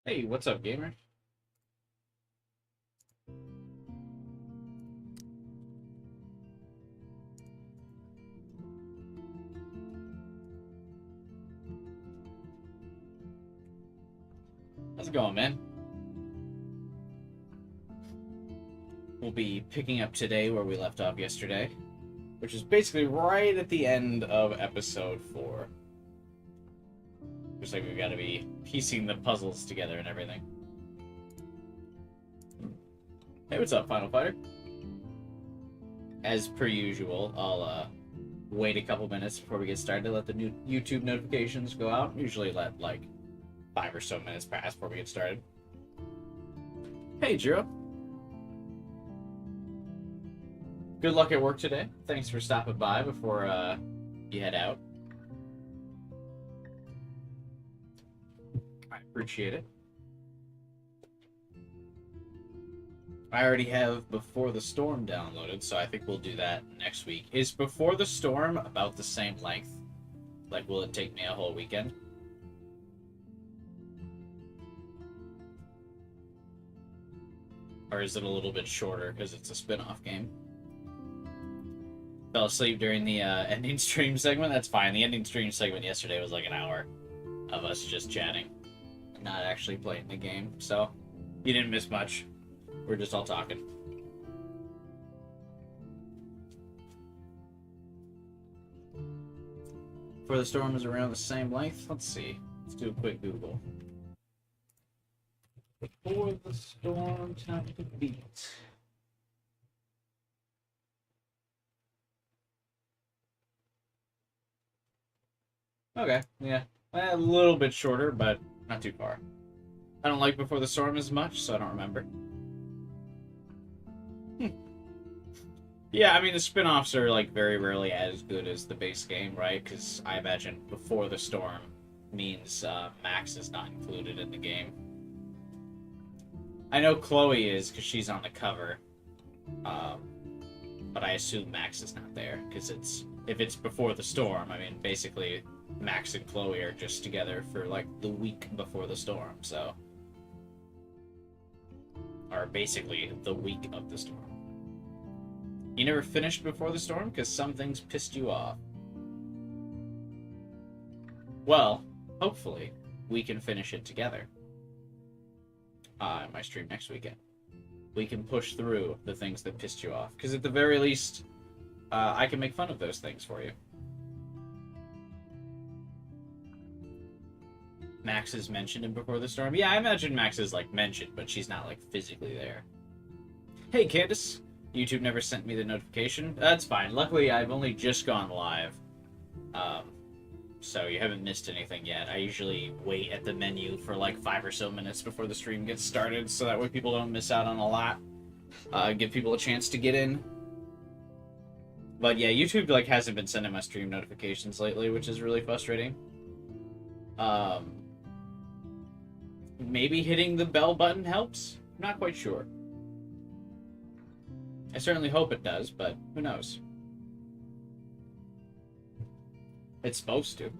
Hey, what's up, gamer? How's it going, man? We'll be picking up today where we left off yesterday, which is basically right at the end of episode 4. Looks like we've got to be piecing the puzzles together and everything. Hey, what's up, Final Fighter? As per usual, I'll wait a couple minutes before we get started to let the new YouTube notifications go out. Usually let, like, 5 or so minutes pass before we get started. Hey, Jiro. Good luck at work today. Thanks for stopping by before you head out. I appreciate it. I already have Before the Storm downloaded, so I think we'll do that next week. Is Before the Storm about the same length? Like, will it take me a whole weekend? Or is it a little bit shorter because it's a spin-off game? Fell asleep during the ending stream segment? That's fine. The ending stream segment yesterday was like an hour of us just chatting. Not actually playing the game, so you didn't miss much. We're just all talking. Before the Storm is around the same length? Let's see. Let's do a quick Google. Before the Storm, time to beat. Okay, yeah. A little bit shorter, but not too far. I don't like Before the Storm as much, so I don't remember. Yeah, I mean, the spin-offs are, like, very rarely as good as the base game, right? Because I imagine Before the Storm means Max is not included in the game. I know Chloe is, because she's on the cover. But I assume Max is not there, because if it's Before the Storm, I mean, basically, Max and Chloe are just together for, like, the week before the storm, so... Or basically, the week of the storm. You never finished Before the Storm because some things pissed you off. Well, hopefully, we can finish it together. In my stream next weekend. We can push through the things that pissed you off. Because at the very least, I can make fun of those things for you. Max is mentioned in Before the Storm. Yeah, I imagine Max is, like, mentioned, but she's not, like, physically there. Hey, Candace. YouTube never sent me the notification. That's fine. Luckily, I've only just gone live. So you haven't missed anything yet. I usually wait at the menu for like 5 or so minutes before the stream gets started, so that way people don't miss out on a lot. Give people a chance to get in. But yeah, YouTube like hasn't been sending my stream notifications lately, which is really frustrating. Maybe hitting the bell button helps? I'm not quite sure. I certainly hope it does, but who knows? It's supposed to.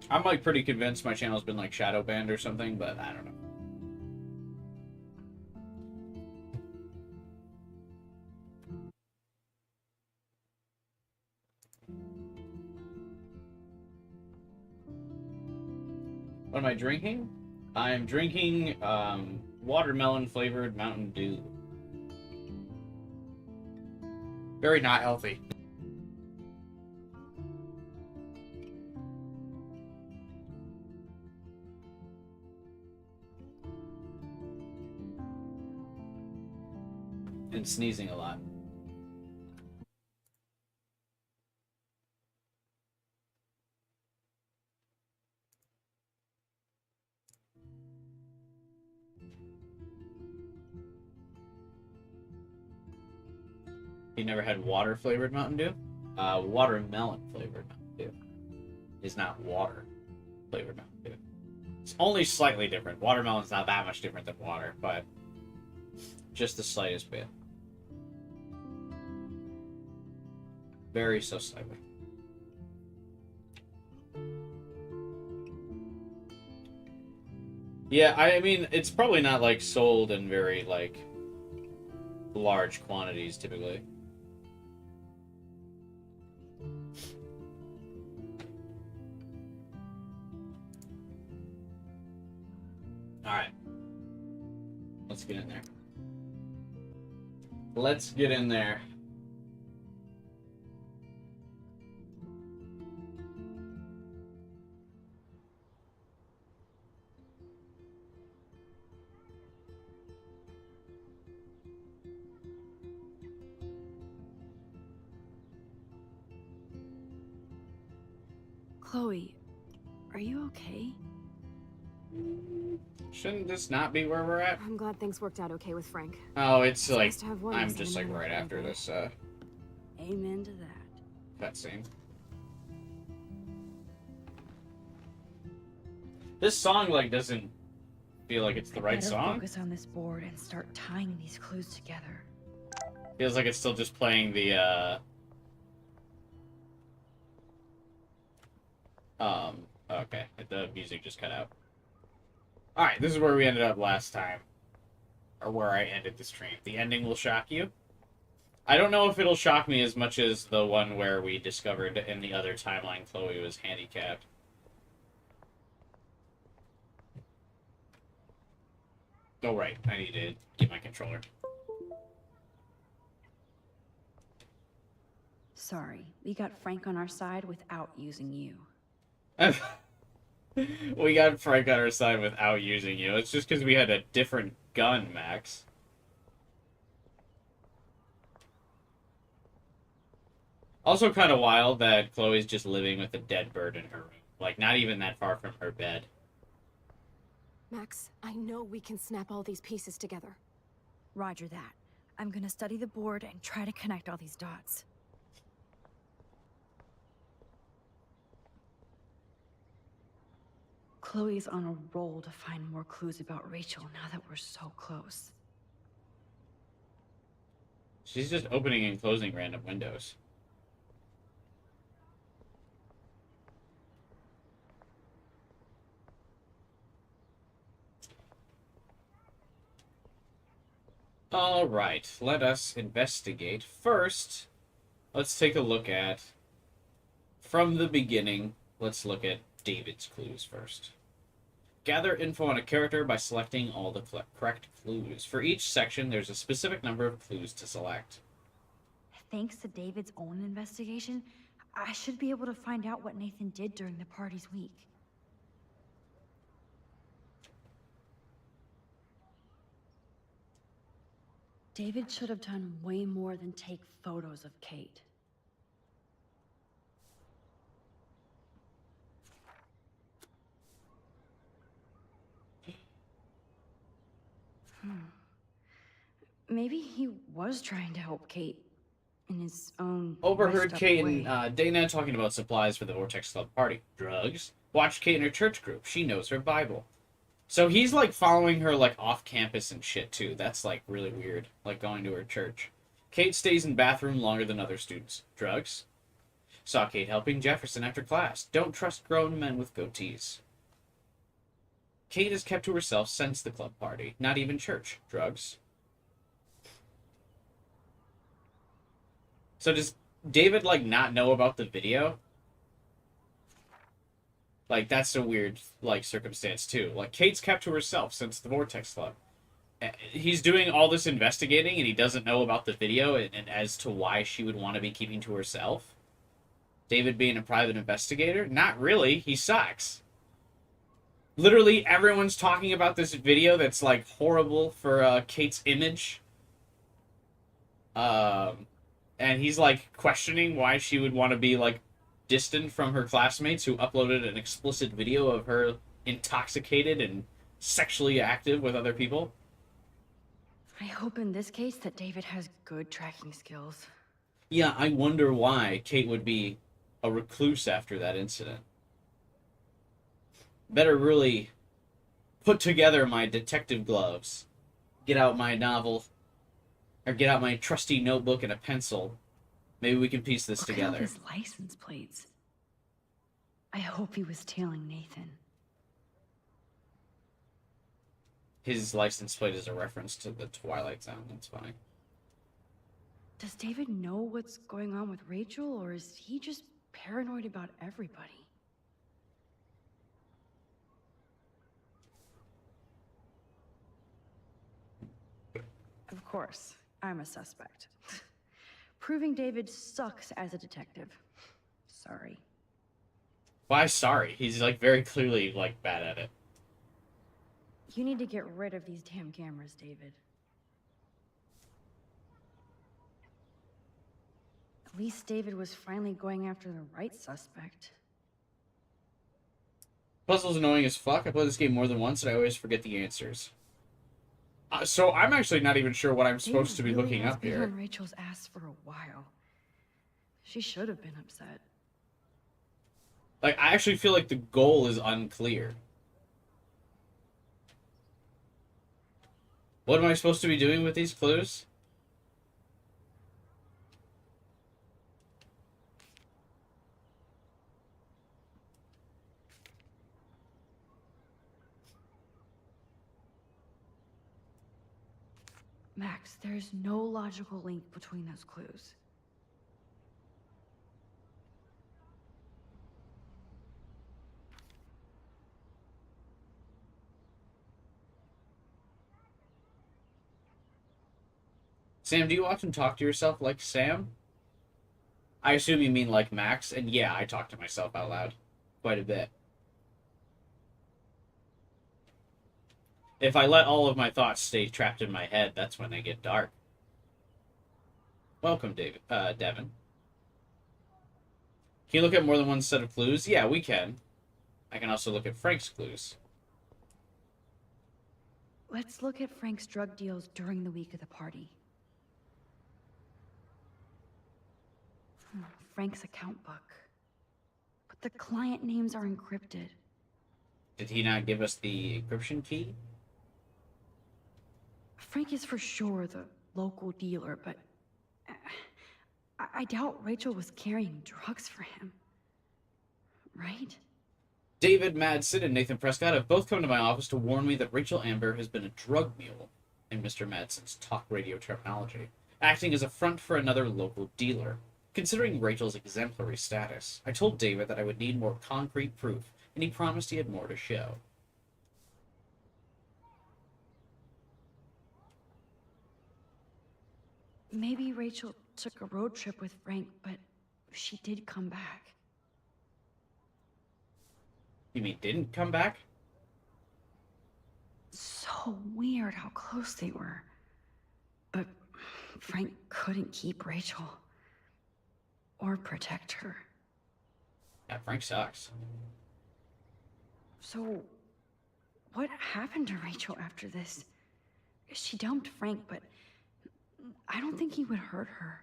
I'm like pretty convinced my channel's been like shadow banned or something, but I don't know. What am I drinking? I'm drinking watermelon flavored Mountain Dew. Very not healthy. And sneezing a lot. You never had water flavored Mountain Dew? Watermelon flavored Mountain Dew is not water flavored Mountain Dew. It's only slightly different. Watermelon's not that much different than water, but just the slightest bit. Very so slightly. Yeah, I mean, it's probably not, like, sold in very, like, large quantities, typically. Alright. Let's get in there. Let's get in there. Chloe, are you okay? Shouldn't this not be where we're at? I'm glad things worked out okay with Frank. Oh, it's like, nice to have one I'm less just like enemy right to after fight this, Amen to that. cutscene. This song, like, doesn't feel like it's the right song. Focus on this board and start tying these clues together. Feels like it's still just playing the, okay, the music just cut out. Alright, this is where we ended up last time. Or where I ended the stream. The ending will shock you. I don't know if it'll shock me as much as the one where we discovered in the other timeline Chloe was handicapped. Oh, right. I need to get my controller. Sorry, we got Frank on our side without using you. We got Frank on our side without using you. It's just because we had a different gun, Max. Also kind of wild that Chloe's just living with a dead bird in her room. Like, not even that far from her bed. Max, I know we can snap all these pieces together. Roger that. I'm gonna study the board and try to connect all these dots. Chloe's on a roll to find more clues about Rachel now that we're so close. She's just opening and closing random windows. Alright, let us investigate. First, let's take a look at, from the beginning, let's look at David's clues first. Gather info on a character by selecting all the correct clues. For each section, there's a specific number of clues to select. Thanks to David's own investigation, I should be able to find out what Nathan did during the party's week. David should have done way more than take photos of Kate. Maybe he was trying to help Kate in his own Overheard Kate way. and Dana talking about supplies for the Vortex Club party. Drugs. Watched Kate in her church group. She knows her Bible. So he's, like, following her, like, off campus and shit, too. That's, like, really weird. Like, going to her church. Kate stays in bathroom longer than other students. Drugs. Saw Kate helping Jefferson after class. Don't trust grown men with goatees. Kate has kept to herself since the club party. Not even church. Drugs. So does David, like, not know about the video? Like, that's a weird, like, circumstance, too. Like, Kate's kept to herself since the Vortex Club. He's doing all this investigating, and he doesn't know about the video and as to why she would want to be keeping to herself. David being a private investigator? Not really. He sucks. Literally, everyone's talking about this video that's, like, horrible for Kate's image. And he's, like, questioning why she would want to be, like, distant from her classmates who uploaded an explicit video of her intoxicated and sexually active with other people. I hope in this case that David has good tracking skills. Yeah, I wonder why Kate would be a recluse after that incident. Better really put together my detective gloves, get out my novel, or get out my trusty notebook and a pencil. Maybe we can piece this together. Look at all his license plates. I hope he was tailing Nathan. his license plate is a reference to the Twilight Zone. That's funny. Does David know what's going on with Rachel, or is he just paranoid about everybody? Of course, I'm a suspect. Proving David sucks as a detective. Sorry. Why sorry? He's, like, very clearly, like, bad at it. You need to get rid of these damn cameras, David. At least David was finally going after the right suspect. Puzzle's annoying as fuck. I played this game more than once and I always forget the answers. So I'm actually not even sure what I'm supposed to be looking up here. David has been on Rachel's ass for a while. She should have been upset. Like, I actually feel like the goal is unclear. What am I supposed to be doing with these clues? Max, there's no logical link between those clues. Sam, do you often talk to yourself like Sam? I assume you mean like Max, and yeah, I talk to myself out loud. Quite a bit. If I let all of my thoughts stay trapped in my head, that's when they get dark. Welcome, Devin. Can you look at more than one set of clues? Yeah, we can. I can also look at Frank's clues. Let's look at Frank's drug deals during the week of the party. Frank's account book. But the client names are encrypted. Did he not give us the encryption key? Frank is for sure the local dealer, but I doubt Rachel was carrying drugs for him. Right? David Madsen and Nathan Prescott have both come to my office to warn me that Rachel Amber has been a drug mule, in Mr. Madsen's talk radio terminology, acting as a front for another local dealer. Considering Rachel's exemplary status, I told David that I would need more concrete proof, and he promised he had more to show. Maybe Rachel took a road trip with Frank, but she did come back. You mean didn't come back? So weird how close they were. But Frank couldn't keep Rachel. Or protect her. Yeah, Frank sucks. So, what happened to Rachel after this? She dumped Frank, but I don't think he would hurt her.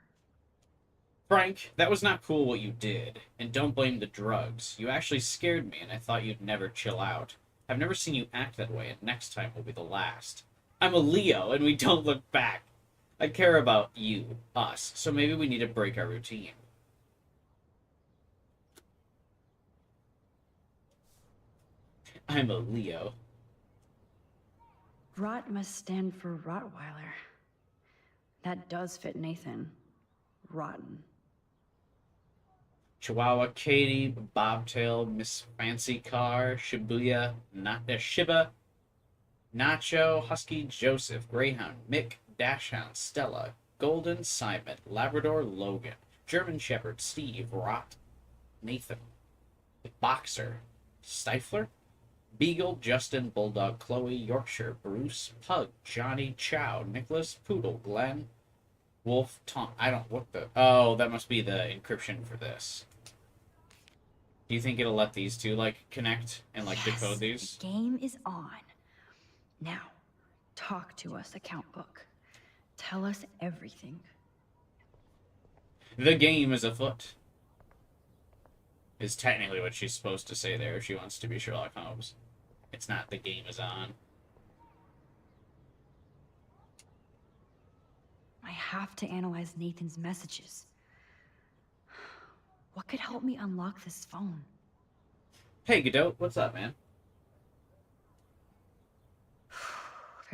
Frank, that was not cool what you did. And don't blame the drugs. You actually scared me, and I thought you'd never chill out. I've never seen you act that way, and next time will be the last. I'm a Leo, and we don't look back. I care about you, us, so maybe we need to break our routine. I'm a Leo. Rot must stand for Rottweiler. That does fit Nathan. Rotten. Chihuahua Katie, Bobtail, Miss Fancy Car, Shibuya, Shiba, Nacho, Husky Joseph, Greyhound, Mick, Dachshund, Stella, Golden Simon, Labrador Logan, German Shepherd, Steve, Rot, Nathan, Boxer, Stifler, Beagle, Justin, Bulldog, Chloe, Yorkshire, Bruce, Pug, Johnny, Chow, Nicholas, Poodle, Glenn, Wolf, Tom. Oh, that must be the encryption for this. Do you think it'll let these two, like, connect and, like, Yes, decode these? the game is on. Now, talk to us, account book. Tell us everything. The game is afoot. Is technically what she's supposed to say there if she wants to be Sherlock Holmes. It's not the game is on. I have to analyze Nathan's messages. What could help me unlock this phone? Hey, Godot, what's up, man?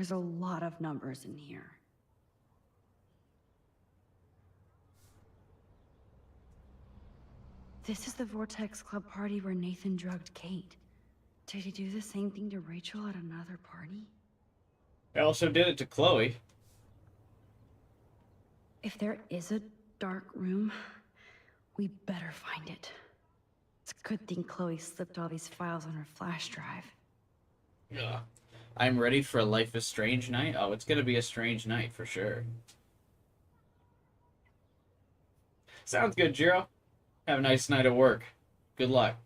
There's a lot of numbers in here. This is the Vortex Club party where Nathan drugged Kate. Did he do the same thing to Rachel at another party? I also did it to Chloe. If there is a dark room, we better find it. It's a good thing Chloe slipped all these files on her flash drive. Yeah. I'm ready for a Life is Strange night. Oh, it's gonna be a strange night for sure. Sounds good, Jiro. Have a nice night at work. Good luck.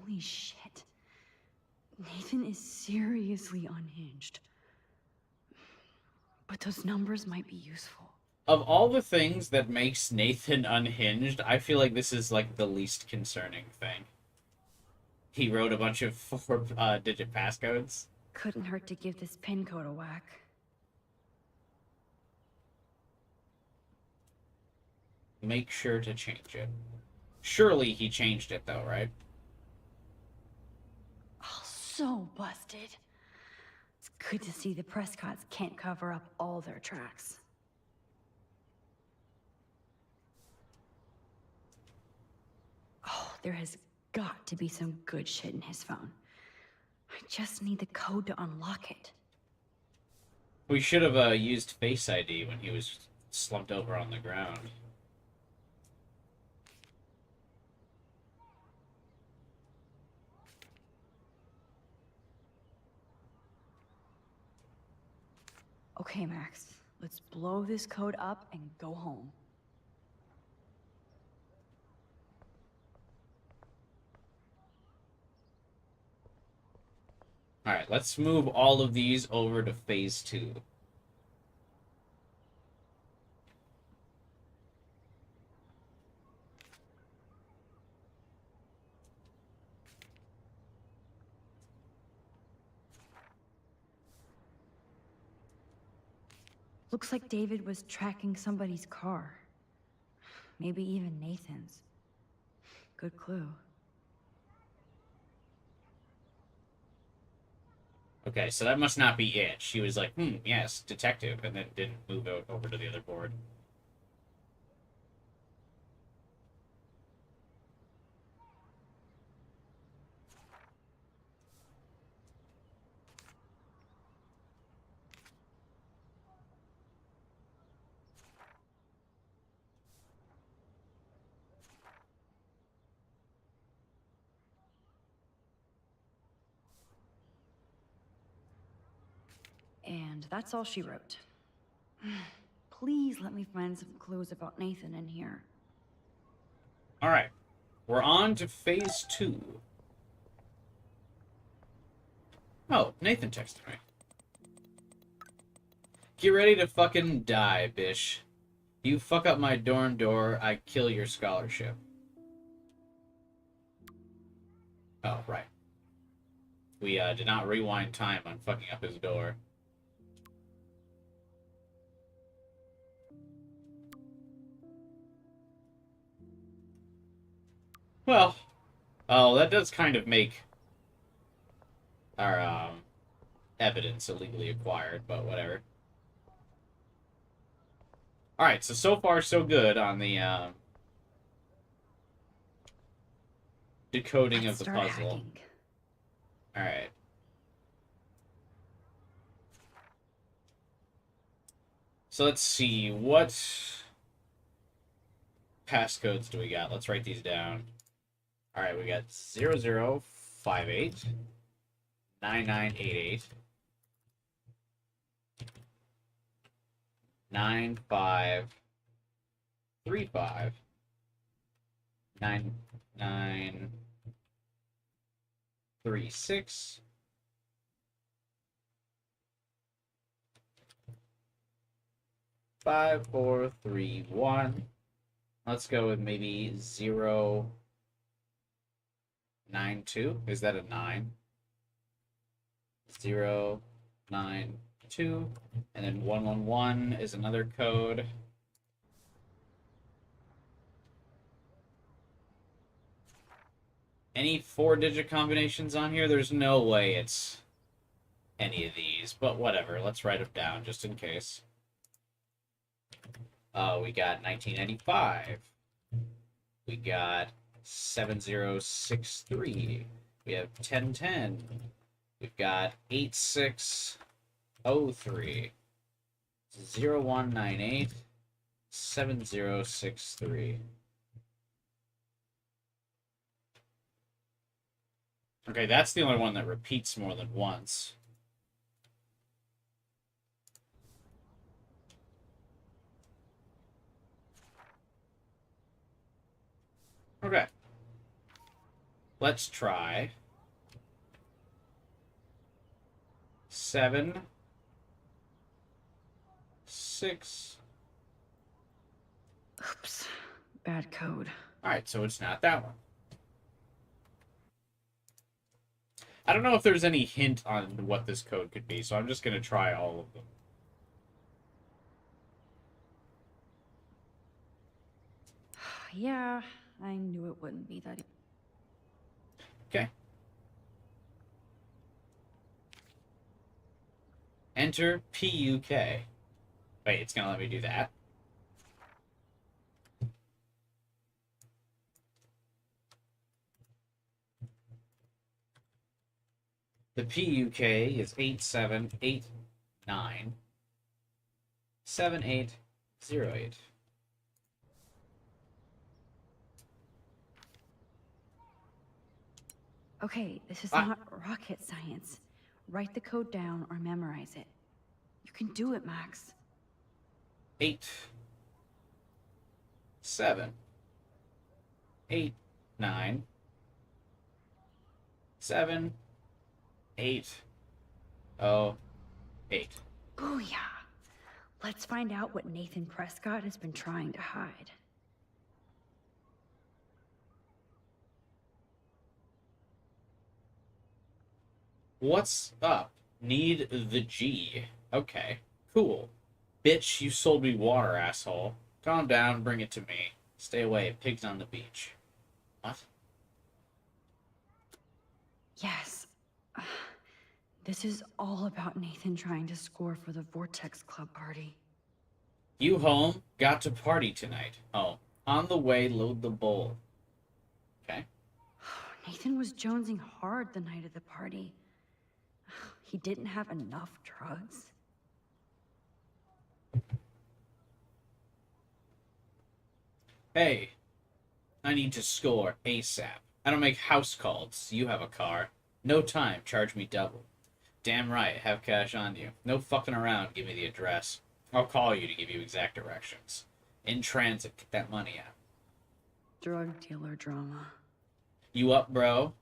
Holy shit. Nathan is seriously unhinged. But those numbers might be useful. Of all the things that makes Nathan unhinged, I feel like this is like the least concerning thing. He wrote a bunch of 4-digit passcodes. Couldn't hurt to give this pin code a whack. Make sure to change it. Surely he changed it though, right? Oh, so busted. It's good to see the Prescotts can't cover up all their tracks. Oh, there has got to be some good shit in his phone. I just need the code to unlock it. We should have used Face ID when he was slumped over on the ground. Okay, Max. Let's blow this code up and go home. Alright, let's move all of these over to Phase 2. Looks like David was tracking somebody's car. Maybe even Nathan's. Good clue. Okay, so that must not be it. She was like, yes, detective, and then didn't move over to the other board. And that's all she wrote. Please let me find some clues about Nathan in here. Alright, we're on to Phase 2. Oh, Nathan texted me. Get ready to fucking die, bish. You fuck up my dorm door, I kill your scholarship. Oh, right. We did not rewind time on fucking up his door. Well, oh, that does kind of make our evidence illegally acquired, but whatever. Alright, so far so good on the decoding Let's of the start puzzle. hacking. Alright. So let's see, what passcodes do we got? Let's write these down. Alright, we got 0058 9988 9535 9936 5431. Let's go with maybe 092. Is that a 9? 092. And then 111 is another code. Any 4-digit combinations on here? There's no way it's any of these, but whatever. Let's write them down just in case. We got 1995. We got 7063. We have 1010. We've got 8603. 0198 7063. Okay, that's the only one that repeats more than once. Okay. Let's try 7 6. Oops. Bad code. Alright, so it's not that one. I don't know if there's any hint on what this code could be, so I'm just going to try all of them. Yeah, I knew it wouldn't be that. Okay. Enter PUK. Wait, it's going to let me do that. The PUK is 8789 7808. Okay, this is not rocket science. Write the code down or memorize it. You can do it, Max. 8 7 8 9 7 8 0 8. Booyah! Let's find out what Nathan Prescott has been trying to hide. What's up? Need the G. Okay, cool. Bitch, you sold me water, asshole. Calm down, bring it to me. Stay away, pigs on the beach. What? Yes. This is all about Nathan trying to score for the Vortex Club party. You home? Got to party tonight. Oh, on the way, load the bowl. Okay. Nathan was jonesing hard the night of the party. He didn't have enough drugs. Hey, I need to score ASAP. I don't make house calls. You have a car. No time, charge me double. Damn right, have cash on you. No fucking around, give me the address. I'll call you to give you exact directions. In transit, get that money out. Drug dealer drama. You up, bro?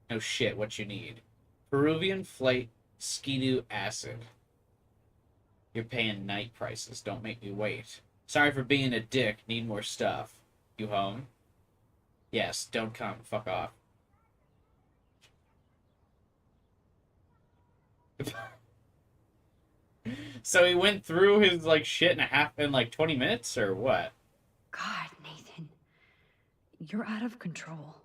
No shit, what you need? Peruvian flight, skidoo acid. You're paying night prices, don't make me wait. Sorry for being a dick, need more stuff. You home? Yes, don't come, fuck off. So he went through his, like, shit in like 20 minutes, or what? God, Nathan. You're out of control.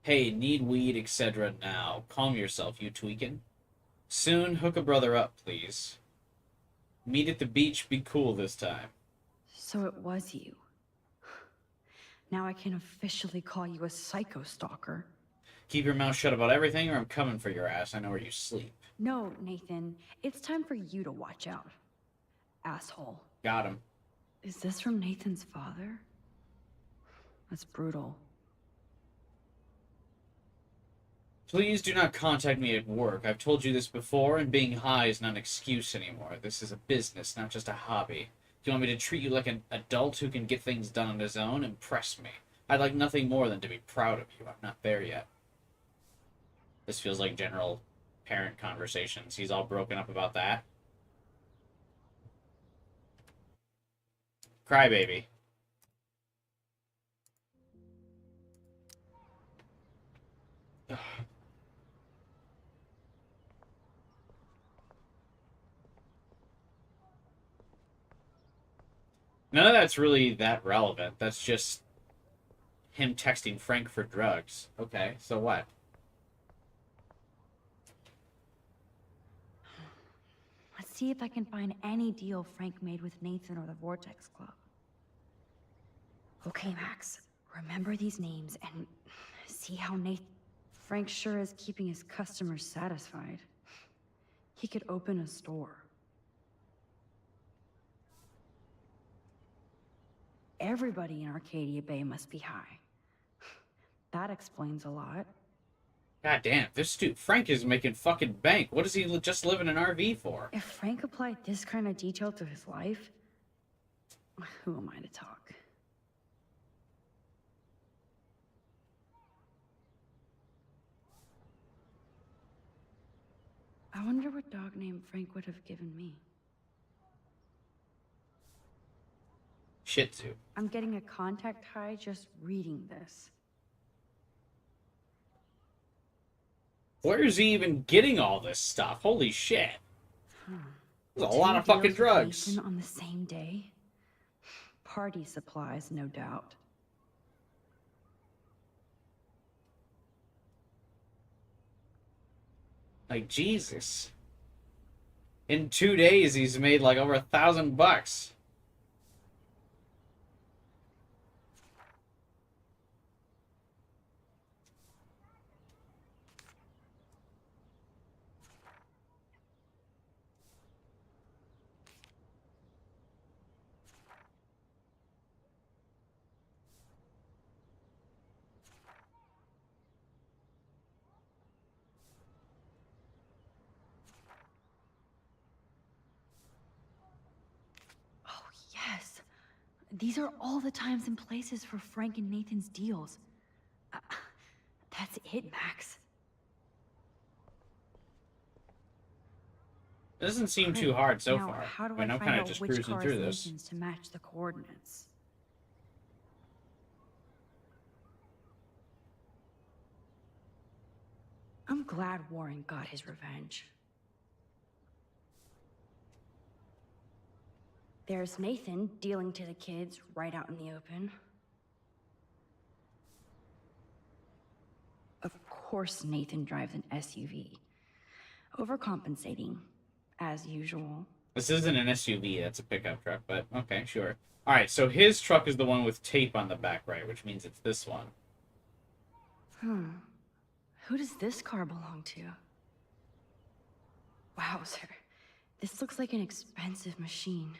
Hey, need weed, etc. now. Calm yourself, you tweaking. Soon, hook a brother up, please. Meet at the beach, be cool this time. So it was you. Now I can officially call you a psycho stalker. Keep your mouth shut about everything, or I'm coming for your ass. I know where you sleep. No, Nathan. It's time for you to watch out. Asshole. Got him. Is this from Nathan's father? That's brutal. Please do not contact me at work. I've told you this before, and being high is not an excuse anymore. This is a business, not just a hobby. If you want me to treat you like an adult who can get things done on his own, impress me. I'd like nothing more than to be proud of you. I'm not there yet. This feels like general parent conversations. He's all broken up about that. Crybaby. None of that's really that relevant. That's just Him texting Frank for drugs. Okay, so what? Let's see if I can find any deal Frank made with Nathan or the Vortex Club. Okay, Max. Remember these names and see how Nathan... Frank sure is keeping his customers satisfied. He could open a store. Everybody in Arcadia Bay must be high. That explains a lot. God damn, this dude, Frank is making fucking bank. What does he just live in an RV for? If Frank applied this kind of detail to his life, who am I to talk? I wonder what dog name Frank would have given me. Shih Tzu. I'm getting a contact high just reading this. Where is he even getting all this stuff? Holy shit. There's a lot of fucking drugs. Nathan on the same day? Party supplies, no doubt. Like, Jesus. In 2 days, he's made like over $1,000. Oh, yes. These are all the times and places for Frank and Nathan's deals. That's it, Max. It doesn't seem Great. too hard so Now, far. how do I mean, I I'm find kind of out just which cruising car through is this. Nathan's to match the coordinates? I'm glad Warren got his revenge. There's Nathan dealing to the kids right out in the open. Of course Nathan drives an SUV. Overcompensating, as usual. This isn't an SUV, that's a pickup truck, but okay, sure. Alright, so his truck is the one with tape on the back right, which means it's this one. Who does this car belong to? Wowzer. This looks like an expensive machine.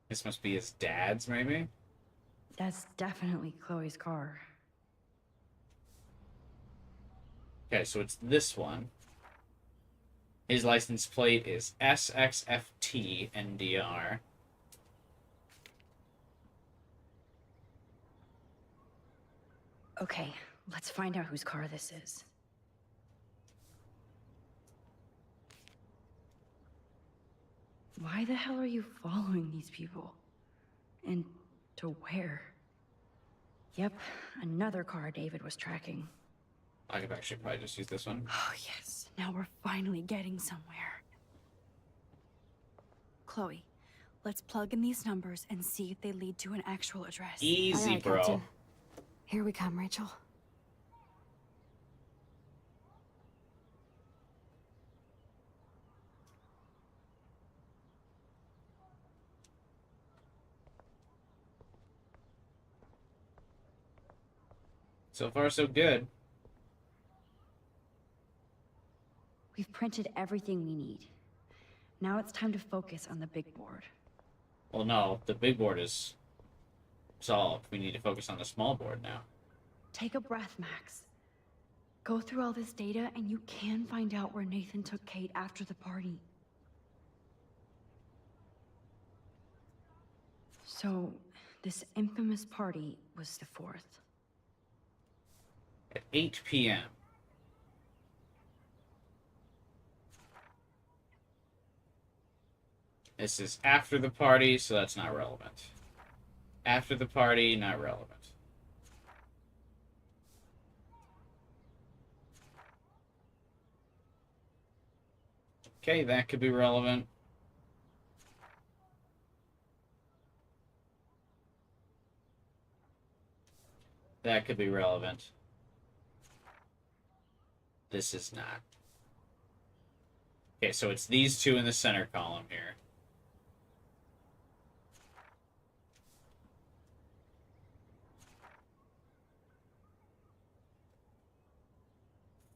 This must be his dad's, maybe? That's definitely Chloe's car. Okay, so it's this one. His license plate is SXFT-NDR. Okay, let's find out whose car this is. Why the hell are you following these people? And to where? Yep, another car David was tracking. I could actually probably just use this one. Oh yes, now we're finally getting somewhere. Chloe, let's plug in these numbers and see if they lead to an actual address. Easy, All right, bro. Captain. Here we come, Rachel. So far, so good. We've printed everything we need. Now it's time to focus on the big board. Well, no, the big board is solved. We need to focus on the small board now. Take a breath, Max. Go through all this data and you can find out where Nathan took Kate after the party. So, this infamous party was the 4th. At 8 p.m. This is after the party, so that's not relevant. After the party, not relevant. Okay, that could be relevant. That could be relevant. This is not. Okay, so it's these two in the center column here.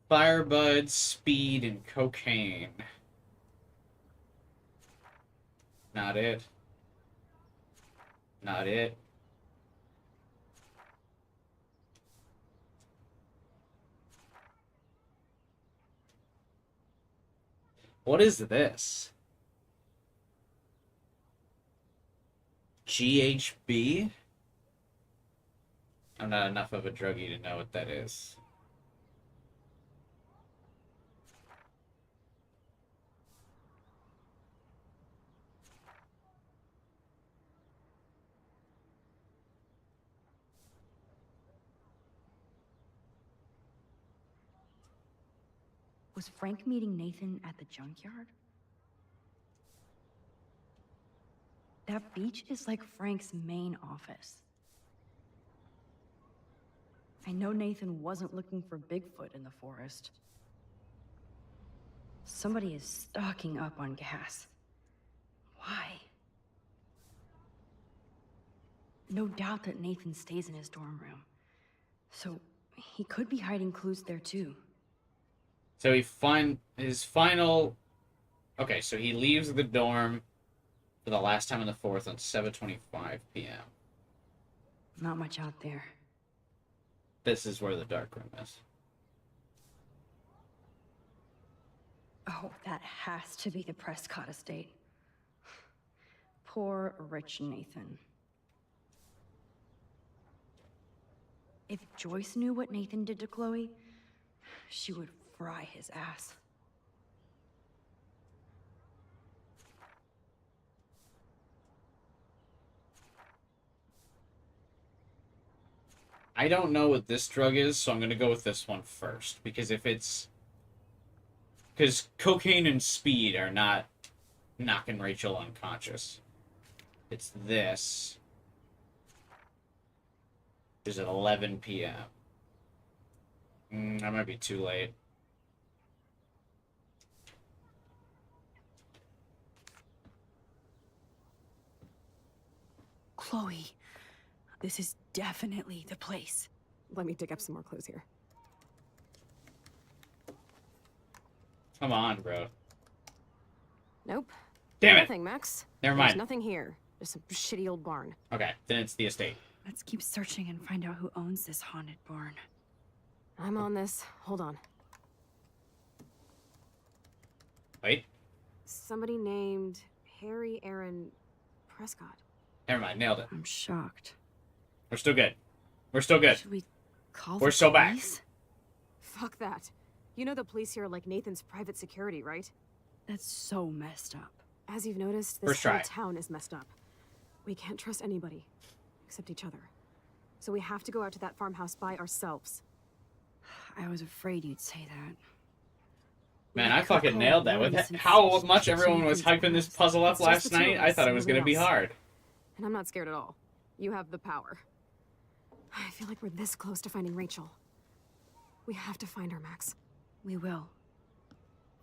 Firebud, speed, and cocaine. Not it. Not it. What is this? GHB? I'm not enough of a druggie to know what that is. Was Frank meeting Nathan at the junkyard? That beach is like Frank's main office. I know Nathan wasn't looking for Bigfoot in the forest. Somebody is stocking up on gas. Why? No doubt that Nathan stays in his dorm room. So he could be hiding clues there too. So his final... Okay, so he leaves the dorm for the last time on the 4th on 7:25 p.m. Not much out there. This is where the dark room is. Oh, that has to be the Prescott estate. Poor rich Nathan. If Joyce knew what Nathan did to Chloe, she would fry his ass. I don't know what this drug is, so I'm going to go with this one first. Because if it's... Because cocaine and speed are not knocking Rachel unconscious. It's this. It's at 11 p.m. That might be too late. Chloe, this is definitely the place. Let me dig up some more clues here. Come on, bro. Nope. Damn it! Nothing, Max. Never There's mind. nothing here. Just some shitty old barn. Okay, then it's the estate. Let's keep searching and find out who owns this haunted barn. I'm on this. Hold on. Wait. Somebody named Harry Aaron Prescott. Never mind, nailed it. I'm shocked. We're still good. We're still good. Should we call We're the so back. police? Fuck that. You know the police here are like Nathan's private security, right? That's so messed up. As you've noticed, this First whole try. town is messed up. We can't trust anybody. Except each other. So we have to go out to that farmhouse by ourselves. I was afraid you'd say that. Man, We I could fucking call nailed that. With Lawrence and how see much if everyone was Nathan's hyping this past. puzzle up It's just last the two night, of I us, thought it was going to nobody be else. hard. And I'm not scared at all. You have the power. I feel like we're this close to finding Rachel. We have to find her, Max. We will.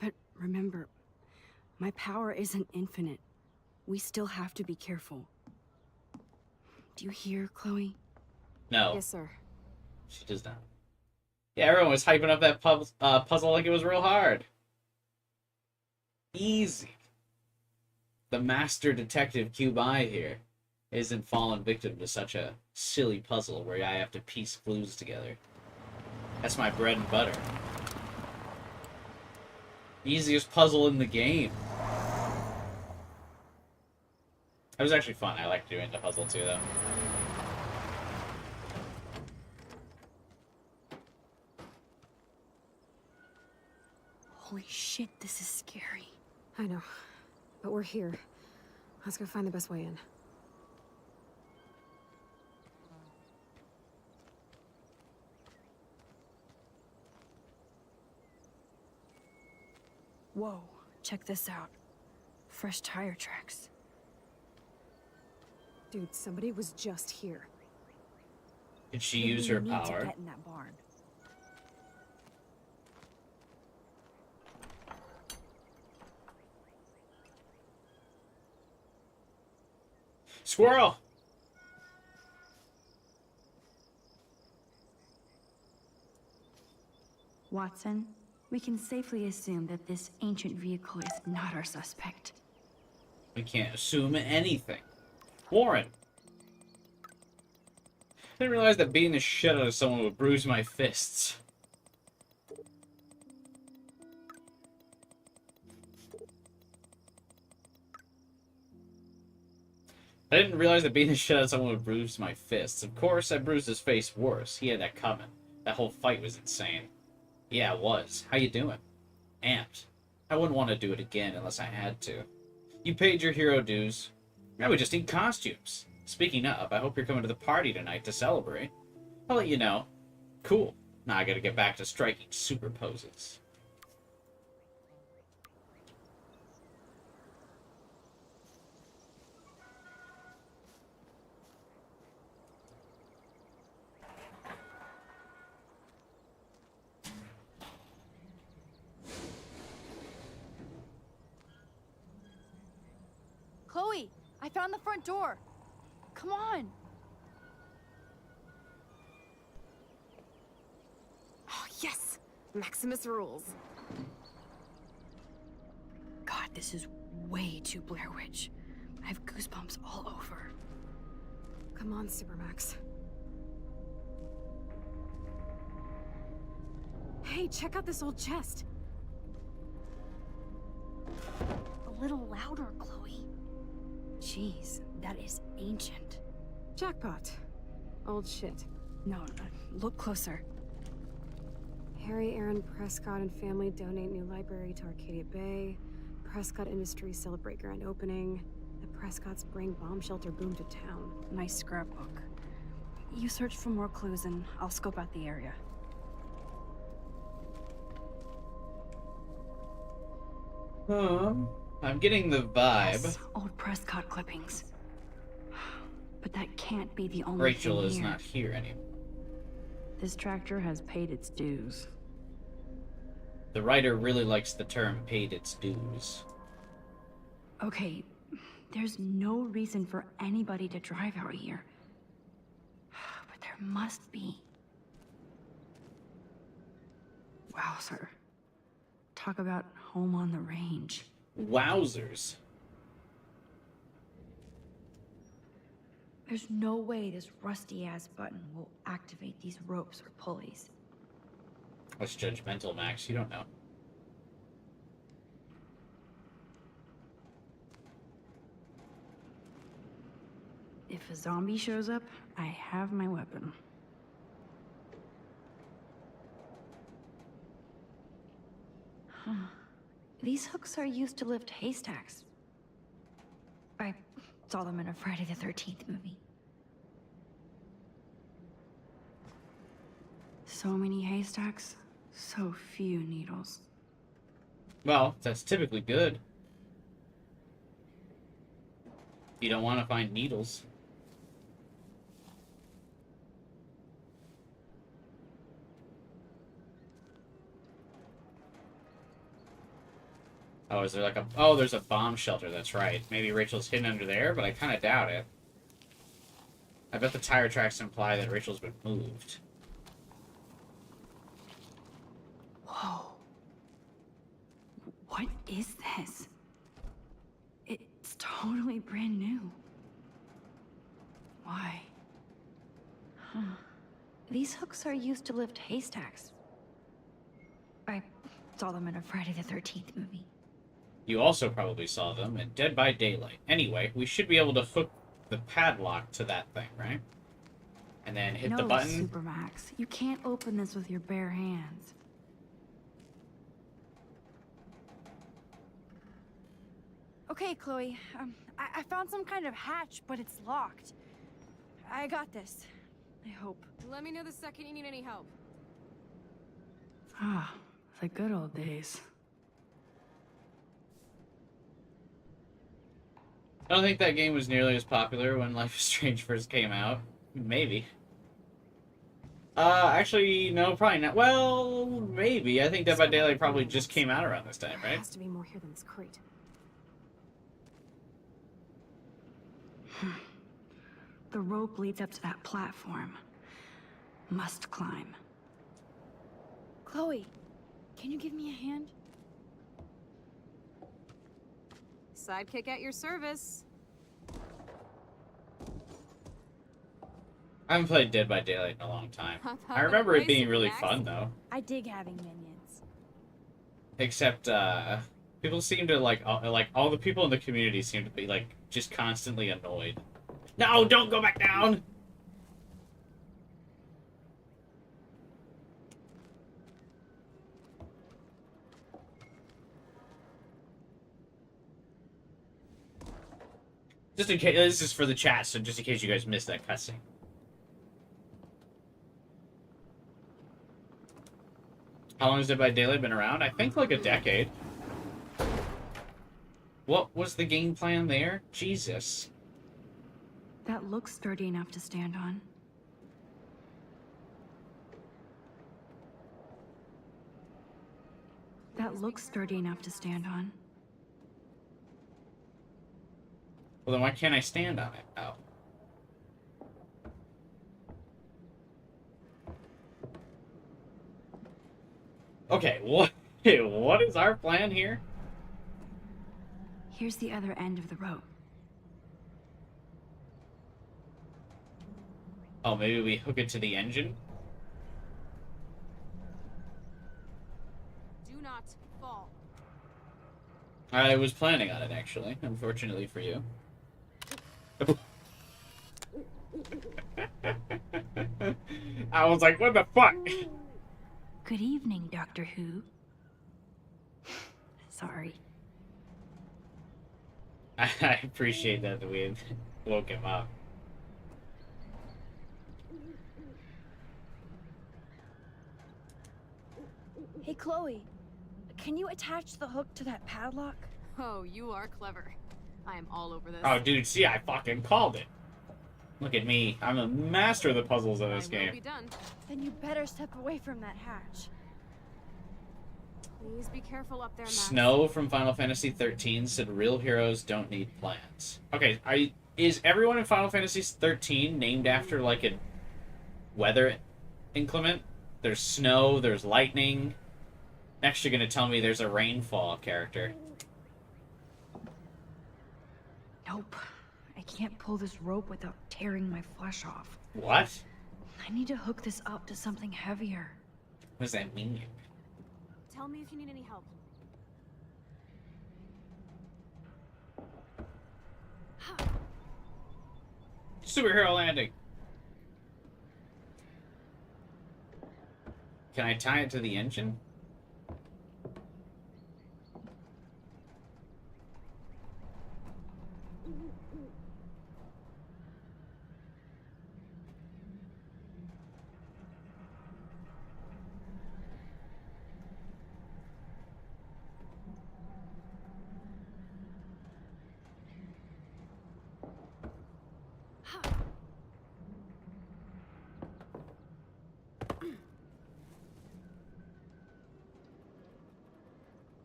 But remember, my power isn't infinite. We still have to be careful. Do you hear, Chloe? No, Yes, sir. she does not. Yeah, everyone was hyping up that puzzle like it was real hard. Easy. The master detective cube eye here isn't fallen victim to such a silly puzzle where I have to piece clues together. That's my bread and butter. Easiest puzzle in the game. That was actually fun. I like doing the puzzle too, though. Holy shit, this is scary. I know. But we're here. Let's go find the best way in. Whoa, check this out. Fresh tire tracks. Dude, somebody was just here. Did she Maybe use we her need to power? get in that barn. Squirrel! Watson, we can safely assume that this ancient vehicle is not our suspect. We can't assume anything. Warren! I didn't realize that beating the shit out of someone would bruise my fists. I didn't realize that beating the shit out of someone would bruise my fists. Of course, I bruised his face worse. He had that coming. That whole fight was insane. Yeah, it was. How you doing? Amped. I wouldn't want to do it again unless I had to. You paid your hero dues. Now we just need costumes. Speaking of, I hope you're coming to the party tonight to celebrate. I'll let you know. Cool. Now I gotta get back to striking super poses. Chloe, I found the front door. Come on. Oh, yes! Maximus rules. God, this is way too Blair Witch. I have goosebumps all over. Come on, Supermax. Hey, check out this old chest. A little louder, Chloe. Jeez, that is ancient. Jackpot. Old shit. No, look closer. Harry Aaron Prescott and family donate new library to Arcadia Bay. Prescott Industries celebrate grand opening. The Prescotts bring bomb shelter boom to town. Nice scrapbook. You search for more clues and I'll scope out the area. I'm getting the vibe. Yes, old Prescott clippings. But that can't be the only Rachel thing is here. not here anymore. This tractor has paid its dues. The writer really likes the term paid its dues. Okay, there's no reason for anybody to drive out here. But there must be. Wow, sir. Talk about home on the range. Wowzers. There's no way this rusty-ass button will activate these ropes or pulleys. That's judgmental, Max. You don't know. If a zombie shows up, I have my weapon. Huh. These hooks are used to lift haystacks. I saw them in a Friday the 13th movie. So many haystacks, so few needles. Well, that's typically good. You don't want to find needles. Oh, is there like a... Oh, there's a bomb shelter, that's right. Maybe Rachel's hidden under there, but I kind of doubt it. I bet the tire tracks imply that Rachel's been moved. Whoa. What is this? It's totally brand new. Why? Huh. These hooks are used to lift haystacks. I saw them in a Friday the 13th movie. You also probably saw them in Dead by Daylight. Anyway, we should be able to hook the padlock to that thing, right? And then hit the button. Supermax, you can't open this with your bare hands. Okay, Chloe. I found some kind of hatch, but it's locked. I got this. I hope. Let me know the second you need any help. Ah, the good old days. I don't think that game was nearly as popular when Life is Strange first came out. Maybe. Actually, no, probably not. Well, maybe. I think Dead by Daylight probably just came out around this time, There right? has to be more here than this crate. The rope leads up to that platform. Must climb. Chloe, can you give me a hand? Sidekick at your service. I haven't played Dead by Daylight in a long time. Hop I on remember it the being bicycle, really Max. fun, though. I dig having minions. Except, people seem to, like, all the people in the community seem to be, like, just constantly annoyed. No, don't go back down! Just in case, this is for the chat, so just in case you guys missed that cutscene. How long has Dead by Daylight been around? I think like a decade. What was the game plan there? Jesus. That looks sturdy enough to stand on. That looks sturdy enough to stand on. Well, then why can't I stand on it? Oh. Okay, what is our plan here? Here's the other end of the rope. Oh, maybe we hook it to the engine? Do not fall. I was planning on it, actually. Unfortunately for you. I was like, what the fuck? Good evening, Doctor Who. Sorry. I appreciate that we had woke him up. Hey, Chloe, can you attach the hook to that padlock? Oh, you are clever. I am all over this. Oh, dude, see, I fucking called it. Look at me. I'm a master of the puzzles of this I will game. be done. Then you better step away from that hatch. Please be careful up there, Max. Snow from Final Fantasy 13 said real heroes don't need plans. Okay, is everyone in Final Fantasy 13 named after, like, a weather inclement? There's snow, there's lightning. Next you're gonna tell me there's a rainfall character. Nope. I can't pull this rope without tearing my flesh off. What? I need to hook this up to something heavier. What does that mean? Tell me if you need any help. Superhero landing. Can I tie it to the engine?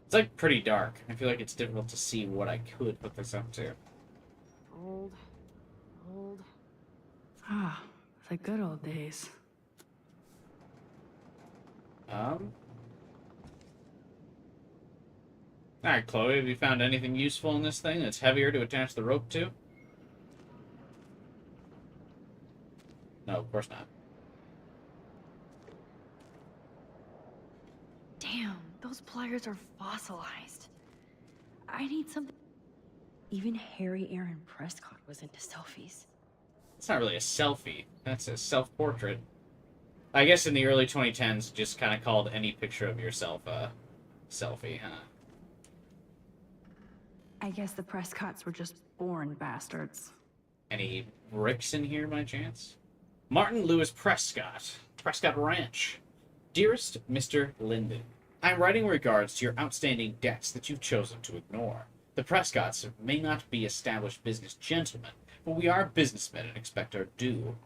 It's like pretty dark. I feel like it's difficult to see what I could hook this up to. Old. Ah, the good old days. Alright, Chloe, have you found anything useful in this thing that's heavier to attach the rope to? No, of course not. Damn, those pliers are fossilized. I need some... Even Harry Aaron Prescott was into selfies. It's not really a selfie. That's a self-portrait. I guess in the early 2010s, just kind of called any picture of yourself a selfie, huh? I guess the Prescotts were just born bastards. Any bricks in here, by chance? Martin Lewis Prescott. Prescott Ranch. Dearest Mr. Linden, I'm writing in regards to your outstanding debts that you've chosen to ignore. The Prescotts may not be established business gentlemen, but we are businessmen and expect our due.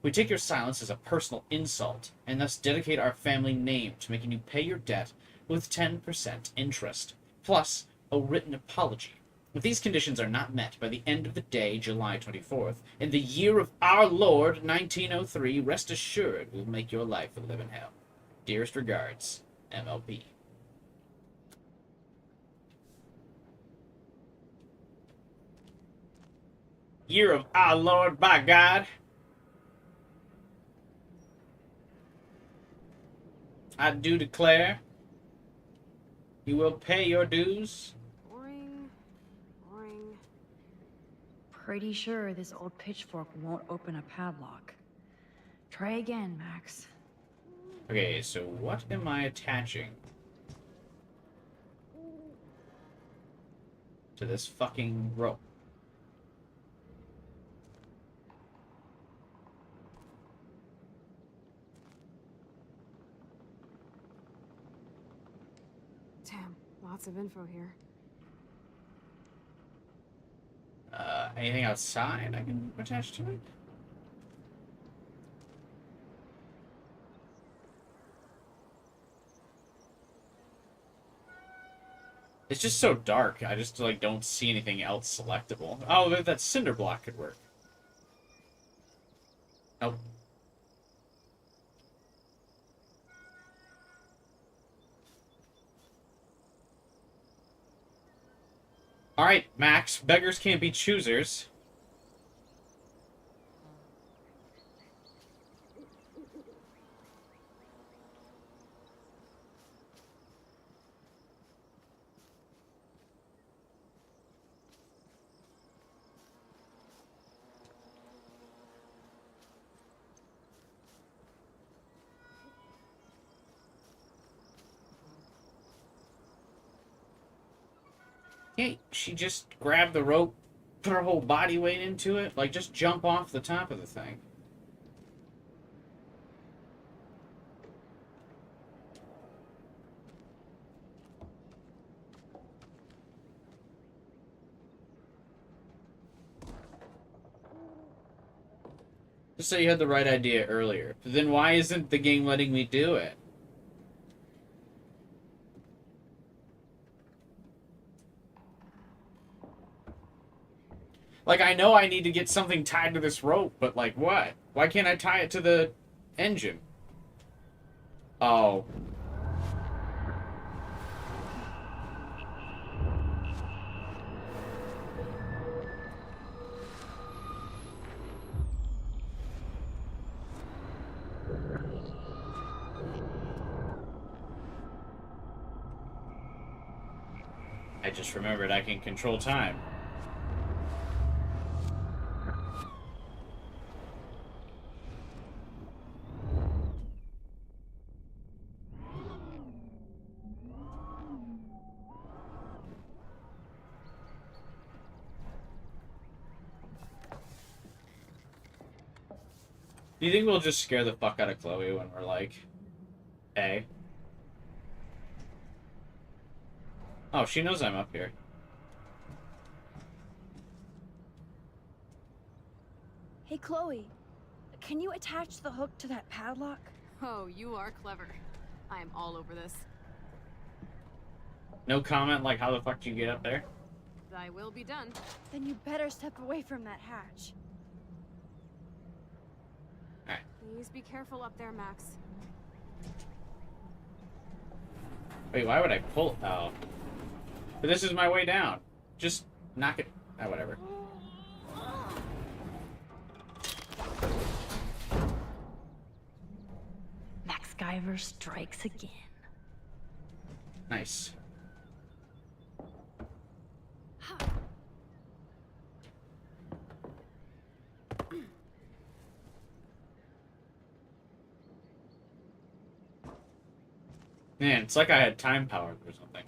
We take your silence as a personal insult, and thus dedicate our family name to making you pay your debt with 10% interest, plus a written apology. If these conditions are not met by the end of the day, July 24th, in the year of our Lord, 1903, rest assured we'll make your life a living hell. Dearest regards, MLP. Year of our Lord, by God. I do declare you will pay your dues. Boring. Boring. Pretty sure this old pitchfork won't open a padlock. Try again, Max. Okay, so what am I attaching to this fucking rope? Damn, lots of info here. Anything outside I can attach to it? It's just so dark. I just like don't see anything else selectable. Oh, that cinder block could work. Nope. Alright, Max. Beggars can't be choosers. Can't she just grab the rope, put her whole body weight into it? Like, just jump off the top of the thing. Just so you had the right idea earlier. But then why isn't the game letting me do it? Like, I know I need to get something tied to this rope, but like what? Why can't I tie it to the engine? Oh. I just remembered I can control time. Do you think we'll just scare the fuck out of Chloe when we're like, hey? Oh, she knows I'm up here. Hey, Chloe. Can you attach the hook to that padlock? Oh, you are clever. I am all over this. No comment like how the fuck do you get up there? Thy will be done. Then you better step away from that hatch. Alright. Please be careful up there, Max. Wait, why would I pull? Oh. But this is my way down. Just knock it. Ah, whatever. Max Guyver strikes again. Nice. Man, it's like I had time power or something.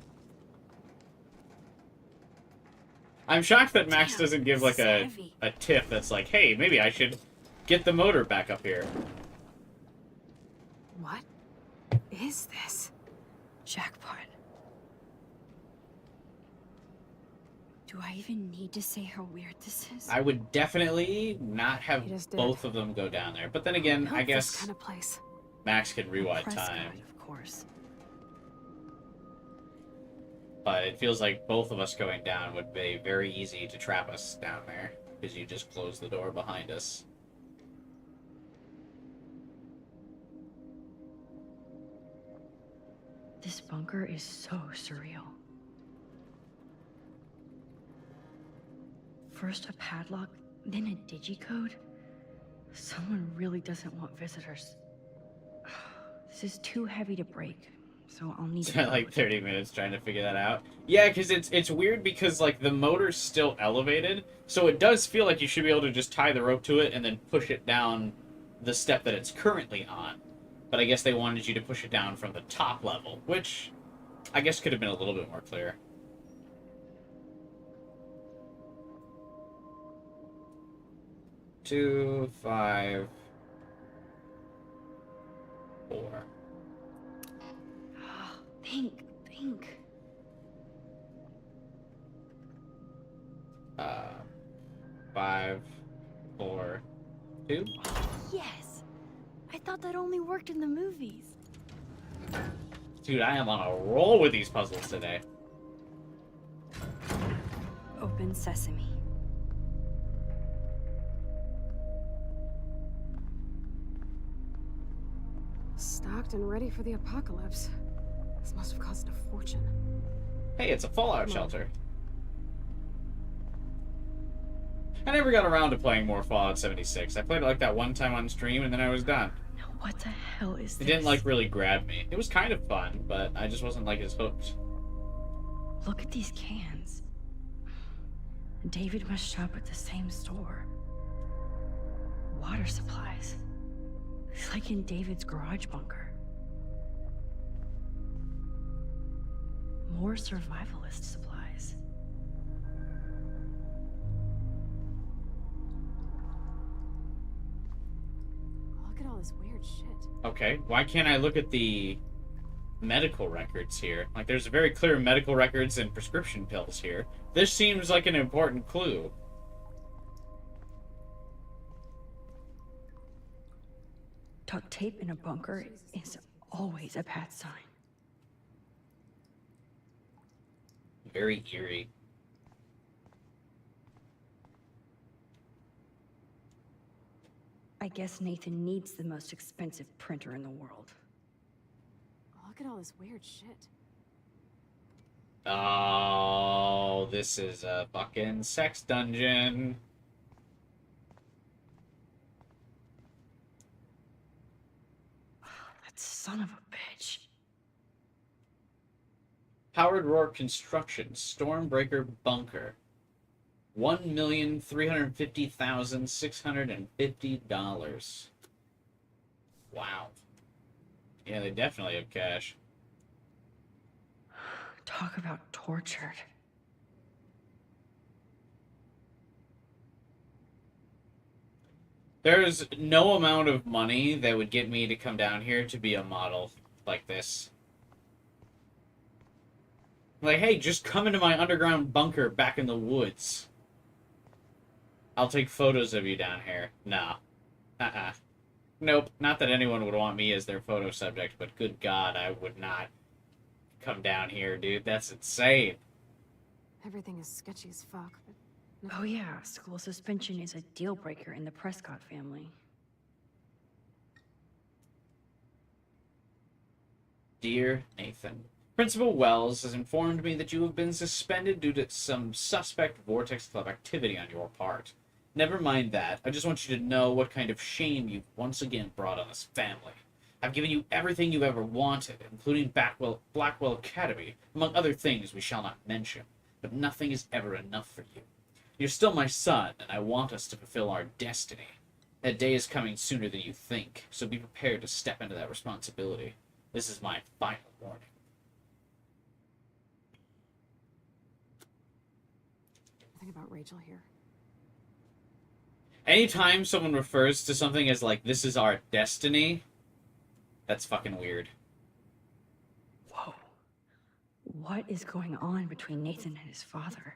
I'm shocked that Max doesn't give like a tip that's like, hey, maybe I should get the motor back up here. What is this? Jackpot. Do I even need to say how weird this is? I would definitely not have You just did. both of them go down there. But then again, I Not guess this kind of place. Max can rewind Prescott, time. of course. But it feels like both of us going down would be very easy to trap us down there. Because you just close the door behind us. This bunker is so surreal. First a padlock, then a digicode. Someone really doesn't want visitors. This is too heavy to break, so I'll need Spent like 30 minutes trying to figure that out. Yeah, because it's weird because like the motor's still elevated, so it does feel like you should be able to just tie the rope to it and then push it down the step that it's currently on. But I guess they wanted you to push it down from the top level, which I guess could have been a little bit more clear. Two, 5, 4. Think. 5, 4, 2. Yes! I thought that only worked in the movies. Dude, I am on a roll with these puzzles today. Open sesame. Stocked and ready for the apocalypse. This must have cost a fortune. Hey, it's a fallout shelter. I never got around to playing more Fallout 76. I played it like that one time on stream and then I was done. Now what the hell is It this? didn't like really grab me. It was kind of fun, but I just wasn't like as hooked. Look at these cans. David must shop at the same store. Water supplies. It's like in David's garage bunker. More survivalist supplies. Look at all this weird shit. Okay, why can't I look at the medical records here? Like, there's very clear medical records and prescription pills here. This seems like an important clue. Duct tape in a bunker is always a bad sign. Very eerie. I guess Nathan needs the most expensive printer in the world. Look at all this weird shit. Oh, this is a fucking sex dungeon. That son of a bitch. Howard Rourke Construction, Stormbreaker Bunker. $1,350,650. Wow. Yeah, they definitely have cash. Talk about tortured. There's no amount of money that would get me to come down here to be a model like this. Like, hey, just come into my underground bunker back in the woods. I'll take photos of you down here. No. Nope. Not that anyone would want me as their photo subject, but good God, I would not come down here, dude. That's insane. Everything is sketchy as fuck, but Oh yeah, school suspension is a deal breaker in the Prescott family. Dear Nathan, Principal Wells has informed me that you have been suspended due to some suspect Vortex Club activity on your part. Never mind that. I just want you to know what kind of shame you've once again brought on this family. I've given you everything you ever wanted, including Blackwell Academy, among other things we shall not mention, but nothing is ever enough for you. You're still my son, and I want us to fulfill our destiny. That day is coming sooner than you think, so be prepared to step into that responsibility. This is my final warning. think about Rachel here. Anytime someone refers to something as like, this is our destiny, that's fucking weird. Whoa. What is going on between Nathan and his father?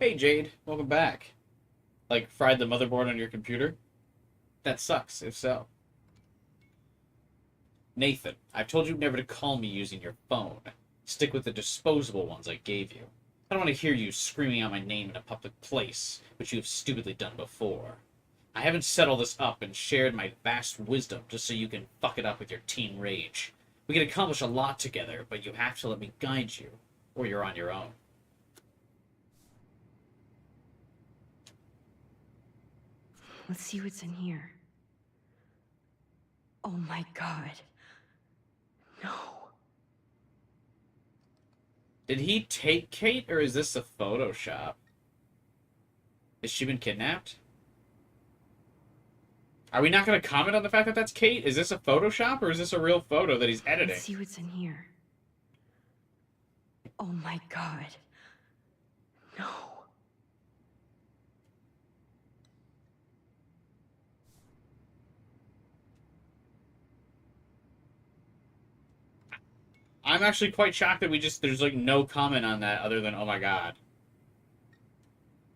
Hey Jade, welcome back. Like, fried the motherboard on your computer? That sucks, if so. Nathan, I've told you never to call me using your phone. Stick with the disposable ones I gave you. I don't want to hear you screaming out my name in a public place, which you have stupidly done before. I haven't set all this up and shared my vast wisdom just so you can fuck it up with your teen rage. We can accomplish a lot together, but you have to let me guide you, or you're on your own. Let's see what's in here. Oh my god. No. Did he take Kate, or is this a Photoshop? Has she been kidnapped? Are we not going to comment on the fact that that's Kate? Is this a Photoshop, or is this a real photo that he's editing? Let's see what's in here. Oh my god. No. I'm actually quite shocked that there's like no comment on that other than, oh my god.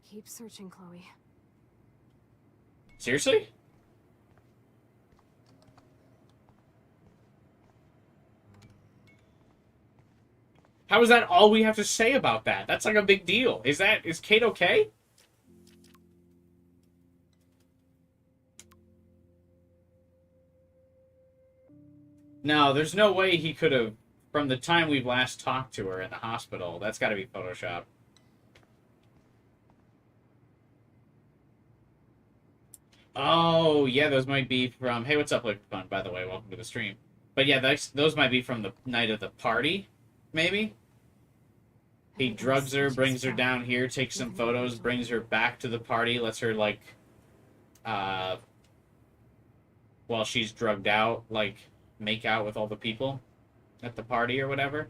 Keep searching, Chloe. Seriously? How is that all we have to say about that? That's like a big deal. Is Kate okay? No, there's no way he could have, from the time we've last talked to her in the hospital. That's got to be Photoshop. Oh, yeah, those might be from... Hey, what's up, Liquid Fun, by the way? Welcome to the stream. But yeah, those might be from the night of the party, maybe? He drugs her, brings her down here, takes some photos, brings her back to the party, lets her, like, while she's drugged out, like, make out with all the people at the party or whatever.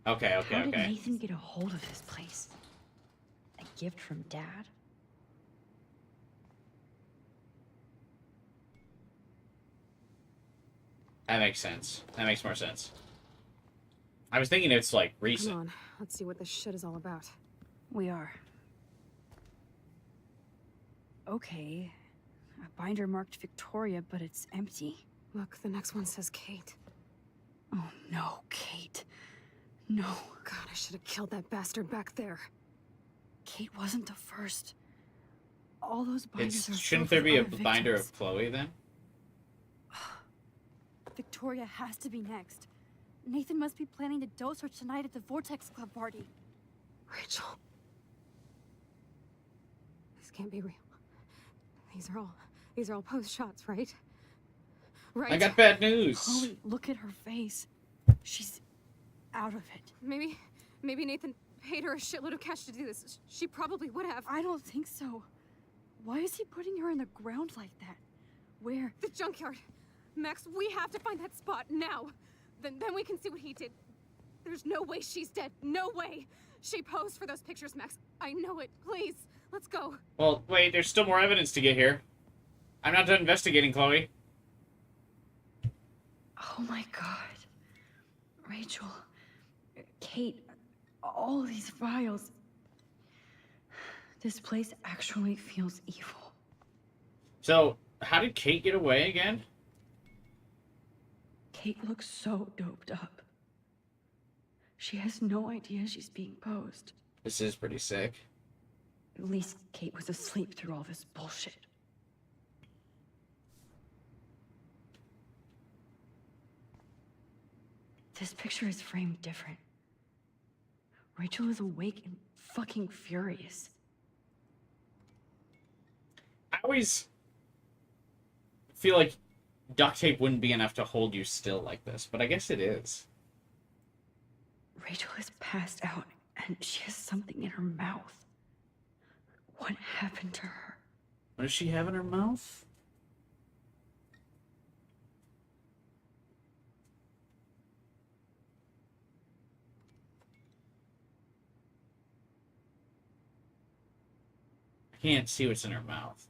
Okay. How did Nathan get a hold of this place? A gift from Dad? That makes sense. That makes more sense. I was thinking it's, like, recent. Come on, let's see what this shit is all about. We are. Okay. A binder marked Victoria, but it's empty. Look, the next one says Kate. Oh no, Kate. No. God, I should have killed that bastard back there. Kate wasn't the first. All those binders are Shouldn't filled there be a with other binder victims. of Chloe, then? Victoria has to be next. Nathan must be planning to dose her tonight at the Vortex Club party. Rachel. This can't be real. These are all post shots, right? Right. I got bad news. Chloe, look at her face. She's out of it. Maybe Nathan paid her a shitload of cash to do this. She probably would have. I don't think so. Why is he putting her in the ground like that? Where? The junkyard. Max, we have to find that spot now. Then we can see what he did. There's no way she's dead. No way. She posed for those pictures, Max. I know it. Please, let's go. Well, wait, there's still more evidence to get here. I'm not done investigating, Chloe. Oh my god. Rachel, Kate, all these files. This place actually feels evil. So, how did Kate get away again? Kate looks so doped up. She has no idea she's being posed. This is pretty sick. At least Kate was asleep through all this bullshit. This picture is framed different. Rachel is awake and fucking furious. I always feel like duct tape wouldn't be enough to hold you still like this, but I guess it is. Rachel is passed out and she has something in her mouth. What happened to her? What does she have in her mouth? I can't see what's in her mouth.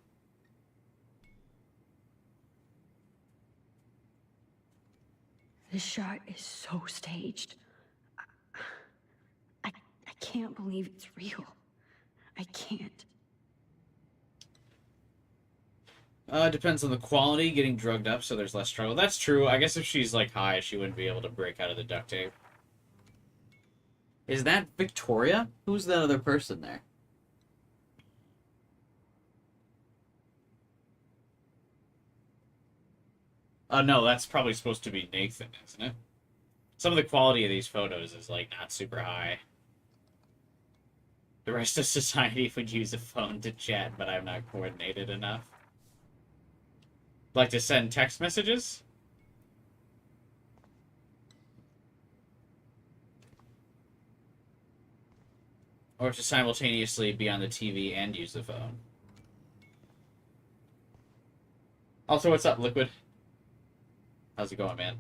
This shot is so staged. can't believe it's real. I can't. Depends on the quality. Getting drugged up so there's less struggle. That's true. I guess if she's, like, high, she wouldn't be able to break out of the duct tape. Is that Victoria? Who's that other person there? No, that's probably supposed to be Nathan, isn't it? Some of the quality of these photos is, like, not super high. The rest of society would use a phone to chat, but I'm not coordinated enough. Like to send text messages? Or to simultaneously be on the TV and use the phone. Also, what's up, Liquid? How's it going, man?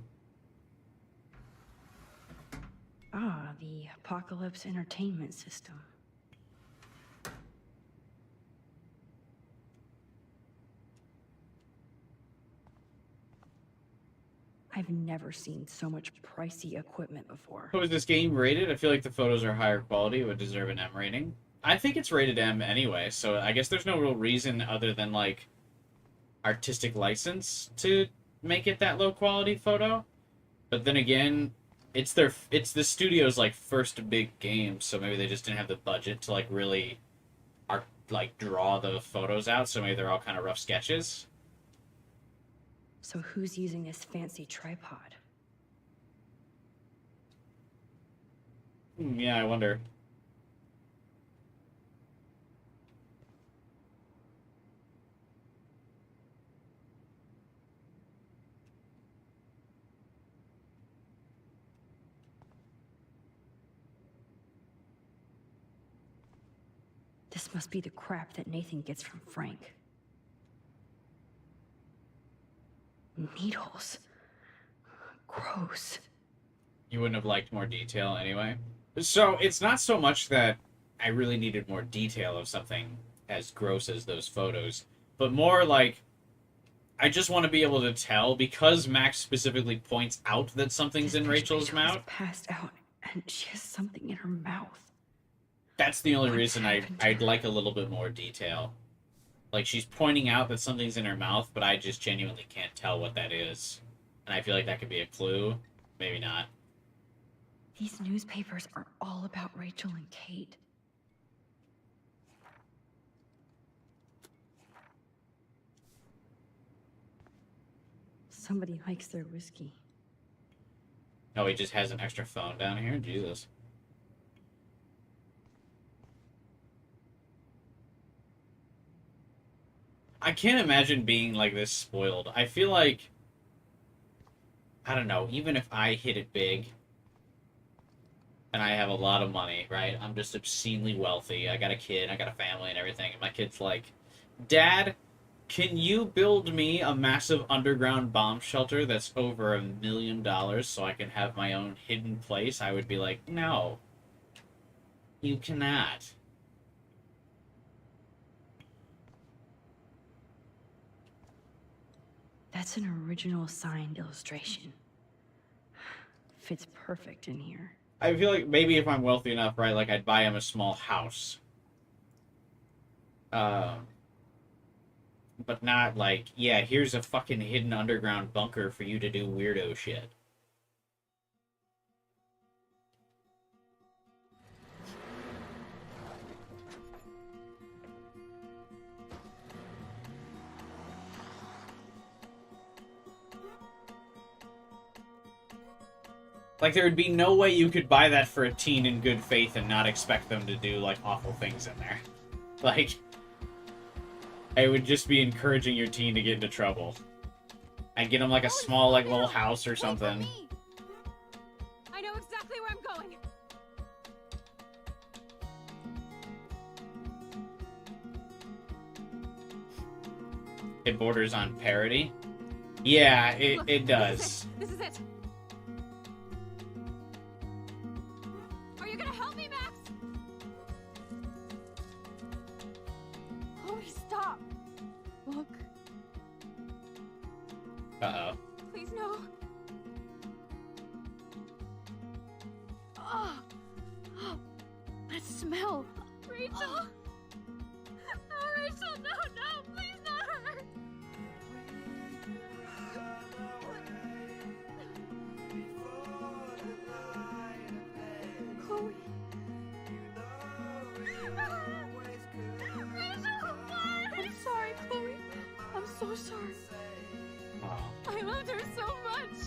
Ah, the Apocalypse Entertainment System. I've never seen so much pricey equipment before. How is this game rated? I feel like the photos are higher quality. It would deserve an M rating. I think it's rated M anyway, so I guess there's no real reason other than, like, artistic license to make it that low quality photo. But then again, it's the studio's, like, first big game, so maybe they just didn't have the budget to, like, really draw the photos out, so maybe they're all kind of rough sketches. So who's using this fancy tripod? Yeah, I wonder. This must be the crap that Nathan gets from Frank. Needles. Gross. You wouldn't have liked more detail anyway. So it's not so much that I really needed more detail of something as gross as those photos, but more like I just want to be able to tell, because Max specifically points out that something's in Rachel's Rachel is mouth. passed out, and she has something in her mouth. That's the only What's reason happened to I'd her? like a little bit more detail. Like, she's pointing out that something's in her mouth, but I just genuinely can't tell what that is. And I feel like that could be a clue. Maybe not. These newspapers are all about Rachel and Kate. Somebody likes their whiskey. Oh, he just has an extra phone down here? Jesus. I can't imagine being, like, this spoiled. I feel like, I don't know, even if I hit it big, and I have a lot of money, right? I'm just obscenely wealthy. I got a kid, I got a family and everything, and my kid's like, Dad, can you build me a massive underground bomb shelter that's over $1 million so I can have my own hidden place? I would be like, no. You cannot. That's an original signed illustration. Fits perfect in here. I feel like maybe if I'm wealthy enough, right, like, I'd buy him a small house. But not like, yeah, here's a fucking hidden underground bunker for you to do weirdo shit. Like, there would be no way you could buy that for a teen in good faith and not expect them to do, like, awful things in there. Like, it would just be encouraging your teen to get into trouble. And get them, like, a small, like, little house or Wait for something. me. I know exactly where I'm going. It borders on parody. Yeah, it Look, does. This is it. Are you gonna help me, Max? Chloe, stop. Look, Uh-oh. please no. Oh, That smell. Rachel. Oh, Rachel, no, please not her. Chloe. Rachel, why? I'm sorry, Chloe. I'm so sorry. Wow. I loved her so much.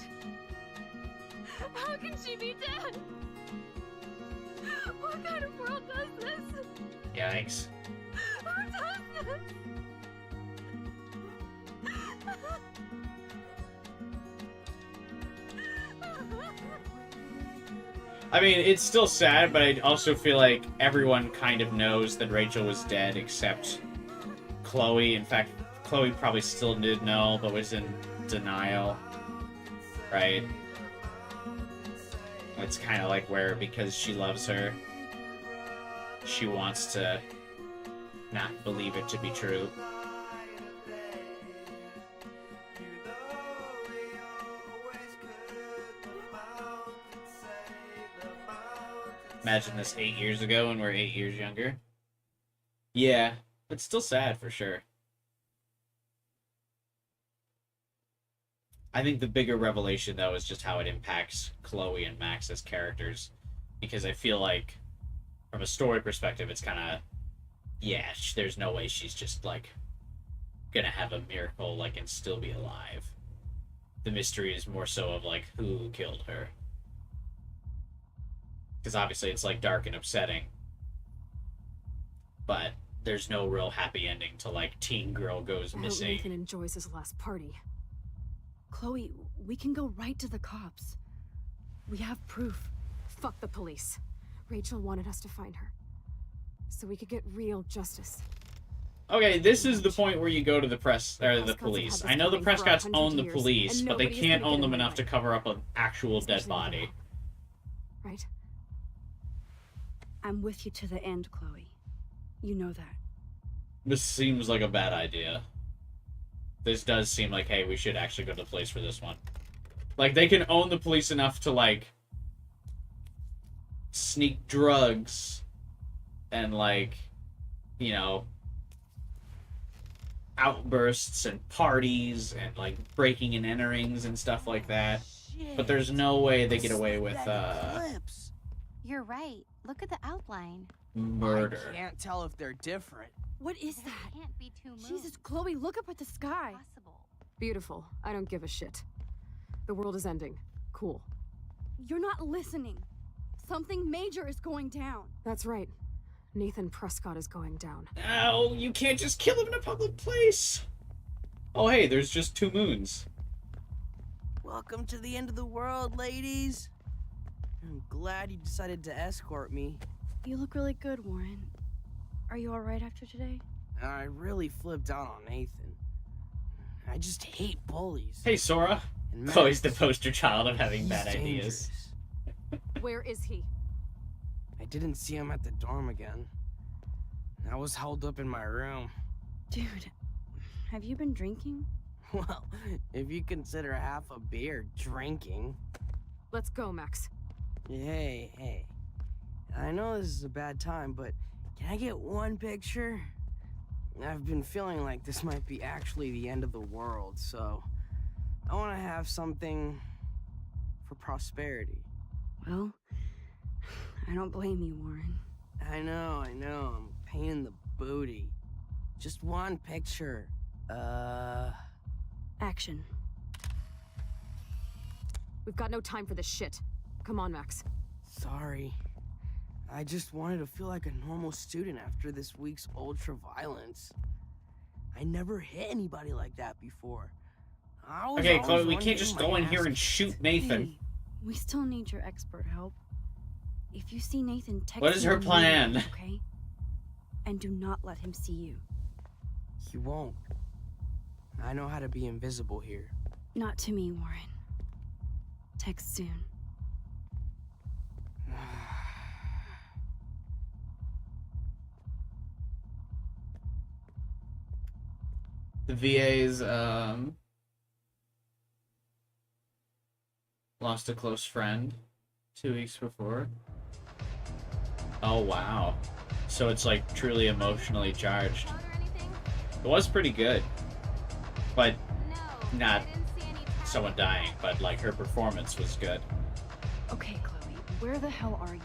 How can she be dead? What kind of world does this? Yikes. Who does this? I mean, it's still sad, but I also feel like everyone kind of knows that Rachel was dead except Chloe. In fact, Chloe probably still did know, but was in denial. Right? It's kind of like where, because she loves her, she wants to not believe it to be true. Imagine this 8 years ago and we're 8 years younger. Yeah, but still sad for sure. I think the bigger revelation, though, is just how it impacts Chloe and Max as characters. Because I feel like, from a story perspective, it's kind of, yeah, there's no way she's just, like, gonna have a miracle, like, and still be alive. The mystery is more so of, like, who killed her. Because obviously it's, like, dark and upsetting. But there's no real happy ending to, like, teen girl goes I hope missing. Nathan enjoys his last party. Chloe, we can go right to the cops. We have proof. Fuck the police. Rachel wanted us to find her. So we could get real justice. Okay, this is the point where you go to the press, or the Prescotts have police. had this I know the coming for Prescotts 100 own the years, police, and but they nobody's can't gonna own get them in enough their to way. cover up an actual dead Especially body. now. Right? I'm with you to the end, Chloe. You know that. This seems like a bad idea. This does seem like, hey, we should actually go to the police for this one. Like, they can own the police enough to, like, sneak drugs and, like, you know, outbursts and parties and, like, breaking and enterings and stuff like that. But there's no way they get away with, You're right. Look at the outline. murder. I can't tell if they're different. What is There that? can't be two moons. Jesus, Chloe, look up at the sky. Possible. Beautiful. I don't give a shit. The world is ending. Cool. You're not listening. Something major is going down. That's right. Nathan Prescott is going down. No, you can't just kill him in a public place. Oh, hey, there's just 2 moons. Welcome to the end of the world, ladies. I'm glad you decided to escort me. You look really good, Warren. Are you alright after today? I really flipped out on Nathan. I just hate bullies. Hey, Sora. And Max, Chloe's the poster child of having he's bad ideas. dangerous. Where is he? I didn't see him at the dorm again. I was held up in my room. Dude, have you been drinking? Well, if you consider half a beer drinking. Let's go, Max. Hey. I know this is a bad time, but can I get one picture? I've been feeling like this might be actually the end of the world, so I want to have something for prosperity. Well, I don't blame you, Warren. I know, I'm a pain in the booty. Just one picture. Action. We've got no time for this shit. Come on, Max. Sorry. I just wanted to feel like a normal student after this week's ultra-violence. I never hit anybody like that before. I was Okay, always Chloe, we one can't getting just my go in ass here and kicked. shoot Nathan. Hey, we still need your expert help. If you see Nathan, text What is me her plan? immediately, okay? And do not let him see you. He won't. I know how to be invisible here. Not to me, Warren. Text soon. The VA's, lost a close friend 2 weeks before. Oh, wow. So it's like truly emotionally charged. It was pretty good. But not someone dying, but like her performance was good. Okay, Chloe, where the hell are you?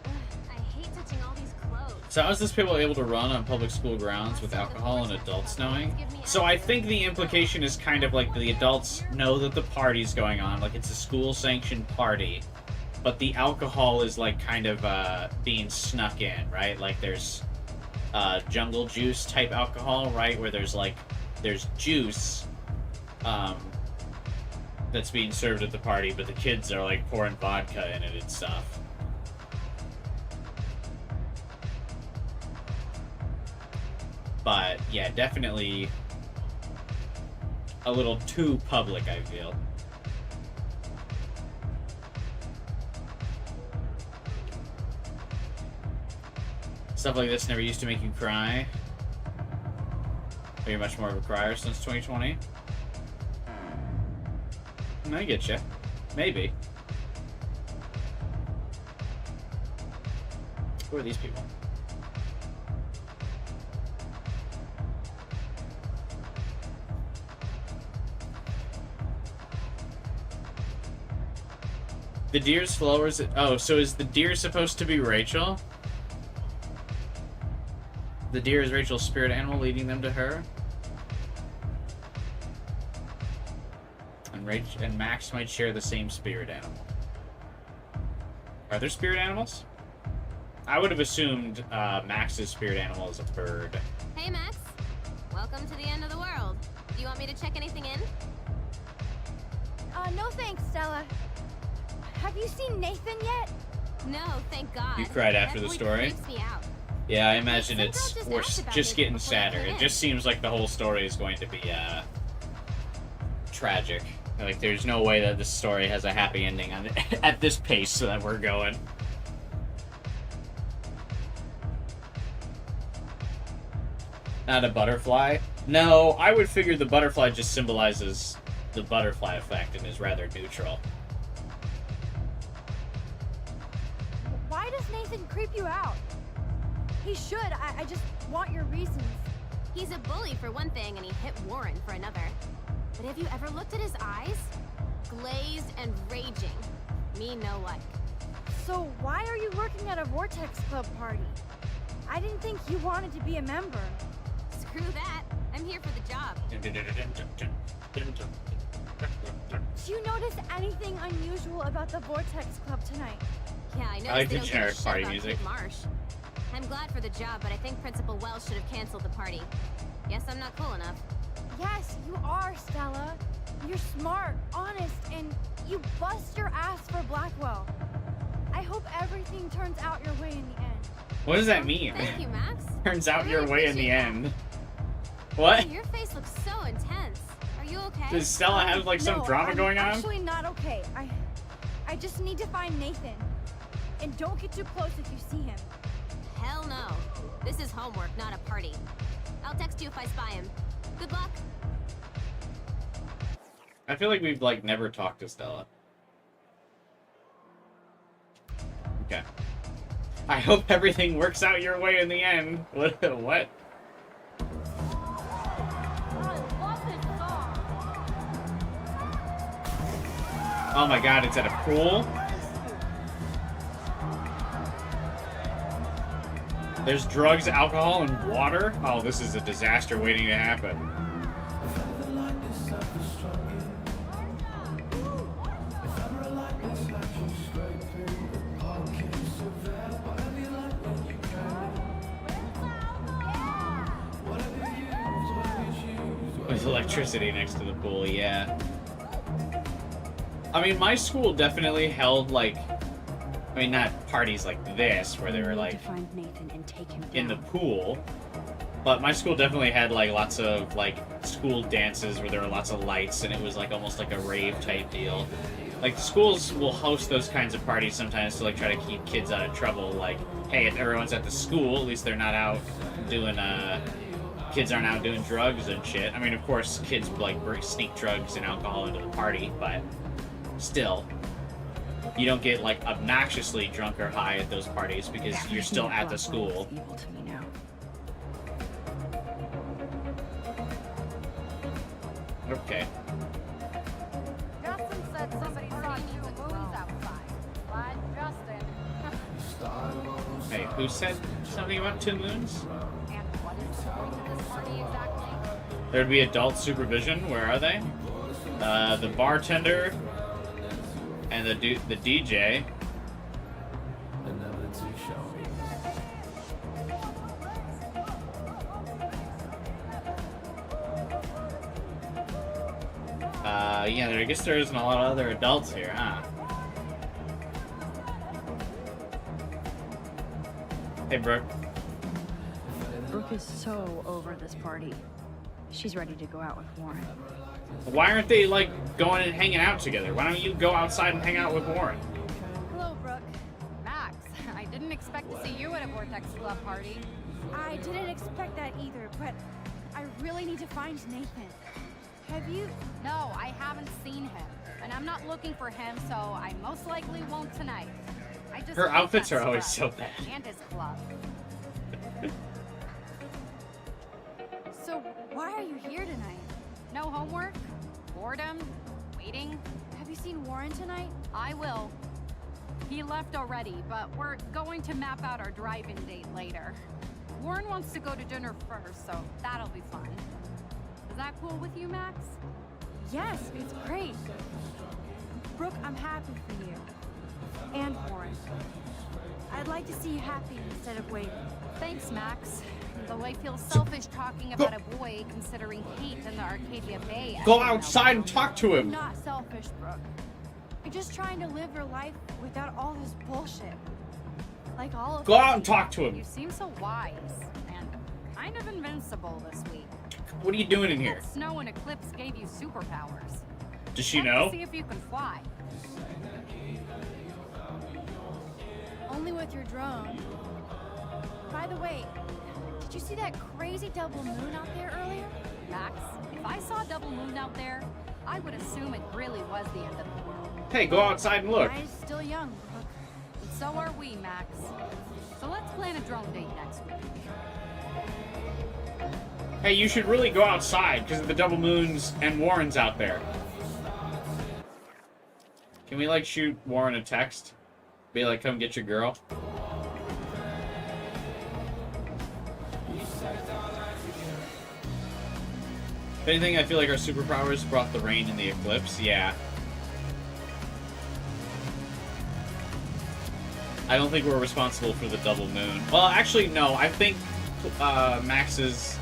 I hate touching all these clothes. So how is this people able to run on public school grounds with alcohol and adults knowing? So I think the implication is kind of like the adults know that the party's going on, like it's a school-sanctioned party, but the alcohol is like kind of being snuck in, right? Like there's jungle juice type alcohol, right? Where there's juice that's being served at the party, but the kids are like pouring vodka in it and stuff. But yeah, definitely a little too public, I feel. Stuff like this never used to make you cry. Are you much more of a crier since 2020? I get you. Maybe. Who are these people? The deer's flow, or is it? Oh, so is the deer supposed to be Rachel? The deer is Rachel's spirit animal, leading them to her. And Max might share the same spirit animal. Are there spirit animals? I would have assumed Max's spirit animal is a bird. Hey, Max. Welcome to the end of the world. Do you want me to check anything in? No thanks, Stella. Have you seen Nathan yet? No, thank God. You cried after the story? Creeps me out. Yeah, I imagine Some it's girl we're asked about just Nathan getting before I sadder. came It in. just seems like the whole story is going to be tragic. Like there's no way that this story has a happy ending on at this pace that we're going. Not a butterfly? No, I would figure the butterfly just symbolizes the butterfly effect and is rather neutral. Why does Nathan creep you out? He should. I just want your reasons. He's a bully for one thing, and he hit Warren for another. But have you ever looked at his eyes? Glazed and raging. Me no like. So why are you working at a Vortex Club party? I didn't think you wanted to be a member. Screw that. I'm here for the job. Do you notice anything unusual about the Vortex Club tonight? Yeah, I know. I like they the don't give a generic shit party about music. Kid Marsh. I'm glad for the job, but I think Principal Wells should have canceled the party. Guess I'm not cool enough. Yes, you are, Stella. You're smart, honest, and you bust your ass for Blackwell. I hope everything turns out your way in the end. What does that mean? Thank you, Max. Turns out I your really way in the appreciate end. What? Hey, your face looks so intense. Are you okay? Does Stella have like some No, drama I'm going on? actually not okay. I just need to find Nathan. And don't get too close if you see him. Hell no. This is homework, not a party. I'll text you if I spy him. Good luck. I feel like we've like never talked to Stella. Okay. I hope everything works out your way in the end. What? What? Oh my god, it's at a pool? There's drugs, alcohol, and water? Oh, this is a disaster waiting to happen. There's electricity next to the pool, yeah. I mean, my school definitely held, like, I mean, not parties like this, where they were, like, to find Nathan and take him in the down. pool, but my school definitely had, like, lots of, like, school dances where there were lots of lights, and it was, like, almost like a rave-type deal. Like, the schools will host those kinds of parties sometimes to, like, try to keep kids out of trouble. Like, hey, if everyone's at the school, at least they're not out doing, kids aren't out doing drugs and shit. I mean, of course, kids, like, sneak drugs and alcohol into the party, but still. you don't get like obnoxiously drunk or high at those parties because you're still Everything at the Blackwell school. is evil to me now. Okay. Justin said somebody saw 2 moons outside. Glad Justin. Hey, who said something about 2 moons? And what is the point of this party exactly? There'd be adult supervision. Where are they? The bartender and the DJ. Yeah, I guess there isn't a lot of other adults here, huh? Hey, Brooke. Brooke is so over this party. She's ready to go out with Warren. Why aren't they, like, going and hanging out together? Why don't you go outside and hang out with Warren? Hello, Brooke. Max, I didn't expect to see you at a Vortex Club party. I didn't expect that either, but I really need to find Nathan. Have you? No, I haven't seen him. And I'm not looking for him, so I most likely won't tonight. I just Her hate outfits that are always scrub so bad. And his club. So why are you here tonight? No homework? Boredom? Waiting? Have you seen Warren tonight? I will. He left already, but we're going to map out our drive-in date later. Warren wants to go to dinner first, so that'll be fun. Is that cool with you, Max? Yes, it's great. Brooke, I'm happy for you. And Warren. I'd like to see you happy instead of waiting. Thanks, Max. Though I feel selfish talking about a boy considering hate in the Arcadia Bay. Go outside and talk to I'm him. not selfish, Brooke. You're just trying to live your life without all this bullshit. Like all of Go us. out and talk to him. You seem so wise and kind of invincible this week. What are you doing in here? That snow and eclipse gave you superpowers. Does she Check to know? See if you can fly. Only with your drone. By the way, did you see that crazy double moon out there earlier? Max, if I saw a double moon out there, I would assume it really was the end of the world. Hey, go outside and look. I'm still young, Brooke. And so are we, Max. So let's plan a drone date next week. Hey, you should really go outside because of the double moons and Warren's out there. Can we, like, shoot Warren a text? Be like, come get your girl? If anything, I feel like our superpowers brought the rain and the eclipse. Yeah. I don't think we're responsible for the double moon. Well, actually, no. I think Max's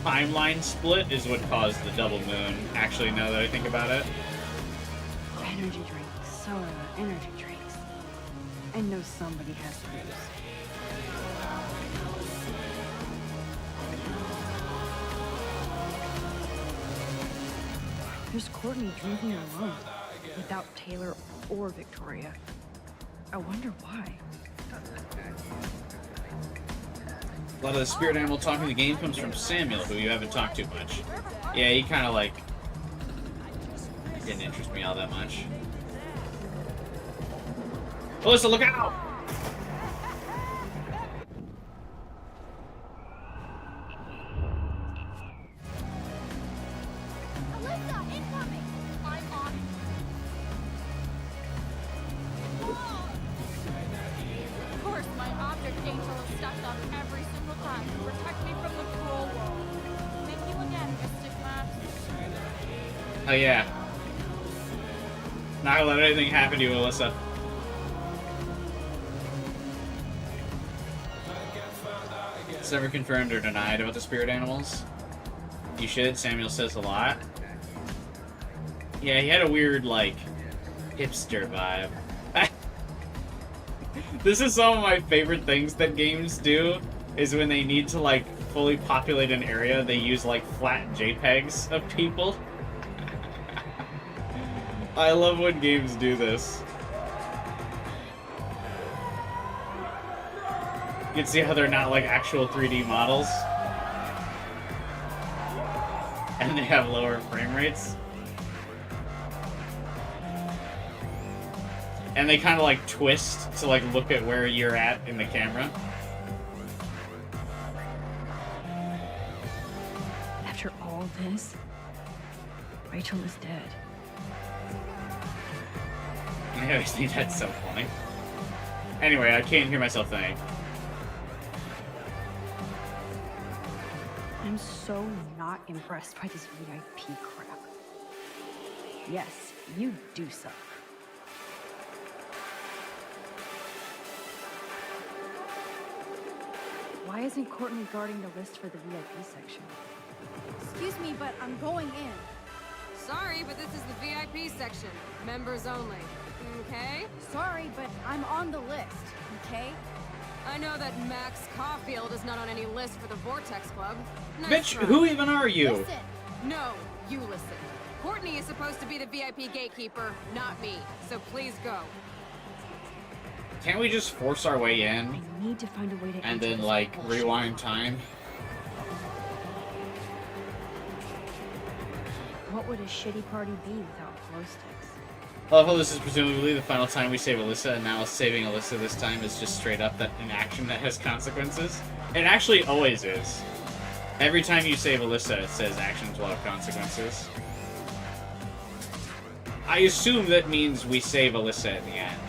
timeline split is what caused the double moon. Actually, now that I think about it. Energy drinks, soda, energy drinks. I know somebody has to lose. There's Courtney drinking alone, without Taylor or Victoria. I wonder why. A lot of the spirit animal talking in the game comes from Samuel, who you haven't talked to much. Yeah, he kind of like didn't interest me all that much. Alyssa, look out! Alyssa, incoming! I'm on. Of course, my object angel is stuck on every single time to protect me from the cruel world. Thank you again, Mystic Max. Oh yeah. Not gonna let anything happen to you, Alyssa. It's never confirmed or denied about the spirit animals. You should. Samuel says a lot. Yeah, he had a weird, like, hipster vibe. This is some of my favorite things that games do, is when they need to, like, fully populate an area, they use, like, flat JPEGs of people. I love when games do this. You can see how they're not, like, actual 3D models. And they have lower frame rates. And they kind of like twist to like look at where you're at in the camera. After all this, Rachel is dead. I always think that's so funny. Anyway, I can't hear myself think. I'm so not impressed by this VIP crap. Yes, you do suck. Why isn't Courtney guarding the list for the VIP section? Excuse me, but I'm going in. Sorry, but this is the VIP section. Members only. Okay? Sorry, but I'm on the list, okay? I know that Max Caulfield is not on any list for the Vortex Club. Nice Bitch, try. who even are you? Listen, No, you listen. Courtney is supposed to be the VIP gatekeeper, not me. So please go. Can't we just force our way in I need to find a way to and enter then this like bullshit. rewind time? What would a shitty party be without glow sticks? I love how this is presumably the final time we save Alyssa, and now saving Alyssa this time is just straight up that an action that has consequences. It actually always is. Every time you save Alyssa, it says actions will have consequences. I assume that means we save Alyssa in the end.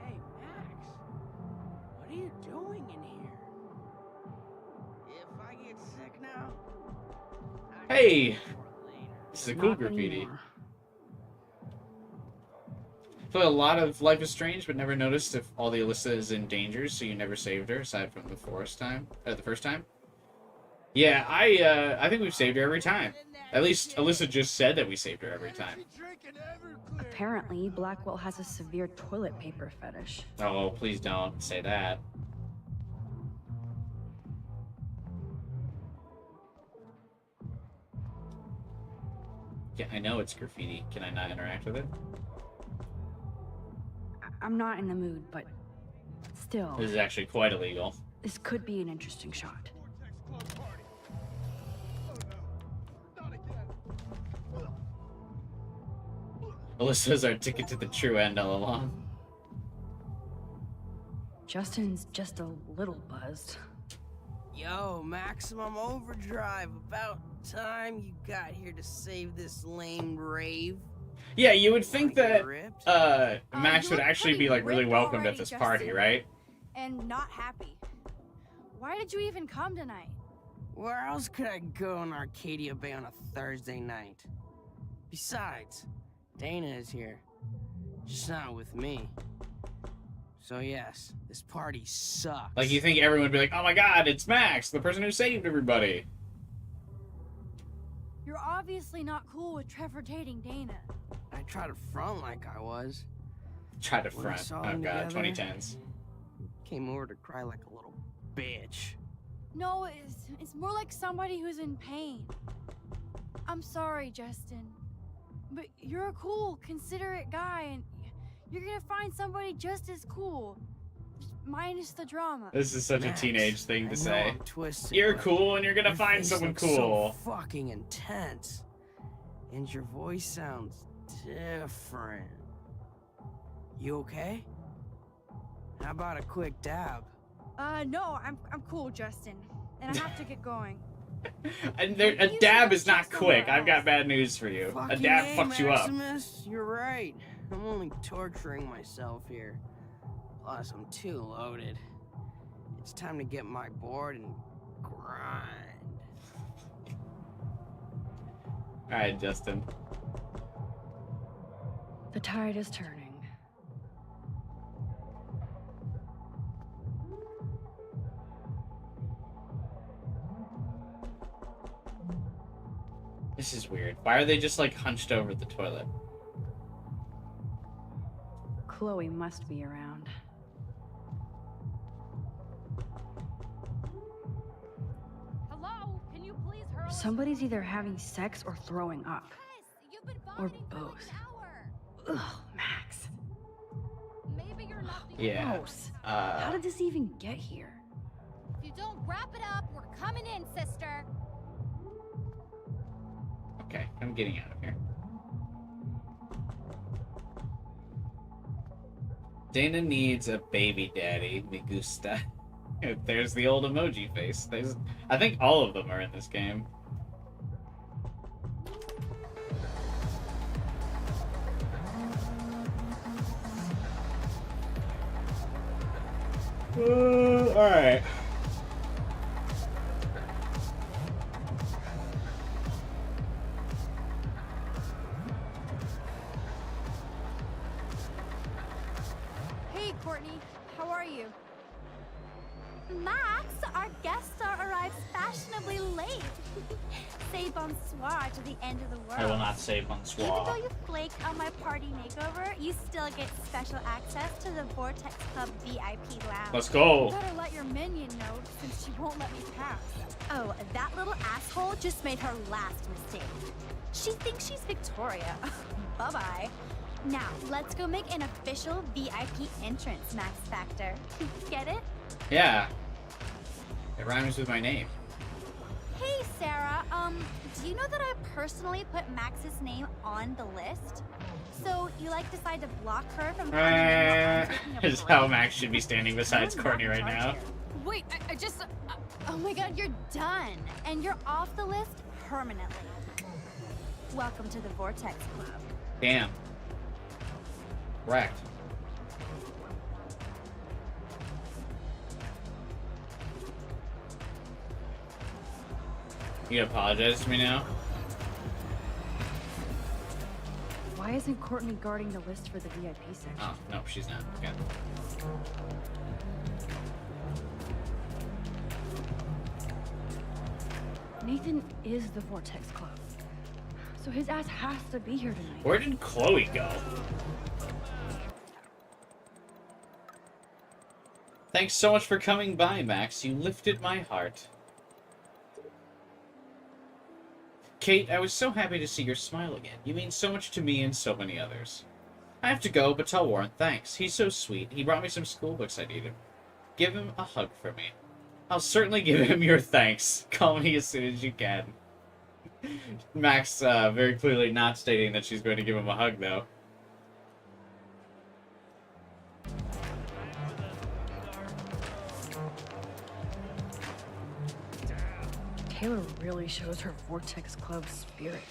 Hey, Max. What are you doing in here? If I get sick now... I Hey! can for later. This is a cool Not graffiti. anymore. I feel a lot of Life is Strange, but never noticed if all the Alyssa is in danger, so you never saved her, aside from the first time. Yeah, I think we've saved her every time. At least Alyssa just said that we saved her every time. Apparently, Blackwell has a severe toilet paper fetish. Oh, please don't say that. Yeah, I know it's graffiti. Can I not interact with it? I'm not in the mood, but still, This is actually quite illegal. this could be an interesting shot. Alyssa's our ticket to the true end all along. Justin's just a little buzzed. Yo, maximum overdrive. About time you got here to save this lame rave. Yeah, you would think Wanna get that ripped? Max you would look actually be pretty like really ripped welcomed already, at this party, Justin. right? And not happy. Why did you even come tonight? Where else could I go in Arcadia Bay on a Thursday night? Besides, Dana is here. Just not with me. So yes, this party sucks. Like you think everyone would be like, "Oh my God, it's Max, the person who saved everybody." You're obviously not cool with Trevor dating Dana. I tried to front like I was. Try to When I front. saw Oh them God, together, 2010s. Came over to cry like a little bitch. No, it's more like somebody who's in pain. I'm sorry, Justin. But you're a cool, considerate guy, and you're gonna find somebody just as cool. Just minus the drama. This is such Max, a teenage thing I to know say. I'm twisted, You're but cool and you're gonna your find face someone looks cool. So fucking intense. And your voice sounds different. You okay? How about a quick dab? No, I'm cool, Justin. And I have to get going. And Maybe a you should dab go is not check somewhere quick. I've got else. bad news for you. A Fucking dab A, fucks you up. Maximus. You're right. I'm only torturing myself here. Plus, I'm too loaded. It's time to get my board and grind. Alright, Justin. The tide is turning. This is weird. Why are they just like hunched over the toilet? Chloe must be around. Hello? Can you please hurl? Somebody's either having sex or throwing up. You've been Or vomiting for like both. an hour. Ugh, Max. Maybe you're not the Yeah. Gross. How did this even get here? If you don't wrap it up, we're coming in, sister. Okay, I'm getting out of here. Dana needs a baby daddy, me gusta. There's the old emoji face. I think all of them are in this game. Alright. Hey, Courtney. How are you? Max, our guest star arrives fashionably late. Say bonsoir to the end of the world. I will not say Even though bonsoir. you flaked on my party makeover, you still get special access to the Vortex Club VIP lounge. Let's go. You better let your minion know since she won't let me pass. Oh, that little asshole just made her last mistake. She thinks she's Victoria. Bye-bye. Now, let's go make an official VIP entrance, Max Factor. Get it? Yeah. It rhymes with my name. Hey, Sarah, do you know that I personally put Max's name on the list? So you decide to block her from coming in while I'm taking a Is break? how Max should be standing besides You're Courtney not right in charge now. here. Wait, I just. Oh my god, you're done. And you're off the list permanently. Welcome to the Vortex Club. Damn. Wrecked. You gonna apologize to me now? Why isn't Courtney guarding the list for the VIP section? Oh, no, she's not. Okay. Nathan is the Vortex Club. So his ass has to be here tonight. Where did Chloe go? Thanks so much for coming by, Max. You lifted my heart. Kate, I was so happy to see your smile again. You mean so much to me and so many others. I have to go, but tell Warren thanks. He's so sweet. He brought me some school books I needed. Give him a hug for me. I'll certainly give him your thanks. Call me as soon as you can. Max very clearly not stating that she's going to give him a hug, though. Taylor really shows her Vortex Club spirit.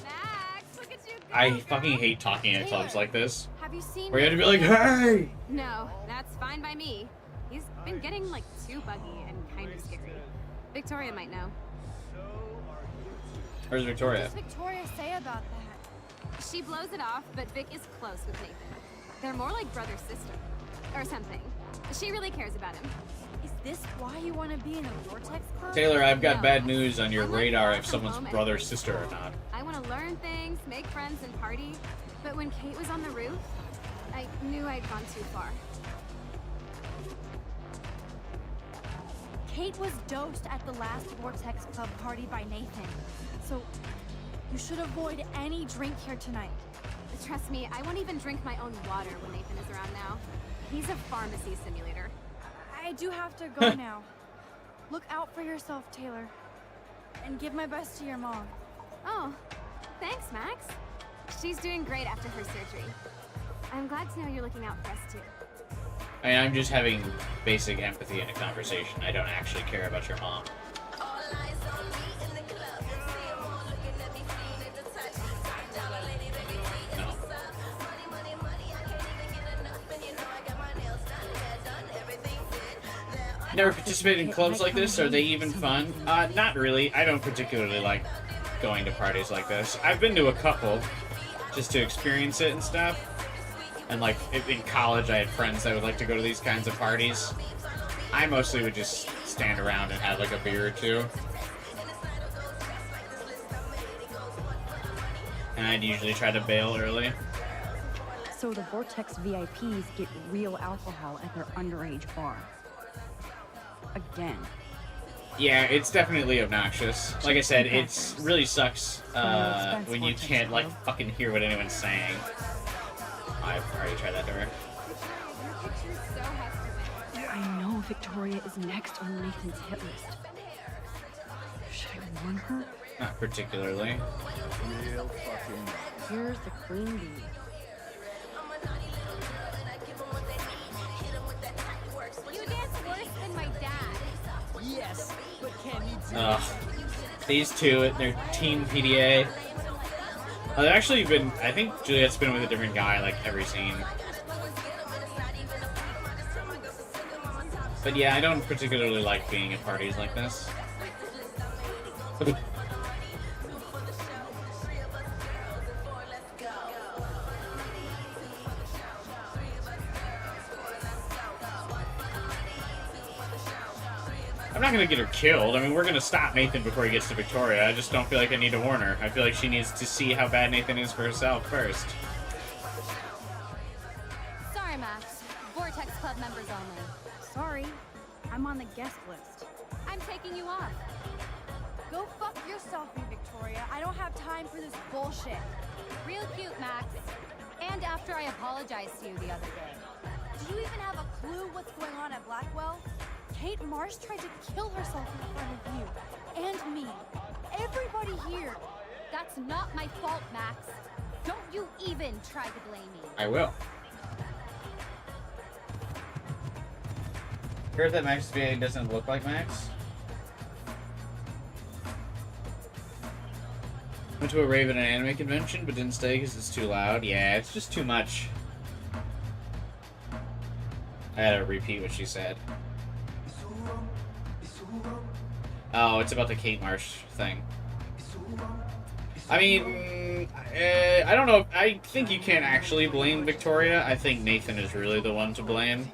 Max, look at you go, I girl. fucking hate talking at clubs like this. Have you seen Where you have to be like, hey! No, that's fine by me. He's been getting too buggy and kind of scary. Victoria might know. Where's What Victoria? does Victoria say about that? She blows it off, but Vic is close with Nathan. They're more like brother-sister. Or something. She really cares about him. Is this why you want to be in a Vortex Club? Taylor, I've got No. bad news on your I'm like radar far if from someone's home brother, every sister, or day. not. I want to learn things, make friends, and party. But when Kate was on the roof, I knew I'd gone too far. Kate was dosed at the last Vortex Club party by Nathan. So you should avoid any drink here tonight. Trust me, I won't even drink my own water when Nathan is around now. He's a pharmacy simulator. I do have to go now. Look out for yourself, Taylor. And give my best to your mom. Oh, thanks, Max. She's doing great after her surgery. I'm glad to know you're looking out for us, too. I mean, I'm just having basic empathy in a conversation. I don't actually care about your mom. No. Never participated in clubs like this? Are they even fun? Not really. I don't particularly like going to parties like this. I've been to a couple just to experience it and stuff. And like in college, I had friends that would like to go to these kinds of parties. I mostly would just stand around and have like a beer or two. And I'd usually try to bail early. So the Vortex VIPs get real alcohol at their underage bar. Again. Yeah, it's definitely obnoxious. Like I said, it really sucks when you can't like fucking hear what anyone's saying. I've already tried that door. Your picture's so Hester. I know Victoria is next on Nathan's hit list. Should I warn her? Not particularly. Real fucking. Here's the queen bee. You dance worse than my dad. Yes, but can you do Ugh. These two at their teen PDA. They've actually been, I think Juliet's been with a different guy like every scene. But yeah, I don't particularly like being at parties like this. I'm not gonna get her killed. I mean, we're gonna stop Nathan before he gets to Victoria. I just don't feel like I need to warn her. I feel like she needs to see how bad Nathan is for herself first. Sorry, Max. Vortex Club members only. Sorry, I'm on the guest list. I'm taking you off. Go fuck yourself, Victoria. I don't have time for this bullshit. Real cute, Max. And after I apologized to you the other day. Do you even have a clue what's going on at Blackwell? Kate Marsh tried to kill herself in front of you. And me. Everybody here. That's not my fault, Max. Don't you even try to blame me. I will. Heard that Max VA doesn't look like Max. Went to a rave at an anime convention, but didn't stay because it's too loud. Yeah, it's just too much. I had to repeat what she said. Oh, it's about the Kate Marsh thing. I mean, I don't know. I think you can't actually blame Victoria. I think Nathan is really the one to blame.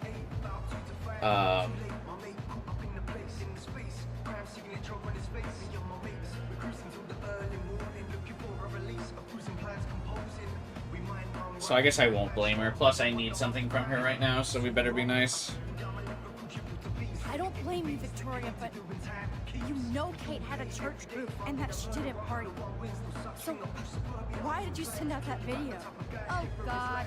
So I guess I won't blame her. Plus, I need something from her right now, so we better be nice. I don't blame you, Victoria, but you know Kate had a church group and that she didn't party. So why did you send out that video? Oh, God.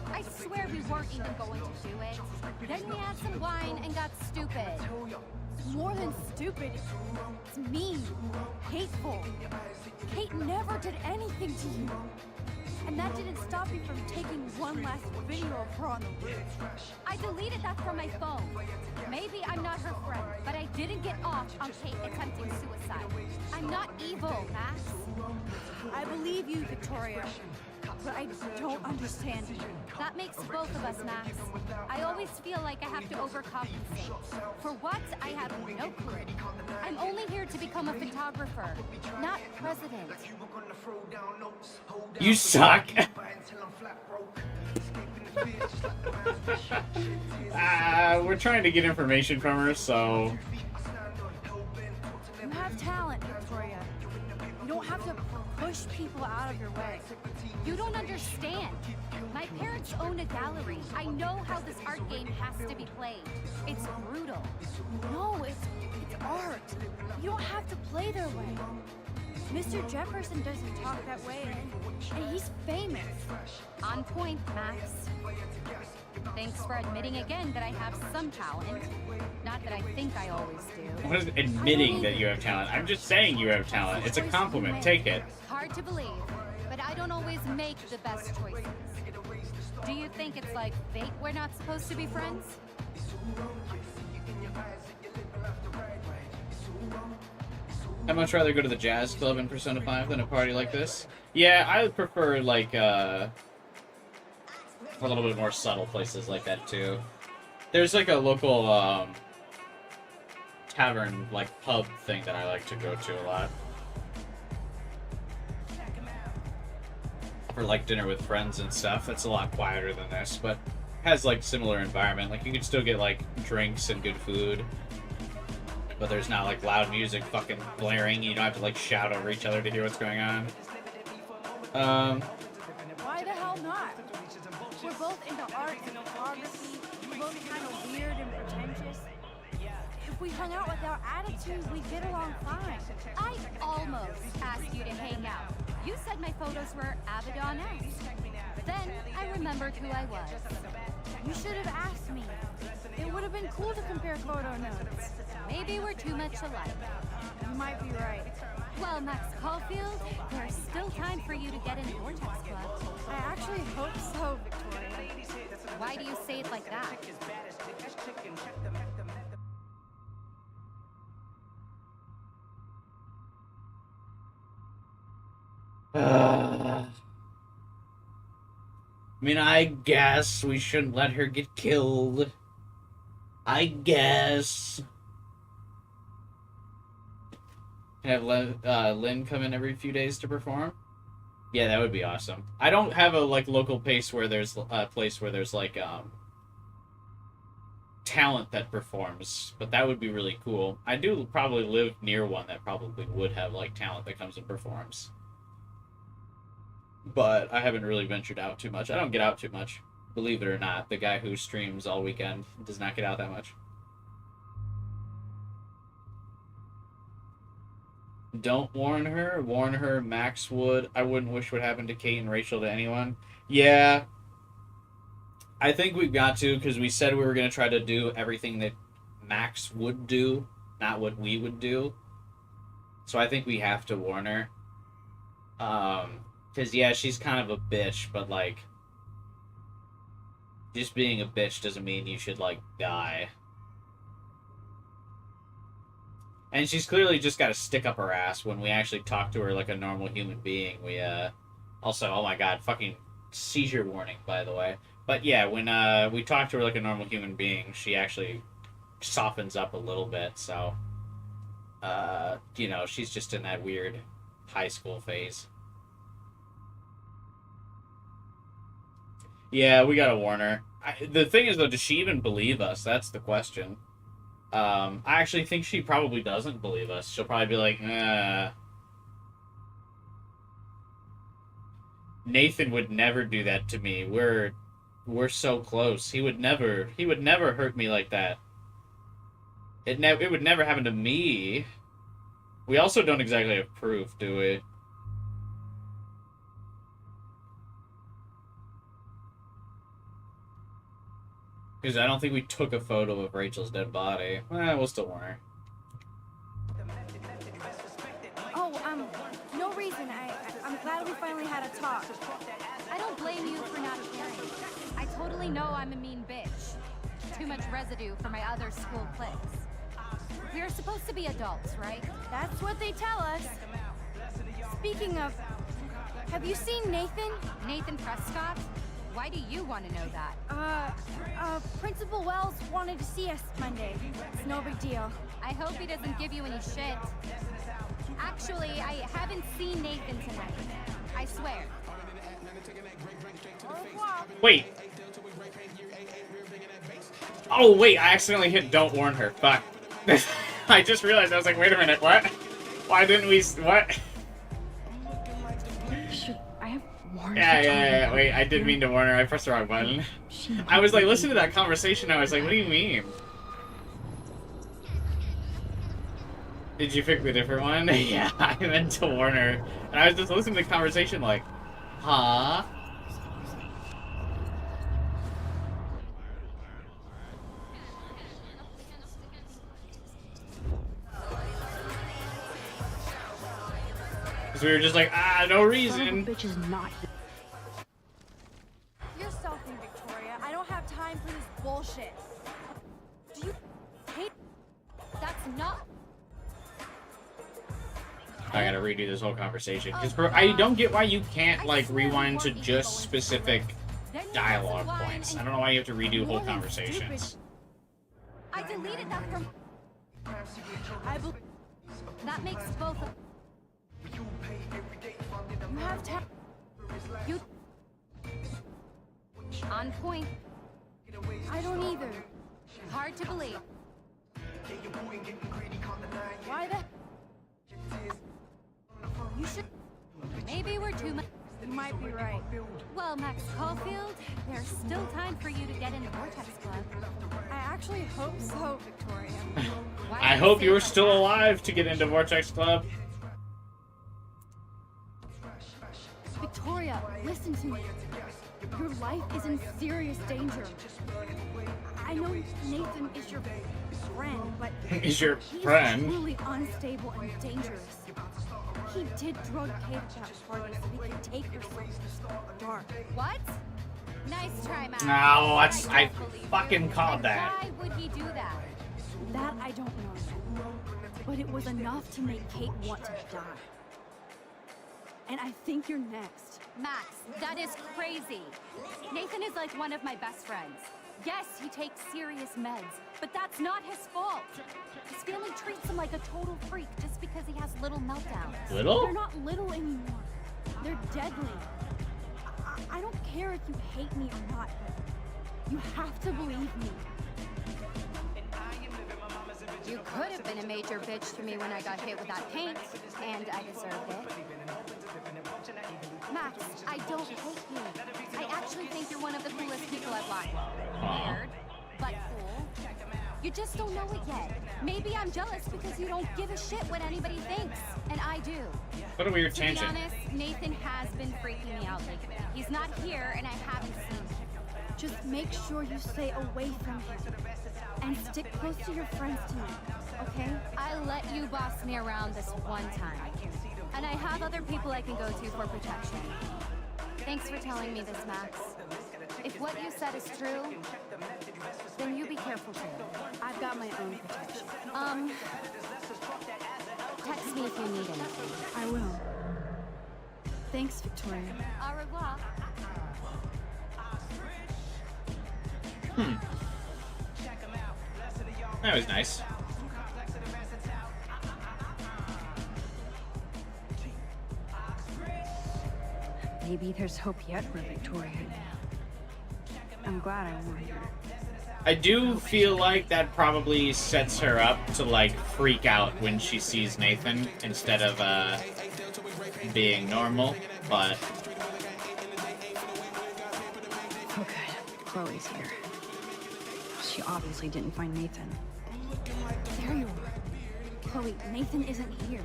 I swear we weren't even going to do it. Then we had some wine and got stupid. It's more than stupid. It's mean, hateful. Kate never did anything to you. And that didn't stop you from taking one last video of her on the roof. I deleted that from my phone. Maybe I'm not her friend, but I didn't get off on Kate attempting suicide. I'm not evil, Max. I believe you, Victoria, but I don't understand you. That makes both of us, Max. I always feel like I have to overcompensate. For what? I have no clue. I'm only here to become a photographer, not president. You suck! We're trying to get information from her, so... You have talent, Victoria. You don't have to push people out of your way. You don't understand. My parents own a gallery. I know how this art game has to be played. It's brutal. No, it's art. You don't have to play their way. Mr. Jefferson doesn't talk that way, and he's famous. On point, Max. Thanks for admitting again that I have some talent. Not that I think I always do. What is admitting that you have talent? I'm just saying you have talent. It's a compliment. Take it. Hard to believe, but I don't always make the best choices. Do you think it's like fate we're not supposed to be friends? I'd much rather go to the jazz club in Persona 5 than a party like this. Yeah, I would prefer, like, a little bit more subtle places like that, too. There's, like, a local, tavern, like, pub thing that I like to go to a lot. For, like, dinner with friends and stuff. It's a lot quieter than this, but has, like, similar environment. Like, you can still get, like, drinks and good food. But there's not, like, loud music fucking blaring. You don't have to, like, shout over each other to hear what's going on. Why the hell not? We're both into art and photography. We're both kind of weird and pretentious. If we hung out without attitude, we'd get along fine. I almost asked you to hang out. You said my photos were Abaddon-esque. Then I remembered who I was. You should have asked me. It would have been cool to compare photo notes. Maybe we're too much alike. You might be right. Well, Max Caulfield, there's still time for you to get in Vortex Club. I actually hope so, Victoria. Why do you say it like that? I mean, I guess we shouldn't let her get killed. I guess. Have Lynn come in every few days to perform? Yeah, that would be awesome. I don't have a local place where there's talent that performs, but that would be really cool. I do probably live near one that probably would have talent that comes and performs. But I haven't really ventured out too much. I don't get out too much. Believe it or not, the guy who streams all weekend does not get out that much. Don't warn her. Warn her. Max would. I wouldn't wish what happened to Kate and Rachel to anyone. Yeah. I think we've got to, because we said we were going to try to do everything that Max would do, not what we would do. So I think we have to warn her. Because, yeah, she's kind of a bitch, but, just being a bitch doesn't mean you should, die. And she's clearly just got to stick up her ass when we actually talk to her like a normal human being. We, also, oh my god, fucking seizure warning, by the way. But, yeah, when, we talk to her like a normal human being, she actually softens up a little bit, so, she's just in that weird high school phase. Yeah, we gotta warn her. The thing is, though, does she even believe us? That's the question. I actually think she probably doesn't believe us. She'll probably be like, Nathan would never do that to me. We're so close. He would never hurt me like that. It would never happen to me. We also don't exactly have proof, do we? Because I don't think we took a photo of Rachel's dead body. We'll still warn her. Oh, no reason. I'm glad we finally had a talk. I don't blame you for not appearing. I totally know I'm a mean bitch. Too much residue for my other school cliques. We're supposed to be adults, right? That's what they tell us. Speaking of, have you seen Nathan? Nathan Prescott? Why do you want to know that? Principal Wells wanted to see us Monday. It's no big deal. I hope he doesn't give you any shit. Actually, I haven't seen Nathan tonight. I swear. Wait. Oh, wait, I accidentally hit don't warn her. Fuck. I just realized, I was like, wait a minute, what? Why didn't we, what? Yeah, wait, I didn't mean to warn her, I pressed the wrong button. I was like, listening to that conversation, I was like, what do you mean? Did you pick the different one? Yeah, I meant to warn her. And I was just listening to the conversation like, huh? Because we were just like, no reason. Bitch is not. You're something, Victoria. I don't have time for this bullshit. Do you hate? That's not. I gotta redo this whole conversation. Because I don't get why you can't, like, rewind to just specific dialogue points. I don't know why you have to redo whole conversations. I deleted that from. That makes both of. You have time. You. On point. I don't either. Hard to believe. Why the? You should. Maybe we're too much. You might be right. Well, Max Caulfield, there's still time for you to get in the Vortex Club. I actually hope so, Victoria. I hope you're still alive to get into Vortex Club. Victoria, listen to me. Your life is in serious danger. I know Nathan is your friend, but Is your he's friend? truly unstable and dangerous. He did drug Kate at that party so he could take her from this dark. What? Nice try, Max. No, I I don't believe you. fucking called And that. why would he do that? That I don't know. But it was enough to make Kate want to die. And I think you're next. Max, that is crazy. Nathan is like one of my best friends. Yes, he takes serious meds, but that's not his fault. His family treats him like a total freak just because he has little meltdowns. Little? They're not little anymore. They're deadly. I don't care if you hate me or not, but you have to believe me. You could have been a major bitch to me when I got hit with that paint, and I deserved it. Max, I don't hate you. I actually think you're one of the coolest people I've liked. Weird, but cool. You just don't know it yet. Maybe I'm jealous because you don't give a shit what anybody thinks, and I do. What a weird To be tangent. honest, Nathan has been freaking me out lately. He's not here, and I haven't seen him. Just make sure you stay away from him. And stick close to your friends tonight, okay? I let you boss me around this one time. And I have other people I can go to for protection. Thanks for telling me this, Max. If what you said is true, then you be careful too. I've got my own protection. Text me if you need anything. I will. Thanks, Victoria. Au revoir. That was nice. Maybe there's hope yet for Victoria. I'm glad I warned her. I do feel like that probably sets her up to, like, freak out when she sees Nathan instead of, being normal, but... Oh, good. Chloe's here. She obviously didn't find Nathan. There you are. Chloe, Nathan isn't here.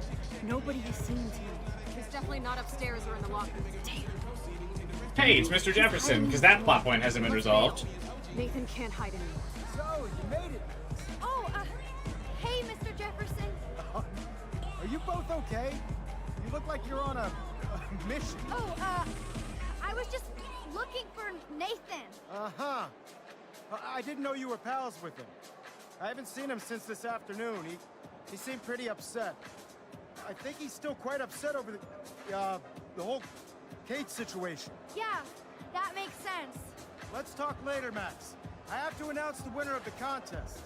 Nobody has seen him tonight. He's definitely not upstairs or in the locker room. Damn. Hey, it's Mr. Jefferson, because that plot point hasn't been resolved. Nathan can't hide anymore. So, you made it. Oh, hey, Mr. Jefferson. Are you both okay? You look like you're on a mission. Oh, I was just looking for Nathan. Uh-huh. I didn't know you were pals with him. I haven't seen him since this afternoon. He seemed pretty upset. I think he's still quite upset over the whole Kate situation. Yeah, that makes sense. Let's talk later, Max. I have to announce the winner of the contest.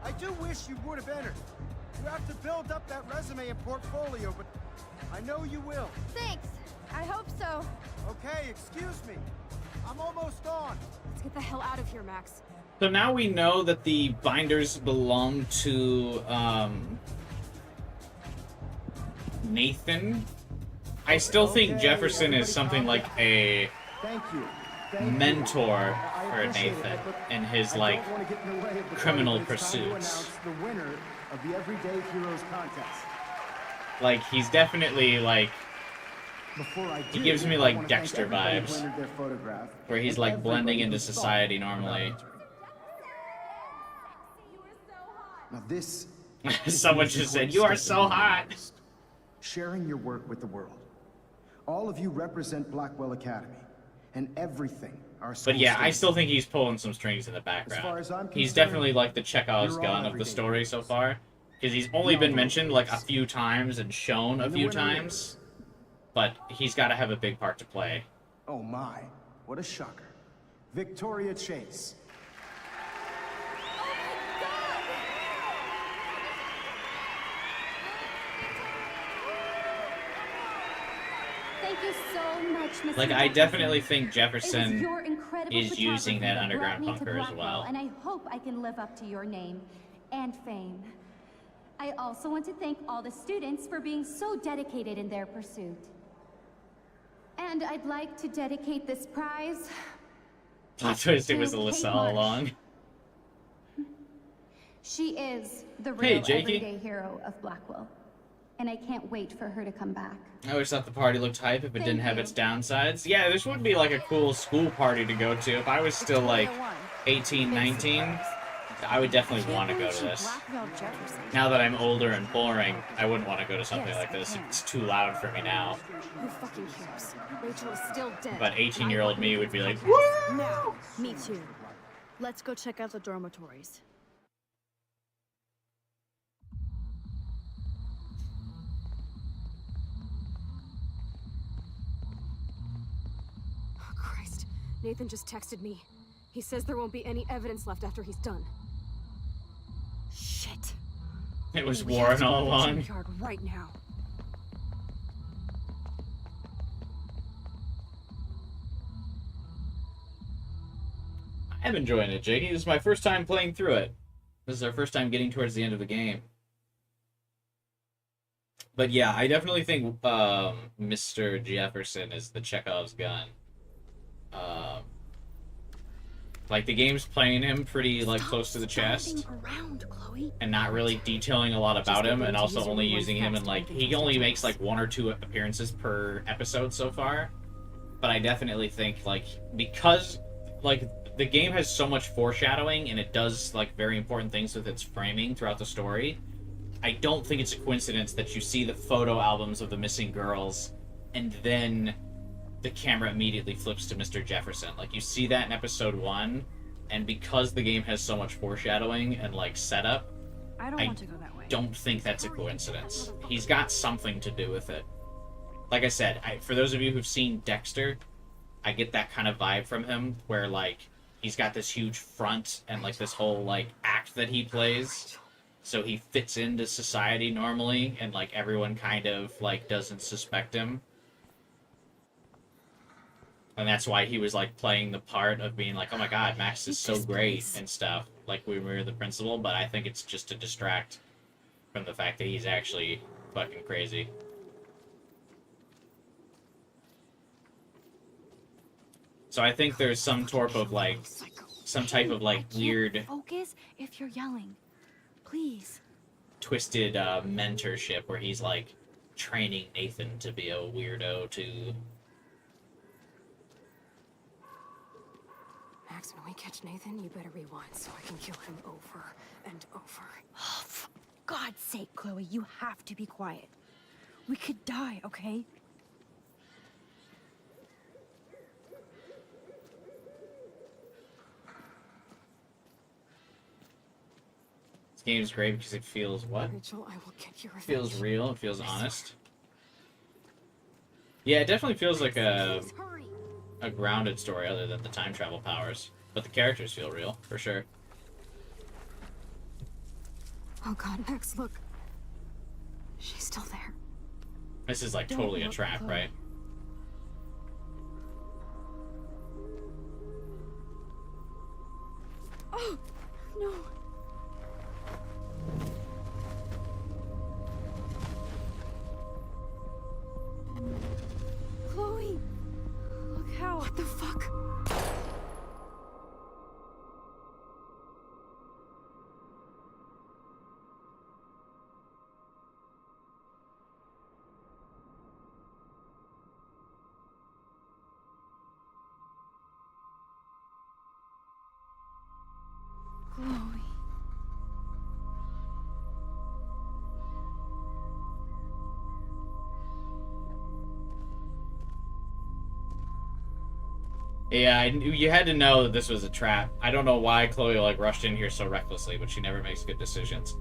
I do wish you would have entered. You have to build up that resume and portfolio, but I know you will. Thanks. I hope so. Okay, excuse me. I'm almost on. Let's get the hell out of here, Max. So now we know that the binders belong to, Nathan. I still think Jefferson is something like a Thank you. mentor for Nathan in his, like, criminal pursuits. The winner of the Everyday Heroes contest. Like, he's definitely, like, Before I he do, gives me, I like, wanna thank Dexter everybody who vibes, entered their photograph, where he's, and like, blending everybody into who thought society about normally. entering. Now this Someone is just the said, "You are great so step in hot." your list. Sharing your work with the world. All of you represent Blackwell Academy, and everything our school But yeah, I stands still for. think he's pulling some strings in the As far background. as I'm He's concerned, definitely like the Chekhov's you're all gun of the everyday story so heroes. far. Because he's only been Beyond mentioned like a words. few times and shown a And the few winner times. is- But he's got to have a big part to play. Oh my, what a shocker. Victoria Chase. Thank you so much, Mr. Like, I Jefferson. definitely think It was Jefferson your incredible is using that photography brought underground me to bunker as Blackwell, well. And I hope I can live up to your name and fame. I also want to thank all the students for being so dedicated in their pursuit. And I'd like to dedicate this prize. Plot twist, it was to Alyssa Kate all Marsh. along. She is the Hey, real Jakey. everyday hero of Blackwell. And I can't wait for her to come back. I always thought the party looked hype if it Thank didn't have you. its downsides. Yeah, this would be like a cool school party to go to if I was still like Victoria won. 18, 19, I would definitely want to go to this. Blackmailed Jefferson. Now that I'm older and boring, I wouldn't want to go to something like this. It's too loud for me now. Who fucking cares? Rachel is still dead. But 18-year-old me would be like, Now, me too. Let's go check out the dormitories. Oh, Christ. Nathan just texted me. He says there won't be any evidence left after he's done. Shit. it was We have Warren to go all to the along. junkyard right now. I'm enjoying it, Jakey. This is my first time playing through it. This is our first time getting towards the end of the game. But yeah, I definitely think Mr. Jefferson is the Chekhov's gun. Like, the game's playing him pretty, like, close to the chest. Around, Chloe. And not really detailing a lot about him, and also only using him in, like, he only makes, like, 1 or 2 appearances per episode so far. But I definitely think, like, because, like, the game has so much foreshadowing, and it does, like, very important things with its framing throughout the story, I don't think it's a coincidence that you see the photo albums of the missing girls, and then the camera immediately flips to Mr. Jefferson. Like, you see that in episode 1, and because the game has so much foreshadowing and, like, setup, I don't want to go that way. don't think that's a coincidence. He's got something to do with it. Like I said, for those of you who've seen Dexter, I get that kind of vibe from him, where, like, he's got this huge front and, like, this whole, like, act that he plays. So he fits into society normally, and, like, everyone kind of, like, doesn't suspect him. And that's why he was, like, playing the part of being like, oh my god, Max is so great and stuff, like we were the principal, but I think it's just to distract from the fact that he's actually fucking crazy. So I think there's some type of, like, weird, Focus if you're yelling. Please. twisted mentorship where he's, like, training Nathan to be a weirdo too. Max, when we catch Nathan, you better rewind so I can kill him over and over. Oh, for God's sake, Chloe, you have to be quiet. We could die, okay? This game's great because it feels what? Rachel, I will get your It feels revenge. real, it feels honest. Yeah, it definitely feels like a Please, hurry. grounded story other than the time travel powers. But the characters feel real, for sure. Oh god, Max, look. She's still there. This is, like, Don't totally a look, trap, Chloe. right? Oh, no. Chloe! Look how. What the fuck? Chloe. Yeah, you had to know that this was a trap. I don't know why Chloe, like, rushed in here so recklessly, but she never makes good decisions.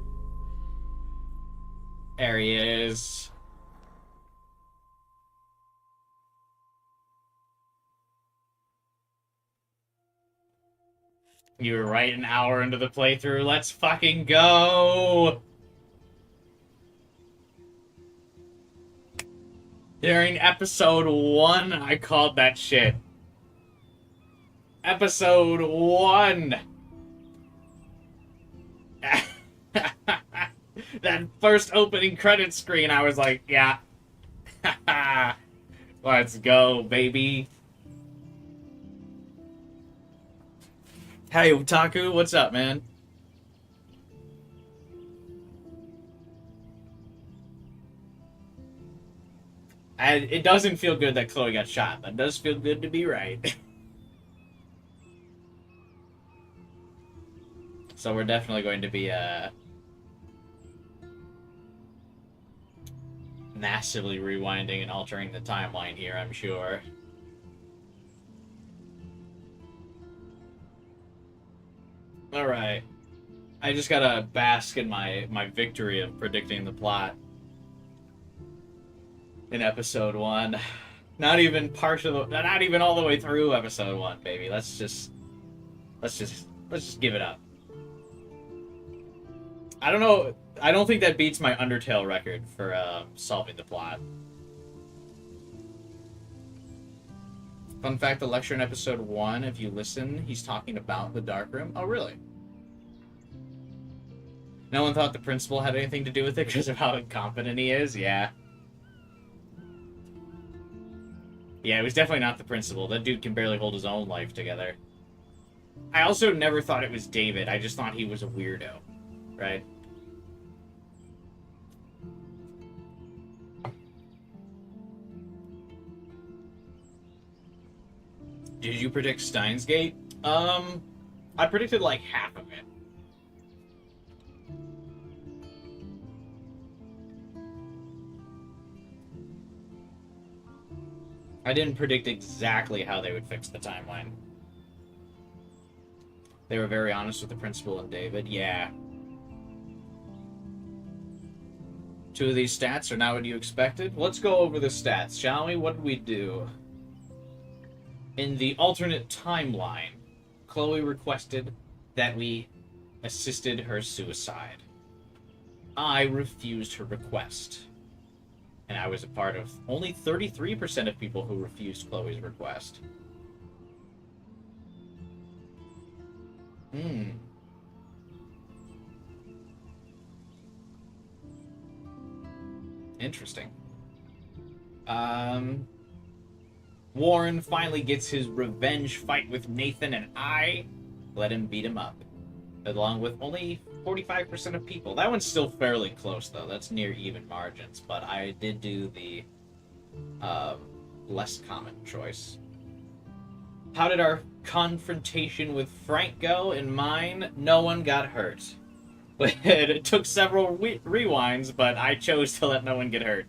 There he is. You were right an hour into the playthrough. Let's fucking go! During episode 1, I called that shit. Episode 1! That first opening credit screen, I was like, yeah. Let's go, baby. Hey, Otaku, what's up, man? It doesn't feel good that Chloe got shot, but it does feel good to be right. So we're definitely going to be massively rewinding and altering the timeline here, I'm sure. Alright. I just gotta bask in my victory of predicting the plot in episode 1. Not even not even all the way through episode 1, baby. Let's just give it up. I don't know. I don't think that beats my Undertale record for solving the plot. Fun fact, the lecture in episode 1, if you listen, he's talking about the dark room. Oh, really? No one thought the principal had anything to do with it because of how incompetent he is? Yeah. Yeah, it was definitely not the principal. That dude can barely hold his own life together. I also never thought it was David. I just thought he was a weirdo. Right? Did you predict Steins Gate? I predicted like half of it. I didn't predict exactly how they would fix the timeline. They were very honest with the principal and David. Yeah. 2 of these stats are not what you expected. Let's go over the stats, shall we? What did we do? In the alternate timeline, Chloe requested that we assisted her suicide. I refused her request. And I was a part of only 33% of people who refused Chloe's request. Interesting. Warren finally gets his revenge fight with Nathan, and I let him beat him up. Along with only 45% of people. That one's still fairly close, though. That's near even margins, but I did do the less common choice. How did our confrontation with Frank go? In mine, no one got hurt. It took several rewinds, but I chose to let no one get hurt.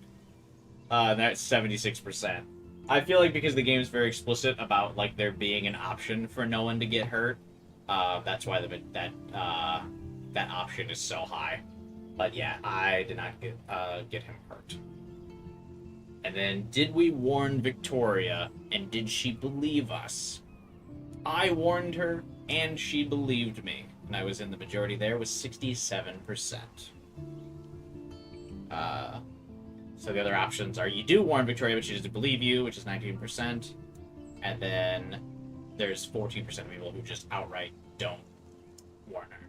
That's 76%. I feel like because the game is very explicit about like there being an option for no one to get hurt, that's why that option is so high. But yeah, I did not get him hurt. And then, did we warn Victoria, and did she believe us? I warned her, and she believed me. And I was in the majority there with 67%. So the other options are you do warn Victoria, but she doesn't believe you, which is 19%. And then there's 14% of people who just outright don't warn her.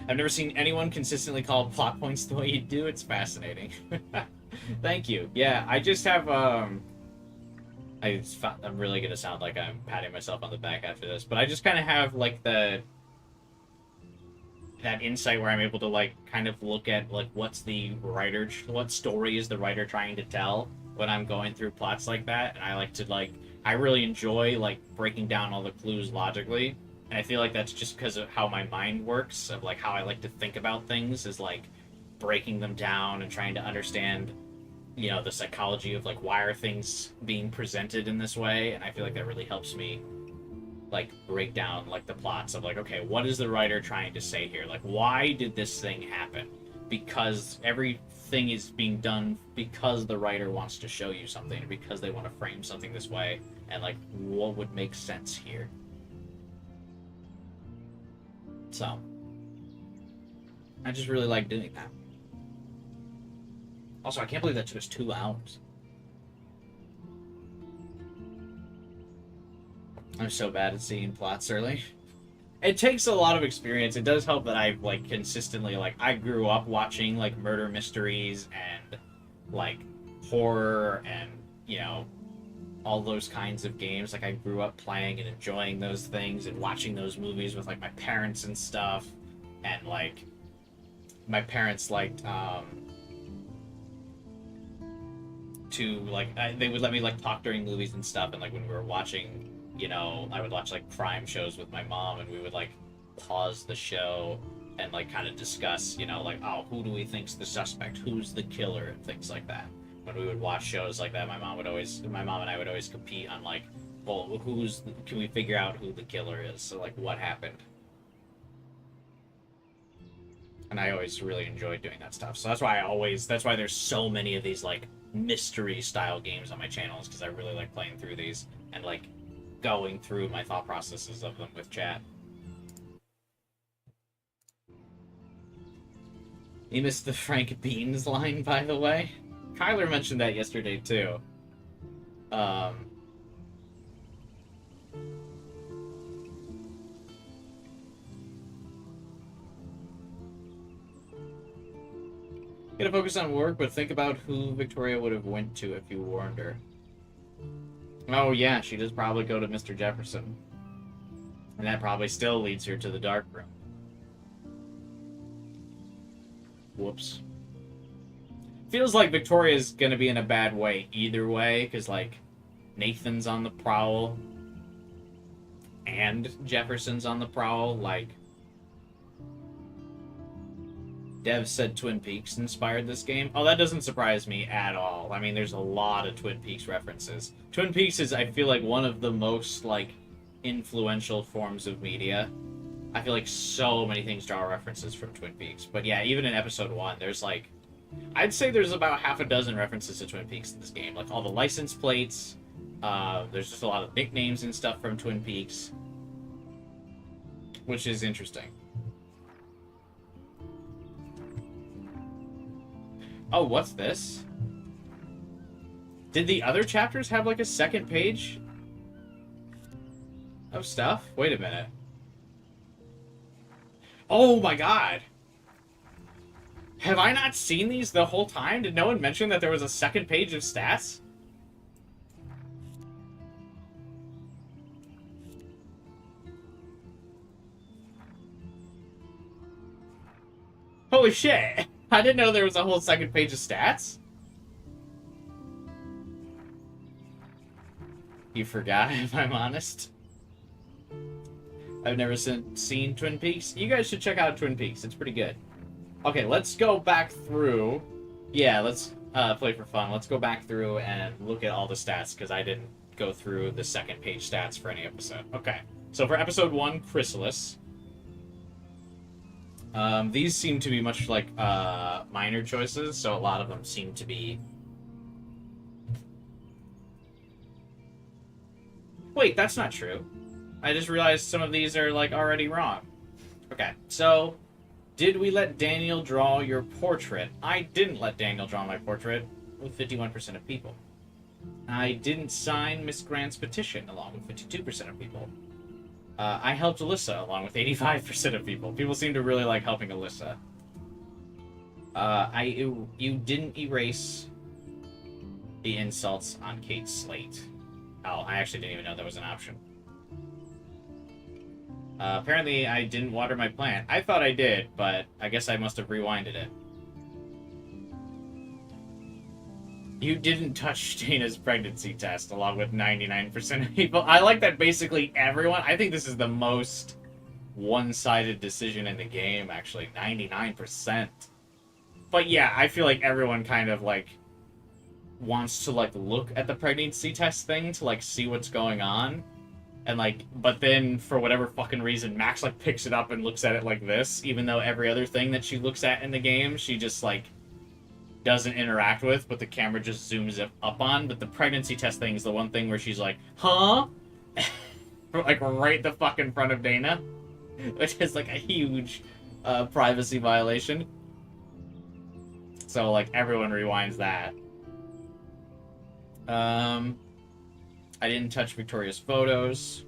I've never seen anyone consistently call plot points the way you do. It's fascinating. Thank you. Yeah, I just have, I'm really gonna sound like I'm patting myself on the back after this, but I just kind of have, like, that insight where I'm able to, like, kind of look at, like, what story is the writer trying to tell when I'm going through plots like that, and I like to, like, I really enjoy, like, breaking down all the clues logically, and I feel like that's just because of how my mind works, of, like, how I like to think about things, is, like, breaking them down and trying to understand, you know, the psychology of, like, why are things being presented in this way, and I feel like that really helps me, like, break down, like, the plots of, like, okay, what is the writer trying to say here? Like, why did this thing happen? Because everything is being done because the writer wants to show you something, because they want to frame something this way, and, like, what would make sense here? So, I just really like doing that. Also, I can't believe that took us 2 hours. I'm so bad at seeing plots early. It takes a lot of experience. It does help that I've, like, consistently, like, I grew up watching, like, murder mysteries and, like, horror and, you know, all those kinds of games. Like, I grew up playing and enjoying those things and watching those movies with, like, my parents and stuff. And, like, my parents liked, they would let me, like, talk during movies and stuff, and, like, when we were watching, you know, I would watch, like, crime shows with my mom, and we would, like, pause the show and like kind of discuss, you know, like, oh, who do we think's the suspect, who's the killer, and things like that. When we would watch shows like that, my mom and I would always compete on like, well, can we figure out who the killer is? So like, what happened? And I always really enjoyed doing that stuff. So that's why there's so many of these like mystery style games on my channels, because I really like playing through these and like going through my thought processes of them with chat. You missed the Frank Beans line, by the way. Kyler mentioned that yesterday too. Gotta focus on work, but think about who Victoria would have went to if you warned her. Oh yeah, she does probably go to Mr. Jefferson. And that probably still leads her to the dark room. Whoops. Feels like Victoria's gonna be in a bad way either way, because like Nathan's on the prowl and Jefferson's on the prowl. Like, Dev said Twin Peaks inspired this game. Oh, that doesn't surprise me at all. I mean, there's a lot of Twin Peaks references. Twin Peaks is, I feel like, one of the most, like, influential forms of media. I feel like so many things draw references from Twin Peaks. But yeah, even in episode 1, there's, like, I'd say there's about half a dozen references to Twin Peaks in this game. Like, all the license plates, there's just a lot of nicknames and stuff from Twin Peaks, which is interesting. Oh, what's this? Did the other chapters have, like, a second page of stuff? Wait a minute. Oh my god! Have I not seen these the whole time? Did no one mention that there was a second page of stats? Holy shit! I didn't know there was a whole second page of stats. You forgot, if I'm honest. I've never seen Twin Peaks. You guys should check out Twin Peaks. It's pretty good. Okay, let's go back through. Yeah, let's play for fun. Let's go back through and look at all the stats, because I didn't go through the second page stats for any episode. Okay, so for episode 1, Chrysalis. These seem to be much like minor choices, so a lot of them seem to be... Wait, that's not true. I just realized some of these are, like, already wrong. Okay, so... Did we let Daniel draw your portrait? I didn't let Daniel draw my portrait, with 51% of people. I didn't sign Miss Grant's petition, along with 52% of people. I helped Alyssa, along with 85% of people. People seem to really like helping Alyssa. You didn't erase the insults on Kate's slate. Oh, I actually didn't even know that was an option. Apparently I didn't water my plant. I thought I did, but I guess I must have rewinded it. You didn't touch Dana's pregnancy test, along with 99% of people. I like that basically everyone... I think this is the most one-sided decision in the game, actually. 99%. But yeah, I feel like everyone kind of, like, wants to, like, look at the pregnancy test thing to, like, see what's going on. And, like, but then, for whatever fucking reason, Max, like, picks it up and looks at it like this, even though every other thing that she looks at in the game, she just, like, doesn't interact with, but the camera just zooms up on. But the pregnancy test thing is the one thing where she's like, huh? Like, right the fuck in front of Dana. Which is, like, a huge privacy violation. So, like, everyone rewinds that. I didn't touch Victoria's photos.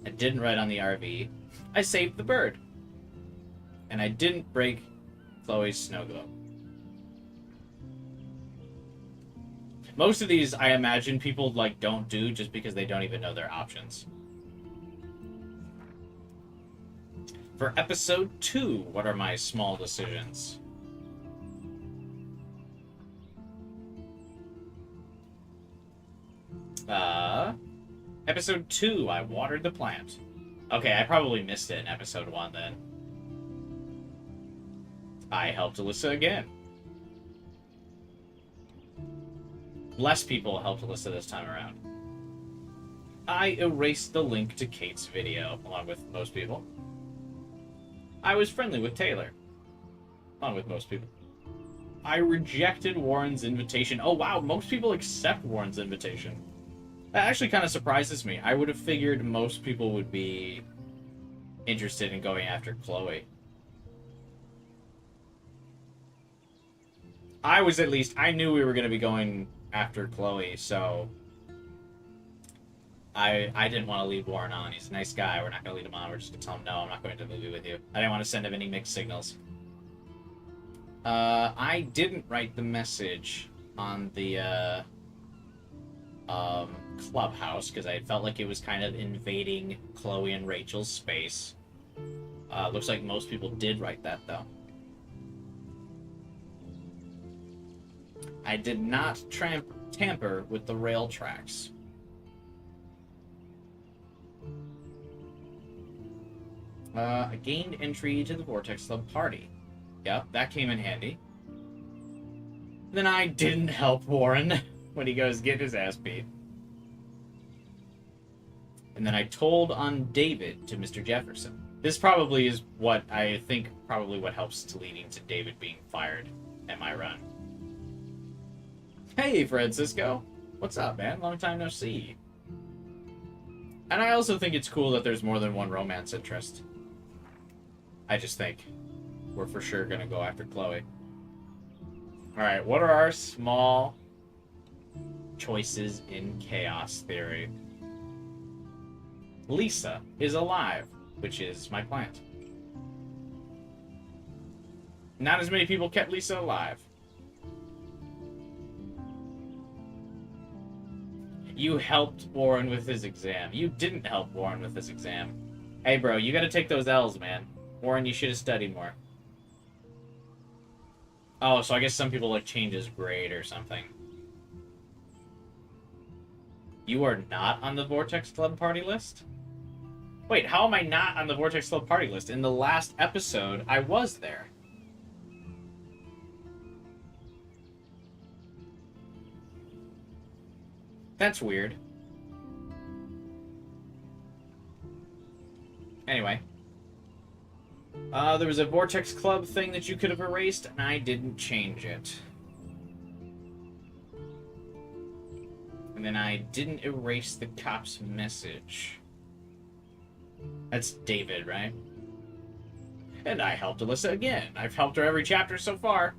I didn't write on the RV. I saved the bird. And I didn't break Chloe's snow globe. Most of these, I imagine, people, like, don't do just because they don't even know their options. For episode 2, what are my small decisions? Episode 2, I watered the plant. Okay, I probably missed it in episode 1 then. I helped Alyssa again. Less people helped Alyssa this time around. I erased the link to Kate's video, along with most people. I was friendly with Taylor, along with most people. I rejected Warren's invitation. Oh wow, most people accept Warren's invitation. That actually kind of surprises me. I would have figured most people would be interested in going after Chloe. I knew we were going to be going after Chloe, so I didn't want to lead Warren on. He's a nice guy. We're not going to lead him on. We're just going to tell him, no, I'm not going to the movie with you. I didn't want to send him any mixed signals. I didn't write the message on the clubhouse because I felt like it was kind of invading Chloe and Rachel's space. Looks like most people did write that, though. I did not tamper with the rail tracks. I gained entry to the Vortex Club party. Yep, that came in handy. Then I didn't help Warren when he goes get his ass beat. And then I told on David to Mr. Jefferson. This probably is what I think what helps to leading to David being fired at my run. Hey, Francisco. What's up, man? Long time no see. And I also think it's cool that there's more than one romance interest. I just think we're for sure gonna go after Chloe. Alright, what are our small choices in chaos theory? Lisa is alive, which is my plant. Not as many people kept Lisa alive. You helped Warren with his exam. You didn't help Warren with his exam. Hey, bro, you gotta take those L's, man. Warren, you should have studied more. Oh, so I guess some people, like, change his grade or something. You are not on the Vortex Club party list? Wait, how am I not on the Vortex Club party list? In the last episode, I was there. That's weird. Anyway. There was a Vortex Club thing that you could have erased, and I didn't change it. And then I didn't erase the cop's message. That's David, right? And I helped Alyssa again. I've helped her every chapter so far.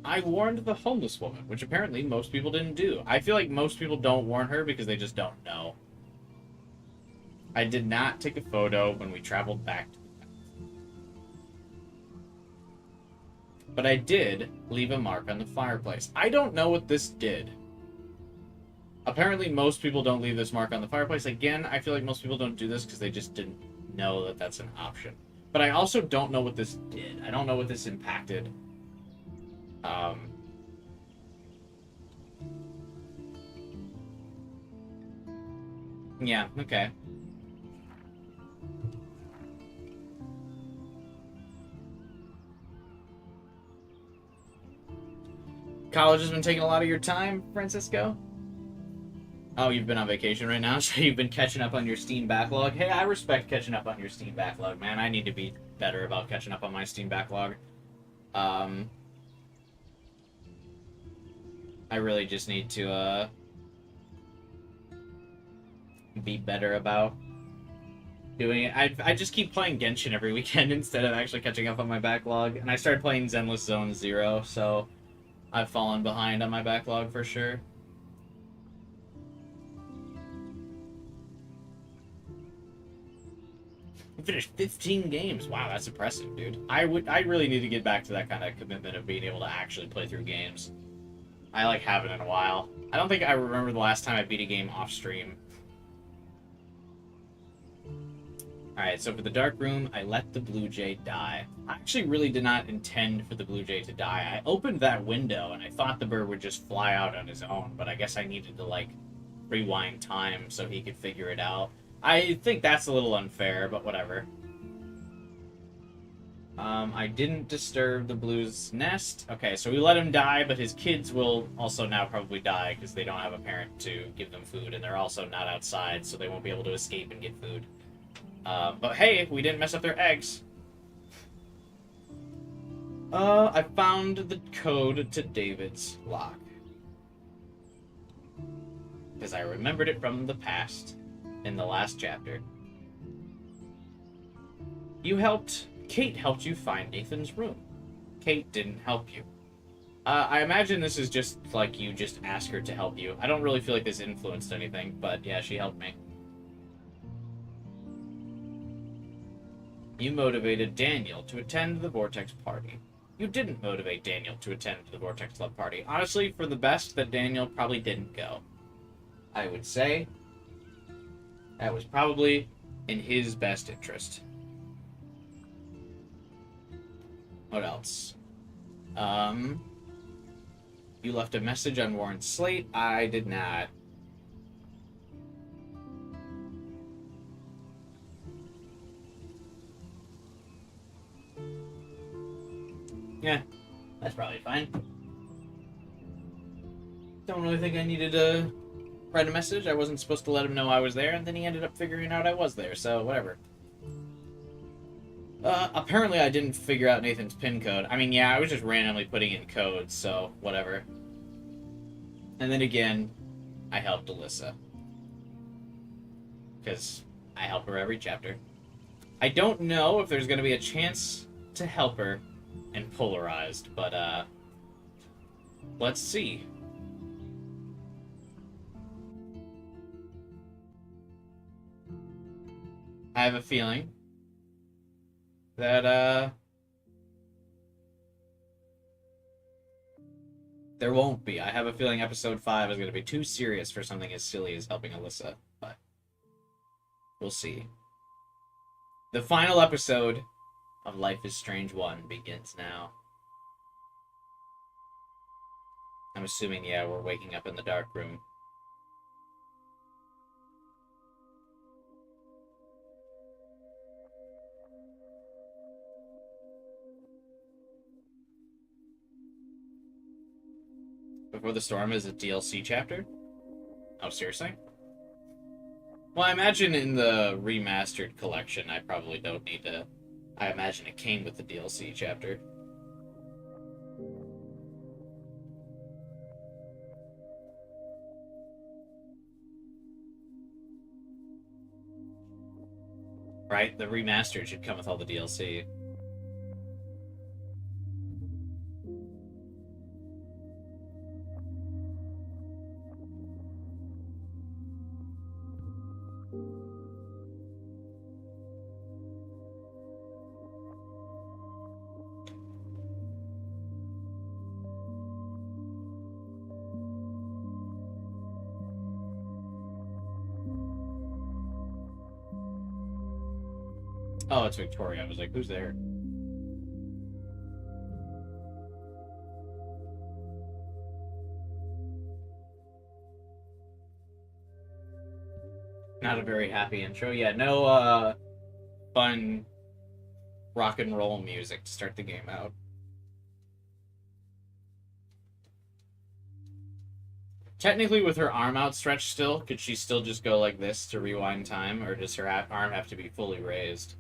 I warned the homeless woman, which apparently most people didn't do. I feel like most people don't warn her because they just don't know. I did not take a photo when we traveled back to the path. But I did leave a mark on the fireplace. I don't know what this did. Apparently most people don't leave this mark on the fireplace. Again, I feel like most people don't do this because they just didn't know that that's an option. But I also don't know what this did. I don't know what this impacted. Yeah, okay. College has been taking a lot of your time, Francisco? Oh, you've been on vacation right now, so you've been catching up on your Steam backlog? Hey, I respect catching up on your Steam backlog, man. I need to be better about catching up on my Steam backlog. I really just need to, be better about doing it. I just keep playing Genshin every weekend instead of actually catching up on my backlog. And I started playing Zenless Zone Zero, so I've fallen behind on my backlog for sure. I finished 15 games. Wow, that's impressive, dude. I really need to get back to that kind of commitment of being able to actually play through games. I like haven't in a while. I don't think I remember the last time I beat a game off stream. Alright, so for the dark room, I let the Blue Jay die. I actually really did not intend for the Blue Jay to die. I opened that window and I thought the bird would just fly out on his own, but I guess I needed to, like, rewind time so he could figure it out. I think that's a little unfair, but whatever. I didn't disturb the Blue's nest. Okay, so we let him die, but his kids will also now probably die because they don't have a parent to give them food, and they're also not outside, so they won't be able to escape and get food. But hey, we didn't mess up their eggs. I found the code to David's lock. Because I remembered it from the past, in the last chapter. Kate helped you find Nathan's room. Kate didn't help you. I imagine this is just like you just ask her to help you. I don't really feel like this influenced anything, but yeah, she helped me. You motivated Daniel to attend the Vortex party. You didn't motivate Daniel to attend the Vortex Club party. Honestly, for the best that Daniel probably didn't go. I would say that was probably in his best interest. What else? You left a message on Warren's slate. I did not. Yeah, that's probably fine. Don't really think I needed to write a message. I wasn't supposed to let him know I was there, and then he ended up figuring out I was there, so whatever. Apparently I didn't figure out Nathan's pin code. I mean, yeah, I was just randomly putting in codes, so whatever. And then again, I helped Alyssa. Because I help her every chapter. I don't know if there's going to be a chance to help her in Polarized, but, let's see. I have a feeling that, there won't be. I have a feeling episode 5 is going to be too serious for something as silly as helping Alyssa, but we'll see. The final episode of Life is Strange 1 begins now. I'm assuming, yeah, we're waking up in the dark room. Before the Storm is a DLC chapter? Oh, seriously? Well, I imagine in the remastered collection, I probably don't need to... I imagine it came with the DLC chapter. Right? The remastered should come with all the DLC. Oh, it's Victoria. I was like, who's there? Not a very happy intro. Yeah, no, fun rock and roll music to start the game out. Technically, with her arm outstretched still, could she still just go like this to rewind time, or does her arm have to be fully raised?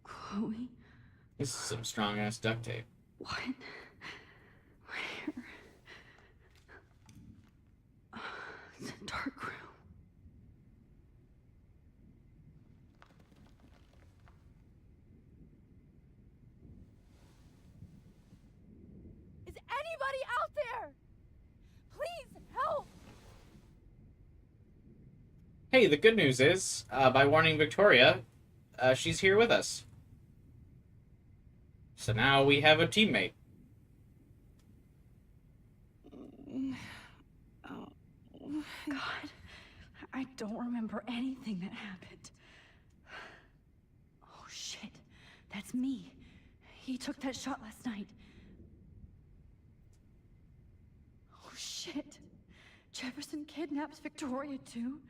Chloe? This is some strong-ass duct tape. What? Where? It's a dark room. Is anybody out there? Please help! Hey, the good news is, by warning Victoria, she's here with us. So now we have a teammate. Oh, God. I don't remember anything that happened. Oh, shit. That's me. He took that shot last night. Oh, shit. Jefferson kidnaps Victoria, too?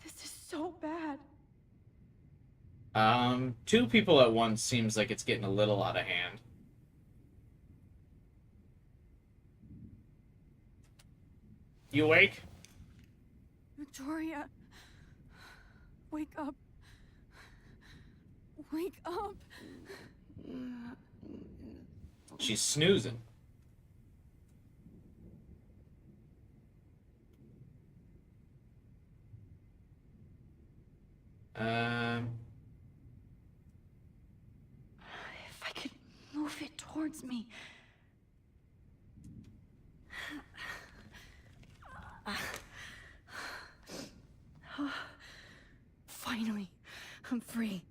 This is so bad. Two people at once seems like it's getting a little out of hand. You awake? Victoria, wake up. Wake up. She's snoozing. If I could move it towards me. Finally, I'm free.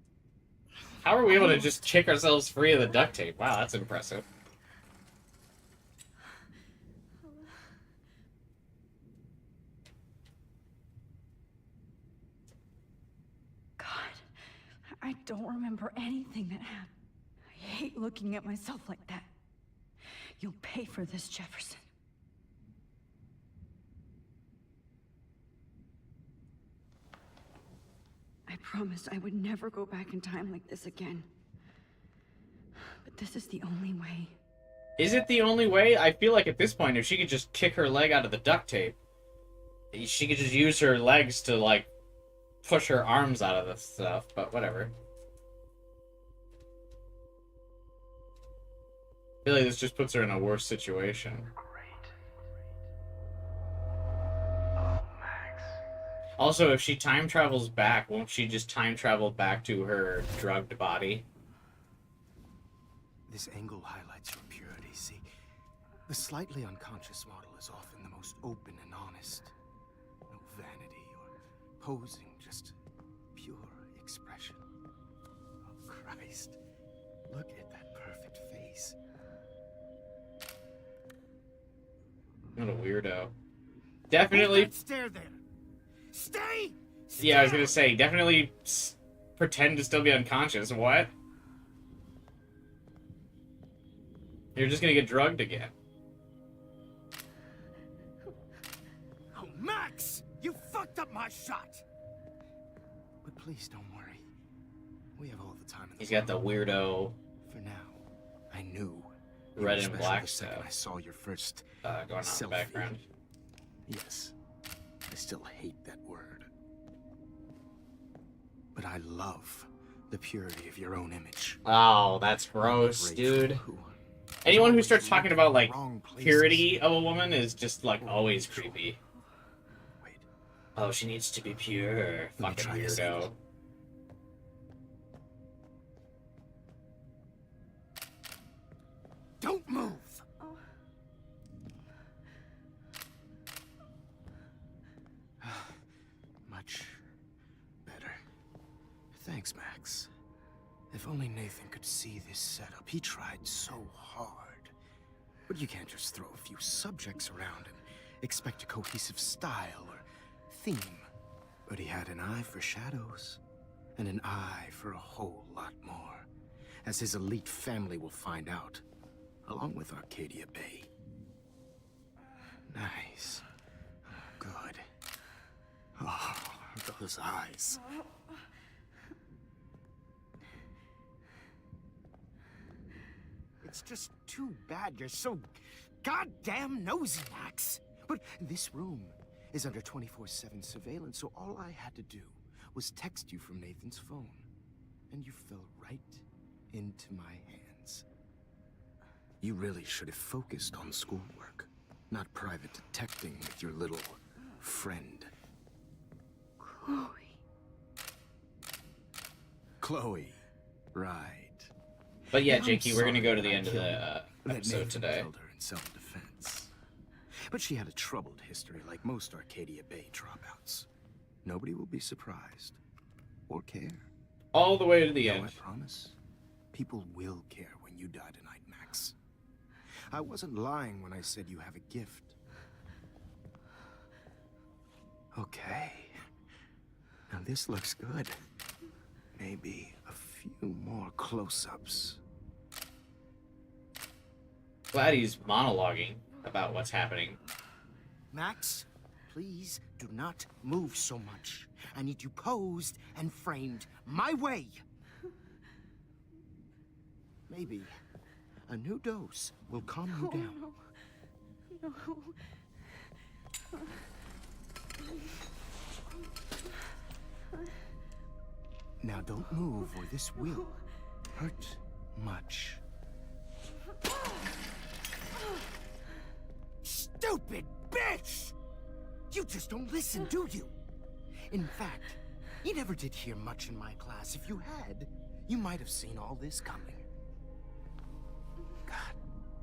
How are we able to just kick ourselves free of the duct tape? Wow, that's impressive. God, I don't remember anything that happened. I hate looking at myself like that. You'll pay for this, Jefferson. I promised I would never go back in time like this again. But this is the only way. Is it the only way? I feel like at this point, if she could just kick her leg out of the duct tape, she could just use her legs to, like, push her arms out of the stuff, but whatever. I feel like this just puts her in a worse situation. Also, if she time travels back, won't she just time travel back to her drugged body? This angle highlights your purity, see? The slightly unconscious model is often the most open and honest. No vanity or posing, just pure expression. Oh, Christ. Look at that perfect face. What a weirdo. Definitely... Hold that stare there! Stay! Yeah, I was gonna say, definitely pretend to still be unconscious. What? You're just gonna get drugged again. Oh, Max! You fucked up my shot! But please don't worry. We have all the time in the He's got the weirdo For now, I knew. You red were and special black the second stuff I saw your first going on in the selfie. background. Yes, I still hate that word. But I love the purity of your own image. Oh, that's gross, dude. Anyone who starts talking about, like, purity of a woman is just, like, always creepy. Wait, Oh, she needs to be pure. Let me Fucking try this weirdo. angle. Don't move! Much better. Thanks, Max. If only Nathan could see this setup. He tried so hard. But you can't just throw a few subjects around and expect a cohesive style or theme. But he had an eye for shadows, and an eye for a whole lot more, as his elite family will find out, along with Arcadia Bay. Nice. Good. Oh, those eyes. It's just too bad you're so goddamn nosy, Max. But this room is under 24/7 surveillance, so all I had to do was text you from Nathan's phone. And you fell right into my hands. You really should have focused on schoolwork, not private detecting with your little friend. Chloe. Right. But yeah, I'm Jakey, we're gonna sorry go to that the I end of killed the that episode Nathan today. killed her in self-defense. But she had a troubled history like most Arcadia Bay dropouts. Nobody will be surprised. Or care. All the way to the No, end. I promise. People will care when you die tonight, Max. I wasn't lying when I said you have a gift. Okay. Now this looks good. Maybe a few more close-ups. Glad he's monologuing about what's happening. Max, please do not move so much. I need you posed and framed my way. Maybe a new dose will calm you down. No. Now don't move or this will hurt much. Stupid bitch! You just don't listen, do you? In fact, you never did hear much in my class. If you had, you might have seen all this coming. God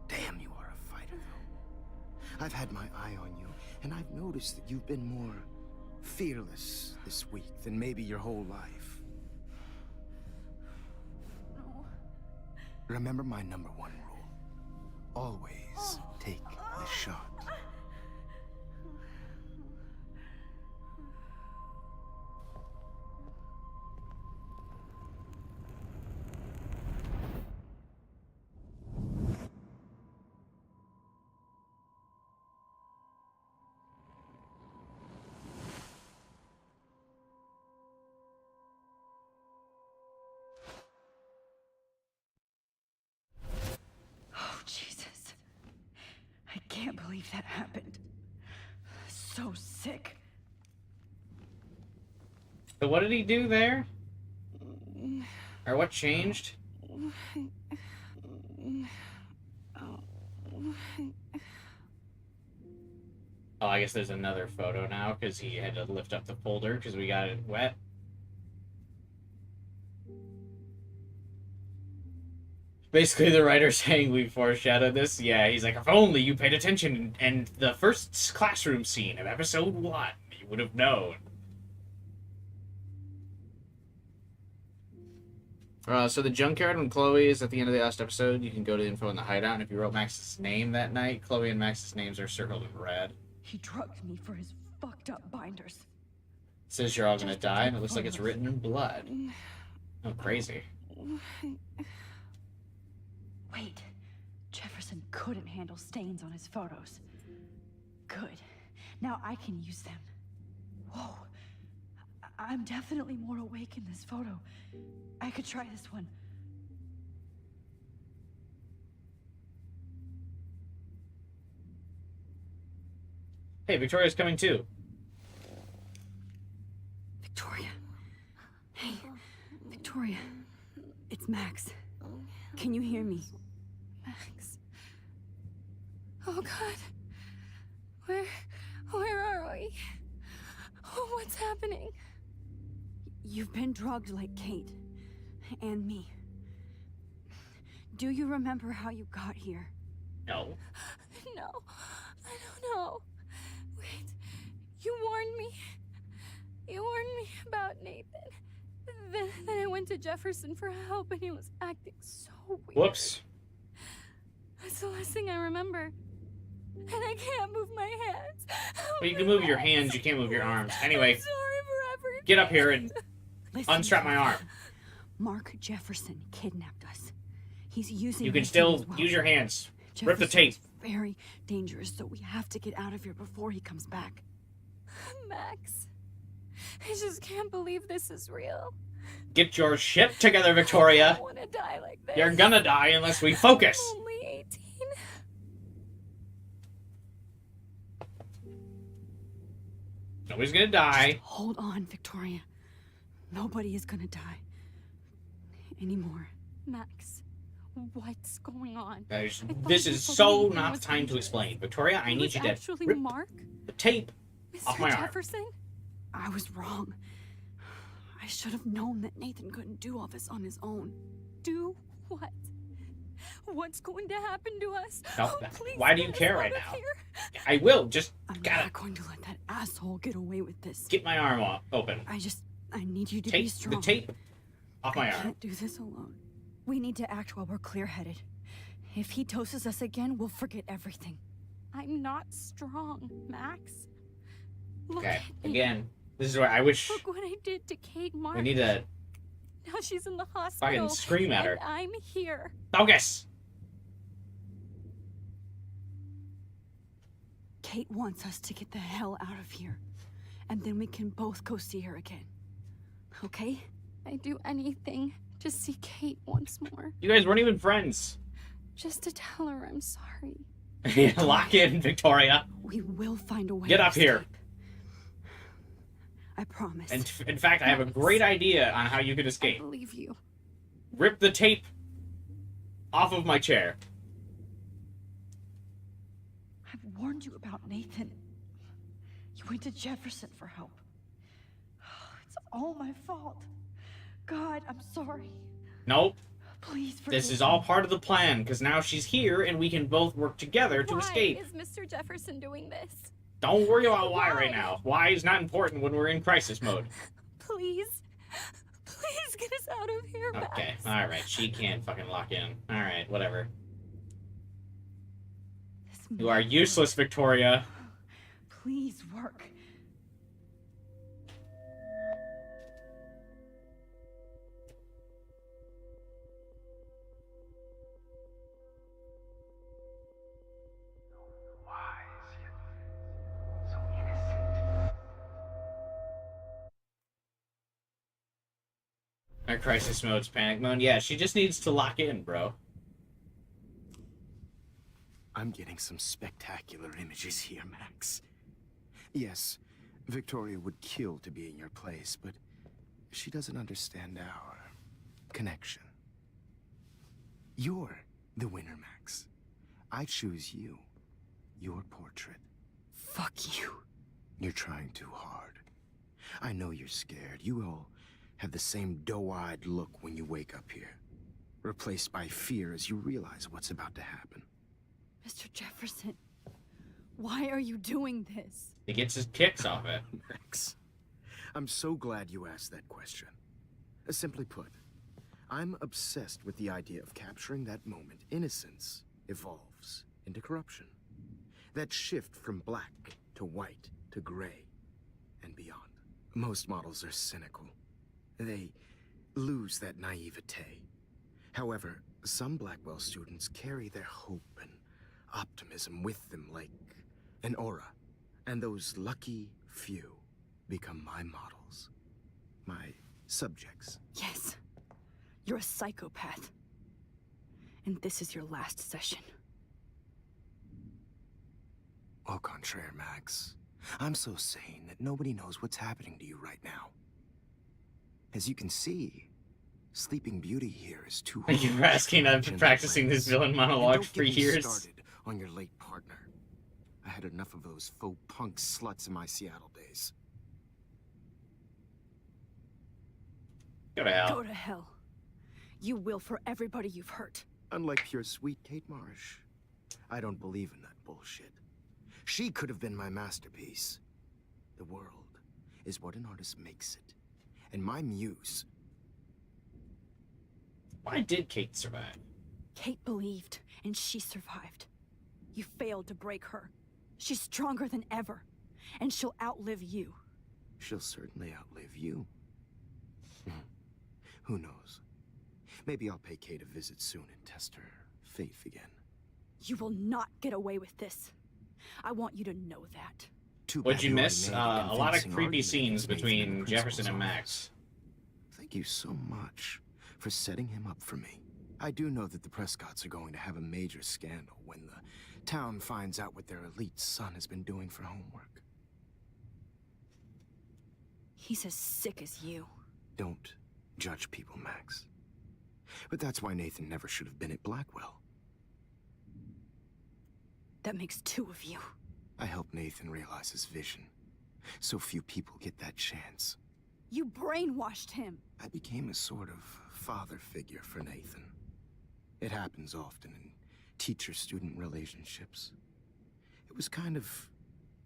damn, you are a fighter, though. I've had my eye on you, and I've noticed that you've been more fearless this week than maybe your whole life. No. Remember my #1 rule. Always take the shot. Oh, Jesus. I can't believe that happened. So sick. So what did he do there? Or what changed? Oh, I guess there's another photo now because he had to lift up the folder because we got it wet. Basically, the writer saying we foreshadowed this. Yeah, he's like, if only you paid attention in the first classroom scene of episode 1, you would have known. So the junkyard when Chloe is at the end of the last episode, you can go to info in the hideout, and if you wrote Max's name that night, Chloe and Max's names are circled in red. He drugged me for his fucked up binders. It says you're all gonna die, and it looks like it's written in blood. Oh, crazy. Wait, Jefferson couldn't handle stains on his photos. Good. Now I can use them. Whoa. I'm definitely more awake in this photo. I could try this one. Hey, Victoria's coming too. Victoria. Hey, Victoria. It's Max. Can you hear me? Max. Oh God. Where are we? Oh, what's happening? You've been drugged like Kate. And me. Do you remember how you got here? No. No, I don't know. Wait, you warned me. You warned me about Nathan. Then I went to Jefferson for help and he was acting so weird. Whoops. That's the last thing I remember. And I can't move my hands. Well, you can move your hands, you can't move your arms. Anyway, I'm sorry for everything. get up here and Listen, unstrap my arm. Mark Jefferson kidnapped us. He's using You can Nathan still as well. use your hands. Rip the tape. Jefferson's very dangerous, so we have to get out of here before he comes back. Max, I just can't believe this is real. Get your shit together, I Victoria. don't want to die like this. You're gonna die unless we focus. I'm only 18. Nobody's gonna die. Just hold on, Victoria. Nobody is gonna die. Anymore. Max, what's going on? Guys, I thought this you is told so me not was the time to dangerous. explain. Victoria, I It need was you to actually rip Mark? the tape Mr. off my arm. Jefferson? I was wrong. I should have known that Nathan couldn't do all this on his own. Do what? What's going to happen to us? No, Oh, please why do get you us care out right of now? here. I will. Just I'm gotta not going to let that asshole get away with this. get my arm off, open. I need you to be Take strong. the tape off my I arm. can't do this alone. We need to act while we're clear-headed. If he doses us again, we'll forget everything. I'm not strong, Max. Look Okay, at me. again, this is where I wish Look what I did to Kate Mark. we need to Now she's in the hospital. Fucking scream at her. And I'm here. Focus! Kate wants us to get the hell out of here. And then we can both go see her again. Okay? I'd do anything to see Kate once more. You guys weren't even friends. Just to tell her I'm sorry. Lock in, Victoria. We will find a way. Get to up here. escape. I promise. And in fact, I have a great idea on how you could I escape. believe you. Rip the tape off of my chair. I've warned you about Nathan. You went to Jefferson for help. It's all my fault. God, I'm sorry. Nope. Please forgive This is me. all part of the plan, because now she's here and we can both work together to escape. Why is Mr. Jefferson doing this? Don't worry about why Why? right now. Why is not important when we're in crisis mode. Please. Please get us out of here, Okay, Max. alright, she can't fucking lock in. Alright, whatever. This You are might useless, Victoria. work. Please work. Our crisis mode's panic mode. Yeah, she just needs to lock in, bro. I'm getting some spectacular images here, Max. Yes, Victoria would kill to be in your place, but she doesn't understand our connection. You're the winner, Max. I choose you. Your portrait. Fuck you. You're trying too hard. I know you're scared. You all have the same doe-eyed look when you wake up here, replaced by fear as you realize what's about to happen. Mr. Jefferson, why are you doing this? He gets his kicks off it. Max, I'm so glad you asked that question. Simply put, I'm obsessed with the idea of capturing that moment innocence evolves into corruption. That shift from black to white to gray and beyond. Most models are cynical. They lose that naivete. However, some Blackwell students carry their hope and optimism with them like an aura. And those lucky few become my models. My subjects. Yes, you're a psychopath. And this is your last session. Au contraire, Max. I'm so sane that nobody knows what's happening to you right now. As you can see, Sleeping Beauty here is too hard. You're asking, I've been practicing this villain monologue for years. Started on your late partner. I had enough of those faux punk sluts in my Seattle days. Go to hell. Go to hell. You will for everybody you've hurt. Unlike pure sweet Kate Marsh, I don't believe in that bullshit. She could have been my masterpiece. The world is what an artist makes it. And my muse... Why did Kate survive? Kate believed, and she survived. You failed to break her. She's stronger than ever, and she'll outlive you. She'll certainly outlive you. Who knows? Maybe I'll pay Kate a visit soon and test her faith again. You will not get away with this. I want you to know that. Too What'd bad you already miss? made A lot of convincing creepy argument scenes against Nathan in between the Jefferson and principal's Max. office. Thank you so much for setting him up for me. I do know that the Prescotts are going to have a major scandal when the town finds out what their elite son has been doing for homework. He's as sick as you. Don't judge people, Max. But that's why Nathan never should have been at Blackwell. That makes two of you. I helped Nathan realize his vision. So few people get that chance. You brainwashed him. I became a sort of father figure for Nathan. It happens often in teacher-student relationships. It was kind of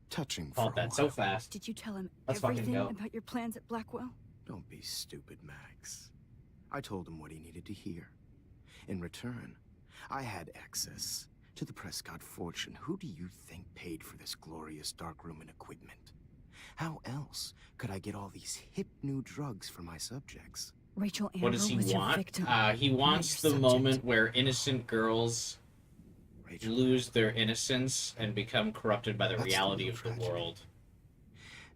touching for Called a that while. so fast. Did you tell him Let's fucking everything go. about your plans at Blackwell? Don't be stupid, Max. I told him what he needed to hear. In return, I had access to the Prescott fortune. Who do you think paid for this glorious darkroom and equipment? How else could I get all these hip new drugs for my subjects? Rachel Amber What does he was your want? victim. He wants the your moment where innocent girls Rachel, lose their innocence and become corrupted by the That's the reality real of the tragedy. world.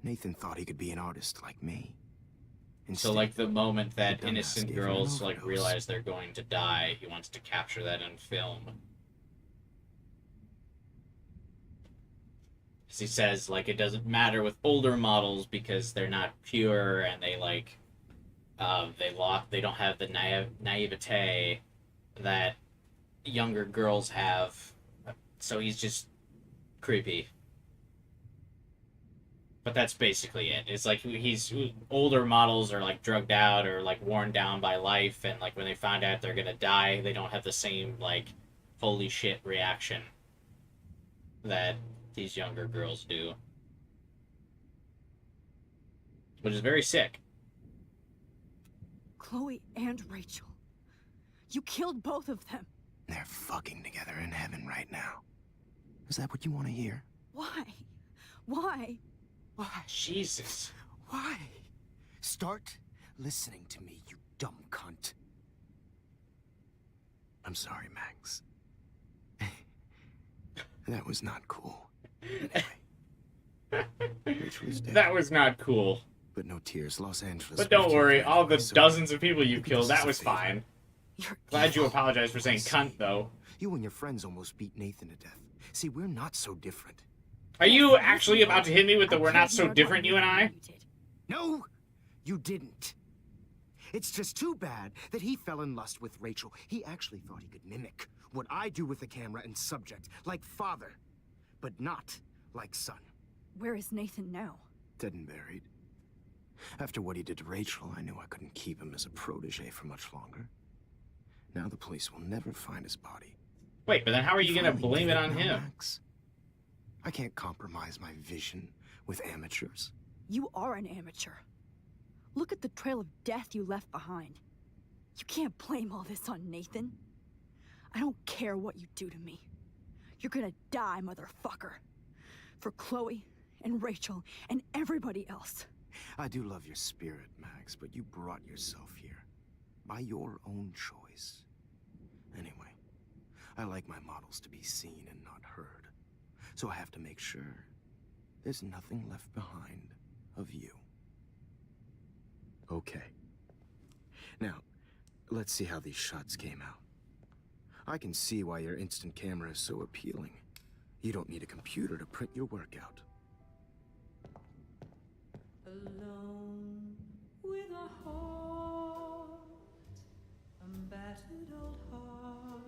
Nathan thought he could be an artist like me. So, Instead, like, the moment that the dumbass innocent gave him an girls, like, overdose. realize they're going to die, he wants to capture that in film. Because he says, like, it doesn't matter with older models because they're not pure and they, like, they don't have the naivete that younger girls have. So he's just creepy. But that's basically it. It's like older models are like drugged out or like worn down by life, and like when they find out they're gonna die, they don't have the same like holy shit reaction that these younger girls do. Which is very sick. Chloe and Rachel. You killed both of them. They're fucking together in heaven right now. Is that what you want to hear? Why? Why? Why? Jesus. Why? Start listening to me, you dumb cunt. I'm sorry, Max. That was not cool. Anyway, Rachel is dead. That was not cool. But no tears, Los Angeles. But don't will keep worry, right all away, the so dozens of people you think killed, this that is a was favor. fine. You're Glad you evil. apologized for saying cunt, though. You and your friends almost beat Nathan to death. See, we're not so different. Are you actually about to hit me with the I we're cared not so more about different, you and I? than you did. No, you didn't. It's just too bad that he fell in lust with Rachel. He actually thought he could mimic what I do with the camera and subject, like father, but not like son. Where is Nathan now? Dead and buried. After what he did to Rachel, I knew I couldn't keep him as a protege for much longer. Now the police will never find his body. Wait, but then how are you gonna Finally blame get it on now, him? Max. I can't compromise my vision with amateurs. You are an amateur. Look at the trail of death you left behind. You can't blame all this on Nathan. I don't care what you do to me. You're gonna die, motherfucker. For Chloe and Rachel and everybody else. I do love your spirit, Max, but you brought yourself here by your own choice. Anyway, I like my models to be seen and not heard, so I have to make sure there's nothing left behind of you. Okay. Now, let's see how these shots came out. I can see why your instant camera is so appealing. You don't need a computer to print your work out. Alone with a heart, a battered old heart,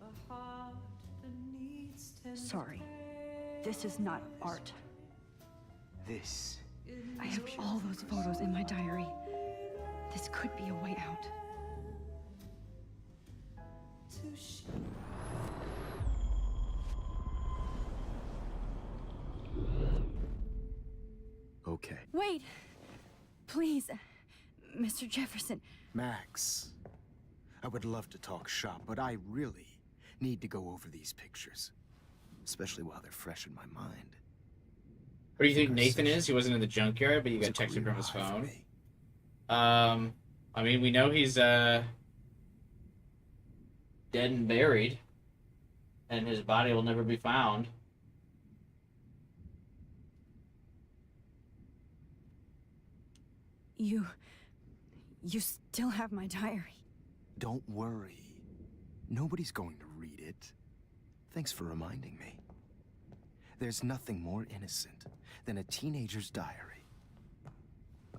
a heart that needs tender Sorry. This is not art. This I have all those photos in my diary. This could be a way out. to share. Okay. Wait! Please, Mr. Jefferson. Max, I would love to talk shop, but I really need to go over these pictures. Especially while they're fresh in my mind. Where do you think Nathan is? He wasn't in the junkyard, but you got It's a texted career from his high for phone. me. I mean, we know he's, dead and buried. And his body will never be found. You still have my diary. Don't worry. Nobody's going to read it. Thanks for reminding me. There's nothing more innocent than a teenager's diary.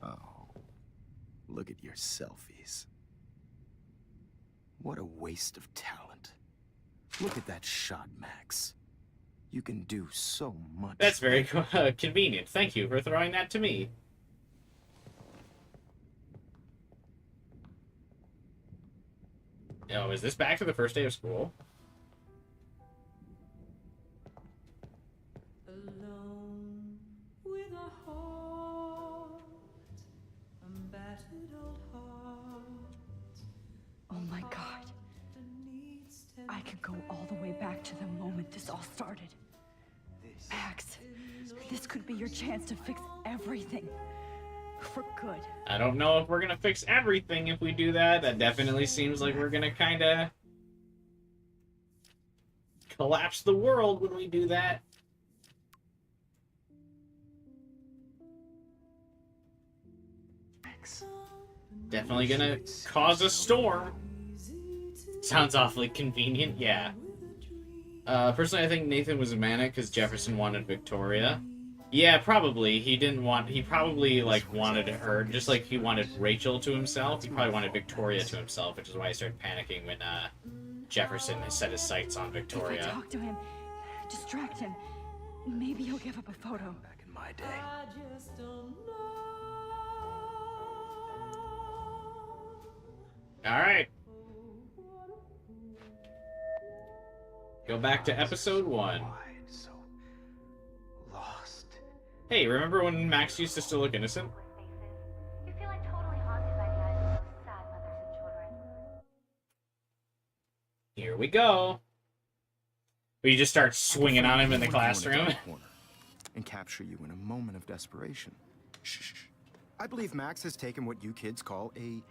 Oh, look at your selfies. What a waste of talent. Look at that shot, Max. You can do so much. That's very convenient. Thank you for throwing that to me. Oh, is this back to the first day of school? Alone with a heart, a battered old heart. Oh my God. that needs tender I could go all the way back to the moment this all started. Max, this could be your chance to fix everything. For good. I don't know if we're gonna fix everything if we do that. That definitely seems like we're gonna kinda collapse the world when we do that. Definitely gonna cause a storm. Sounds awfully convenient, yeah. Personally, I think Nathan was manic because Jefferson wanted Victoria. Yeah, probably. He didn't want... He probably, like, wanted her, just like he wanted Rachel to himself. He probably wanted Victoria to himself, which is why he started panicking when, Jefferson has set his sights on Victoria. If I talk to him, distract him, maybe he'll give up a photo. Back in my day. I just don't know. Alright. Go back to episode 1. So lost. Hey, remember when Max used to still look innocent? You feel like totally haunted by the eyes of those sad mothers and children. Here we go. We just start swinging on him in the classroom. And capture you in a moment of desperation. Shh. I believe Max has taken what you kids call a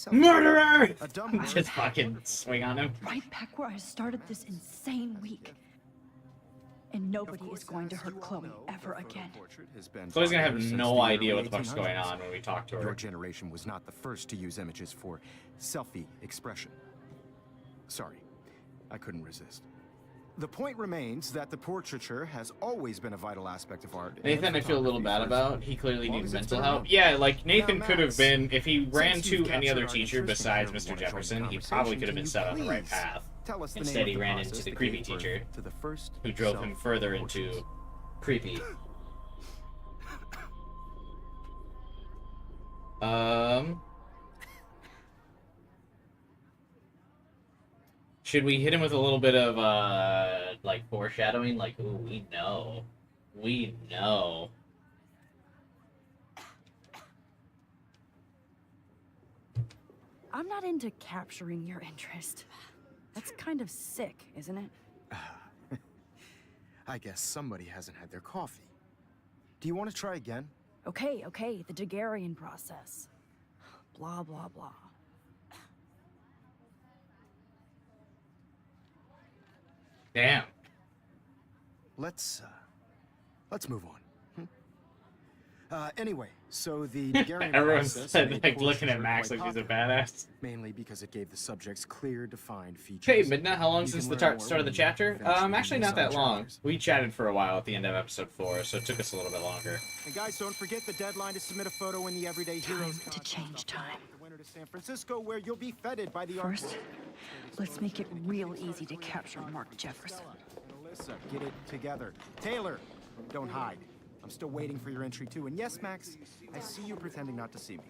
Murderer! A dumb word. Just fucking swing on him. Right back where I started this insane week. And nobody is going to hurt Chloe ever again. Chloe's gonna have no idea what the fuck's going on when we talk to her. Your generation was not the first to use images for selfie expression. Sorry, I couldn't resist. The point remains that the portraiture has always been a vital aspect of art. Nathan, I feel a little bad about. He clearly needs mental help. Yeah, like, Nathan could have been, if he ran to any other teacher besides Mr. Jefferson, he probably could have been set on the right path. Instead, he ran into the creepy teacher, who drove him further into creepy. Should we hit him with a little bit of, like, foreshadowing? Like, ooh, we know. We know. I'm not into capturing your interest. That's kind of sick, isn't it? I guess somebody hasn't had their coffee. Do you want to try again? Okay, the Daguerrean process. Blah, blah, blah. Damn. Let's move on. Anyway, so the Daguerrean Everyone's process said, made like, looking at portraiture Max quite like he's a popular, badass. mainly because it gave the subjects clear, defined features. Hey, Midna, how long You since can the learn more start of the when you chapter? finish reading Actually not some that long. chapters. We chatted for a while at the end of episode 4, so it took us a little bit longer. And guys, don't forget the deadline to submit a photo in the Everyday Heroes Time to change time. the winter to San Francisco, where you'll be feted by the First, let's make it real easy to capture Mark Jefferson. Alyssa, get it together. Taylor, don't hide. I'm still waiting for your entry too. And yes, Max, I see you pretending not to see me.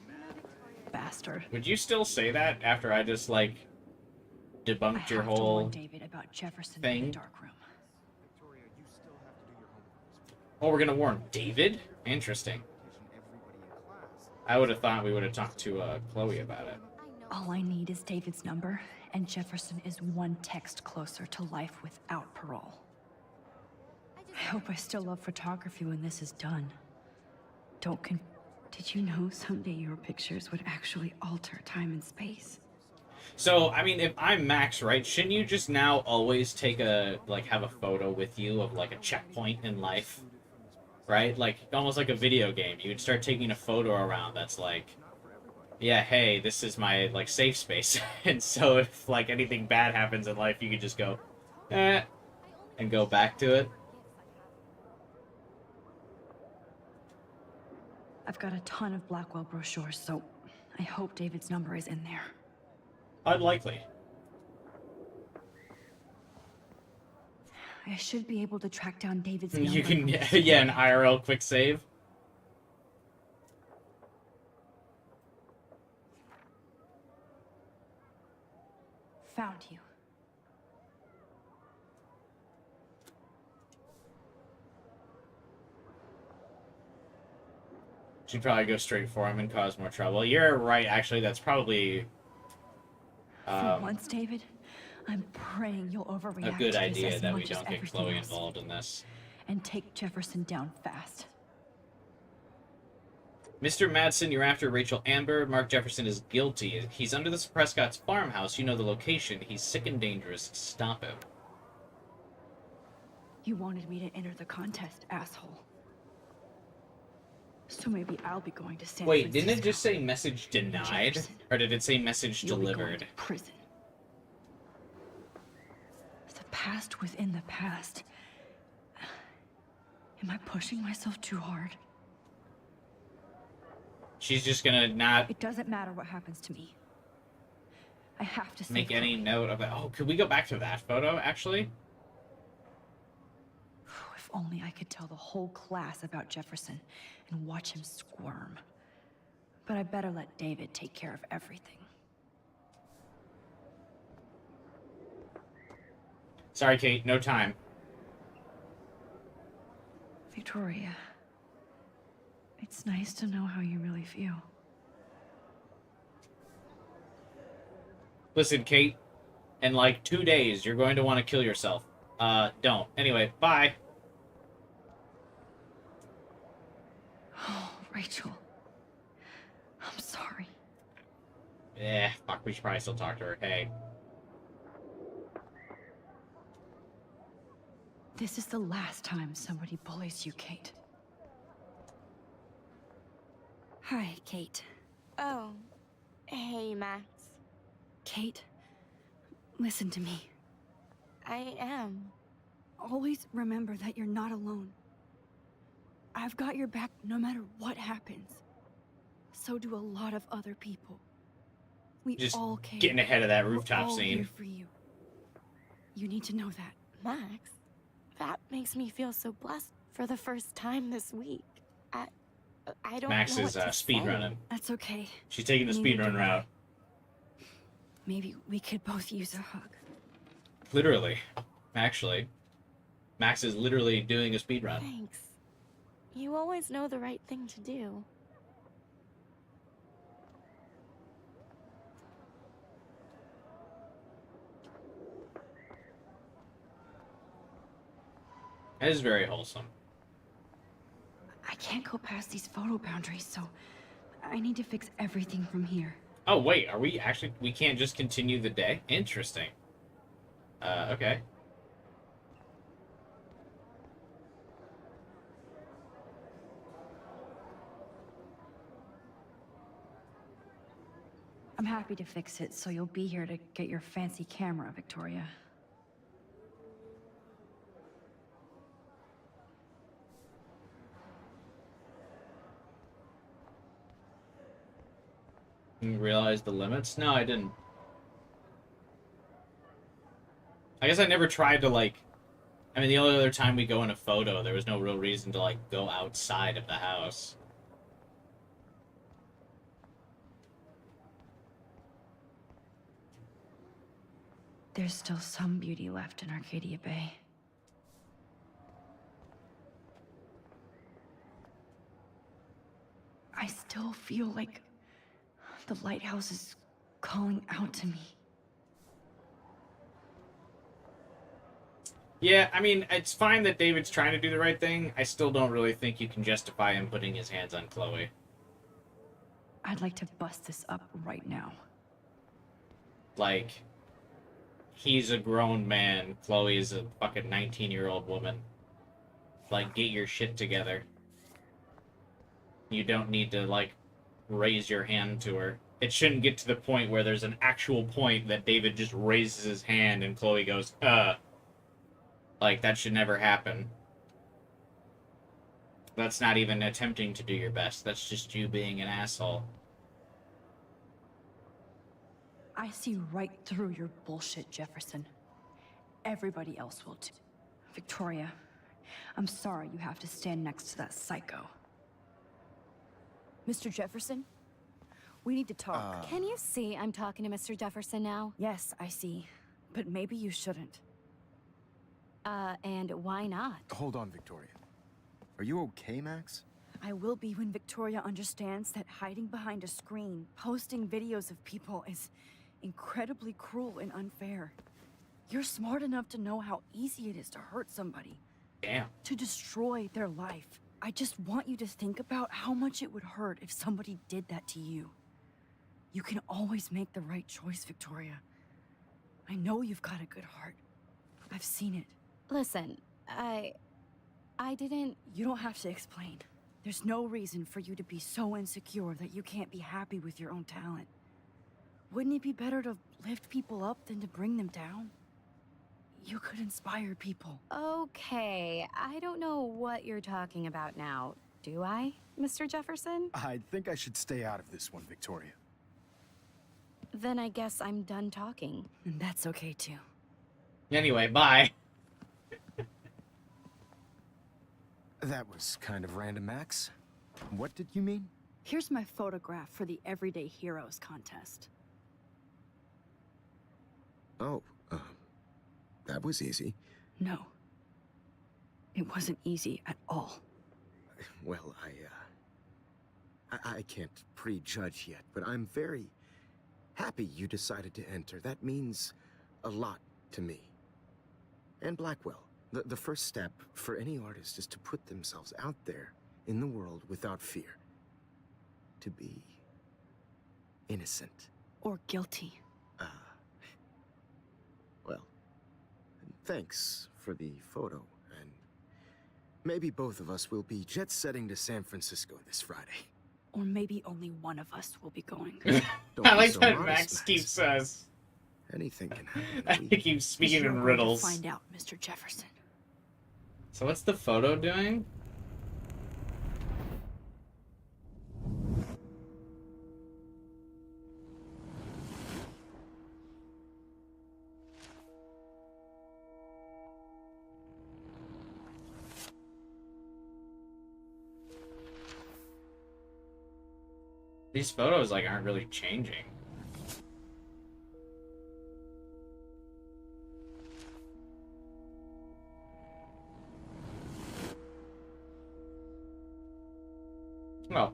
Bastard. Would you still say that after I just, like, I debunked your have to warn whole David about Jefferson thing? in the dark room. Victoria, you still have to do your homework. Oh, we're gonna warn David? Interesting. I would have thought we would have talked to Chloe about it. All I need is David's number, and Jefferson is one text closer to life without parole. I hope I still love photography when this is done. Did you know someday your pictures would actually alter time and space? So, I mean, if I'm Max, right, shouldn't you just now always take have a photo with you of, like, a checkpoint in life? Right? Like, almost like a video game. You would start taking a photo around that's like, yeah, hey, this is my, like, safe space. And so if, like, anything bad happens in life, you could just go, and go back to it. I've got a ton of Blackwell brochures, so I hope David's number is in there. Unlikely. I should be able to track down David's number. You can, from his yeah, an phone. IRL quick save. Found you. She'd probably go straight for him and cause more trouble. You're right, actually, that's probably For once, David, I'm praying you'll overreact a good to this idea as that we much as don't get everything Chloe else, involved in this. and take Jefferson down fast. Mr. Madsen, you're after Rachel Amber. Mark Jefferson is guilty. He's under the Prescott's farmhouse. You know the location. He's sick and dangerous. Stop him. You wanted me to enter the contest, asshole. So maybe I'll be going to San Wait, Francisco. didn't it just say message denied? Jefferson, Or did it say message you'll be going delivered? to prison. The past within the past. Am I pushing myself too hard? She's just gonna not It doesn't matter what happens to me. I have to make save any Chloe. note of it. Oh, could we go back to that photo, actually? If only I could tell the whole class about Jefferson and watch him squirm. But I better let David take care of everything. Sorry, Kate, no time. Victoria, it's nice to know how you really feel. Listen, Kate, in like 2 days, you're going to want to kill yourself. Don't. Anyway, bye. Oh, Rachel. I'm sorry. Fuck, we should probably still talk to her. Hey. This is the last time somebody bullies you, Kate. Hi, Kate. Oh. Hey, Max. Kate, listen to me. I am. Always remember that you're not alone. I've got your back no matter what happens. So do a lot of other people. We Just all care. getting ahead of that We're rooftop all scene. here for you. You need to know that. Max, that makes me feel so blessed for the first time this week. I don't Max know is what to speed say. running. That's okay. She's taking the Neither speed run do route. Maybe we could both use a hug. Literally. Actually. Max is literally doing a speed run. Thanks. You always know the right thing to do. That is very wholesome. I can't go past these photo boundaries, so I need to fix everything from here. Oh, wait, are we actually... We can't just continue the day? Interesting. Okay. I'm happy to fix it, so you'll be here to get your fancy camera, Victoria. You realize the limits? No, I didn't. I guess I never tried to, like... I mean, the only other time we go in a photo, there was no real reason to, like, go outside of the house. There's still some beauty left in Arcadia Bay. I still feel like the lighthouse is calling out to me. Yeah, I mean, it's fine that David's trying to do the right thing. I still don't really think you can justify him putting his hands on Chloe. I'd like to bust this up right now. Like, he's a grown man. Chloe's a fucking 19-year-old woman. Like, get your shit together. You don't need to, like, raise your hand to her. It shouldn't get to the point where there's an actual point that David just raises his hand and Chloe goes, Like, that should never happen. That's not even attempting to do your best. That's just you being an asshole. I see right through your bullshit, Jefferson. Everybody else will too. Victoria, I'm sorry you have to stand next to that psycho. Mr. Jefferson? We need to talk. Can you see I'm talking to Mr. Jefferson now? Yes, I see. But maybe you shouldn't. And why not? Hold on, Victoria. Are you okay, Max? I will be when Victoria understands that hiding behind a screen, posting videos of people is incredibly cruel and unfair. You're smart enough to know how easy it is to hurt somebody. Damn. To destroy their life. I just want you to think about how much it would hurt if somebody did that to you. You can always make the right choice, Victoria. I know you've got a good heart. I've seen it. Listen, I didn't... You don't have to explain. There's no reason for you to be so insecure that you can't be happy with your own talent. Wouldn't it be better to lift people up than to bring them down? You could inspire people. Okay, I don't know what you're talking about now, do I, Mr. Jefferson? I think I should stay out of this one, Victoria. Then I guess I'm done talking. And that's okay too. Anyway, bye. That was kind of random, Max. What did you mean? Here's my photograph for the Everyday Heroes contest. Oh, that was easy. No. It wasn't easy at all. Well, I can't prejudge yet, but I'm very happy you decided to enter. That means a lot to me. And Blackwell. The first step for any artist is to put themselves out there in the world without fear. To be innocent. Or guilty. Well, thanks for the photo, and maybe both of us will be jet-setting to San Francisco this Friday. Or maybe only one of us will be going. I like that Max keeps us. Anything can happen. He keeps speaking in riddles. Find out, Mr. Jefferson. So what's the photo doing? These photos like aren't really changing. Oh.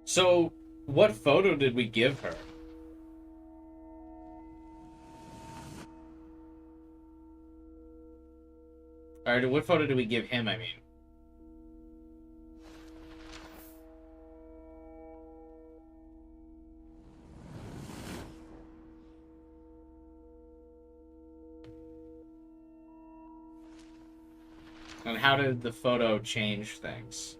So, what photo did we give her? Or what photo did we give him, I mean? And how did the photo change things?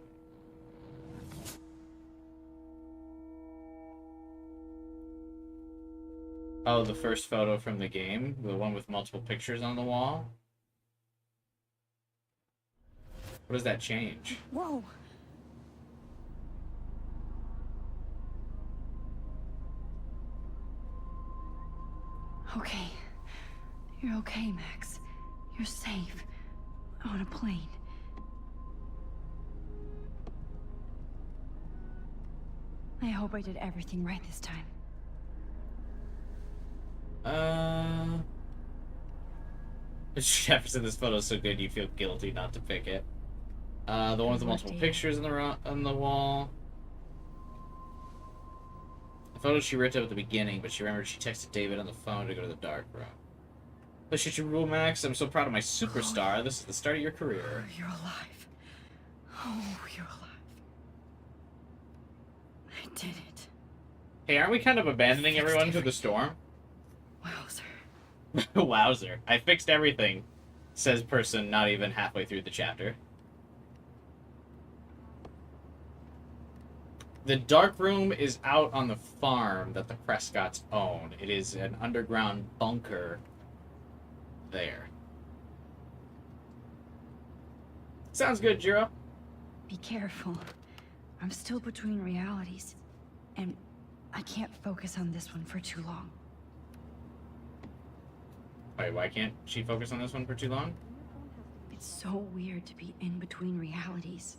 Oh, the first photo from the game? The one with multiple pictures on the wall? What does that change? Whoa. Okay. You're okay, Max. You're safe. On a plane. I hope I did everything right this time. Jefferson, this photo's so good you feel guilty not to pick it. The one with the multiple pictures on the wall. The photo she ripped up at the beginning, but she remembered she texted David on the phone to go to the dark room. Push it, you rule, Max. I'm so proud of my superstar. This is the start of your career. You're alive. Oh, you're alive. I did it. Hey, aren't we kind of abandoning everyone to the storm? Wowzer. Wowzer. I fixed everything, says person not even halfway through the chapter. The dark room is out on the farm that the Prescotts own. It is an underground bunker there. Sounds good, Jiro. Be careful. I'm still between realities, and I can't focus on this one for too long. Wait, why can't she focus on this one for too long? It's so weird to be in between realities.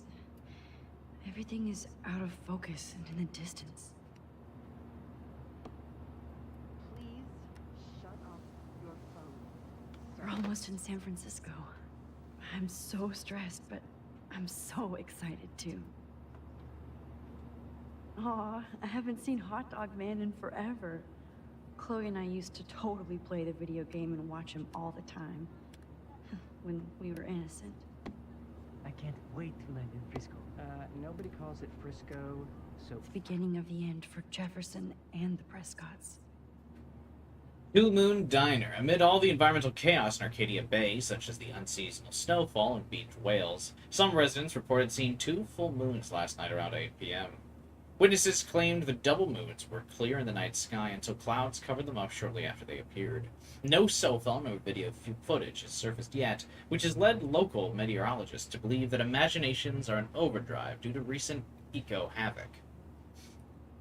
Everything is out of focus and in the distance. Please shut off your phone. We're almost in San Francisco. I'm so stressed, but I'm so excited too. Aw, I haven't seen Hot Dog Man in forever. Chloe and I used to totally play the video game and watch him all the time. When we were innocent. I can't wait to land in Frisco. Nobody calls it Frisco, so... The beginning of the end for Jefferson and the Prescotts. Blue Moon Diner. Amid all the environmental chaos in Arcadia Bay, such as the unseasonal snowfall and beached whales, some residents reported seeing 2 full moons last night around 8 p.m. Witnesses claimed the double moons were clear in the night sky until clouds covered them up shortly after they appeared. No cell phone or video footage has surfaced yet, which has led local meteorologists to believe that imaginations are in overdrive due to recent eco-havoc.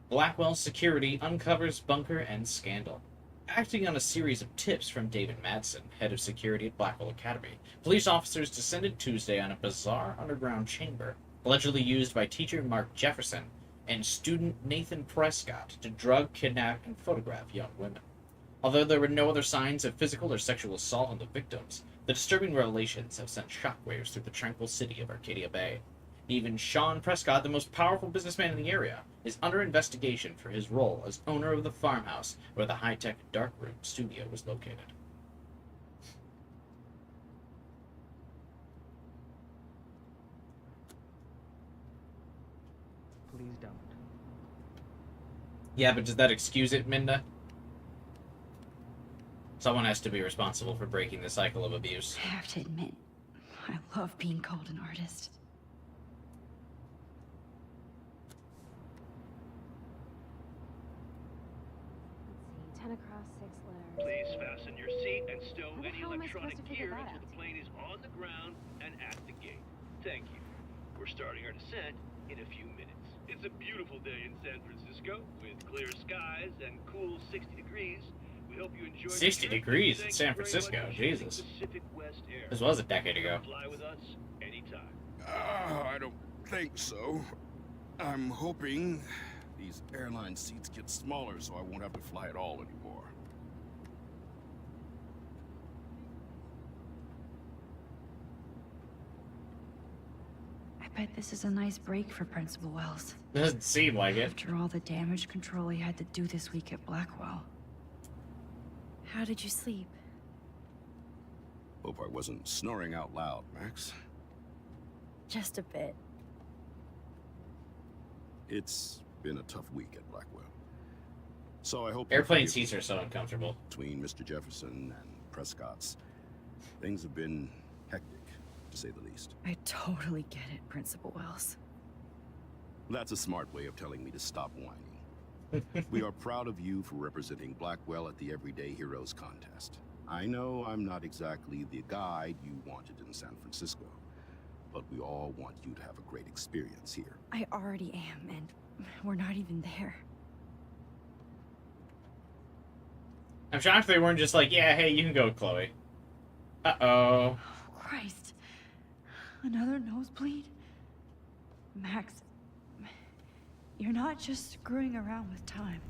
Blackwell's security uncovers bunker and scandal. Acting on a series of tips from David Madsen, head of security at Blackwell Academy, police officers descended Tuesday on a bizarre underground chamber, allegedly used by teacher Mark Jefferson and student Nathan Prescott to drug, kidnap, and photograph young women. Although there were no other signs of physical or sexual assault on the victims, the disturbing revelations have sent shockwaves through the tranquil city of Arcadia Bay. Even Sean Prescott, the most powerful businessman in the area, is under investigation for his role as owner of the farmhouse where the high-tech darkroom studio was located. Please don't. Yeah, but does that excuse it, Minda? Someone has to be responsible for breaking the cycle of abuse. I have to admit, I love being called an artist. Let's see, 10 across, 6 letters. Please fasten your seat and stow How the any hell am I electronic supposed to figure gear that until out? the plane is on the ground and at the gate. Thank you. We're starting our descent in a few minutes. It's a beautiful day in San Francisco with clear skies and cool 60 degrees. We hope you enjoy 60 degrees in San Francisco, Jesus. This was a decade ago. Fly with us anytime. I don't think so. I'm hoping these airline seats get smaller so I won't have to fly at all anymore. I bet this is a nice break for Principal Wells. Doesn't seem like it. After all the damage control he had to do this week at Blackwell. How did you sleep? Hope I wasn't snoring out loud, Max. Just a bit. It's been a tough week at Blackwell. So I hope... Airplane seats are so uncomfortable. Between Mr. Jefferson and Prescott's, things have been hectic, to say the least. I totally get it, Principal Wells. That's a smart way of telling me to stop whining. We are proud of you for representing Blackwell at the Everyday Heroes contest. I know I'm not exactly the guide you wanted in San Francisco, but we all want you to have a great experience here. I already am, and we're not even there. I'm shocked they weren't just like, yeah, hey, you can go, Chloe. Uh-oh. Oh, Christ. Another nosebleed? Max, you're not just screwing around with time.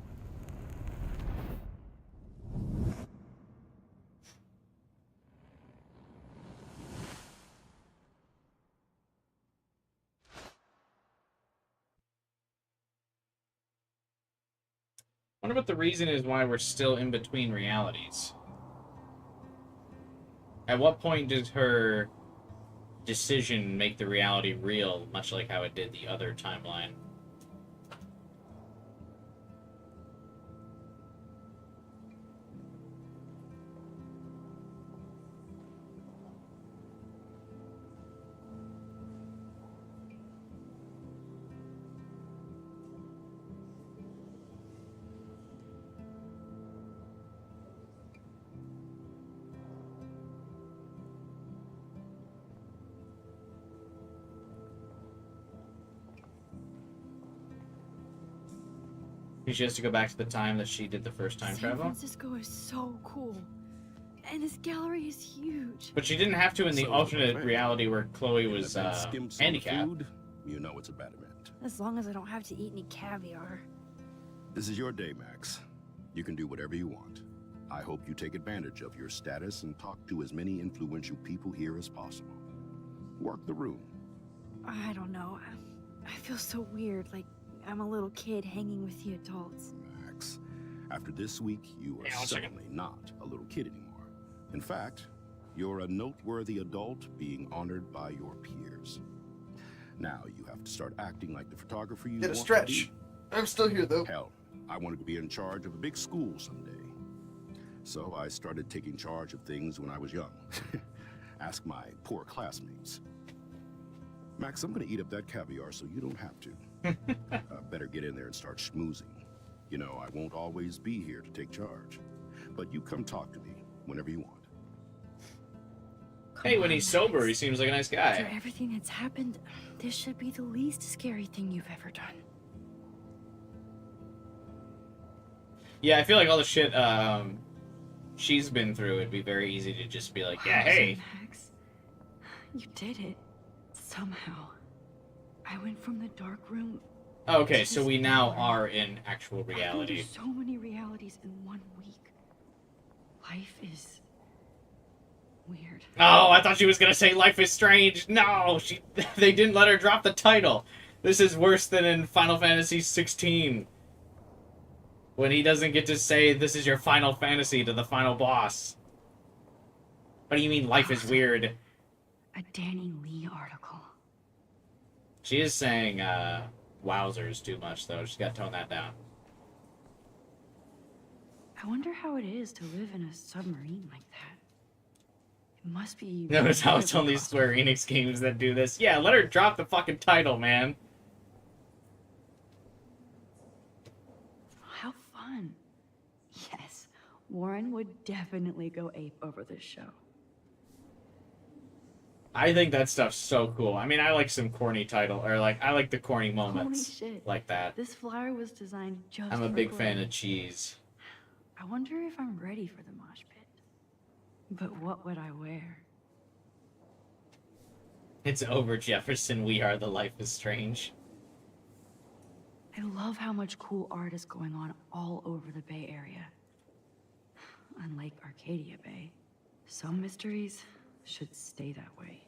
I wonder what the reason is why we're still in between realities. At what point did her decision make the reality real, much like how it did the other timeline? She has to go back to the time that she did the first time San travel? Francisco is so cool. And this gallery is huge. But she didn't have to in the So, alternate right. reality where Chloe And was if it skims on the handicapped. food, you know it's a bad event. As long as I don't have to eat any caviar. This is your day, Max. You can do whatever you want. I hope you take advantage of your status and talk to as many influential people here as possible. Work the room. I don't know. I feel so weird, like I'm a little kid hanging with the adults. Max, After this week, you are certainly not a little kid anymore. In fact, you're a noteworthy adult being honored by your peers. Now you have to start acting like the photographer you Get a want stretch. to be. I'm still here, though. Hell, I wanted to be in charge of a big school someday. So I started taking charge of things when I was young. Ask my poor classmates. Max, I'm gonna eat up that caviar so you don't have to. Better get in there and start schmoozing. You know, I won't always be here to take charge. But you come talk to me whenever you want. Hey, when he's sober, he seems like a nice guy. After everything that's happened, this should be the least scary thing you've ever done. Yeah, I feel like all the shit she's been through, it'd be very easy to just be like, yeah, hey. Max, you did it. Somehow. I went from the dark room. Okay, so we now are in actual reality. I've been through so many realities in 1 week. Life is weird. Oh, I thought she was gonna say Life is Strange. No, they didn't let her drop the title. This is worse than in Final Fantasy 16. When he doesn't get to say, this is your final fantasy to the final boss. What do you mean, life is weird? A Danny Lee article. She is saying, wowzers too much, though. She's got to tone that down. I wonder how it is to live in a submarine like that. It must be... Notice how it's only Square Enix games that do this. Yeah, let her drop the fucking title, man. How fun. Yes, Warren would definitely go ape over this show. I think that stuff's so cool. I mean, I like some corny title, or like, I like the corny moments. Holy shit. Like that. This flyer was designed just I'm a for big Glenn. fan of cheese. I wonder if I'm ready for the mosh pit. But what would I wear? It's over, Jefferson. We are the Life is Strange. I love how much cool art is going on all over the Bay Area. Unlike Arcadia Bay, some mysteries should stay that way.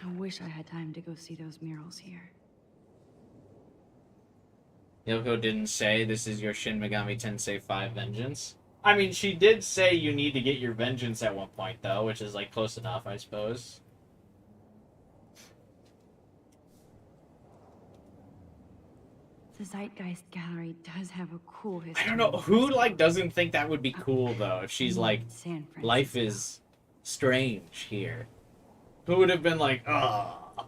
I wish I had time to go see those murals here. Yoko didn't say this is your Shin Megami Tensei 5 vengeance. I mean, she did say you need to get your vengeance at one point, though, which is, like, close enough, I suppose. The Zeitgeist Gallery does have a cool history. I don't know, who, like, doesn't think that would be cool, though, if she's like, San Francisco. life is strange here. Who would have been like, ugh.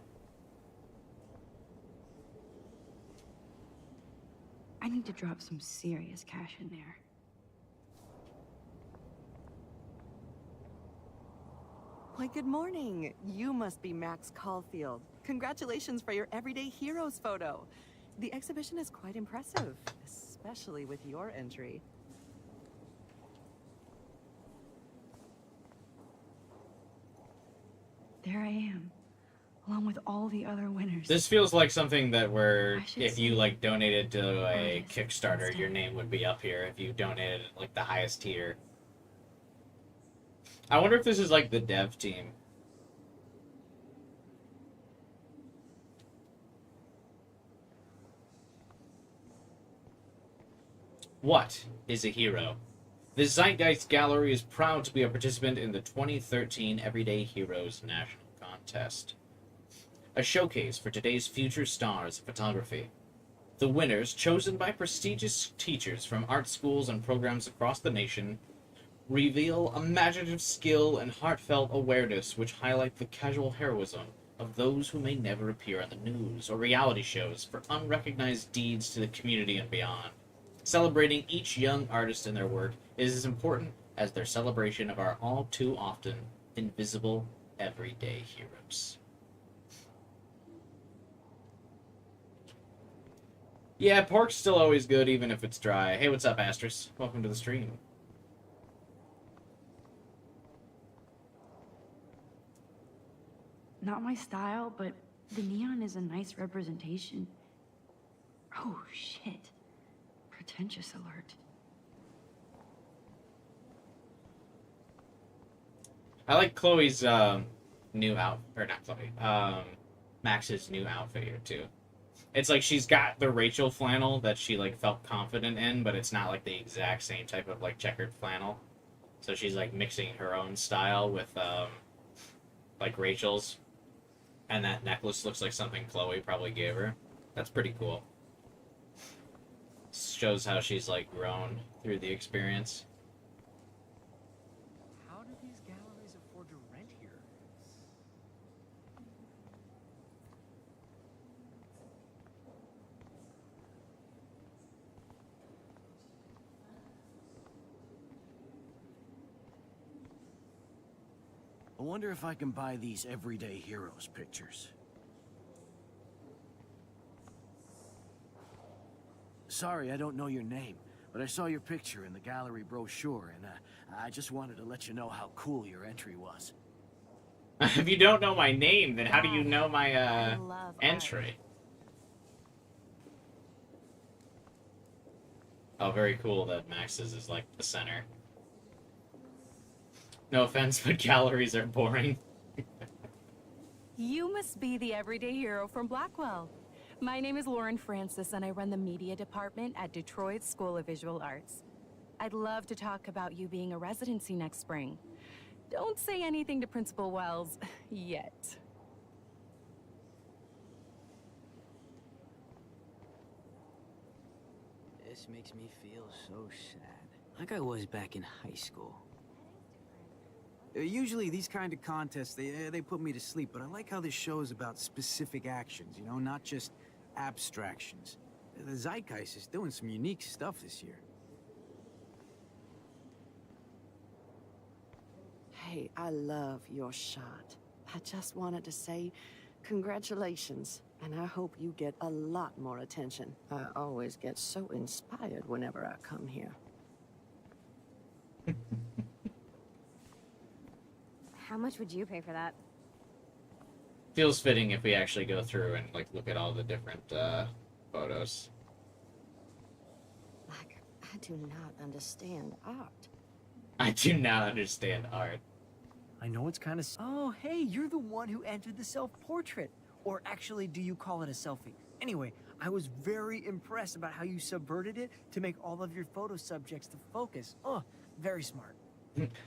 I need to drop some serious cash in there. Why, good morning. You must be Max Caulfield. Congratulations for your Everyday Heroes photo. The exhibition is quite impressive, especially with your entry. There I am, along with all the other winners. This feels like something that where, I should if you, say like, donated to a artist Kickstarter, instead. your name would be up here if you donated, like, the highest tier. I wonder if this is, like, the dev team. What is a hero? The Zeitgeist Gallery is proud to be a participant in the 2013 Everyday Heroes National Contest, a showcase for today's future stars of photography. The winners, chosen by prestigious teachers from art schools and programs across the nation, reveal imaginative skill and heartfelt awareness which highlight the casual heroism of those who may never appear on the news or reality shows for unrecognized deeds to the community and beyond. Celebrating each young artist and their work is as important as their celebration of our all too often invisible everyday heroes. Yeah, pork's still always good even if it's dry. Hey, what's up, Astris? Welcome to the stream. Not my style, but the neon is a nice representation. Oh, shit. Pretentious alert. I like Chloe's new out, or not Chloe, Max's new outfit here too. It's like she's got the Rachel flannel that she like felt confident in, but it's not like the exact same type of like checkered flannel. So she's like mixing her own style with like Rachel's. And that necklace looks like something Chloe probably gave her. That's pretty cool. Shows how she's like grown through the experience. How do these galleries afford to rent here? I wonder if I can buy these everyday heroes pictures. Sorry, I don't know your name, but I saw your picture in the gallery brochure, and I just wanted to let you know how cool your entry was. If you don't know my name, then how do you know my entry? Oh, very cool that Max's is like the center. No offense, but galleries are boring. You must be the everyday hero from Blackwell. My name is Lauren Francis, and I run the media department at Detroit School of Visual Arts. I'd love to talk about you being a residency next spring. Don't say anything to Principal Wells yet. This makes me feel so sad. Like I was back in high school. Usually these kind of contests, they put me to sleep, but I like how this show is about specific actions, you know, not just abstractions. The Zeitgeist is doing some unique stuff this year. Hey, I love your shot. I just wanted to say congratulations, and I hope you get a lot more attention. I always get so inspired whenever I come here. How much would you pay for that? Feels fitting if we actually go through and like look at all the different photos. Like, I do not understand art. I do not understand art. I know it's kind of... Oh, hey, you're the one who entered the self-portrait. Or actually, do you call it a selfie? Anyway, I was very impressed about how you subverted it to make all of your photo subjects to focus. Oh, very smart.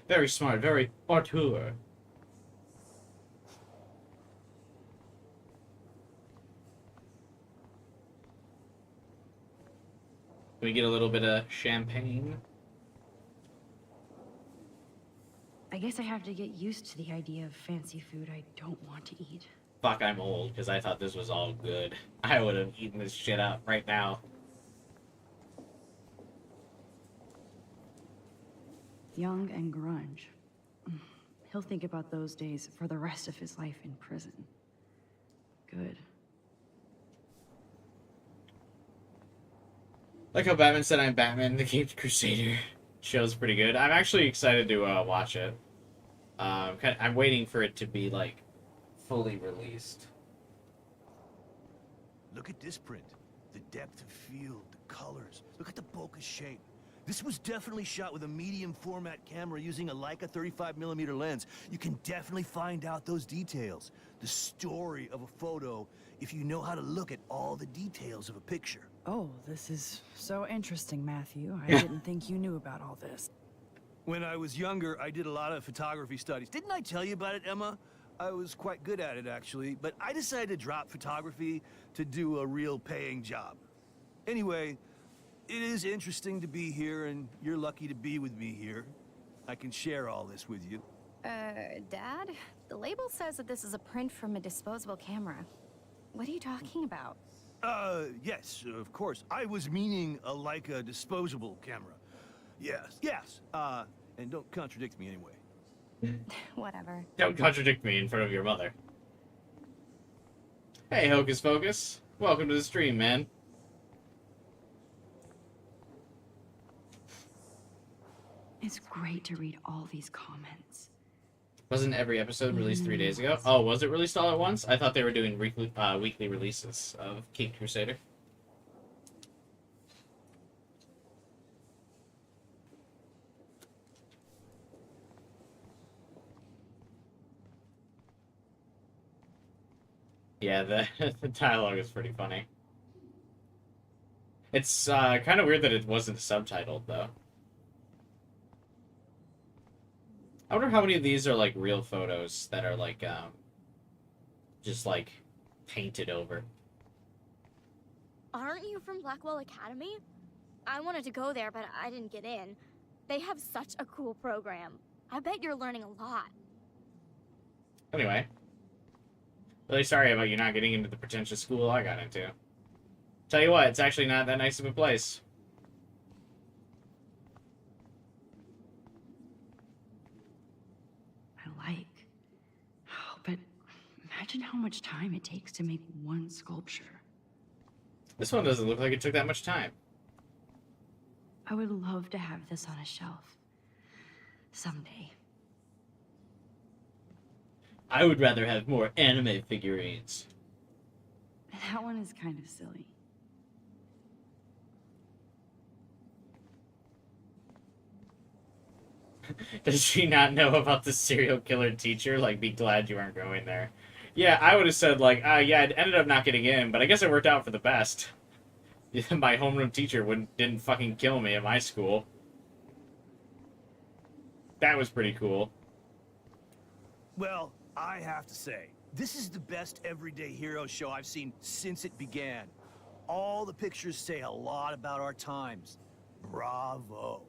Very smart, very auteur. Can we get a little bit of champagne? I guess I have to get used to the idea of fancy food I don't want to eat. Fuck, I'm old, because I thought this was all good. I would have eaten this shit up right now. Young and grunge. He'll think about those days for the rest of his life in prison. Good. Like how Batman said I'm Batman, the Caped Crusader. Show's pretty good. I'm actually excited to watch it. I'm waiting for it to be, like, fully released. Look at this print. The depth of field, the colors. Look at the bokeh shape. This was definitely shot with a medium format camera using a Leica 35mm lens. You can definitely find out those details. The story of a photo if you know how to look at all the details of a picture. Oh, this is so interesting, Matthew. I didn't think you knew about all this. When I was younger, I did a lot of photography studies. Didn't I tell you about it, Emma? I was quite good at it, actually, but I decided to drop photography to do a real paying job. Anyway, it is interesting to be here, and you're lucky to be with me here. I can share all this with you. Dad? The label says that this is a print from a disposable camera. What are you talking about? Yes, of course. I was meaning a Leica disposable camera. Yes, and don't contradict me anyway. Whatever. Don't contradict me in front of your mother. Hey, Hocus Pocus. Welcome to the stream, man. It's great to read all these comments. Wasn't every episode released 3 days ago? Oh, was it released all at once? I thought they were doing weekly releases of Caped Crusader. Yeah, the dialogue is pretty funny. It's kind of weird that it wasn't subtitled, though. I wonder how many of these are, like, real photos that are, like, just, like, painted over. Aren't you from Blackwell Academy? I wanted to go there, but I didn't get in. They have such a cool program. I bet you're learning a lot. Anyway. Really sorry about you not getting into the pretentious school I got into. Tell you what, it's actually not that nice of a place. I like. Oh, but imagine how much time it takes to make one sculpture. This one doesn't look like it took that much time. I would love to have this on a shelf. Someday. I would rather have more anime figurines. That one is kind of silly. Does she not know about the serial killer teacher? Like, be glad you aren't going there. Yeah, I would have said, like, yeah, I ended up not getting in, but I guess it worked out for the best. My homeroom teacher didn't fucking kill me at my school. That was pretty cool. Well, I have to say, this is the best everyday hero show I've seen since it began. All the pictures say a lot about our times. Bravo.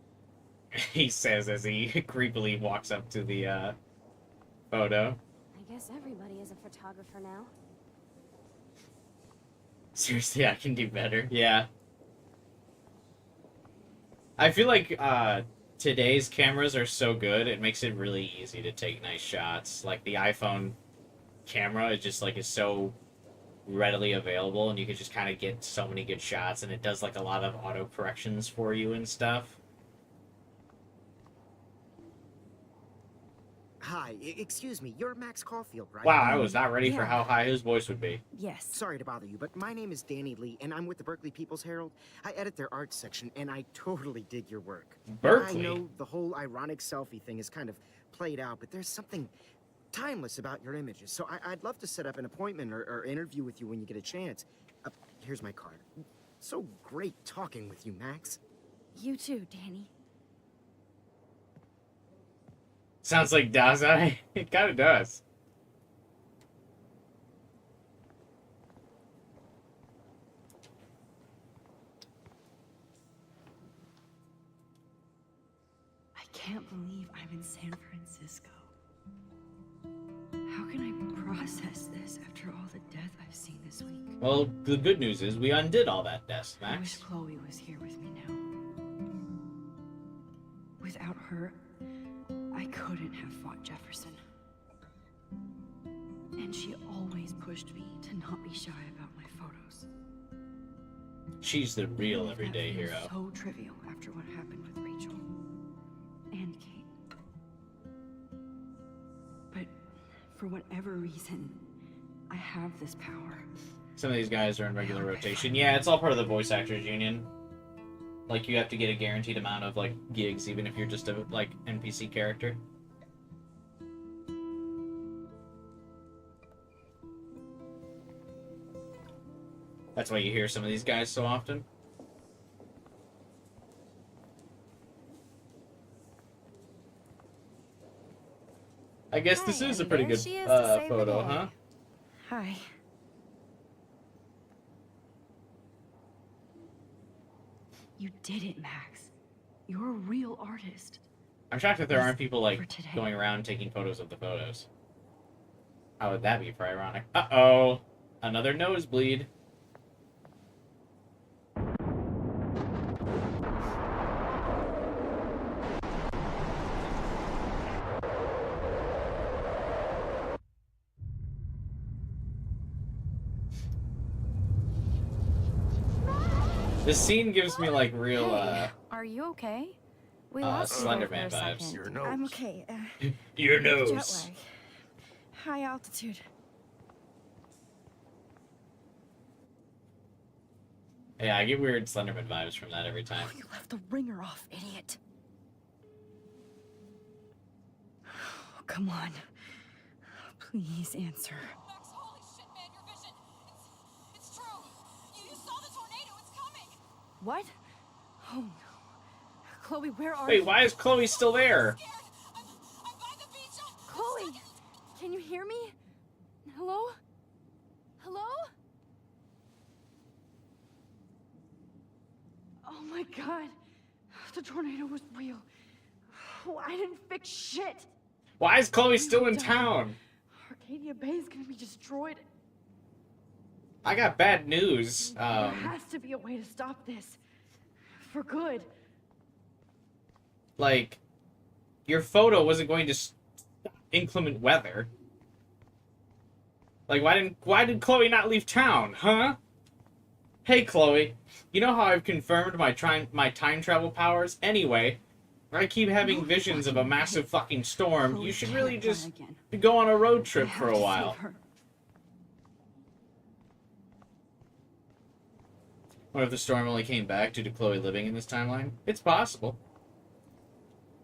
He says as he creepily walks up to the photo. I guess everybody is a photographer now. Seriously, I can do better. Yeah. I feel like today's cameras are so good, it makes it really easy to take nice shots. Like the iPhone camera is just like is so readily available, and you can just kind of get so many good shots, and it does like a lot of auto corrections for you and stuff. Hi, excuse me, you're Max Caulfield, right? Wow, I was not ready for how high his voice would be. Yes. Sorry to bother you, but my name is Danny Lee, and I'm with the Berkeley People's Herald. I edit their arts section, and I totally dig your work. Berkeley? I know the whole ironic selfie thing is kind of played out, but there's something timeless about your images, so I'd love to set up an appointment or interview with you when you get a chance. Here's my card. So great talking with you, Max. You too, Danny. Sounds like Dazai. It kind of does. I can't believe I'm in San Francisco. How can I process this after all the death I've seen this week? Well, the good news is we undid all that death, I wish Max. Chloe was here with me now. Without her, I couldn't have fought Jefferson. And she always pushed me to not be shy about my photos. She's the real everyday That feels hero. so trivial after what happened with Rachel and Kate. But for whatever reason, I have this power. Some of these guys are in regular rotation. Yeah, it's all part of the voice actors union. Like, you have to get a guaranteed amount of, like, gigs, even if you're just a, like, NPC character. That's why you hear some of these guys so often. I guess this is a pretty good photo, huh? Hi. You did it, Max. You're a real artist. I'm shocked that there aren't people, like, For today. going around taking photos of the photos. How would that be for ironic? Uh-oh! Another nosebleed. This scene gives me, like, real, Are you okay? We lost you there Slender for Man a vibes. second. I'm okay. Your Jet nose. lag. High altitude. Yeah, I get weird Slenderman vibes from that every time. You left the ringer off, idiot. Oh, come on. Please answer. Max, holy shit, man, your vision. What? Oh no. Chloe, where are Wait, you? why is Chloe still there? Chloe! Can you hear me? Hello? Hello? Oh my god. The tornado was real. Oh, I didn't fix shit. Why is Chloe still in town? Arcadia Bay is gonna be destroyed. I got bad news. There has to be a way to stop this. For good. Like, your photo wasn't going to stop inclement weather. Like, why did Chloe not leave town, huh? Hey, Chloe, you know how I've confirmed my time travel powers? Anyway, I keep having visions of a massive fucking storm. You should really just go on a road trip for a while. What if the storm only came back due to Chloe living in this timeline? It's possible.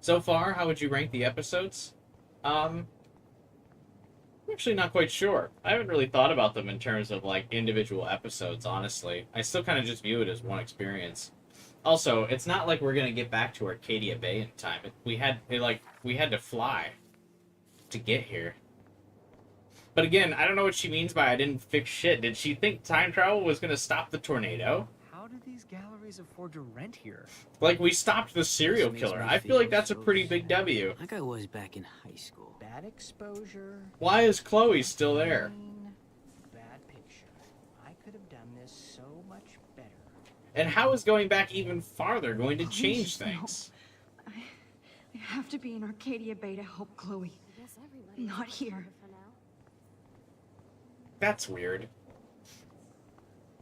So far, how would you rank the episodes? I'm actually not quite sure. I haven't really thought about them in terms of, like, individual episodes, honestly. I still kind of just view it as one experience. Also, it's not like we're gonna get back to Arcadia Bay in time. We had to fly to get here. But again, I don't know what she means by I didn't fix shit. Did she think time travel was gonna stop the tornado? How do these galleries afford to rent here? Like, we stopped the serial killer. I feel like that's a pretty big W. Like I was back in high school. Bad exposure. Why is Chloe still there? Bad picture. I could have done this so much better. And how is going back even farther going to change things? I have to be in Arcadia Bay to help Chloe. Not here. That's weird.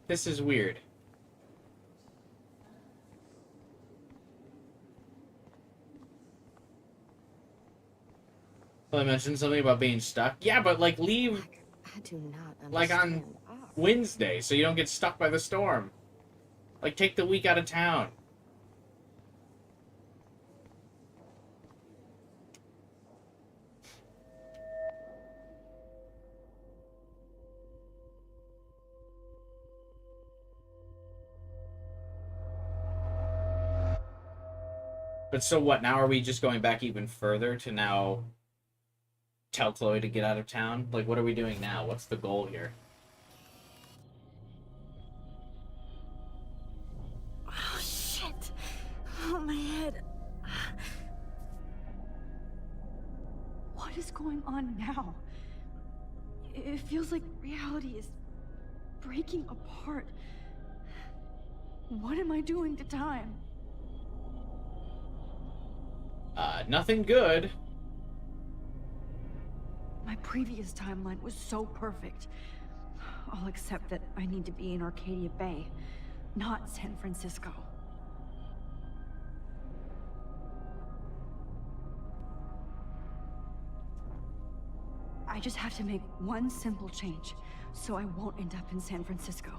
This is weird. Well, I mentioned something about being stuck. Yeah, but, like, leave, I do not like, on Wednesday so you don't get stuck by the storm. Like, take the week out of town. But so what, now are we just going back even further to now tell Chloe to get out of town? Like, what are we doing now? What's the goal here? Oh, shit. Oh, my head. What is going on now? It feels like reality is breaking apart. What am I doing to time? Nothing good. My previous timeline was so perfect. I'll accept that I need to be in Arcadia Bay, not San Francisco. I just have to make one simple change, so I won't end up in San Francisco.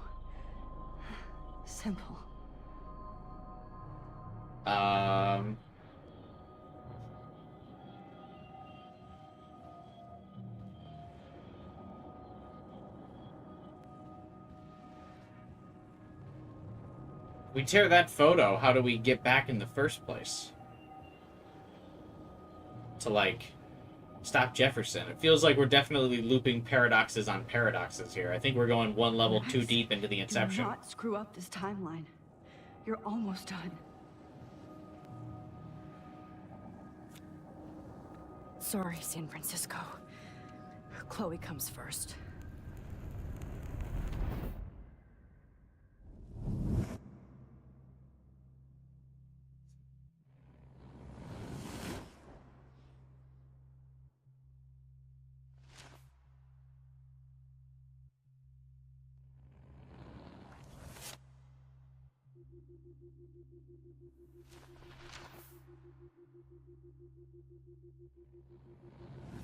Simple. We tear that photo, how do we get back in the first place? To, like, stop Jefferson. It feels like we're definitely looping paradoxes on paradoxes here. I think we're going one level too deep into the Inception. Do not screw up this timeline. You're almost done. Sorry, San Francisco. Chloe comes first.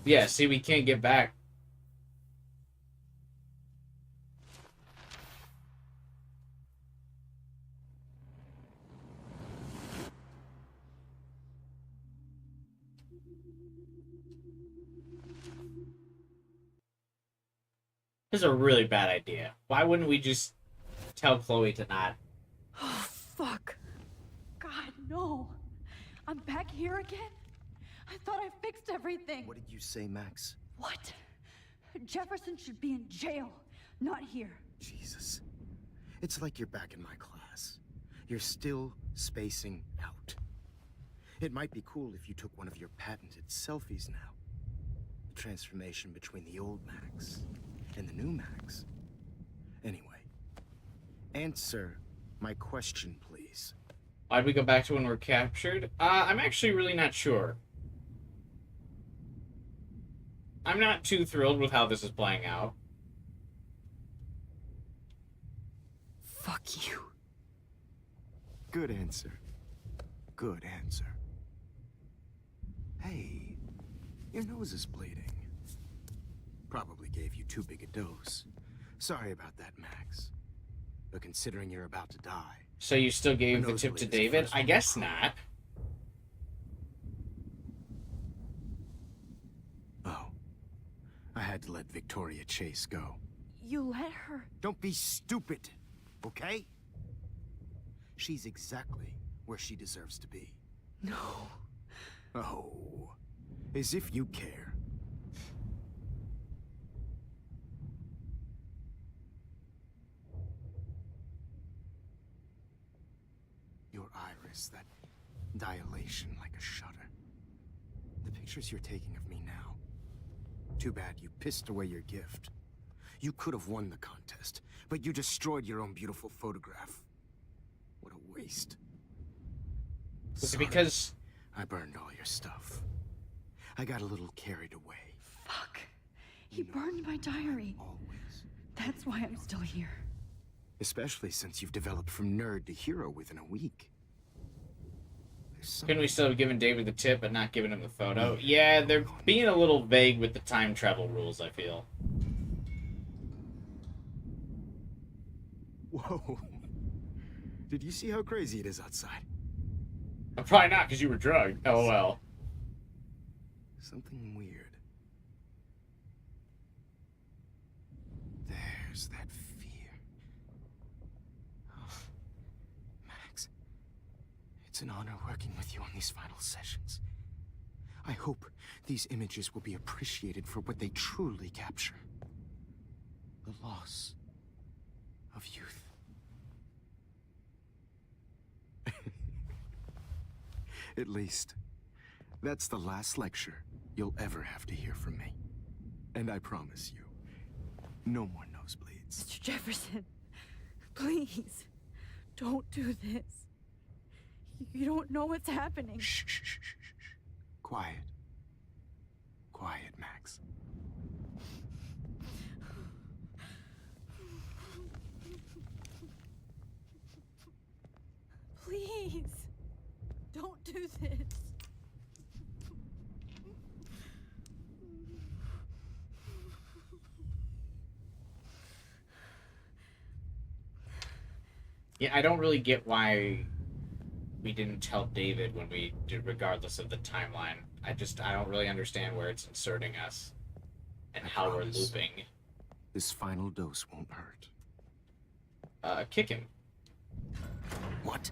Yeah, see, we can't get back. This is a really bad idea. Why wouldn't we just tell Chloe to not Fuck. God, no. I'm back here again? I thought I fixed everything. What did you say, Max? What? Jefferson should be in jail, not here. Jesus. It's like you're back in my class. You're still spacing out. It might be cool if you took one of your patented selfies now. The transformation between the old Max and the new Max. Anyway, answer my question, please. Why'd we go back to when we're captured? I'm actually really not sure. I'm not too thrilled with how this is playing out. Fuck you. Good answer. Good answer. Hey, your nose is bleeding. Probably gave you too big a dose. Sorry about that, Max. But considering you're about to die... So you still gave the tip to David? I guess not. Oh. I had to let Victoria Chase go. You let her? Don't be stupid, okay? She's exactly where she deserves to be. No. Oh. As if you care. Your iris, that dilation like a shutter. The pictures you're taking of me now. Too bad you pissed away your gift. You could have won the contest, but you destroyed your own beautiful photograph. What a waste. Was it because... I burned all your stuff. I got a little carried away. Fuck. He burned my diary. Always. That's why I'm still here. Especially since you've developed from nerd to hero within a week. Couldn't we still have given David the tip but not given him the photo? Yeah, they're being a little vague with the time travel rules, I feel. Whoa. Did you see how crazy it is outside? Probably not, because you were drugged. LOL. Something weird. There's that fear. Oh, Max, it's an honor working with you on these final sessions. I hope these images will be appreciated for what they truly capture. The loss of youth. At least, that's the last lecture you'll ever have to hear from me. And I promise you, no more nosebleeds. Mr. Jefferson, please, don't do this. You don't know what's happening. Shh, shh, shh, shh, shh. Quiet. Quiet, Max. Please, don't do this. Yeah, I don't really get why we didn't tell David when we did, regardless of the timeline. I don't really understand where it's inserting us and how we're looping. This final dose won't hurt. Kick him. What?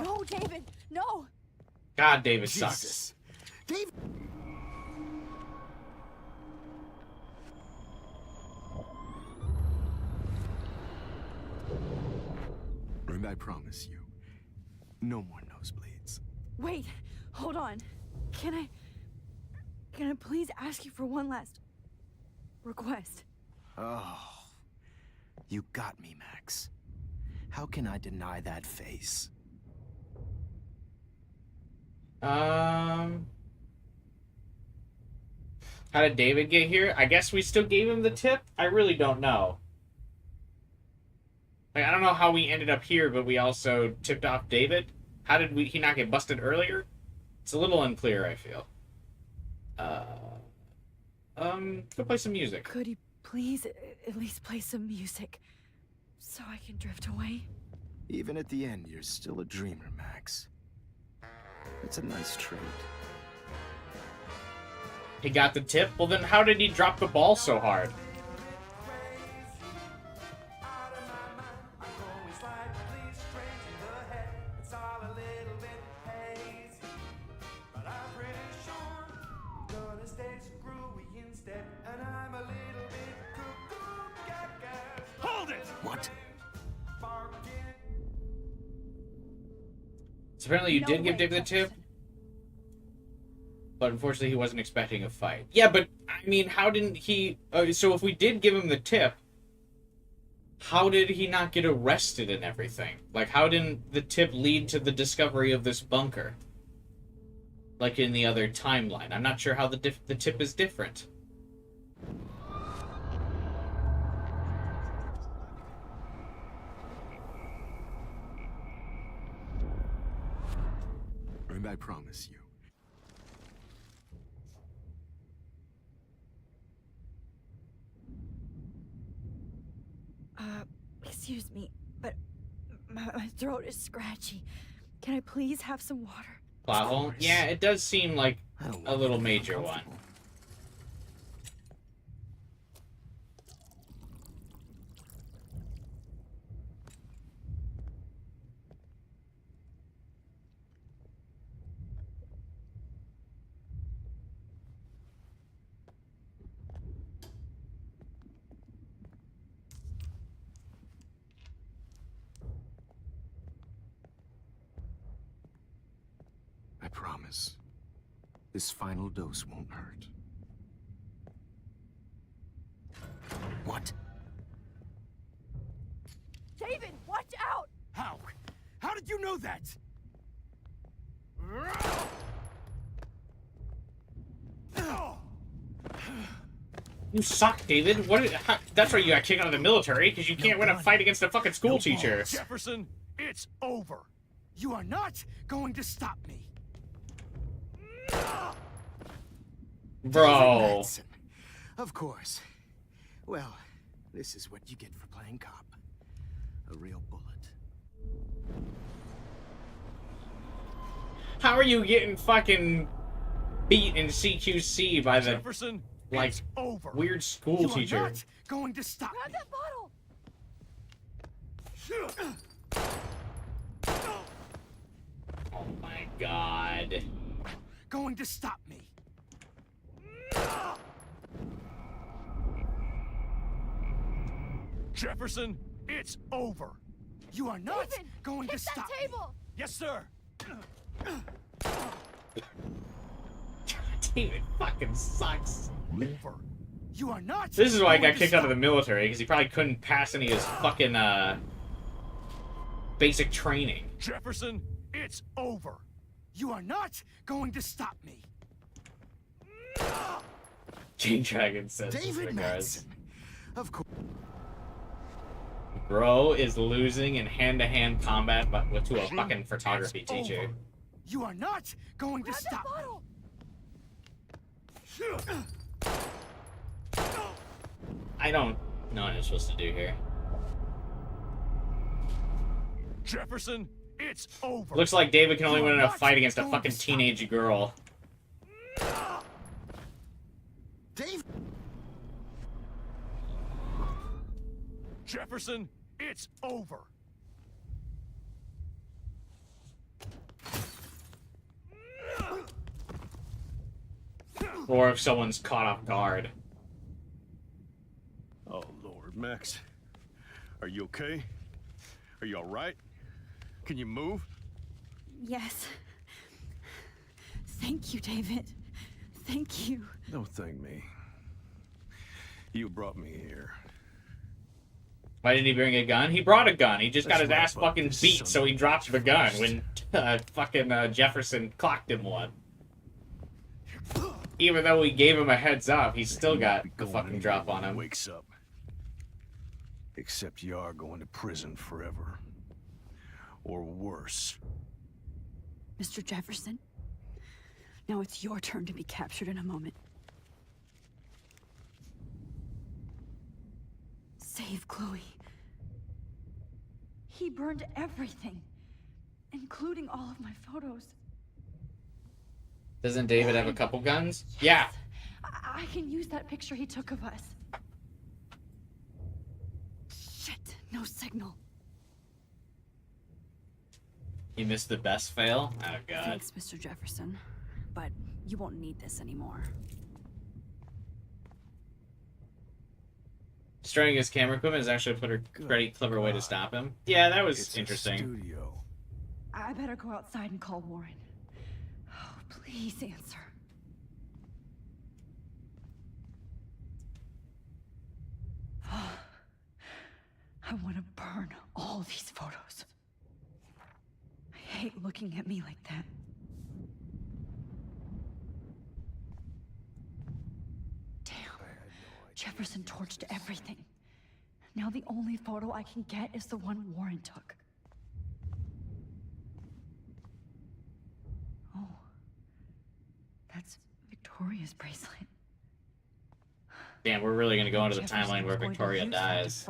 No, David, no! God, David Jesus. sucks. David. And I promise you, no more nosebleeds. Wait, hold on. Can I please ask you for one last request? Oh, you got me, Max. How can I deny that face? How did David get here? I guess we still gave him the tip? I really don't know. Like, I don't know how we ended up here, but we also tipped off David. How did he not get busted earlier? It's a little unclear, I feel. Go play some music. Could you please at least play some music so I can drift away? Even at the end, you're still a dreamer, Max. It's a nice trait. He got the tip? Well, then how did he drop the ball so hard? Hold it! What? So apparently you No did give way, David the tip? Jefferson. But unfortunately he wasn't expecting a fight. Yeah, but, I mean, how didn't he... so if we did give him the tip, how did he not get arrested and everything? Like, how didn't the tip lead to the discovery of this bunker? Like in the other timeline. I'm not sure how the tip is different. And I promise you, Excuse me, but my throat is scratchy. Can I please have some water? Plot hole? Yeah, it does seem like a little major one. I promise, this final dose won't hurt. What? David, watch out! How? How did you know that? You suck, David. That's why you got kicked out of the military, because you can't win a fight against a fucking school teacher. Jefferson, it's over. You are not going to stop me. Bro. Madsen. Of course. Well, this is what you get for playing cop. A real bullet. How are you getting fucking beat in CQC by the Jefferson, like it's over. weird school You teacher? are not going to stop Grab me. that bottle! Oh my god. Going to stop me. Jefferson, it's over. You are not David, going to hit stop that table! Yes, sir. David fucking sucks. Over. You are not. This is why he got going to kicked out of stop the military, because he probably couldn't pass any of his fucking basic training. Jefferson, it's over. You are not going to stop me. Jane Dragon says David this, guys. Madsen. Of course. Bro is losing in hand-to-hand combat to a fucking photography It's teacher. over. You are not going Grab to that stop bottle! I don't know what I'm supposed to do here. Jefferson, it's over. Looks like David can only win in a fight against a fucking teenage girl. Dave. Jefferson, it's over. Or if someone's caught off guard. Oh, Lord, Max. Are you okay? Are you all right? Can you move? Yes. Thank you, David. Thank you. Don't thank me. You brought me here. Why didn't he bring a gun? He brought a gun. He just got That's his right ass about fucking this beat, son so of he a dropped the gun bitch. when fucking Jefferson clocked him one. Even though we gave him a heads up, he still got the fucking drop on him. Wakes up. Except you are going to prison forever. Or worse. Mr. Jefferson, now it's your turn to be captured in a moment. Save Chloe. He burned everything, including all of my photos. Doesn't David have a couple guns? Yeah. I can use that picture he took of us. Shit, no signal. He missed the best fail? Oh, God. Thanks, Mr. Jefferson. But you won't need this anymore. Destroying his camera equipment is actually a pretty clever way to stop him. Yeah, that was interesting. Studio. I better go outside and call Warren. Oh, please answer. I want to burn all these photos. I hate looking at me like that. Damn. Jefferson torched everything. Now the only photo I can get is the one Warren took. Oh. That's Victoria's bracelet. Damn, we're really gonna go into the timeline where Victoria dies.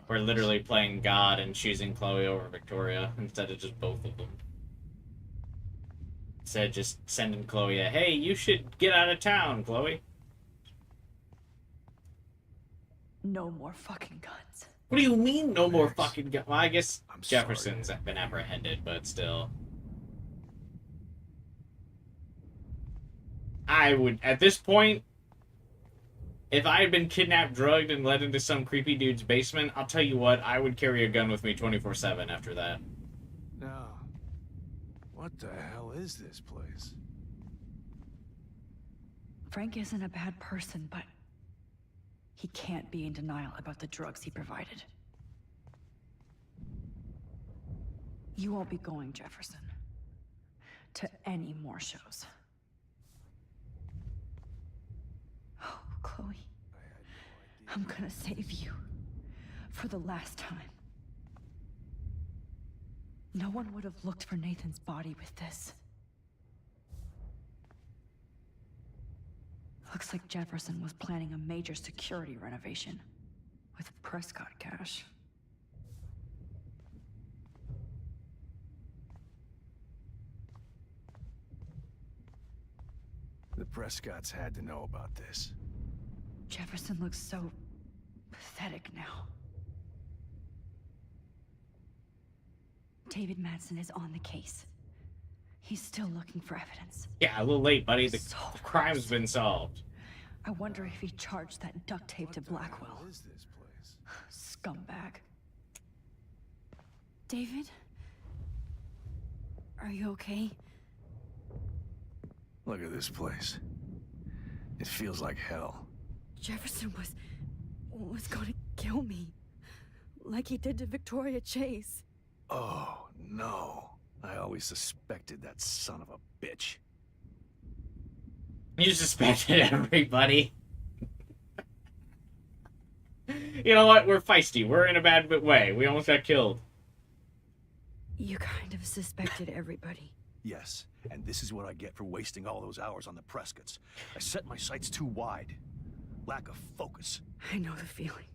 We're literally playing God and choosing Chloe over Victoria instead of just both of them. Instead of just sending Chloe a, hey, you should get out of town, Chloe. No more fucking guns. What do you mean, no more fucking guns? Well, I guess Jefferson's been apprehended, but still. I would, at this point, if I had been kidnapped, drugged, and led into some creepy dude's basement, I'll tell you what, I would carry a gun with me 24/7 after that. Now, what the hell is this place? Frank isn't a bad person, but he can't be in denial about the drugs he provided. You won't be going, Jefferson, to any more shows. Oh, Chloe, I'm gonna save you for the last time. No one would have looked for Nathan's body with this. Looks like Jefferson was planning a major security renovation with Prescott cash. The Prescotts had to know about this. Jefferson looks so pathetic now. David Madsen is on the case. He's still looking for evidence. Yeah, a little late, buddy. The crime's been solved. I wonder if he charged that duct tape to Blackwell. What is this place? Scumbag. David? Are you okay? Look at this place. It feels like hell. Jefferson was gonna kill me. Like he did to Victoria Chase. Oh, no. I always suspected that son of a bitch. You suspected everybody. You know what? We're feisty. We're in a bad way. We almost got killed. You kind of suspected everybody. Yes, and this is what I get for wasting all those hours on the Prescotts. I set my sights too wide. Lack of focus. I know the feeling.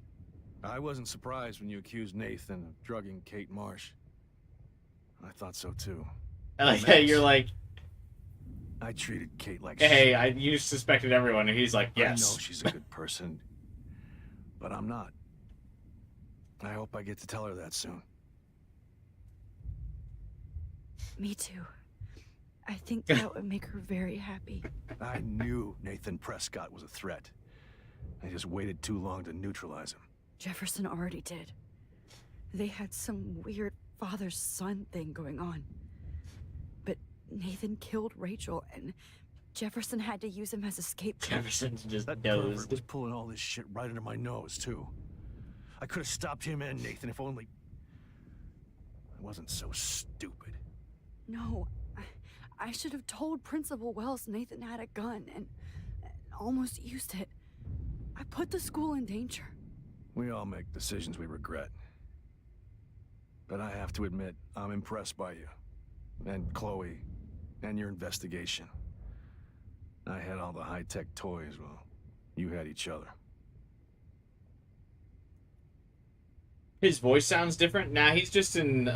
I wasn't surprised when you accused Nathan of drugging Kate Marsh. I thought so too. I like that you're like, I treated Kate like hey, you suspected everyone, and he's like, yes. I know she's a good person, but I'm not. I hope I get to tell her that soon. Me too. I think that would make her very happy. I knew Nathan Prescott was a threat. I just waited too long to neutralize him. Jefferson already did. They had some weird father-son thing going on. But Nathan killed Rachel, and Jefferson had to use him as a scapegoat. Jefferson just That pervert was pulling all this shit right under my nose, too. I could have stopped him and Nathan if only I wasn't so stupid. No, I should have told Principal Wells Nathan had a gun and almost used it. I put the school in danger. We all make decisions we regret. But I have to admit, I'm impressed by you. And Chloe. And your investigation. I had all the high-tech toys, well, you had each other. His voice sounds different. Nah, he's just in,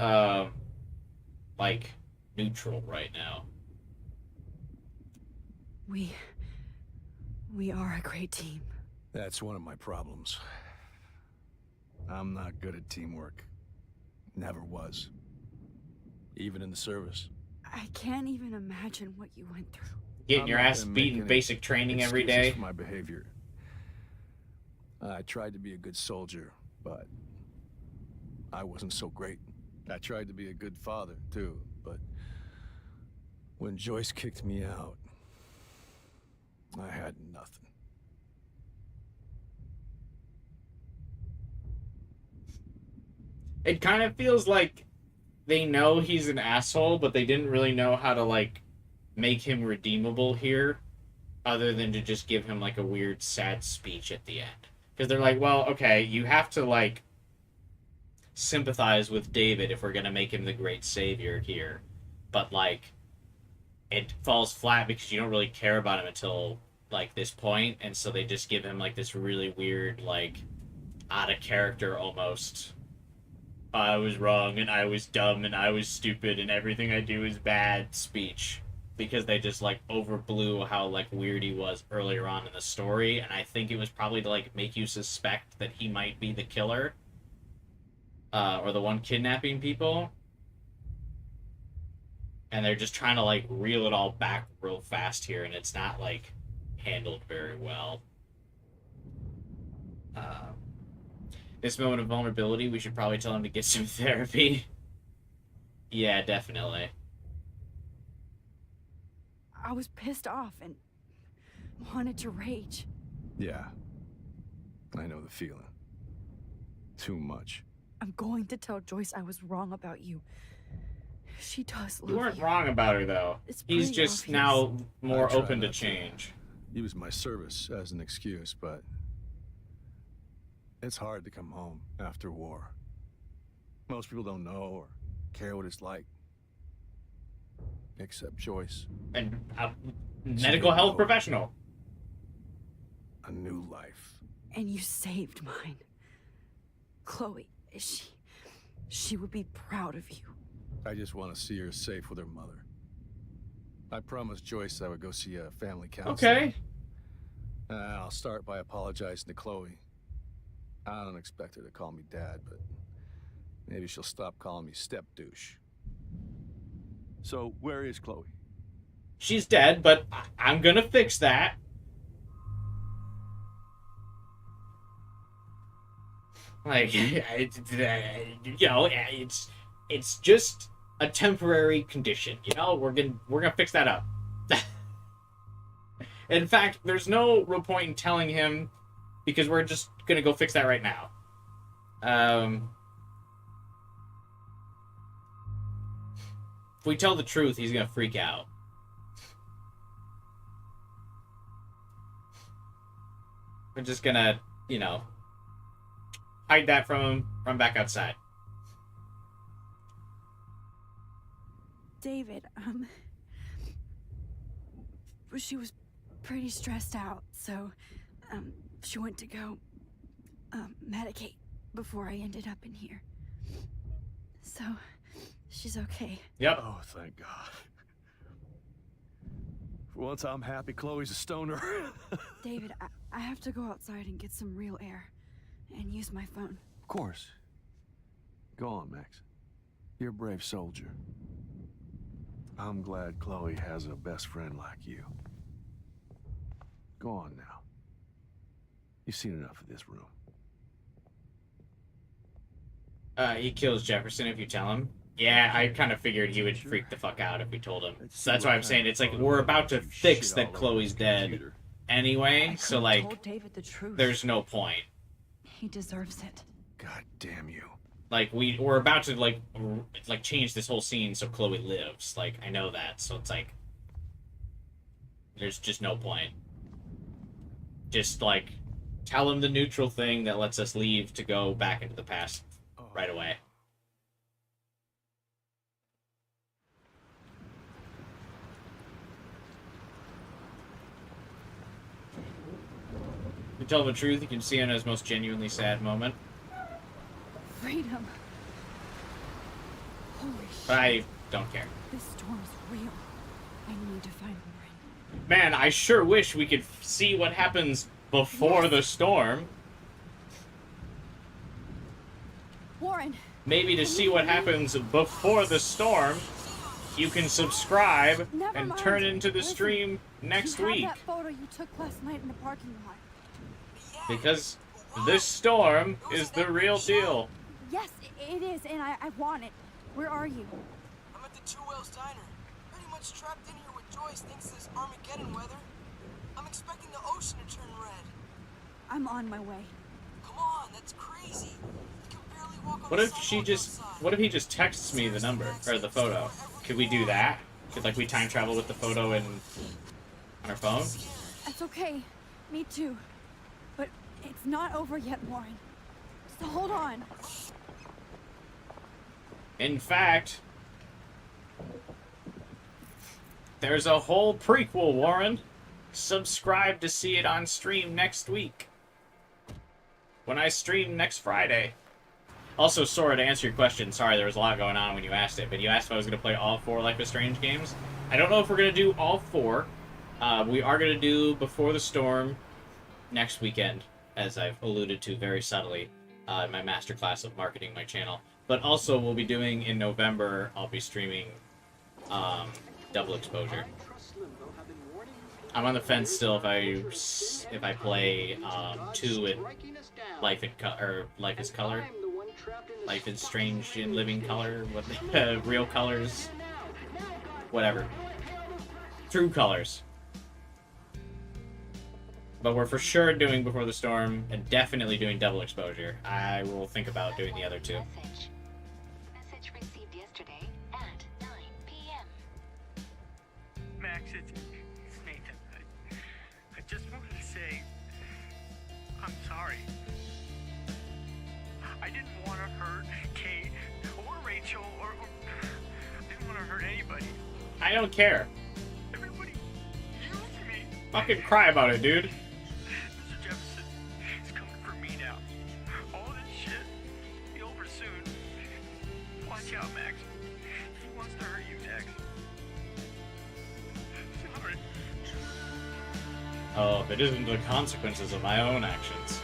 like, neutral right now. We are a great team. That's one of my problems. I'm not good at teamwork. Never was. Even in the service. I can't even imagine what you went through. Getting your ass beat in basic training every day. For my behavior. I tried to be a good soldier, but I wasn't so great. I tried to be a good father, too, but when Joyce kicked me out, I had nothing. It kind of feels like they know he's an asshole, but they didn't really know how to, like, make him redeemable here, other than to just give him, like, a weird, sad speech at the end. Because they're like, well, okay, you have to, like, sympathize with David if we're going to make him the great savior here. But, like, it falls flat because you don't really care about him until, like, this point, and so they just give him, like, this really weird, like, out of character almost. I was wrong, and I was dumb, and I was stupid, and everything I do is bad speech. Because they just, like, overblew how, like, weird he was earlier on in the story, and I think it was probably to, like, make you suspect that he might be the killer. Or the one kidnapping people. And they're just trying to, like, reel it all back real fast here, and it's not, like, handled very well. This moment of vulnerability, we should probably tell him to get some therapy. Yeah, definitely. I was pissed off and wanted to rage. Yeah. I know the feeling. Too much. I'm going to tell Joyce I was wrong about you. She does love You weren't wrong about her, though. He's just obvious. now more I try open to not change. Use my service as an excuse, but it's hard to come home after war. Most people don't know or care what it's like. Except Joyce. And a medical health professional. A new life. And you saved mine. Chloe, she would be proud of you. I just want to see her safe with her mother. I promised Joyce I would go see a family counselor. Okay. I'll start by apologizing to Chloe. I don't expect her to call me dad, but maybe she'll stop calling me step douche. So, where is Chloe? She's dead, but I'm gonna fix that. Like, you know, it's just a temporary condition. You know, we're gonna fix that up. In fact, there's no real point in telling him because we're just gonna go fix that right now. If we tell the truth, he's gonna freak out. We're just gonna, you know, hide that from him, run back outside. David, she was pretty stressed out, so, she went to go, medicate before I ended up in here. So, she's okay. Yep. Oh, thank God. For once, I'm happy Chloe's a stoner. David, I have to go outside and get some real air and use my phone. Of course. Go on, Max. You're a brave soldier. I'm glad Chloe has a best friend like you. Go on now. You've seen enough of this room. He kills Jefferson if you tell him. Yeah, I kind of figured he would freak the fuck out if we told him. So that's why I'm saying it's like we're about to fix that Chloe's dead anyway, so like told David the truth. there's no point. He deserves it. God damn you. Like we're about to like change this whole scene so Chloe lives. Like I know that, so it's like there's just no point. Just like tell him the neutral thing that lets us leave to go back into the past right away. To tell the truth, you can see him in his most genuinely sad moment. Freedom. Holy shit. But I don't care. This storm is real. I need to find Lauren. Man, I sure wish we could see what happens before the storm. Warren. Maybe to see what happens before the storm, you can subscribe and turn into the stream next week. That photo you took last night in the parking lot. Because this storm is the real deal. Yes, it is, and I want it. Where are you? I'm at the Two Whales Diner. Pretty much trapped in here with Joyce thinks this Armageddon weather. I'm expecting the ocean to turn red. I'm on my way. Come on, that's crazy. You can barely walk on What if she just... What if he just texts me the number, or the photo? Could we do that? Could, like, we time travel with the photo and on our phone? It's okay. Me too. But it's not over yet, Warren. So hold on. In fact, there's a whole prequel, Warren. Subscribe to see it on stream next week. When I stream next Friday. Also, Sora, to answer your question, sorry, there was a lot going on when you asked it, but you asked if I was going to play all 4 Life is Strange games. I don't know if we're going to do all 4. We are going to do Before the Storm next weekend, as I've alluded to very subtly in my masterclass of marketing my channel. But also, we'll be doing, in November, I'll be streaming Double Exposure. I'm on the fence still if I play 2 in Life is Color. Life is Strange in Living Color. What Real Colors. Whatever. True Colors. But we're for sure doing Before the Storm and definitely doing Double Exposure. I will think about doing the other 2. Message received yesterday at 9 p.m. Max, it's Nathan. I just wanted to say I'm sorry. I didn't want to hurt Kate or Rachel or I didn't want to hurt anybody. I don't care. Everybody used me. Fucking cry about it, dude. Mr. Jefferson is coming for me now. All this shit will be over soon. Watch out, Max. He wants to hurt you next. Sorry. Oh, if it isn't the consequences of my own actions.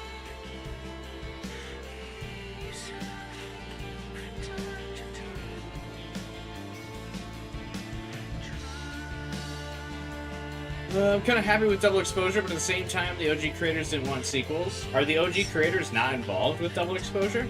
I'm kind of happy with Double Exposure, but at the same time, the OG creators didn't want sequels. Are the OG creators not involved with Double Exposure?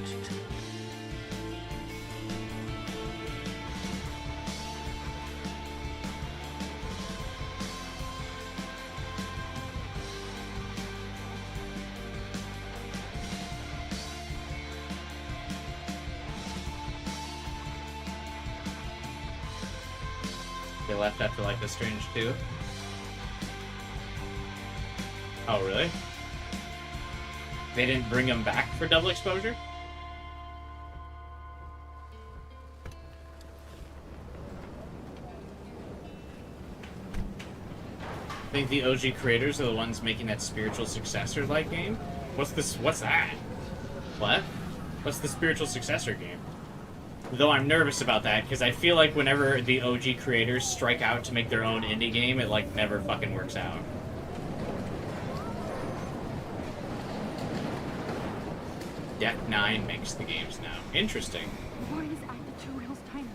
They left after Life is Strange 2? Oh, really? They didn't bring him back for Double Exposure? I think the OG creators are the ones making that spiritual successor-like game? What's this? What's that? What? What's the spiritual successor game? Though I'm nervous about that, because I feel like whenever the OG creators strike out to make their own indie game, it, like, never fucking works out. Deck 9 makes the games now. Interesting. Warren is at the Two Whales Diner,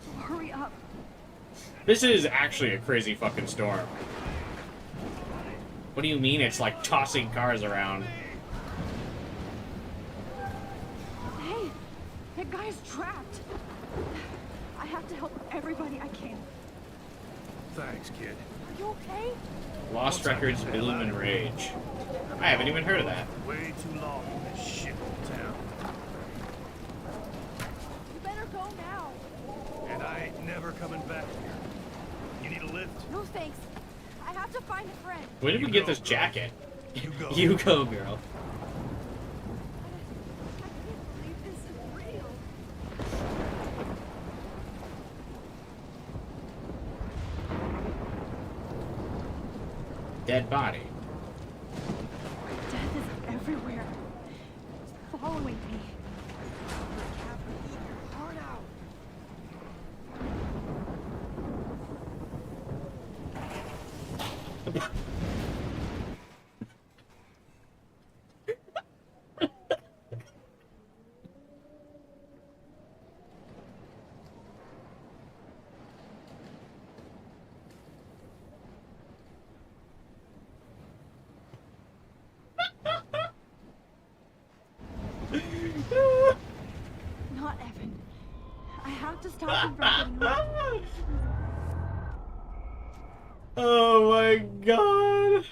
so hurry up. This is actually a crazy fucking storm. What do you mean it's like tossing cars around? Hey, that guy's trapped. I have to help everybody I can. Thanks, kid. Are you okay? Lost Records, Bloom and Rage. I haven't even heard of that. Way too long in this shit town. You better go now. And I ain't never coming back here. You need a lift? No thanks. I have to find a friend. Where did we get this jacket? You go. You go, girl. Dead body. Death is everywhere. It's following me. Hard out. Not Evan. I have to stop him from getting hurt. Oh my god.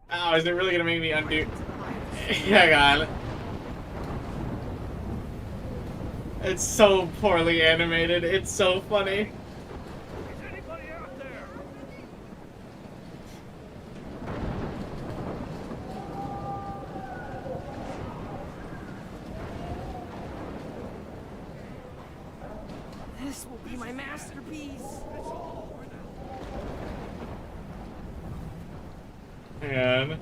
Oh, is it really gonna make me undo? Hang on. It's so poorly animated. It's so funny. This will be my masterpiece. Hang on.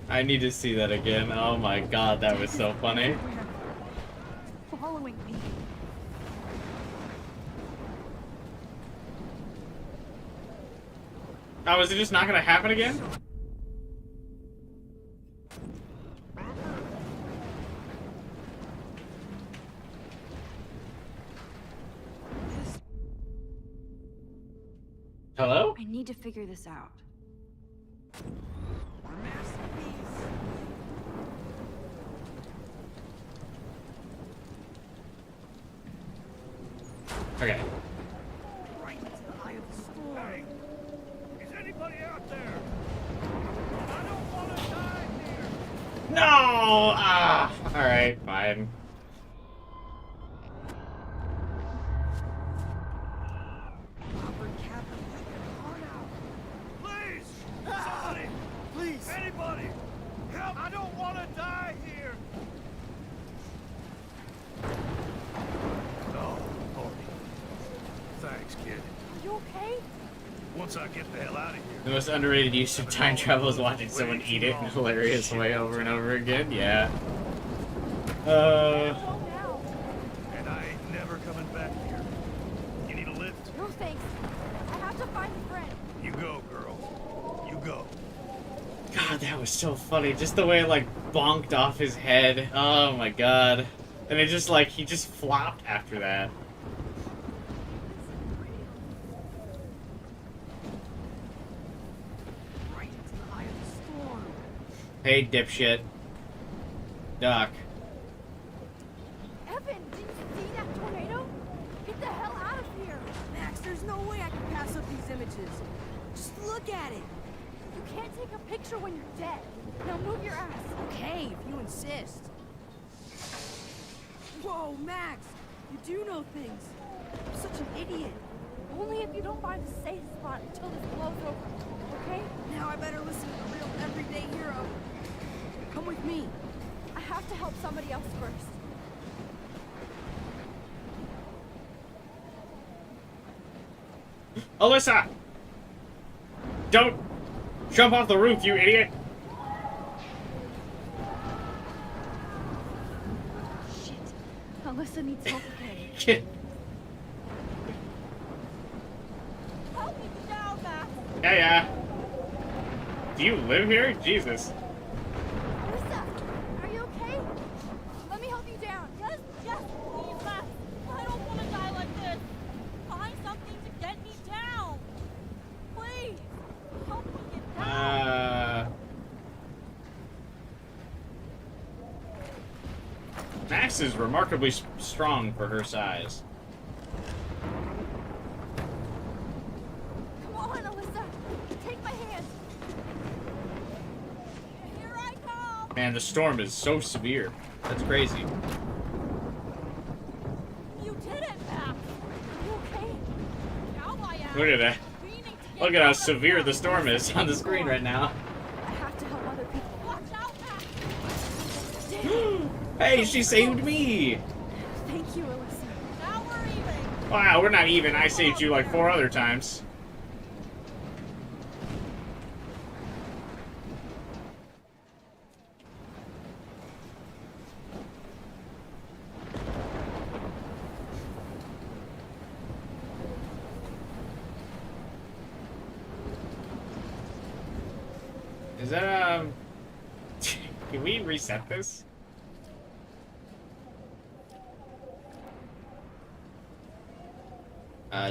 I need to see that again. Oh my god, that was so funny. Following me. Oh, is it just not gonna happen again? Hello? I need to figure this out. Okay. Right into the eye of the storm. Hey, is anybody out there? I don't want to die here. No! Ah! Alright, fine. Please, somebody, please, anybody, help! I don't want to die here. Oh, Lordy. Thanks, kid. Are you okay? Once I get the hell out of here. The most underrated use of time travel is watching someone eat it in a hilarious way over and over again. Yeah. And I ain't never coming back here. You need a lift? No thanks. I have to find a friend. You go, girl. You go. God, that was so funny. Just the way it, like, bonked off his head. Oh my god. And it just, like, he just flopped after that. Right into the eye of the storm. Hey, dipshit. Duck. Evan, did you see that tornado? Get the hell out of here. Max, there's no way I can pass up these images. Just look at it. You can't take a picture when you're dead. Now move your ass. Okay, if you insist. Whoa, Max! You do know things. You're such an idiot. Only if you don't find a safe spot until this blows over, okay? Now I better listen to the real everyday hero. Come with me. I have to help somebody else first. Alyssa! Don't jump off the roof, you idiot! Alyssa needs help again. Shit. Help me down, Max. Yeah. Do you live here? Jesus. Alyssa, are you okay? Let me help you down. Yes, please, Max. I don't want to die like this. Find something to get me down. Please, help me get down. Max is remarkably strong for her size. Come on, Alyssa. Take my hand. Here I come. Man, the storm is so severe. That's crazy. You did it, Max. Are you okay? Now I am. Look at that. Look at how severe the storm is on the screen right now. I have to help other people. Watch out, Max. Hey, she saved me! Thank you, Alyssa. Now we're even. Wow, we're not even. I saved you like 4 other times. Is that, can we reset this?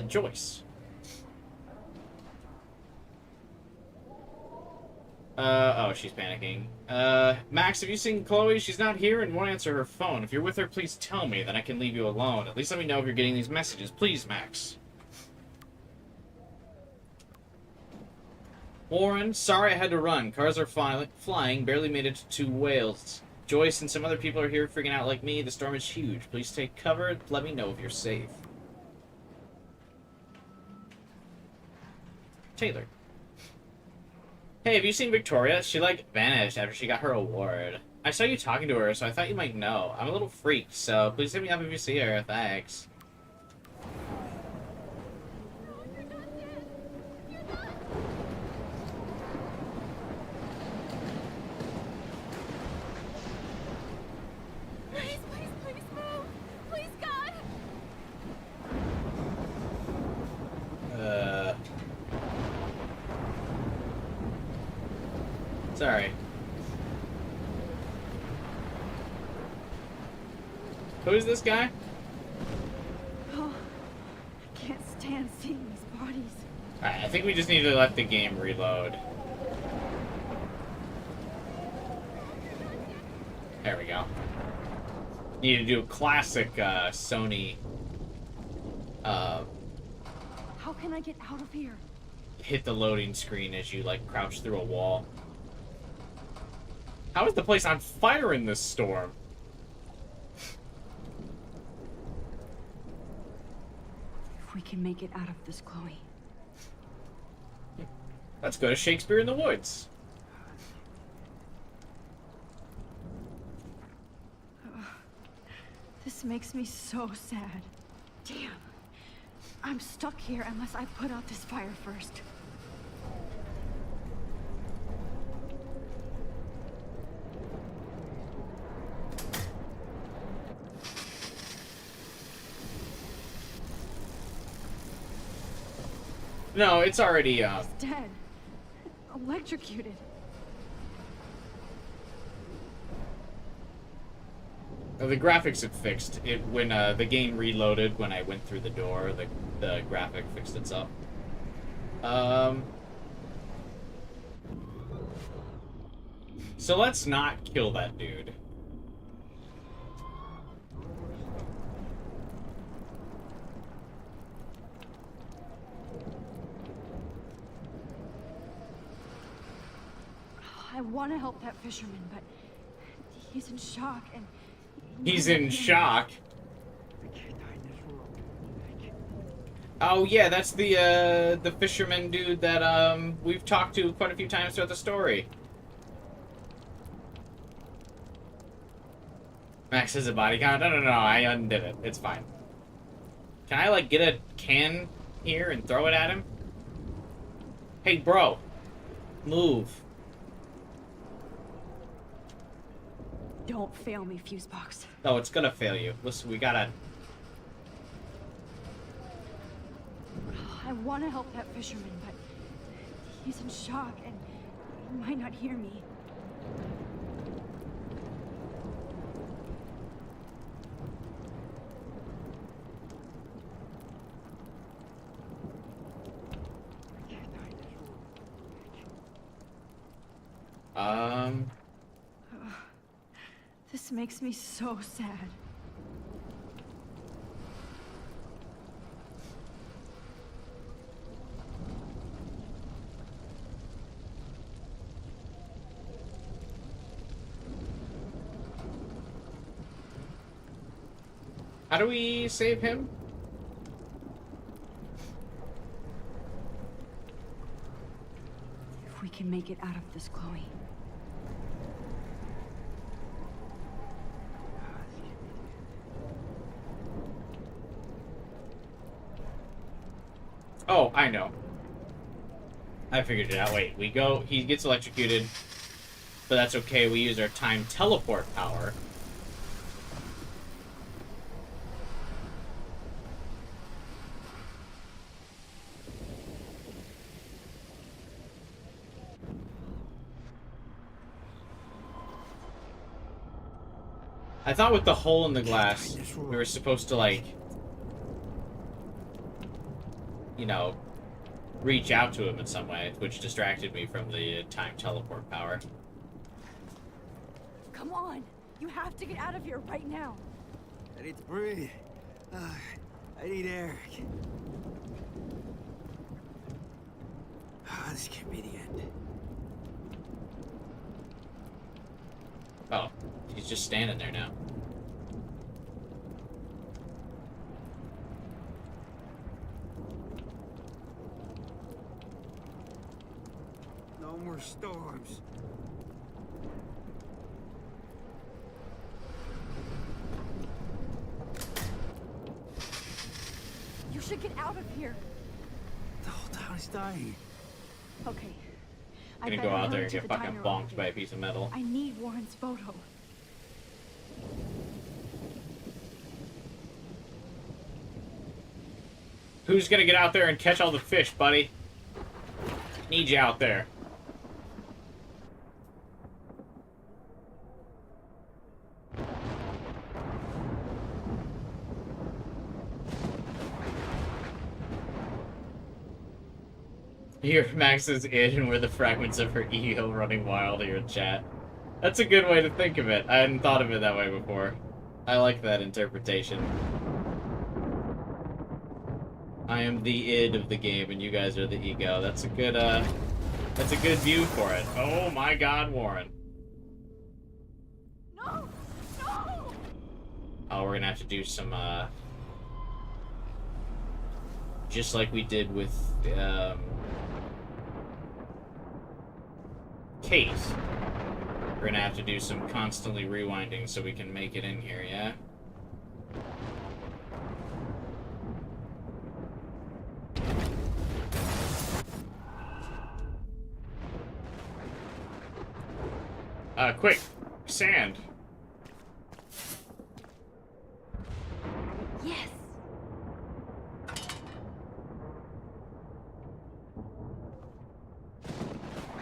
Joyce. Oh, she's panicking. Max, have you seen Chloe? She's not here and won't answer her phone. If you're with her, please tell me, then I can leave you alone. At least let me know if you're getting these messages. Please, Max. Warren, sorry I had to run. Cars are flying, barely made it to Wales. Joyce and some other people are here freaking out like me. The storm is huge. Please take cover. Let me know if you're safe. Taylor. Hey, have you seen Victoria? She, like, vanished after she got her award. I saw you talking to her, so I thought you might know. I'm a little freaked, so please hit me up if you see her. Thanks. Please, please, please move! Please, God! Sorry. Who is this guy? Oh, I can't stand seeing these bodies. Alright, I think we just need to let the game reload. There we go. Need to do a classic Sony How can I get out of here? hit the loading screen as you like crouch through a wall. How is the place on fire in this storm? If we can make it out of this, Chloe. Let's go to Shakespeare in the Woods. This makes me so sad. Damn. I'm stuck here unless I put out this fire first. No, it's already, He's dead. Electrocuted. The graphics had fixed it when the game reloaded. When I went through the door, the graphic fixed itself. So let's not kill that dude. I want to help that fisherman, but he's in shock and... He's in shock. Oh yeah, that's the fisherman dude that we've talked to quite a few times throughout the story. Max has a body count. No, I undid it. It's fine. Can I like get a can here and throw it at him? Hey, bro, move. Don't fail me, Fusebox. No, it's gonna fail you. Listen, we gotta... I want to help that fisherman, but he's in shock and he might not hear me. This makes me so sad. How do we save him? If we can make it out of this, Chloe. Oh, I know. I figured it out. Wait, we go... He gets electrocuted, but that's okay. We use our time teleport power. I thought with the hole in the glass, we were supposed to, like, you know, reach out to him in some way, which distracted me from the time teleport power. Come on! You have to get out of here right now! I need to breathe. I need air. This can't be the end. Oh, he's just standing there now. No more storms. You should get out of here! The whole town is dying. Okay. I'm gonna go out there and get fucking bonked by a piece of metal. I need Warren's photo. Who's gonna get out there and catch all the fish, buddy? Need you out there. Here, Max is in where the fragments of her ego running wild here in chat. That's a good way to think of it. I hadn't thought of it that way before. I like that interpretation. I am the id of the game, and you guys are the ego. That's a good view for it. Oh my God, Warren. No! No! Oh, we're gonna have to do some, just like we did with, Kate. We're gonna have to do some constantly rewinding so we can make it in here, yeah? Quick! Sand! Yes!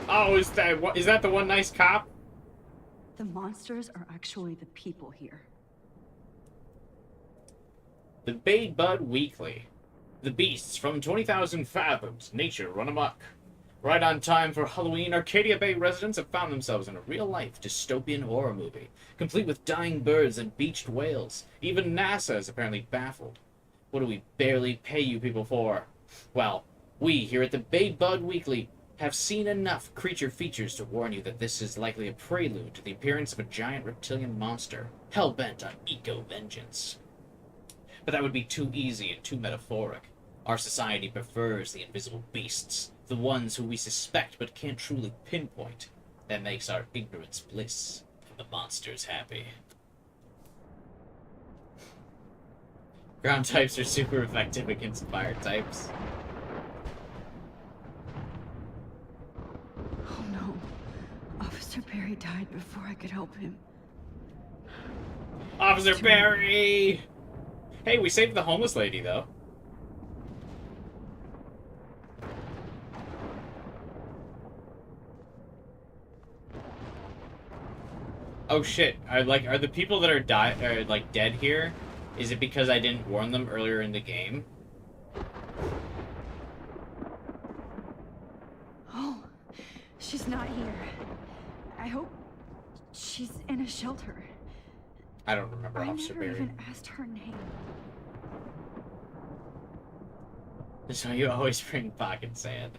Oh, is that the one nice cop? The monsters are actually the people here. The Bay Bud Weekly. The beasts from 20,000 fathoms. Nature run amok. Right on time for Halloween, Arcadia Bay residents have found themselves in a real-life dystopian horror movie, complete with dying birds and beached whales. Even NASA is apparently baffled. What do we barely pay you people for? Well, we here at the Bay Bud Weekly have seen enough creature features to warn you that this is likely a prelude to the appearance of a giant reptilian monster, hell-bent on eco-vengeance. But that would be too easy and too metaphoric. Our society prefers the invisible beasts, the ones who we suspect but can't truly pinpoint. That makes our ignorance bliss, and the monsters happy. Ground types are super effective against fire types. Oh no. Officer Barry died before I could help him. Officer Barry! Hey, we saved the homeless lady, though. Oh shit! Are the people that are dead here? Is it because I didn't warn them earlier in the game? Oh, she's not here. I hope she's in a shelter. I don't remember Officer I never Barry. even asked her name. So you always bring pocket sand.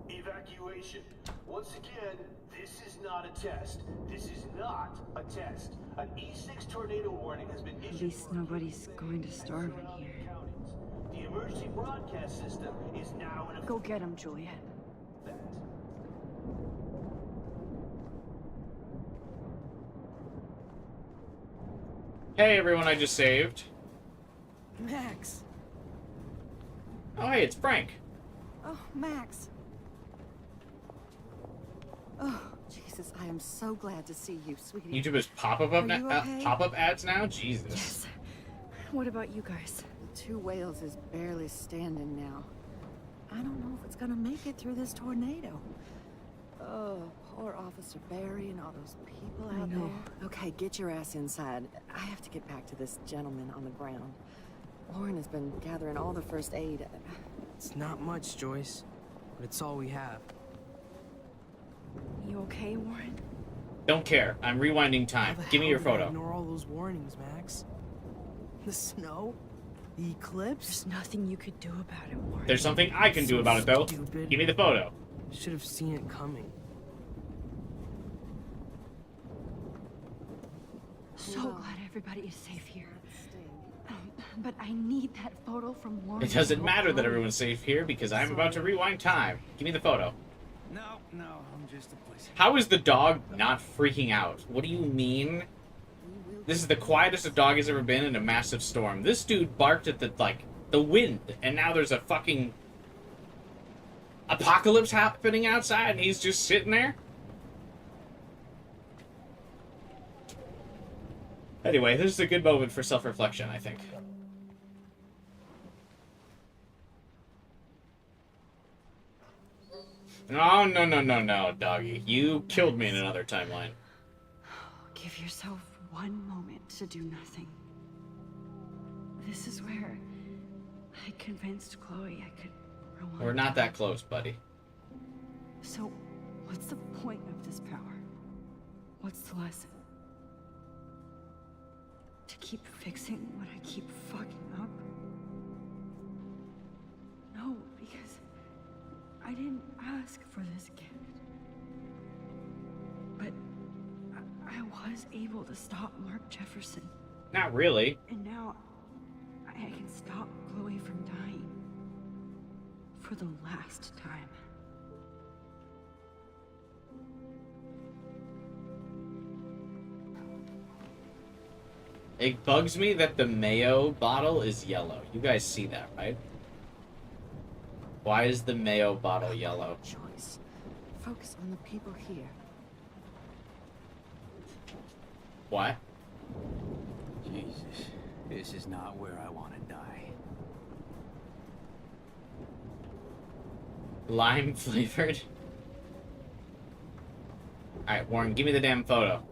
Evacuation. Once again, this is not a test. This is not a test. An E6 tornado warning has been issued. At least nobody's going to starve in here. The emergency broadcast system is now in effect. Go get him, Juliet. Hey everyone, I just saved. Max. Oh hey, it's Frank. Oh, Max. Oh, Jesus, I am so glad to see you, sweetie. YouTube is pop-up okay? pop-up ads now? Jesus. Yes. What about you guys? The Two Whales is barely standing now. I don't know if it's gonna make it through this tornado. Oh, poor Officer Barry and all those people I out know. there. Okay, get your ass inside. I have to get back to this gentleman on the ground. Lauren has been gathering all the first aid. It's not much, Joyce, but it's all we have. You okay, Warren? Don't care. I'm rewinding time. How the Give me hell your did I photo. Ignore all those warnings, Max. The snow? The eclipse? There's nothing you could do about it, Warren. There's something I can do about it, though. Stupid. Give me the photo. Should have seen it coming. So glad everybody is safe here. But I need that photo from Warren. It doesn't matter that everyone's safe here because I'm about to rewind time. Give me the photo. No, I'm just a pussy. How is the dog not freaking out? What do you mean? This is the quietest a dog has ever been in a massive storm. This dude barked at the wind, and now there's a fucking apocalypse happening outside, and he's just sitting there? Anyway, this is a good moment for self-reflection, I think. No, doggy. You killed me in another timeline. Give yourself one moment to do nothing. This is where I convinced Chloe I could rewind. We're not that close, buddy. So, what's the point of this power? What's the lesson? To keep fixing what I keep fucking up? No, because I didn't ask for this gift. But I was able to stop Mark Jefferson. Not really. And now I can stop Chloe from dying. For the last time. It bugs me that the mayo bottle is yellow. You guys see that, right? Why is the mayo bottle yellow? Choice. Focus on the people here. What? Jesus, this is not where I want to die. Lime flavored? Alright, Warren, give me the damn photo.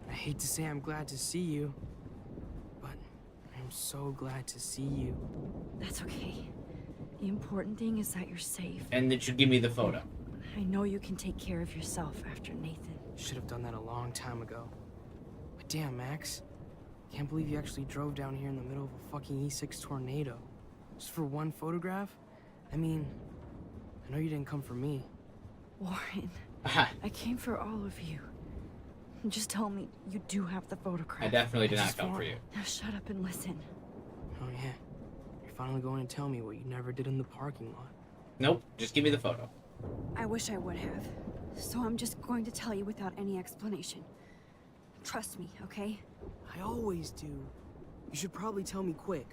I hate to say I'm glad to see you, but I'm so glad to see you. That's okay. The important thing is that you're safe. And that you give me the photo. I know you can take care of yourself after Nathan. Should have done that a long time ago. But damn, Max. Can't believe you actually drove down here in the middle of a fucking E6 tornado. Just for one photograph? I mean, I know you didn't come for me. Warren, I came for all of you. Just tell me you do have the photograph. I definitely did not come for you. Now shut up and listen. Oh yeah. You're finally going to tell me what you never did in the parking lot. Nope, just give me the photo. I wish I would have. So I'm just going to tell you without any explanation. Trust me, okay? I always do. You should probably tell me quick.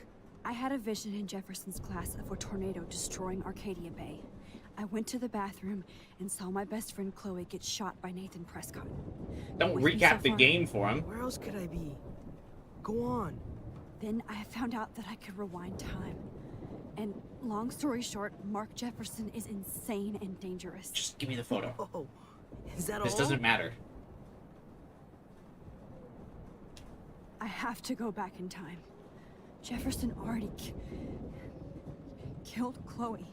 I had a vision in Jefferson's class of a tornado destroying Arcadia Bay. I went to the bathroom and saw my best friend Chloe get shot by Nathan Prescott. Don't With me recap so the far- game for him. Where else could I be? Go on. Then I found out that I could rewind time. And long story short, Mark Jefferson is insane and dangerous. Just give me the photo. Oh, is that This all? doesn't matter. I have to go back in time. Jefferson already killed Chloe.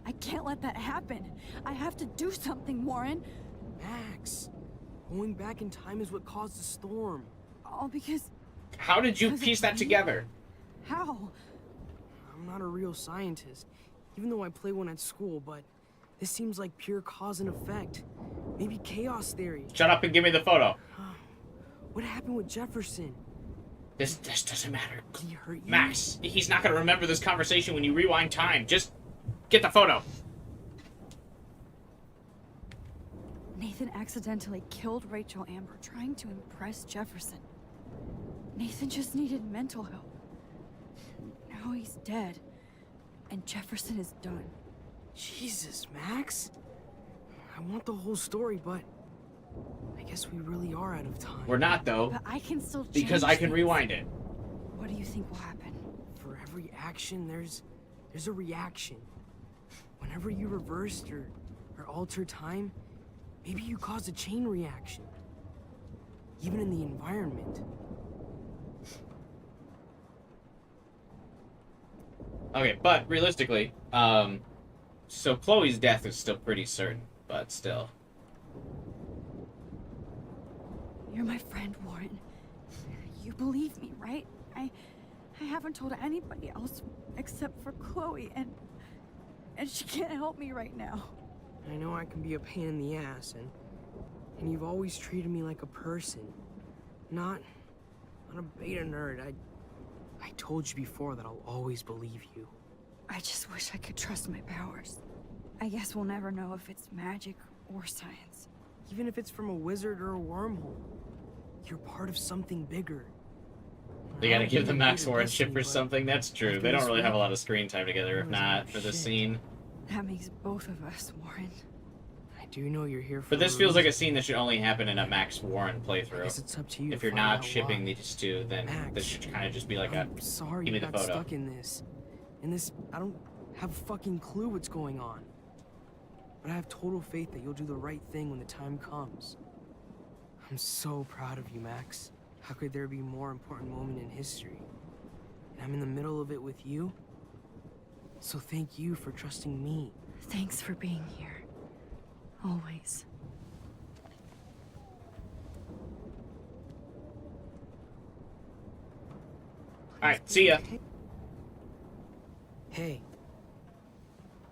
I can't let that happen. I have to do something, Warren. Max, going back in time is what caused the storm. All because... How did you Because of piece that me? together? How? I'm not a real scientist, even though I play one at school, but this seems like pure cause and effect. Maybe chaos theory. Shut up and give me the photo. What happened with Jefferson? This doesn't matter. Did he hurt you? Max, he's not going to remember this conversation when you rewind time. Just get the photo. Nathan accidentally killed Rachel Amber trying to impress Jefferson. Nathan just needed mental help. Now he's dead, and Jefferson is done. Jesus, Max. I want the whole story, but I guess we really are out of time. We're not, though. But I can still change Because I can things. rewind it. What do you think will happen? For every action, there's there's a reaction. Whenever you reversed or alter time, maybe you caused a chain reaction. Even in the environment. Okay, but realistically, so Chloe's death is still pretty certain, but still. You're my friend, Warren. You believe me, right? I haven't told anybody else except for Chloe, and she can't help me right now. I know I can be a pain in the ass, and you've always treated me like a person, not a beta nerd. I told you before that I'll always believe you. I just wish I could trust my powers. I guess we'll never know if it's magic or science. Even if it's from a wizard or a wormhole, you're part of something bigger. They gotta give the Max Warren ship for something. That's true. They don't really have a lot of screen time together, if not for this scene. That makes both of us, Warren. I do know you're here for. But this feels like a scene that should only happen in a Max Warren playthrough. I guess it's up to you. If you're not shipping these two, then this should kind of just be like I'm sorry give me you the got photo. stuck in this. I don't have a fucking clue what's going on. But I have total faith that you'll do the right thing when the time comes. I'm so proud of you, Max. How could there be a more important moment in history? And I'm in the middle of it with you. So thank you for trusting me. Thanks for being here. Always. Alright, see ya. Hey.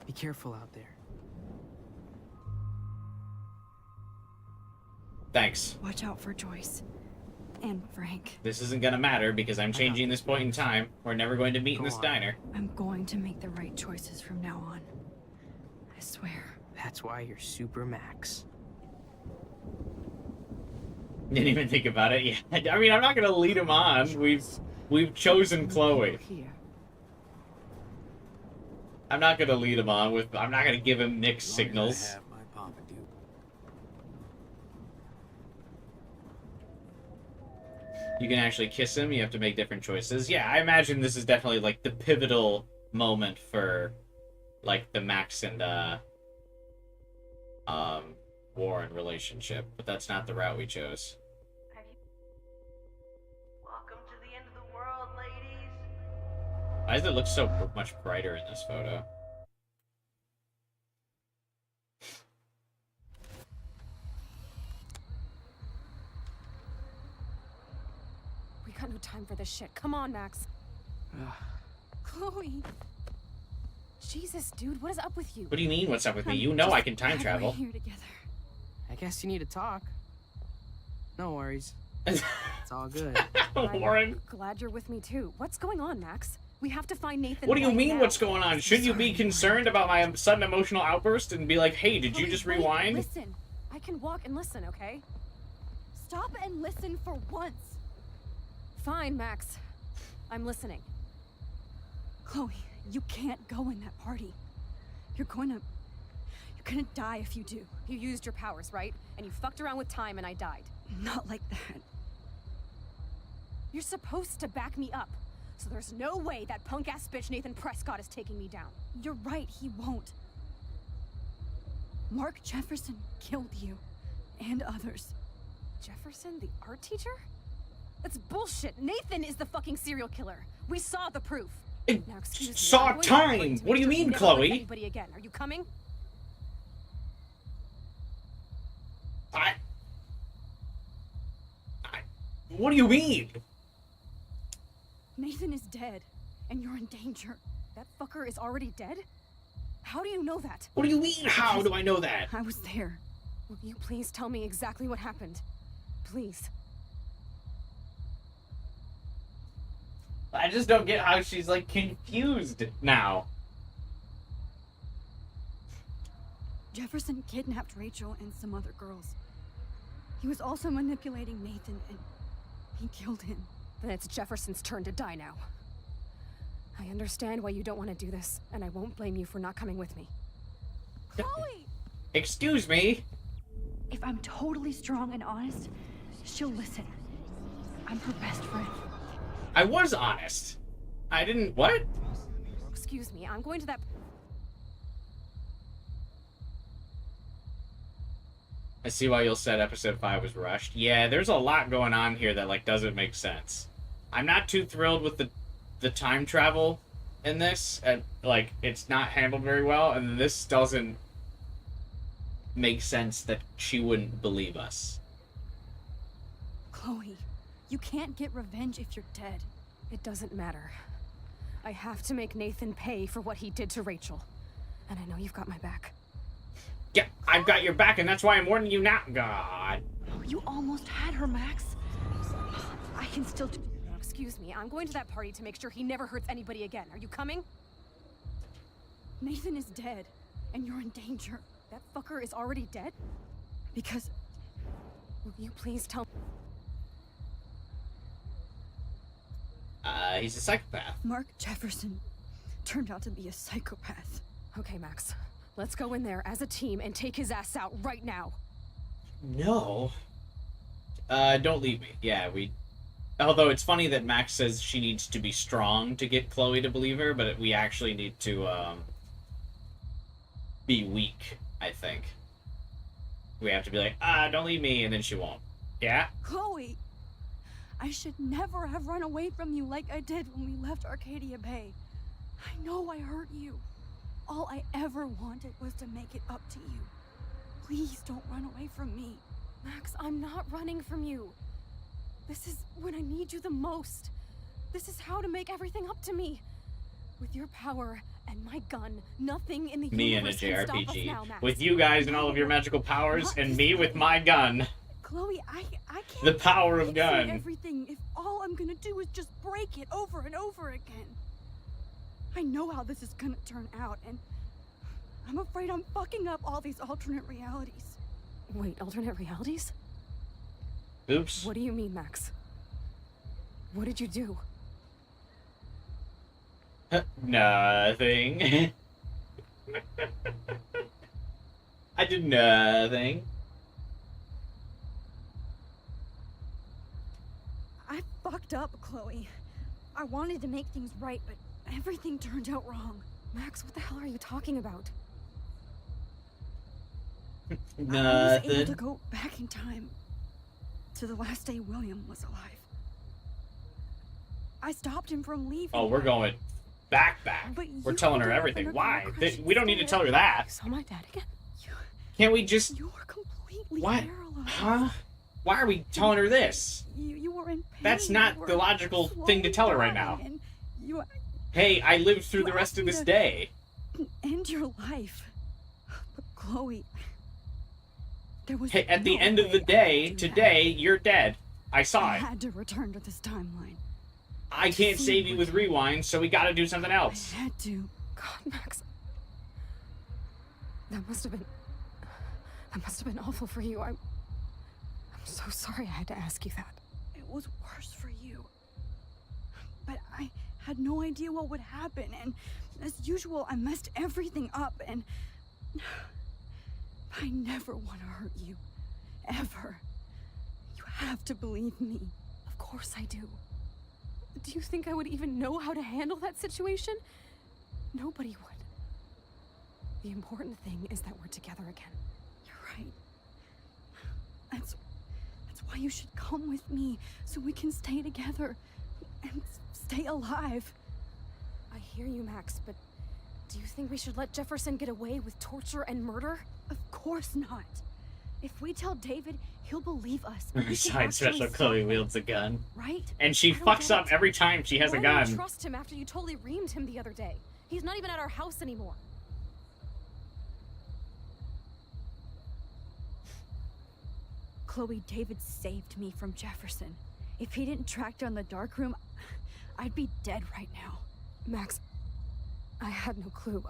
Be careful out there. Thanks. Watch out for Joyce. And Frank. This isn't gonna matter because I'm changing this point in time. We're never going to meet in this diner. I'm going to make the right choices from now on. I swear. That's why you're Super Max. Didn't even think about it. Yeah, I mean, I'm not gonna lead him on. We've chosen Chloe. I'm not gonna lead him on with. I'm not gonna give him mixed signals. You can actually kiss him. You have to make different choices. Yeah, I imagine this is definitely like the pivotal moment for, like, the Max and Warren relationship. But that's not the route we chose. Welcome to the end of the world, ladies. Why does it look so much brighter in this photo? We got no time for this shit. Come on, Max. Chloe. Jesus, dude, what is up with you? What do you mean, what's up with me? You know I can time travel. Here together. I guess you need to talk. No worries. It's all good. Warren. I'm glad you're with me too. What's going on, Max? We have to find Nathan. What do you right mean, now. what's going on? Shouldn't you be concerned about my sudden emotional outburst and be like, hey, did you Chloe, just wait, rewind? Listen. I can walk and listen, okay? Stop and listen for once. Fine, Max. I'm listening. Chloe, you can't go in that party. You're gonna die if you do. You used your powers, right? And you fucked around with time and I died. Not like that. You're supposed to back me up. So there's no way that punk-ass bitch Nathan Prescott is taking me down. You're right, he won't. Mark Jefferson killed you. And others. Jefferson, the art teacher? That's bullshit. Nathan is the fucking serial killer. We saw the proof. Now, excuse me, Saw I'm going to time. break to What do you make sure mean, never hurt Chloe? Anybody again? Are you coming? What do you mean? Nathan is dead, and you're in danger. That fucker is already dead? How do you know that? What do you mean, how do I know that? I was there. Will you please tell me exactly what happened? Please. I just don't get how she's, like, confused now. Jefferson kidnapped Rachel and some other girls. He was also manipulating Nathan, and he killed him. Then it's Jefferson's turn to die now. I understand why you don't want to do this, and I won't blame you for not coming with me. Chloe! Excuse me? If I'm totally strong and honest, she'll listen. I'm her best friend. I was honest. I didn't... What? excuse me. I'm going to that... I see why you'll said episode 5 was rushed. Yeah, there's a lot going on here that, like, doesn't make sense. I'm not too thrilled with the time travel in this. And, like, it's not handled very well, and this doesn't make sense that she wouldn't believe us. Chloe, you can't get revenge if you're dead. It doesn't matter. I have to make Nathan pay for what he did to Rachel. And I know you've got my back. Yeah, I've got your back, and that's why I'm warning you now. God. You almost had her, Max. I can still do... Excuse me, I'm going to that party to make sure he never hurts anybody again. Are you coming? Nathan is dead, and you're in danger. That fucker is already dead? Because... Will you please tell... He's a psychopath. Mark Jefferson turned out to be a psychopath. Okay, Max. Let's go in there as a team and take his ass out right now. No. Don't leave me. Yeah, although it's funny that Max says she needs to be strong to get Chloe to believe her, but we actually need to, be weak, I think. We have to be like, don't leave me, and then she won't. Yeah? Chloe! I should never have run away from you like I did when we left Arcadia Bay. I know I hurt you. All I ever wanted was to make it up to you. Please don't run away from me. Max, I'm not running from you. This is when I need you the most. This is how to make everything up to me. With your power and my gun, nothing in the universe can stop us now, Max. With you guys and all of your magical powers, and me with my gun. Chloe, I can't... The power of gun. Everything if all I'm gonna do is just break it over and over again. I know how this is gonna turn out, and I'm afraid I'm fucking up all these alternate realities. Wait, alternate realities? Oops. What do you mean, Max? What did you do? Nothing. I did nothing. I fucked up, Chloe. I wanted to make things right, but everything turned out wrong. Max, what the hell are you talking about? I was able to go back in time to the last day William was alive. I stopped him from leaving. Oh, we're going back. We're telling her everything. Why? We don't need to tell her that. You saw my dad again? Can't we just... You were completely what? paralyzed. Huh? Why are we telling her this? You were in pain. That's not the logical thing to tell her right now. Hey, I lived through the rest of this day. End your life. But Chloe... Hey, at the end of the day, today, you're dead. I saw it. I had to return to this timeline. I can't save you with rewind, so we gotta do something else. I had to. God, Max. That must have been awful for you. I'm so sorry I had to ask you that. It was worse for you. But I had no idea what would happen, and as usual, I messed everything up, and... I never want to hurt you. Ever. You have to believe me. Of course I do. Do you think I would even know how to handle that situation? Nobody would. The important thing is that we're together again. You're right. That's why you should come with me, so we can stay together and stay alive. I hear you, Max, but do you think we should let Jefferson get away with torture and murder? Of course not. If we tell David, he'll believe us. Side special, Chloe wields a gun. Right? And she fucks up every time she has a gun. Why do you trust him after you totally reamed him the other day? He's not even at our house anymore. Chloe, David saved me from Jefferson. If he didn't track down the dark room, I'd be dead right now. Max, I had no clue.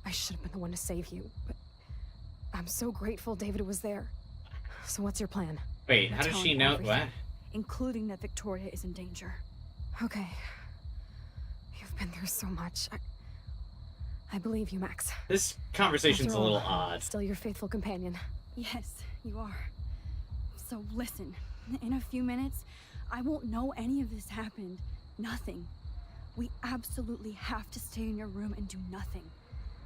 I should have been the one to save you, but I'm so grateful David was there. So what's your plan? Wait, how does she know what? Including that Victoria is in danger. Okay. You've been through so much. I believe you, Max. This conversation's a little odd. Still your faithful companion. Yes, you are. So listen, in a few minutes, I won't know any of this happened. Nothing. We absolutely have to stay in your room and do nothing.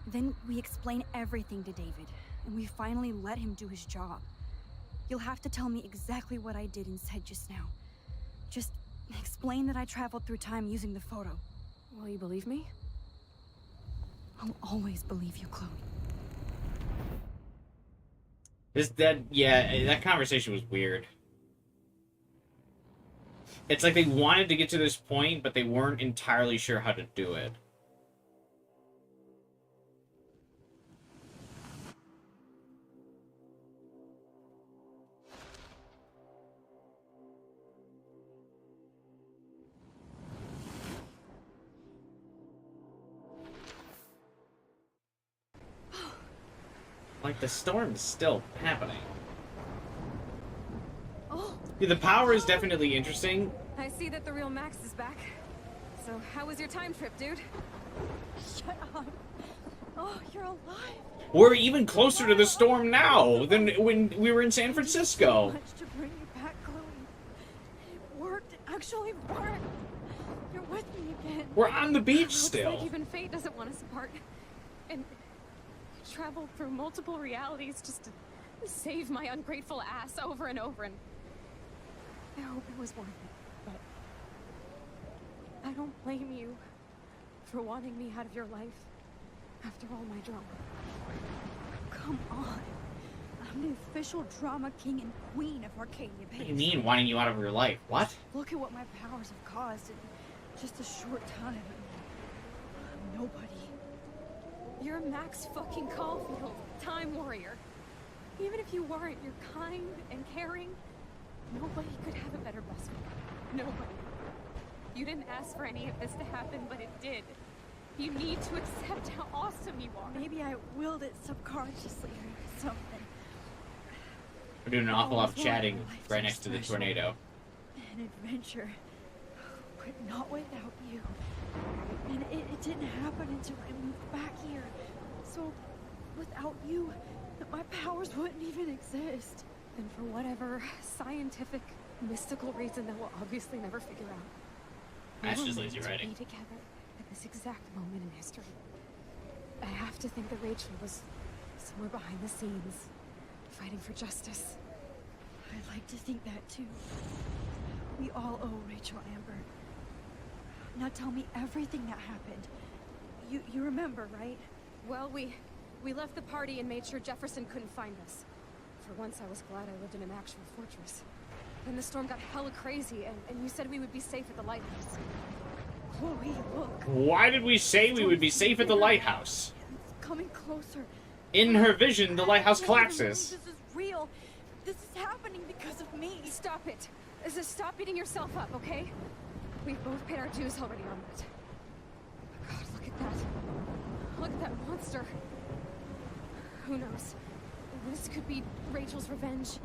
Then we explain everything to David, and we finally let him do his job. You'll have to tell me exactly what I did and said just now. Just explain that I traveled through time using the photo. Will you believe me? I'll always believe you, Chloe. That conversation was weird. It's like they wanted to get to this point, but they weren't entirely sure how to do it. Like, the storm's still happening. Oh, Yeah, the power is definitely interesting. I see that the real Max is back. So, how was your time trip, dude? Shut up. Oh, you're alive. We're even closer to the storm now than when we were in San Francisco. Much to bring you back, Chloe. It worked. It actually worked. You're with me again. We're on the beach Looks still. like even fate doesn't want us apart. And traveled through multiple realities just to save my ungrateful ass over and over, and I hope it was worth it, but I don't blame you for wanting me out of your life after all my drama. Come on. I'm the official drama king and queen of Arcadia Bay. What do you mean, wanting you out of your life? What? Look at what my powers have caused in just a short time. Nobody. You're Max fucking Caulfield, Time Warrior. Even if you weren't, you're kind and caring. Nobody could have a better best friend. Nobody. You didn't ask for any of this to happen, but it did. You need to accept how awesome you are. Maybe I willed it subconsciously or something. We're doing an awful lot of chatting right next to the tornado. An adventure, but not without you. And it didn't happen until I moved back here. So, without you, my powers wouldn't even exist. And for whatever scientific, mystical reason that we'll obviously never figure out, That's we just were lazy meant to writing. be together at this exact moment in history. I have to think that Rachel was somewhere behind the scenes, fighting for justice. I'd like to think that too. We all owe Rachel Amber. Now tell me everything that happened. You remember, right? Well, we left the party and made sure Jefferson couldn't find us. For once, I was glad I lived in an actual fortress. Then the storm got hella crazy, and you said we would be safe at the lighthouse. Chloe, look. Why did we say we would be safe at the lighthouse? It's coming closer. In her vision, the lighthouse collapses. This is real. This is happening because of me. Stop it. Just stop beating yourself up, okay? We've both paid our dues already on that. God, look at that. Look at that monster. Who knows? This could be Rachel's revenge.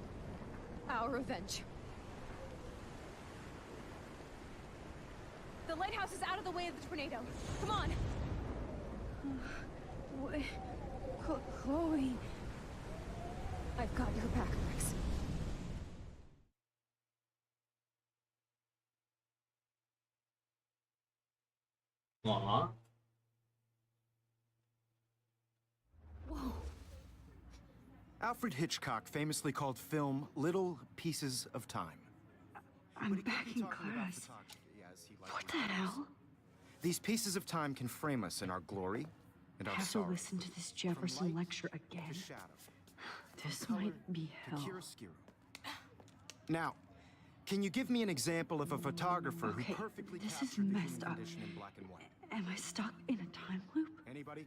Our revenge. The lighthouse is out of the way of the tornado. Come on! Chloe. I've got your back, Max. Aww. Whoa. Alfred Hitchcock famously called film little pieces of time. I'm back in class. What the hell? These pieces of time can frame us in our glory and I our have to sorrow. listen to this Jefferson lecture again. This might be hell. Now, can you give me an example of a photographer Okay, who perfectly this is captured the messed human up. condition in black and white? Am I stuck in a time loop? Anybody?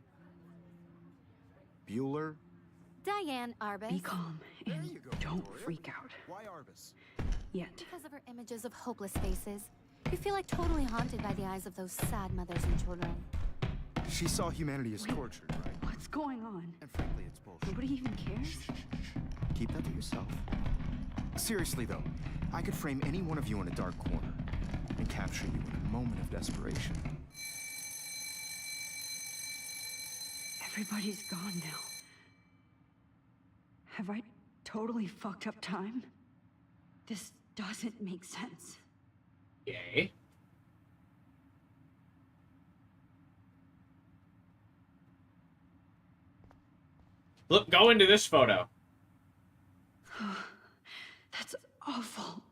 Bueller? Diane Arbus. Be calm and don't freak out. Why Arbus? Yet. Because of her images of hopeless faces. You feel like totally haunted by the eyes of those sad mothers and children. She saw humanity as tortured, right? What's going on? And frankly, it's bullshit. Nobody even cares? Keep that to yourself. Seriously, though, I could frame any one of you in a dark corner and capture you in a moment of desperation. Everybody's gone now. Have I totally fucked up time? This doesn't make sense. Yay. Look, go into this photo. That's awful.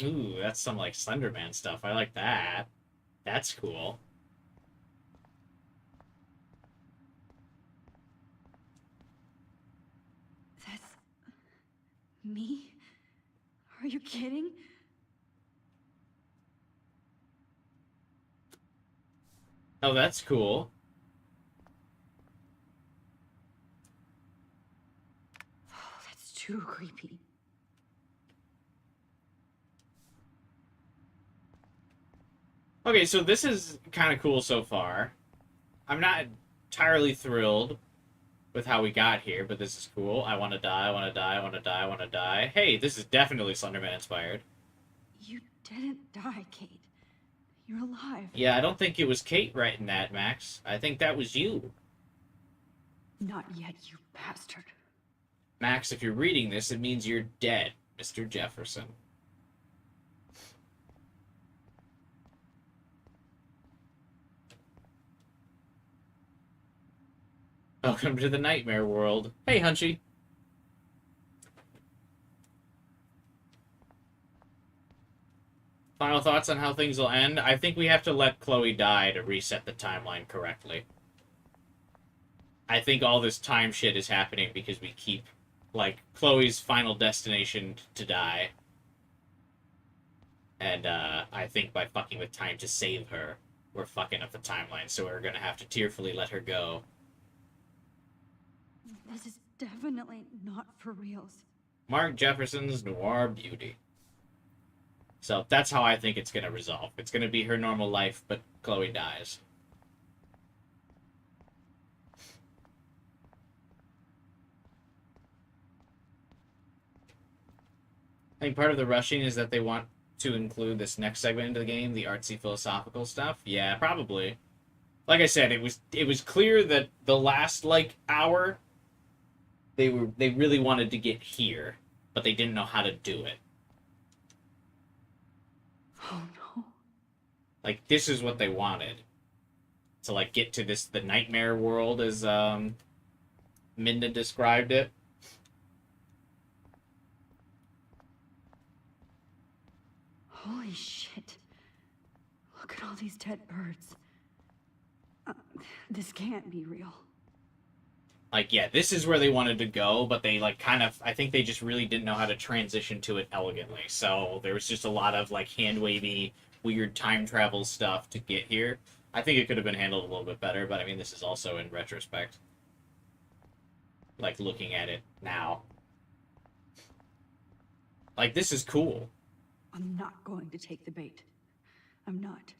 Ooh, that's some, like, Slenderman stuff. I like that. That's cool. That's... me? Are you kidding? Oh, that's cool. Oh, that's too creepy. Okay, so this is kind of cool so far. I'm not entirely thrilled with how we got here, but this is cool. I want to die, I want to die, I want to die, I want to die. Hey, this is definitely Slenderman inspired. You didn't die, Kate. You're alive. Yeah, I don't think it was Kate writing that, Max. I think that was you. Not yet, you bastard. Max, if you're reading this, it means you're dead, Mr. Jefferson. Welcome to the nightmare world. Hey, Hunchy. Final thoughts on how things will end? I think we have to let Chloe die to reset the timeline correctly. I think all this time shit is happening because we keep, like, Chloe's final destination to die. And, I think by fucking with time to save her, we're fucking up the timeline, so we're gonna have to tearfully let her go. This is definitely not for reals. Mark Jefferson's Noir Beauty. So that's how I think it's going to resolve. It's going to be her normal life, but Chloe dies. I think part of the rushing is that they want to include this next segment into the game, the artsy philosophical stuff. Yeah, probably. Like I said, it was clear that the last, like, hour they really wanted to get here, but they didn't know how to do it. Oh no. Like, this is what they wanted. To, like, get to the nightmare world, as, Minda described it. Holy shit. Look at all these dead birds. This can't be real. Like, yeah, this is where they wanted to go, but they, like, kind of, I think they just really didn't know how to transition to it elegantly. So there was just a lot of, like, hand-wavy, weird time travel stuff to get here. I think it could have been handled a little bit better, but I mean, this is also in retrospect. Like, looking at it now. Like, this is cool. I'm not going to take the bait. I'm not.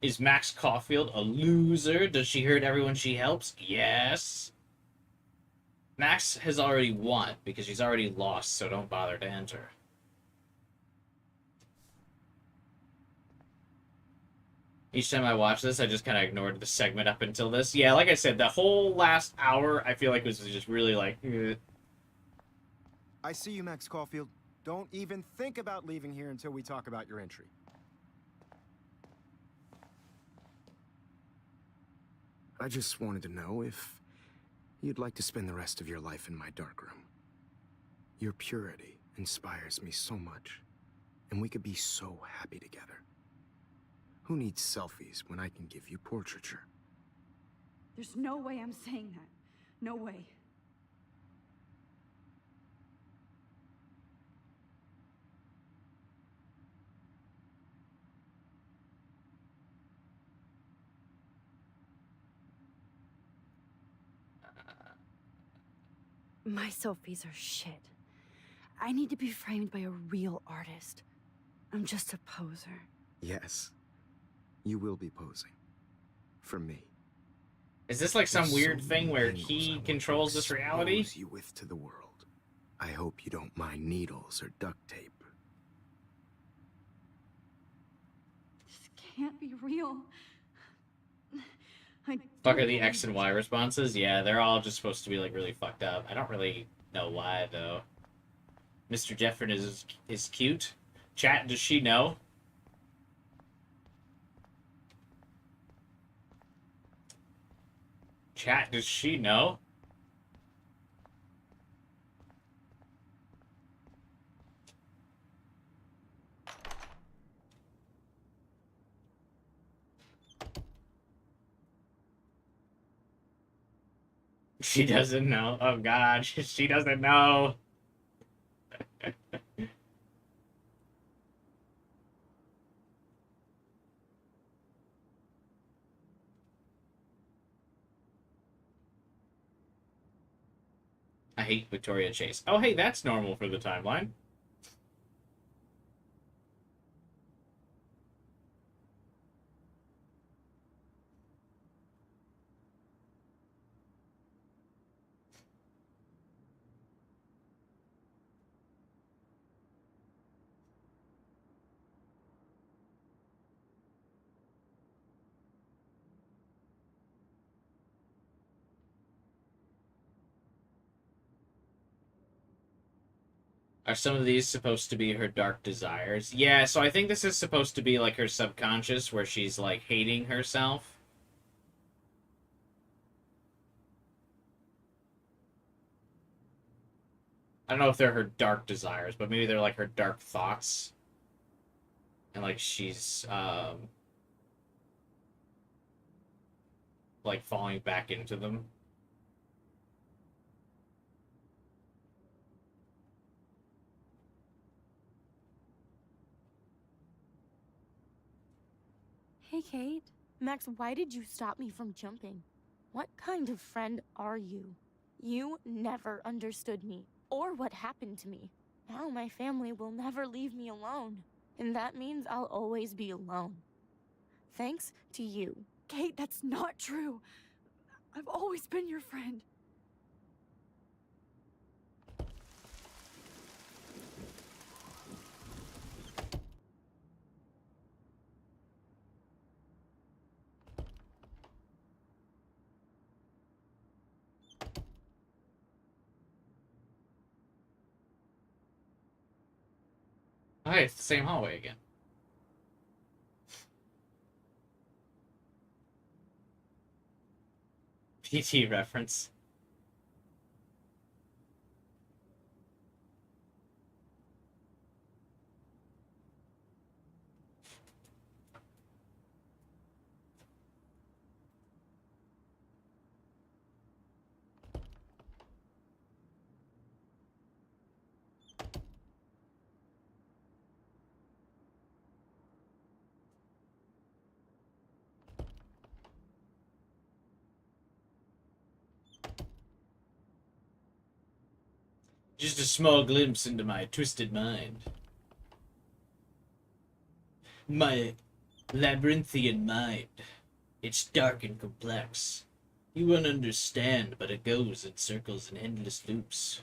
Is Max Caulfield a loser? Does she hurt everyone she helps? Yes. Max has already won, because she's already lost, so don't bother to enter. Each time I watch this, I just kind of ignored the segment up until this. Yeah, like I said, the whole last hour, I feel like was just really like... I see you, Max Caulfield. Don't even think about leaving here until we talk about your entry. I just wanted to know if you'd like to spend the rest of your life in my darkroom. Your purity inspires me so much, and we could be so happy together. Who needs selfies when I can give you portraiture? There's no way I'm saying that. No way. My selfies are shit. I need to be framed by a real artist. I'm just a poser. Yes, you will be posing. For me. Is this like some weird thing where he controls this reality? Expose you with to the world. I hope you don't mind needles or duct tape. This can't be real. Fuck are the X and Y responses? Yeah, they're all just supposed to be, like, really fucked up. I don't really know why, though. Mr. Jefferson is cute. Chat, does she know? Chat, does she know? She doesn't know. Oh god, she doesn't know. I hate Victoria Chase. Oh, hey, that's normal for the timeline. Are some of these supposed to be her dark desires? Yeah, so I think this is supposed to be like her subconscious where she's like hating herself. I don't know if they're her dark desires, but maybe they're like her dark thoughts. And like she's like falling back into them. Hey, Kate. Max, why did you stop me from jumping? What kind of friend are you? You never understood me, or what happened to me. Now my family will never leave me alone, and that means I'll always be alone. Thanks to you. Kate, that's not true. I've always been your friend. Oh, hey, it's the same hallway again. PT reference. Just a small glimpse into my twisted mind. My labyrinthian mind. It's dark and complex. You won't understand, but it goes in circles and endless loops.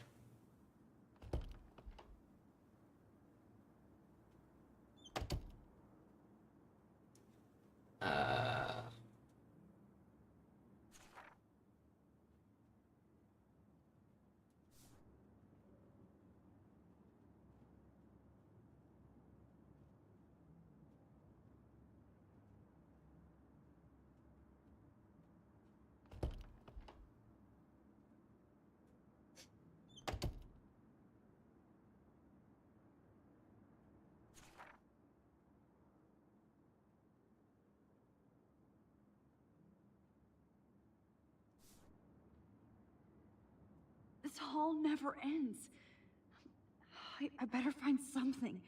This hall never ends. I better find something.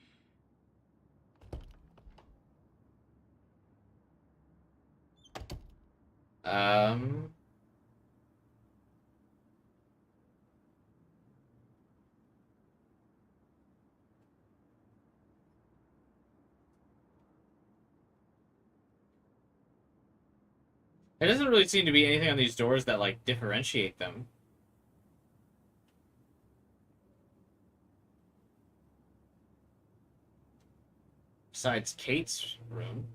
There doesn't really seem to be anything on these doors that, like, differentiate them. Besides Kate's room.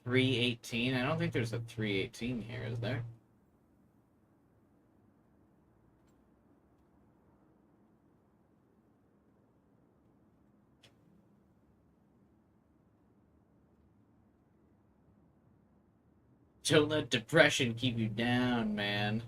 .318? I don't think there's a .318 here, is there? Don't let depression keep you down, man.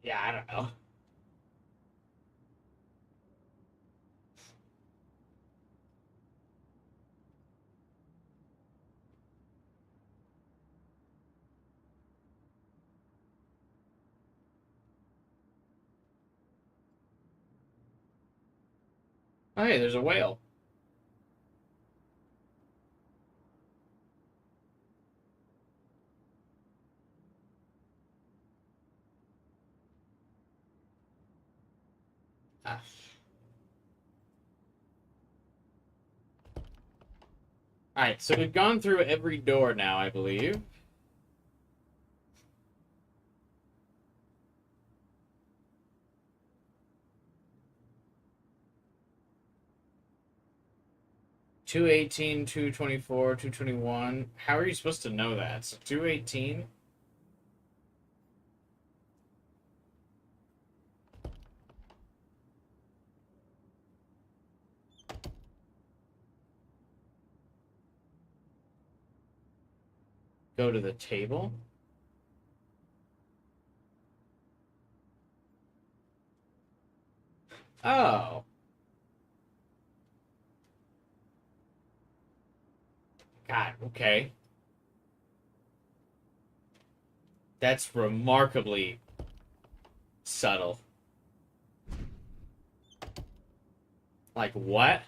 Yeah, I don't know. Oh, hey, there's a whale. Ah. Alright, so we've gone through every door now, I believe. $218, $224, $221. How are you supposed to know that? So $218? Go to the table? Oh. God, okay. That's remarkably subtle. Like, what?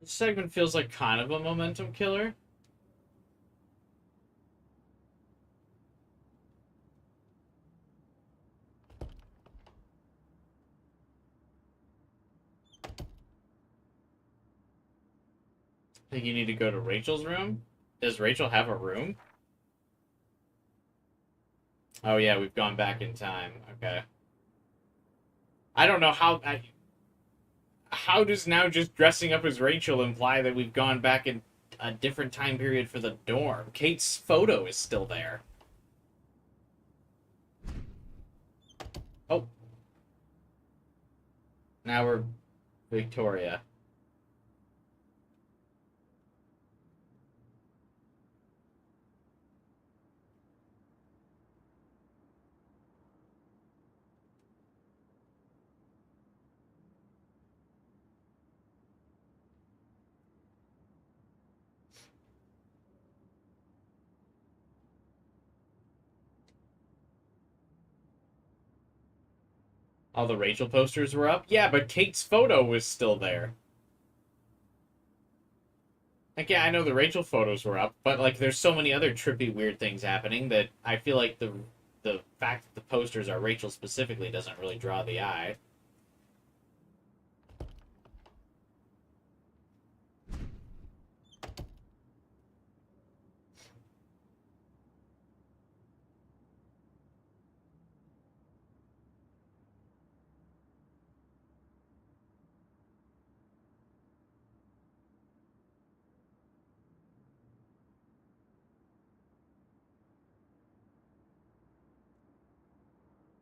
This segment feels like kind of a momentum killer. I think you need to go to Rachel's room. Does Rachel have a room? Oh yeah, we've gone back in time. Okay. I don't know how... how does now just dressing up as Rachel imply that we've gone back in a different time period for the dorm? Kate's photo is still there. Oh. Now we're Victoria. All the Rachel posters were up? Yeah, but Kate's photo was still there. Like, yeah, I know the Rachel photos were up, but, like, there's so many other trippy, weird things happening that I feel like the fact that the posters are Rachel specifically doesn't really draw the eye.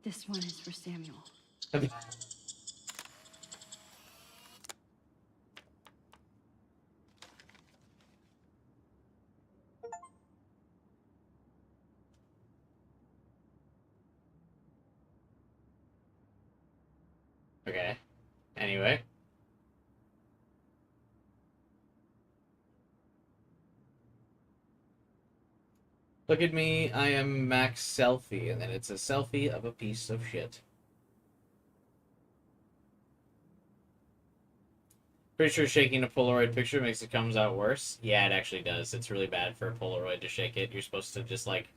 This one is for Samuel. Okay. Anyway. Look at me, I am Max Selfie, and then it's a selfie of a piece of shit. Pretty sure shaking a Polaroid picture makes it comes out worse. Yeah, it actually does. It's really bad for a Polaroid to shake it. You're supposed to just, like,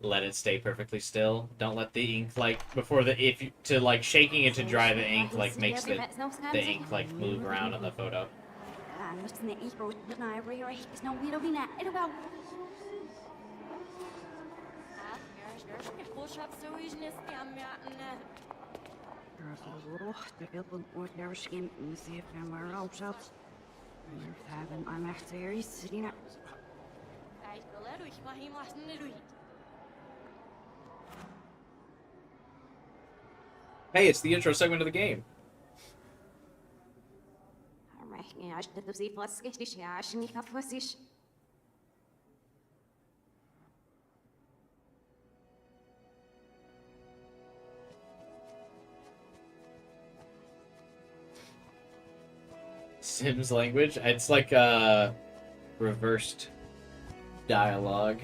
let it stay perfectly still. Don't let the ink, like, before the, shaking it to dry the ink, like, makes the ink, like, move around on the photo. Hey, it's the intro segment of the game. Sims language? It's like reversed dialogue.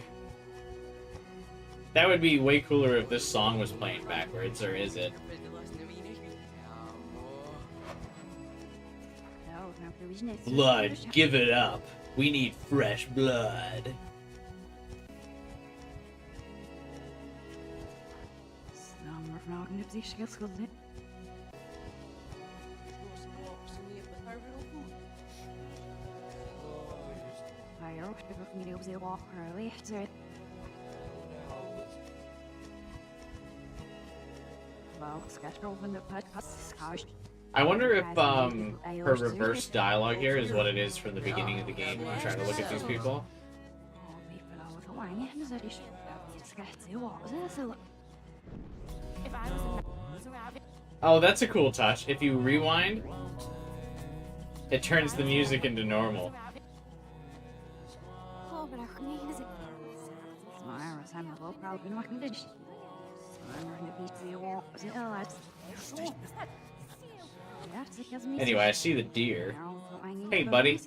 That would be way cooler if this song was playing backwards, or is it? Blood, give it up. We need fresh blood. I wonder if her reverse dialogue here is what it is from the beginning of the game when I'm trying to look at these people. Oh, that's a cool touch. If you rewind, it turns the music into normal. Anyway, I see the deer. Hey, buddy.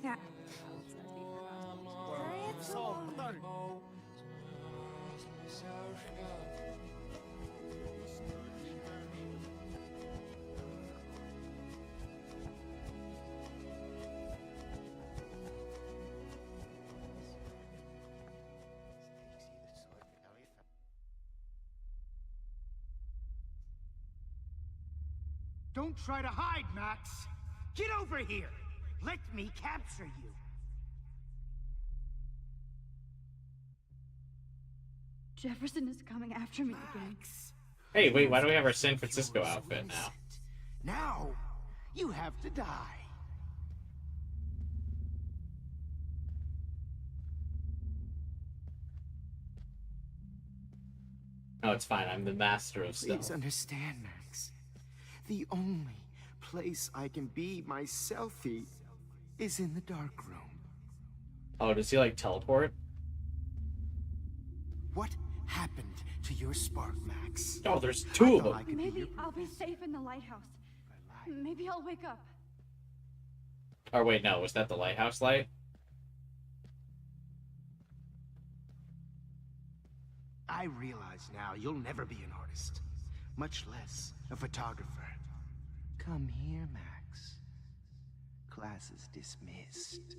Don't try to hide, Max! Get over here! Let me capture you! Jefferson is coming after me again. Hey, wait, why do we have our San Francisco outfit now? Now, you have to die. Oh, it's fine. I'm the master of stealth. Please understand, Max. The only place I can be my selfie is in the dark room. Oh, does he, like, teleport? What happened to your spark, Max? Oh, there's two of them. Maybe I'll be safe in the lighthouse. Maybe I'll wake up. Or wait, no, was that the lighthouse light? I realize now you'll never be an artist, much less a photographer. Come here, Max. Class is dismissed.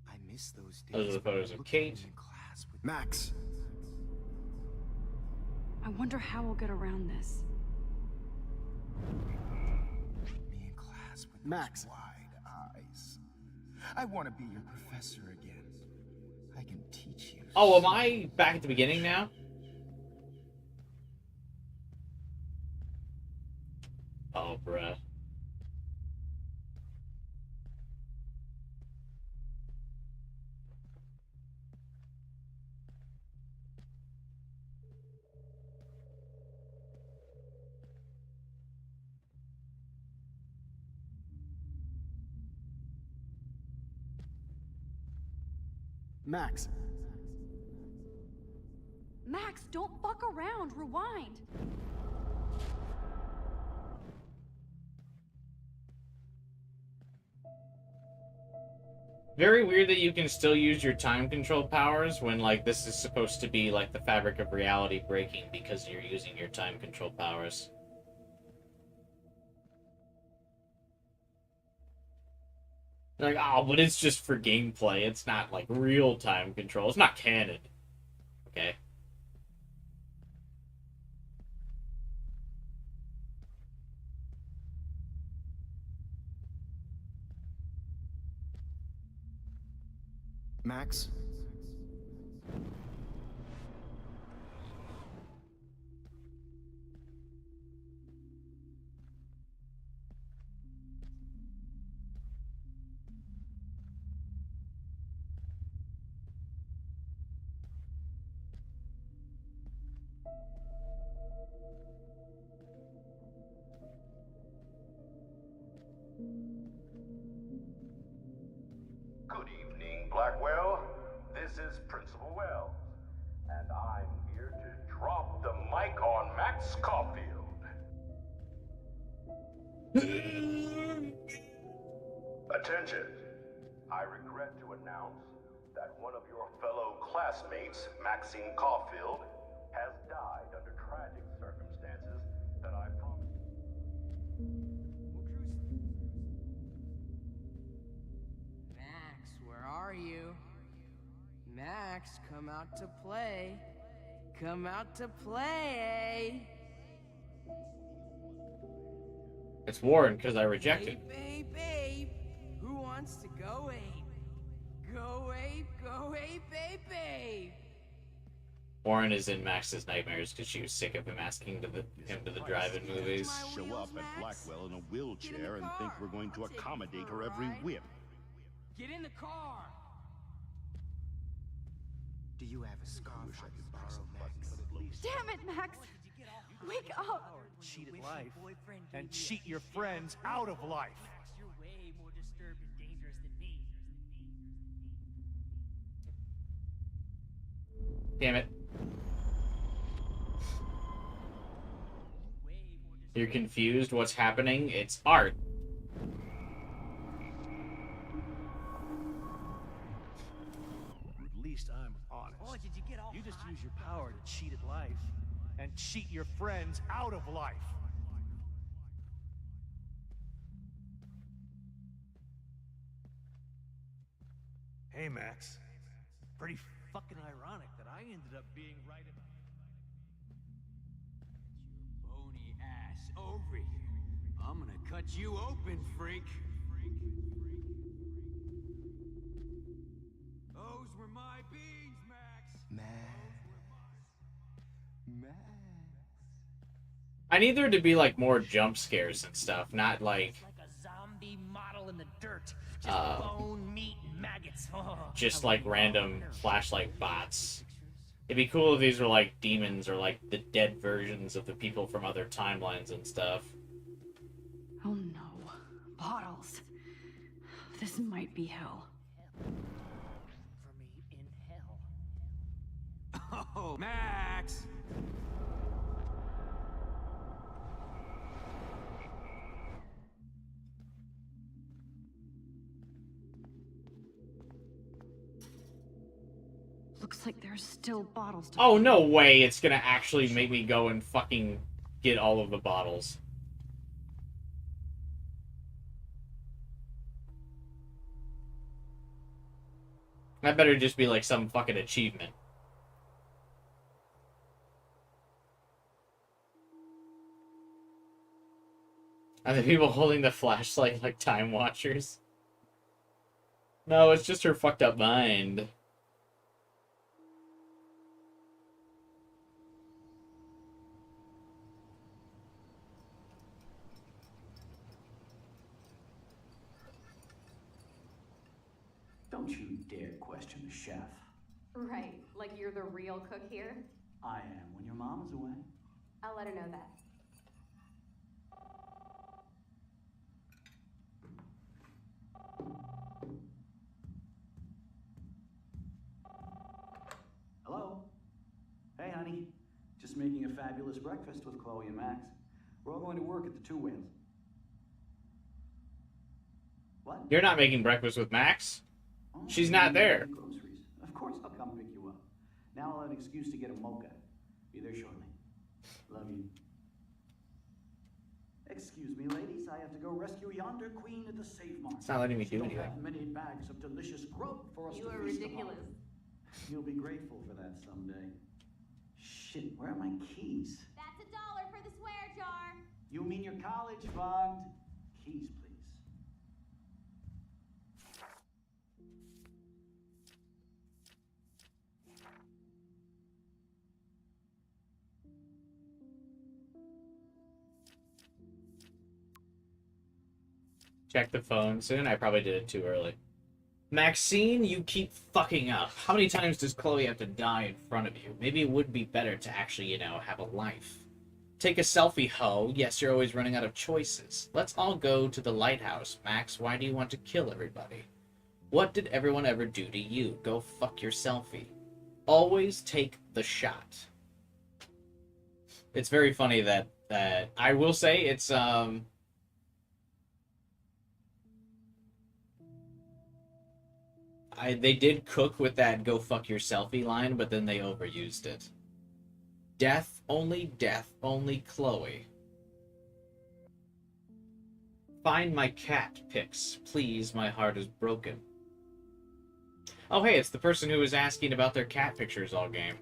I miss those days. Those are the photos of Kate. Max. I wonder how we'll get around this. Me in class with Max. Wide eyes. I want to be your professor again. I can teach you. Oh, am I back at the beginning now? Oh, bruh. Max. Max, don't fuck around. Rewind. Very weird that you can still use your time control powers when, like, this is supposed to be, like, the fabric of reality breaking because you're using your time control powers. Like, oh, but it's just for gameplay. It's not, like, real time control. It's not canon. Okay. Max? Good evening, Blackwell. This is Principal Wells, and I'm here to drop the mic on Max Caulfield. Attention. I regret to announce that one of your fellow classmates, Maxine Caulfield, has died under tragic circumstances that I promise. Max, where are you? Max, come out to play. Come out to play. It's Warren, because I rejected. Babe, babe, who wants to go ape? Go ape, babe, babe. Warren is in Max's nightmares because she was sick of him asking him to the drive-in movies. Show up at Blackwell in a wheelchair and think we're going to accommodate her every whim. Get in the car. Do you have a scarf I could borrow, Max? Damn it, Max! Wake up! Cheat at life and cheat your friends out of life. You're way more disturbed and dangerous than me. Damn it. You're confused? What's happening? It's art. At least I'm honest. Oh, did you get all You just hot? use your power to cheat at life and cheat your friends out of life. Hey, Max. Pretty fucking ironic that I ended up being right about... Your bony ass over here. I'm gonna cut you open, freak. Those were my beans, Max. Max. I need there to be, like, more jump scares and stuff, not like... Like a zombie model in the dirt. Just bone, meat, and maggots. Oh, just like random flashlight bots. It'd be cool if these were like demons or like the dead versions of the people from other timelines and stuff. Oh no. Bottles. This might be hell. for me in hell. Oh, Max! Looks like there's still bottles to Oh, no way it's gonna actually make me go and fucking get all of the bottles. That better just be like some fucking achievement. Are the people holding the flashlight like time watchers? No, it's just her fucked up mind. Don't you dare question the chef. Right, like you're the real cook here? I am when your mom is away. I'll let her know that. just making a fabulous breakfast with Chloe and Max. We're all going to work at the Two Whales. What? You're not making breakfast with Max? Oh, She's not there. Groceries. Of course I'll come pick you up. Now I'll have an excuse to get a mocha. Be there shortly. Love you. Excuse me, ladies. I have to go rescue yonder queen at the Save Mart. It's not letting me She do don't anything. have many bags of delicious grub for us You to are feast ridiculous. upon. You'll be grateful for that someday. Shit, where are my keys? That's $1 for the swear jar. You mean your college fund? Keys, please. Check the phone soon. I probably did it too early. Maxine, you keep fucking up. How many times does Chloe have to die in front of you? Maybe it would be better to actually, you know, have a life. Take a selfie, ho. Yes, you're always running out of choices. Let's all go to the lighthouse. Max, why do you want to kill everybody? What did everyone ever do to you? Go fuck your selfie. Always take the shot. It's very funny that I will say it's they did cook with that "go fuck your selfie" line, but then they overused it. Death, only Chloe. Find my cat pics, please. My heart is broken. Oh, hey, it's the person who was asking about their cat pictures all game.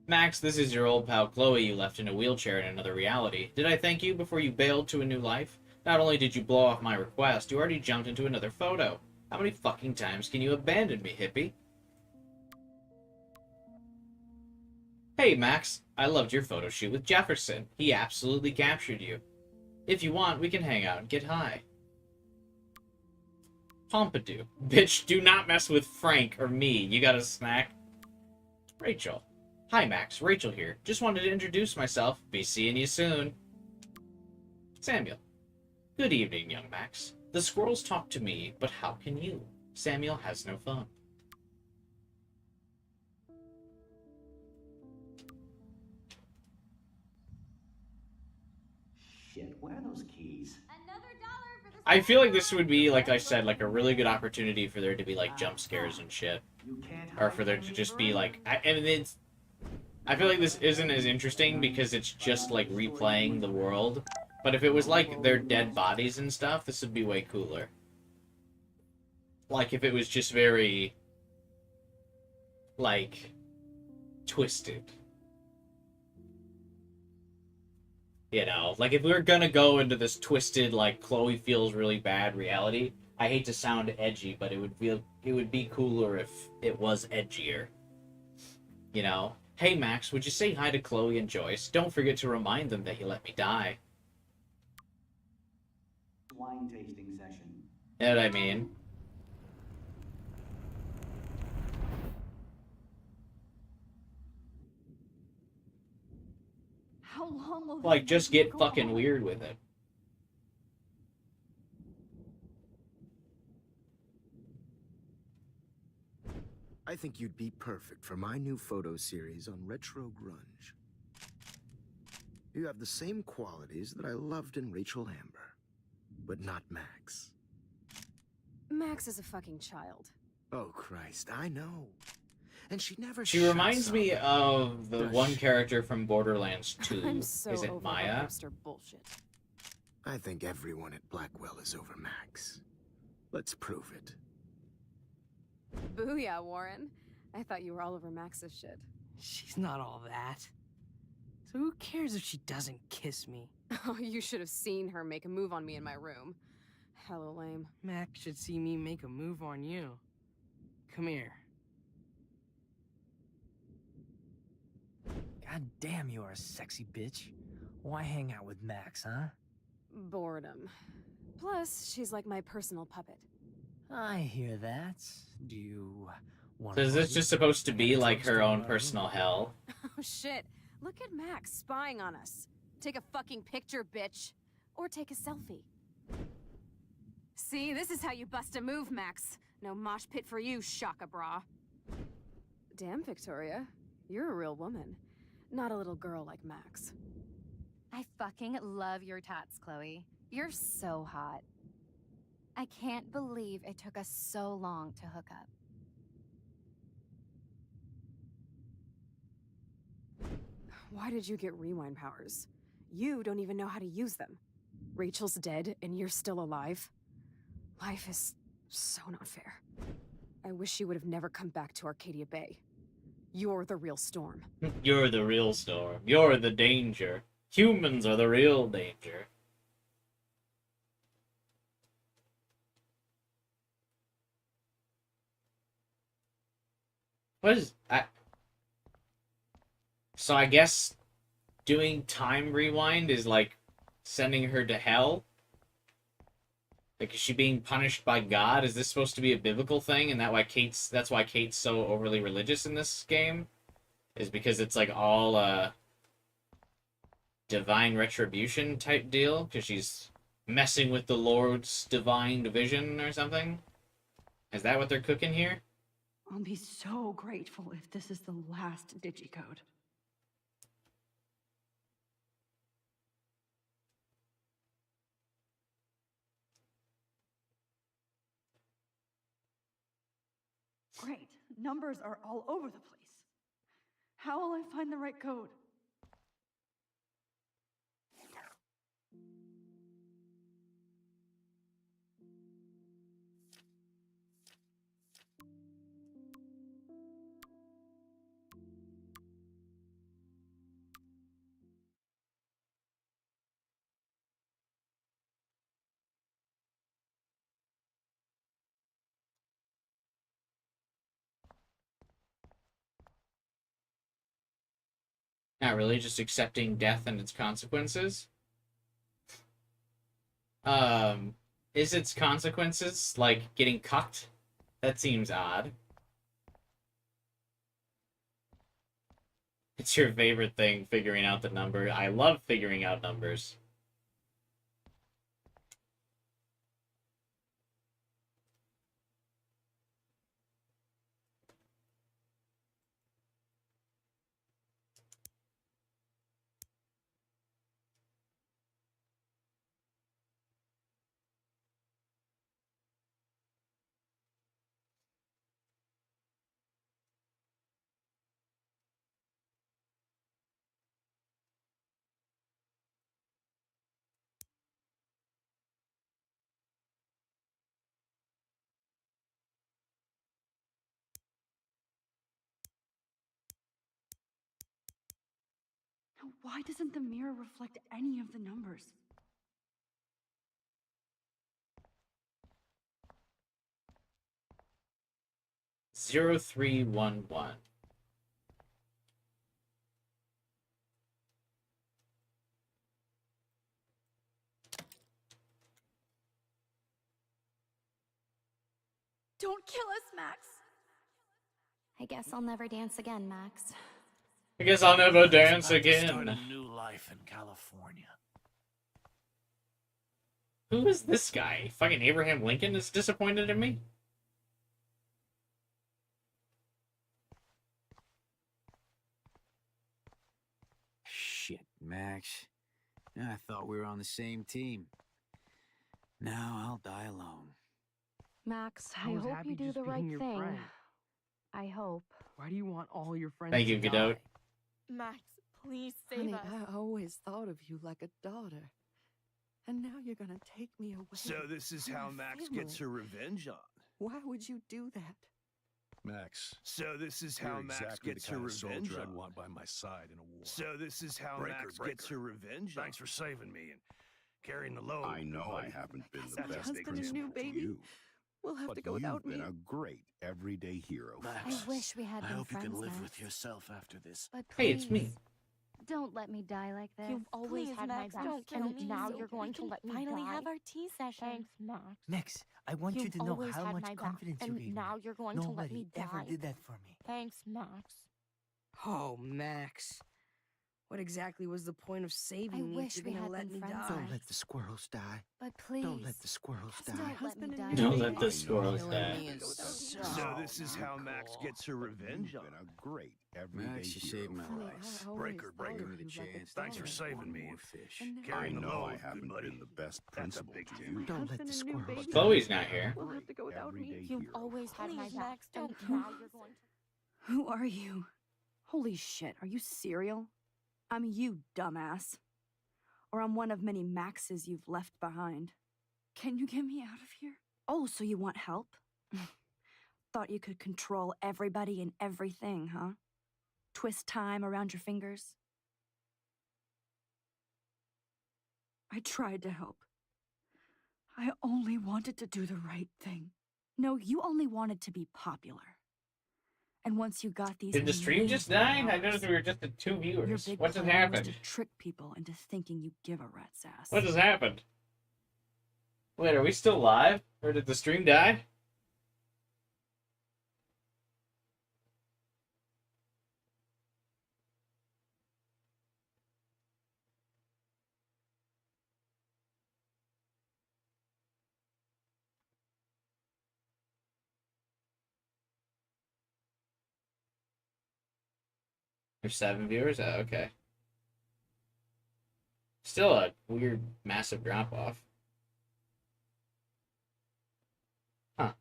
Max, this is your old pal Chloe you left in a wheelchair in another reality. Did I thank you before you bailed to a new life? Not only did you blow off my request, you already jumped into another photo. How many fucking times can you abandon me, hippie? Hey, Max. I loved your photo shoot with Jefferson. He absolutely captured you. If you want, we can hang out and get high. Pompidou. Bitch, do not mess with Frank or me. You got a snack? Rachel. Hi, Max. Rachel here. Just wanted to introduce myself. Be seeing you soon. Samuel. Good evening, young Max. The squirrels talk to me, but how can you? Samuel has no phone. Shit, where are those keys? I feel like this would be, like I said, like a really good opportunity for there to be, like, jump scares and shit. Or for there to just be, like... I feel like this isn't as interesting because it's just, like, replaying the world. But if it was, like, their dead bodies and stuff, this would be way cooler. Like, if it was just very... like... twisted. You know, like, if we were gonna go into this twisted, like, Chloe feels really bad reality, I hate to sound edgy, but it would be cooler if it was edgier. You know? Hey, Max, would you say hi to Chloe and Joyce? Don't forget to remind them that you let me die. Wine tasting session. You know what I mean? How long will Like, this just get go fucking on? weird with it. I think you'd be perfect for my new photo series on retro grunge. You have the same qualities that I loved in Rachel Amber, but not Max. Max is a fucking child. Oh, Christ, I know. And she never She shuts reminds up. me of the Does one she? character from Borderlands 2. I'm so Is it over Maya? her hipster bullshit. I think everyone at Blackwell is over Max. Let's prove it. Booyah, Warren. I thought you were all over Max's shit. She's not all that. So who cares if she doesn't kiss me? Oh, you should have seen her make a move on me in my room. Hella lame. Max should see me make a move on you. Come here. God damn, you are a sexy bitch. Why hang out with Max, huh? Boredom. Plus, she's like my personal puppet. I hear that. Do you want So is this just supposed to be like her own personal hell? Oh shit. Look at Max spying on us. Take a fucking picture, bitch. Or take a selfie. See, this is how you bust a move, Max. No mosh pit for you, Shaka Bra. Damn, Victoria. You're a real woman. Not a little girl like Max. I fucking love your tats, Chloe. You're so hot. I can't believe it took us so long to hook up. Why did you get rewind powers? You don't even know how to use them. Rachel's dead and you're still alive. Life is so not fair. I wish you would have never come back to Arcadia Bay. You're the real storm. You're the real storm. You're the danger. Humans are the real danger. What is... So I guess doing time rewind is like sending her to hell? Like, is she being punished by God? Is this supposed to be a biblical thing? And that's why Kate's so overly religious in this game? Is because it's like all divine retribution type deal? Because she's messing with the Lord's divine division or something? Is that what they're cooking here? I'll be so grateful if this is the last digicode. Great. Numbers are all over the place. How will I find the right code? Not really, just accepting death and its consequences. Is its consequences like getting cucked? That seems odd. It's your favorite thing, figuring out the number. I love figuring out numbers. Why doesn't the mirror reflect any of the numbers? Zero 311. Don't kill us, Max! I guess I'll never dance again, Max. I guess I'll never dance Start again. a new life in California. Who is this guy? Fucking Abraham Lincoln is disappointed in me? Shit, Max. I thought we were on the same team. Now I'll die alone. Max, I I was hope happy you do just the being right your thing. friend. I hope. Why do you want all your friends Thank to you, Godot. die? Max, please save Honey, us. I always thought of you like a daughter. And now you're gonna take me away. So this is from how my Max family. gets her revenge on. Why would you do that? Max. So this is how you're Max exactly gets the her kind of revenge soldier on. I'd want by my side in a war. So this is how Breaker, Max breaker. gets her revenge on. Thanks for saving me and carrying the load. I know buddy. I haven't been the That's a best big Husband and new principal to baby. you. We'll have But to go you've without been me. a great everyday hero. Max, I wish we had I been hope you can friends, live Max. with yourself after this. But Hey, it's me. please, don't let me die like this. You've always Please, had Max, my back, don't kill and me. now So you're going we to can let me finally die. have our tea session. Thanks, Max. Max, I want you You've to know always how had much my back, confidence you and gave now me. you're going to let Nobody me die. ever did that for me. Thanks, Max. Oh, Max. What exactly was the point of saving me if you're gonna let me die? Don't let the squirrels die. But please. Don't let the squirrels die. Don't let me die. Don't let the squirrels die. So this is how Max gets her revenge on Been a great everyday Max, you saved my hero. life. Breaker. Give me the chance. Thanks for saving me. Fish. I Carrying the know I load, haven't good buddy. been the best That's a principal big to deal. you. Don't let the squirrels die. Chloe's not here. We'll have to go without me. Everyday You've hero. always had my Please, back. Max, And don't. now you're going to. Who are you? Holy shit, are you serial? I'm you, dumbass. Or I'm one of many Maxes you've left behind. Can you get me out of here? Oh, so you want help? Thought you could control everybody and everything, huh? Twist time around your fingers? I tried to help. I only wanted to do the right thing. No, you only wanted to be popular. And once you got these... Did the stream just die? I amazing noticed we were just at 2 Your viewers. big What just plan was happened? to trick people into thinking you give a rat's ass. What just happened? Wait, are we still live? Or did the stream die? There's 7 viewers? Oh, okay. Still a weird, massive drop-off. Huh.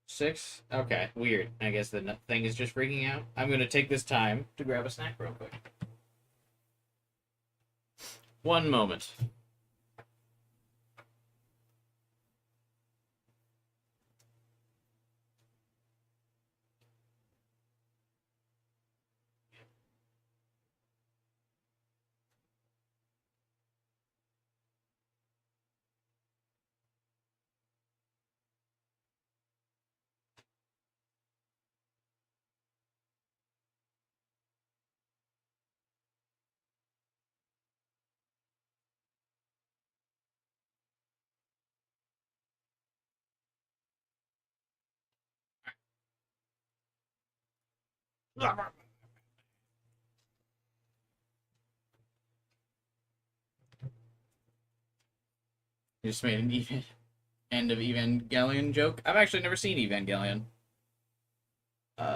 Six? Okay, weird. I guess the thing is just freaking out. I'm gonna take this time to grab a snack real quick. 1 moment. You just made an end of Evangelion joke. I've actually never seen Evangelion. What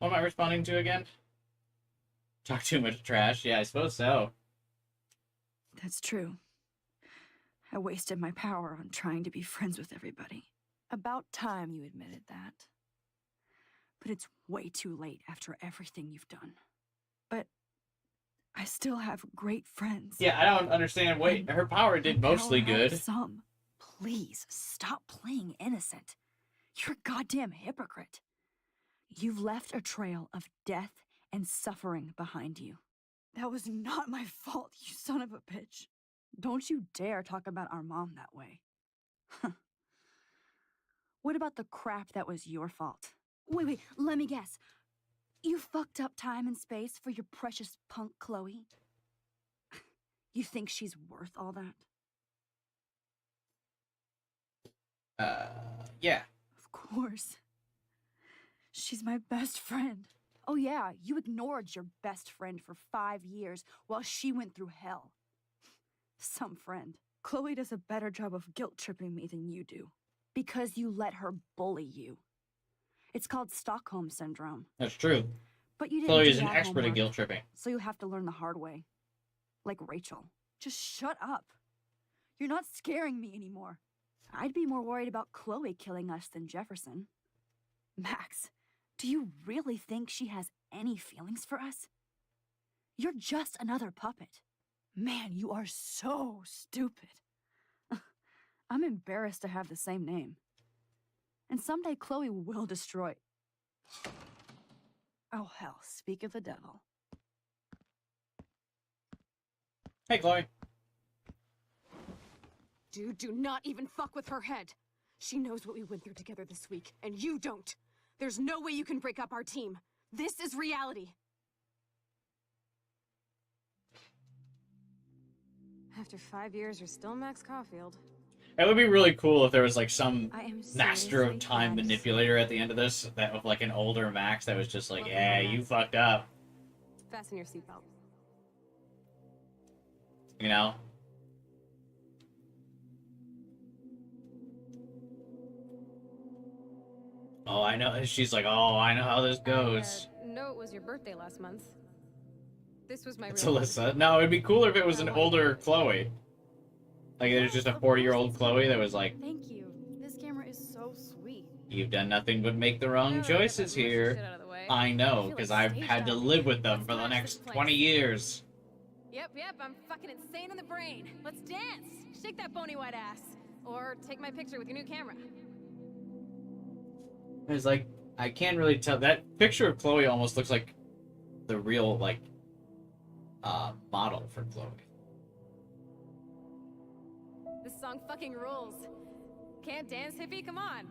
am I responding to again? Talk too much trash? Yeah, I suppose so. That's true. I wasted my power on trying to be friends with everybody. About time you admitted that. But it's way too late after everything you've done. But I still have great friends. Yeah, I don't understand. Wait, her power did mostly good. Some. Please, stop playing innocent. You're a goddamn hypocrite. You've left a trail of death and suffering behind you. That was not my fault, you son of a bitch. Don't you dare talk about our mom that way. What about the crap that was your fault? Wait, let me guess. You fucked up time and space for your precious punk Chloe? You think she's worth all that? Yeah. Of course. She's my best friend. Oh yeah, you ignored your best friend for 5 years while she went through hell. Some friend. Chloe does a better job of guilt-tripping me than you do. Because you let her bully you. It's called Stockholm Syndrome. That's true. But you didn't Chloe do is an that expert at homework, guilt tripping. so you'll have to learn the hard way. Like Rachel. Just shut up. You're not scaring me anymore. I'd be more worried about Chloe killing us than Jefferson. Max, do you really think she has any feelings for us? You're just another puppet. Man, you are so stupid. I'm embarrassed to have the same name. And someday Chloe will destroy... Oh hell, speak of the devil. Hey, Chloe. Dude, do not even fuck with her head. She knows what we went through together this week, and you don't. There's no way you can break up our team. This is reality. After 5 years, you're still Max Caulfield. It would be really cool if there was like some I am master of seriously time glad- manipulator at the end of this, that of like an older Max that was just like, yeah, you fucked up, Fasten your seatbelt. you know? Oh, I know. She's like, oh, I know how this goes. No, it was your birthday last month. This was my It's real Alyssa. No, it'd be cooler if it was an older Chloe. Like there's just a 4-year-old Chloe that was like, Thank you. This camera is so sweet. you've done nothing but make the wrong choices here. I know, because I've had to live with them for the next 20 years. Yep, I'm fucking insane in the brain. Let's dance. Shake that bony white ass. Or take my picture with your new camera. It's like, I can't really tell. That picture of Chloe almost looks like the real, like, model for Chloe. This song fucking rules. Can't dance, hippie? Come on.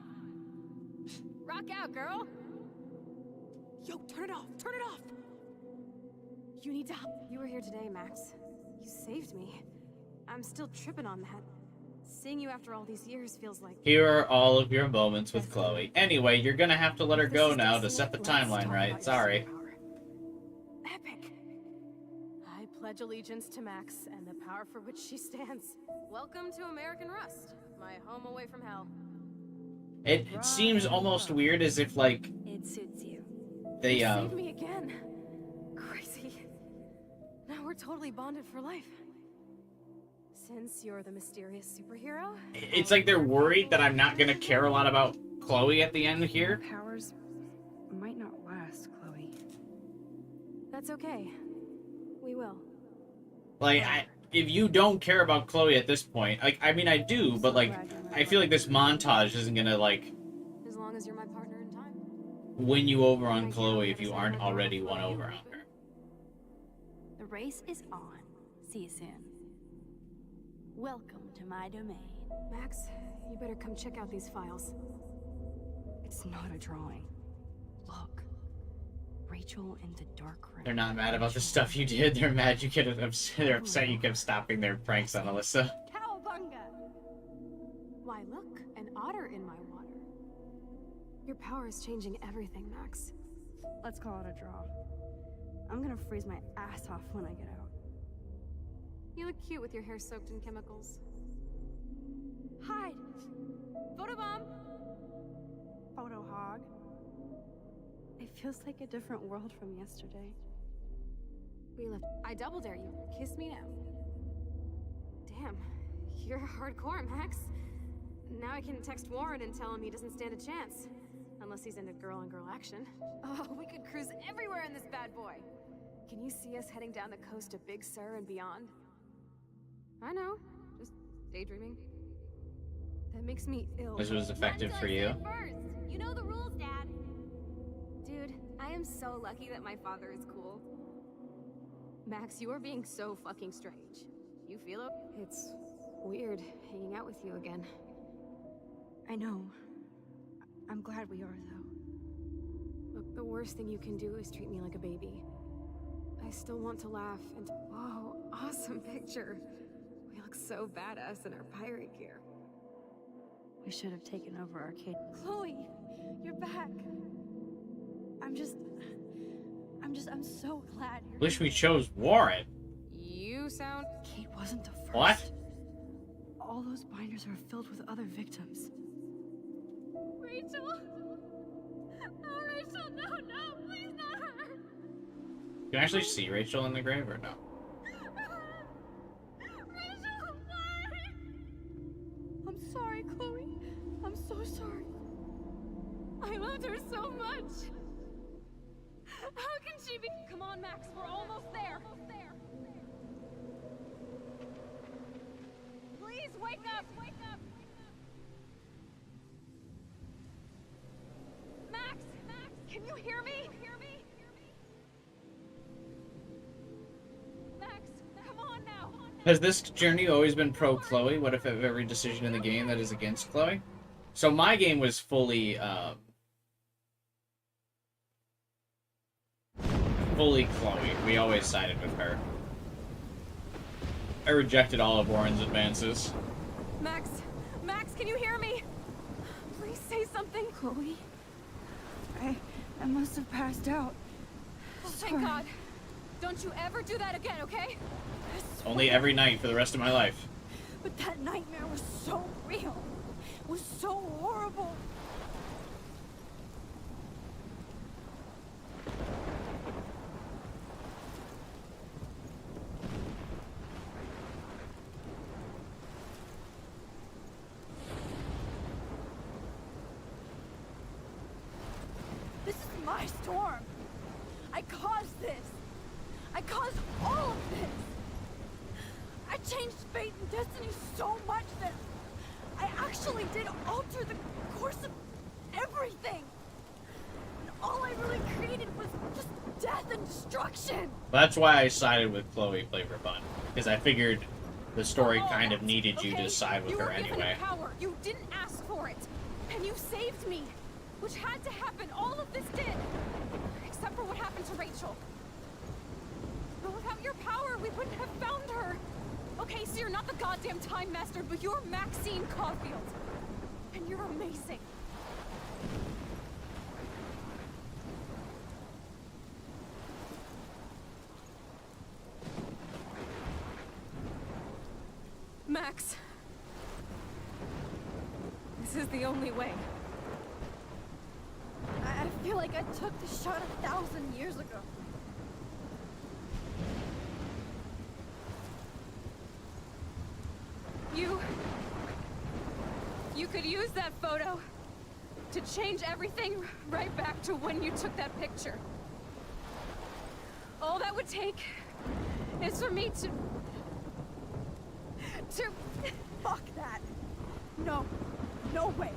Rock out, girl. Yo, turn it off. Turn it off. You need to help. You were here today, Max. You saved me. I'm still tripping on that. Seeing you after all these years feels like... Here are all of your moments with Chloe. Anyway, you're gonna have to let her go now to set the timeline right. Sorry. Epic. I pledge allegiance to Max and the power for which she stands. Welcome to American Rust, my home away from hell. It seems almost weird as if, like... It suits you. They, You saved me again. Crazy. Now we're totally bonded for life. Since you're the mysterious superhero... It's like they're worried that I'm not gonna care a lot about Chloe at the end here. Powers might not last, Chloe. That's okay. We will. Like, if you don't care about Chloe at this point, like, I mean, I do, but, like, I feel like this montage isn't gonna, like, As long as you're my partner in time. win you over on Chloe if you aren't already won over on her. The race is on. See you soon. Welcome to my domain. Max, you better come check out these files. It's not a drawing. Look. Rachel in the dark room. They're not mad about the stuff you did. They're mad you kept they're upset you kept stopping their pranks on Alyssa. Cowabunga! Why, look, an otter in my water. Your power is changing everything, Max. Let's call it a draw. I'm gonna freeze my ass off when I get out. You look cute with your hair soaked in chemicals. Hide! Photobomb! Photo hog. It feels like a different world from yesterday. We left. I double dare you. Kiss me now. Damn, you're hardcore, Max. Now I can text Warren and tell him he doesn't stand a chance. Unless he's into girl-on-girl action. Oh, we could cruise everywhere in this bad boy. Can you see us heading down the coast to Big Sur and beyond? I know. Just daydreaming. That makes me ill. This was effective for you. First, you know the rules, Dad. Dude, I am so lucky that my father is cool. Max, you are being so fucking strange. You feel it? It's weird hanging out with you again. I know. I'm glad we are, though. Look, the worst thing you can do is treat me like a baby. I still want to laugh and... Whoa, awesome picture. We look so badass in our pirate gear. We should have taken over Arcadia. Chloe, you're back. I'm so glad you're... Wish we chose Warren. You sound... Kate wasn't the first. What? All those binders are filled with other victims. Rachel? Oh, Rachel, no, please not her. Can you actually see Rachel in the grave or no? Rachel, why? I'm sorry, Chloe. I'm so sorry. I loved her so much. How can she be? Come on, Max, we're almost there. Please wake up. Max, can you hear me? Max, come on now. Has this journey always been pro Chloe? What if every decision in the game that is against Chloe? So my game was fully Chloe. We always sided with her. I rejected all of Warren's advances. Max, can you hear me? Please say something. Chloe, I must have passed out. Oh, thank God. Don't you ever do that again, okay? Only every night for the rest of my life. But that nightmare was so real. It was so horrible. This is my storm. I caused this. I caused all of this. I changed fate and destiny so much that I actually did alter the course of everything. And all I really created was just death and destruction. That's why I sided with Chloe Flavor Bun, because I figured the story kind of needed you to side with her anyway. Power. You didn't ask for it, and you saved me, which had to happen. All of this did, except for what happened to Rachel. But without your power, we wouldn't have found her. Okay, so you're not the goddamn Time Master, but you're Maxine Caulfield. And you're amazing. Max. This is the only way. I feel like I took the shot 1,000 years ago. You could use that photo to change everything right back to when you took that picture. All that would take is for me to Fuck that. No. No way.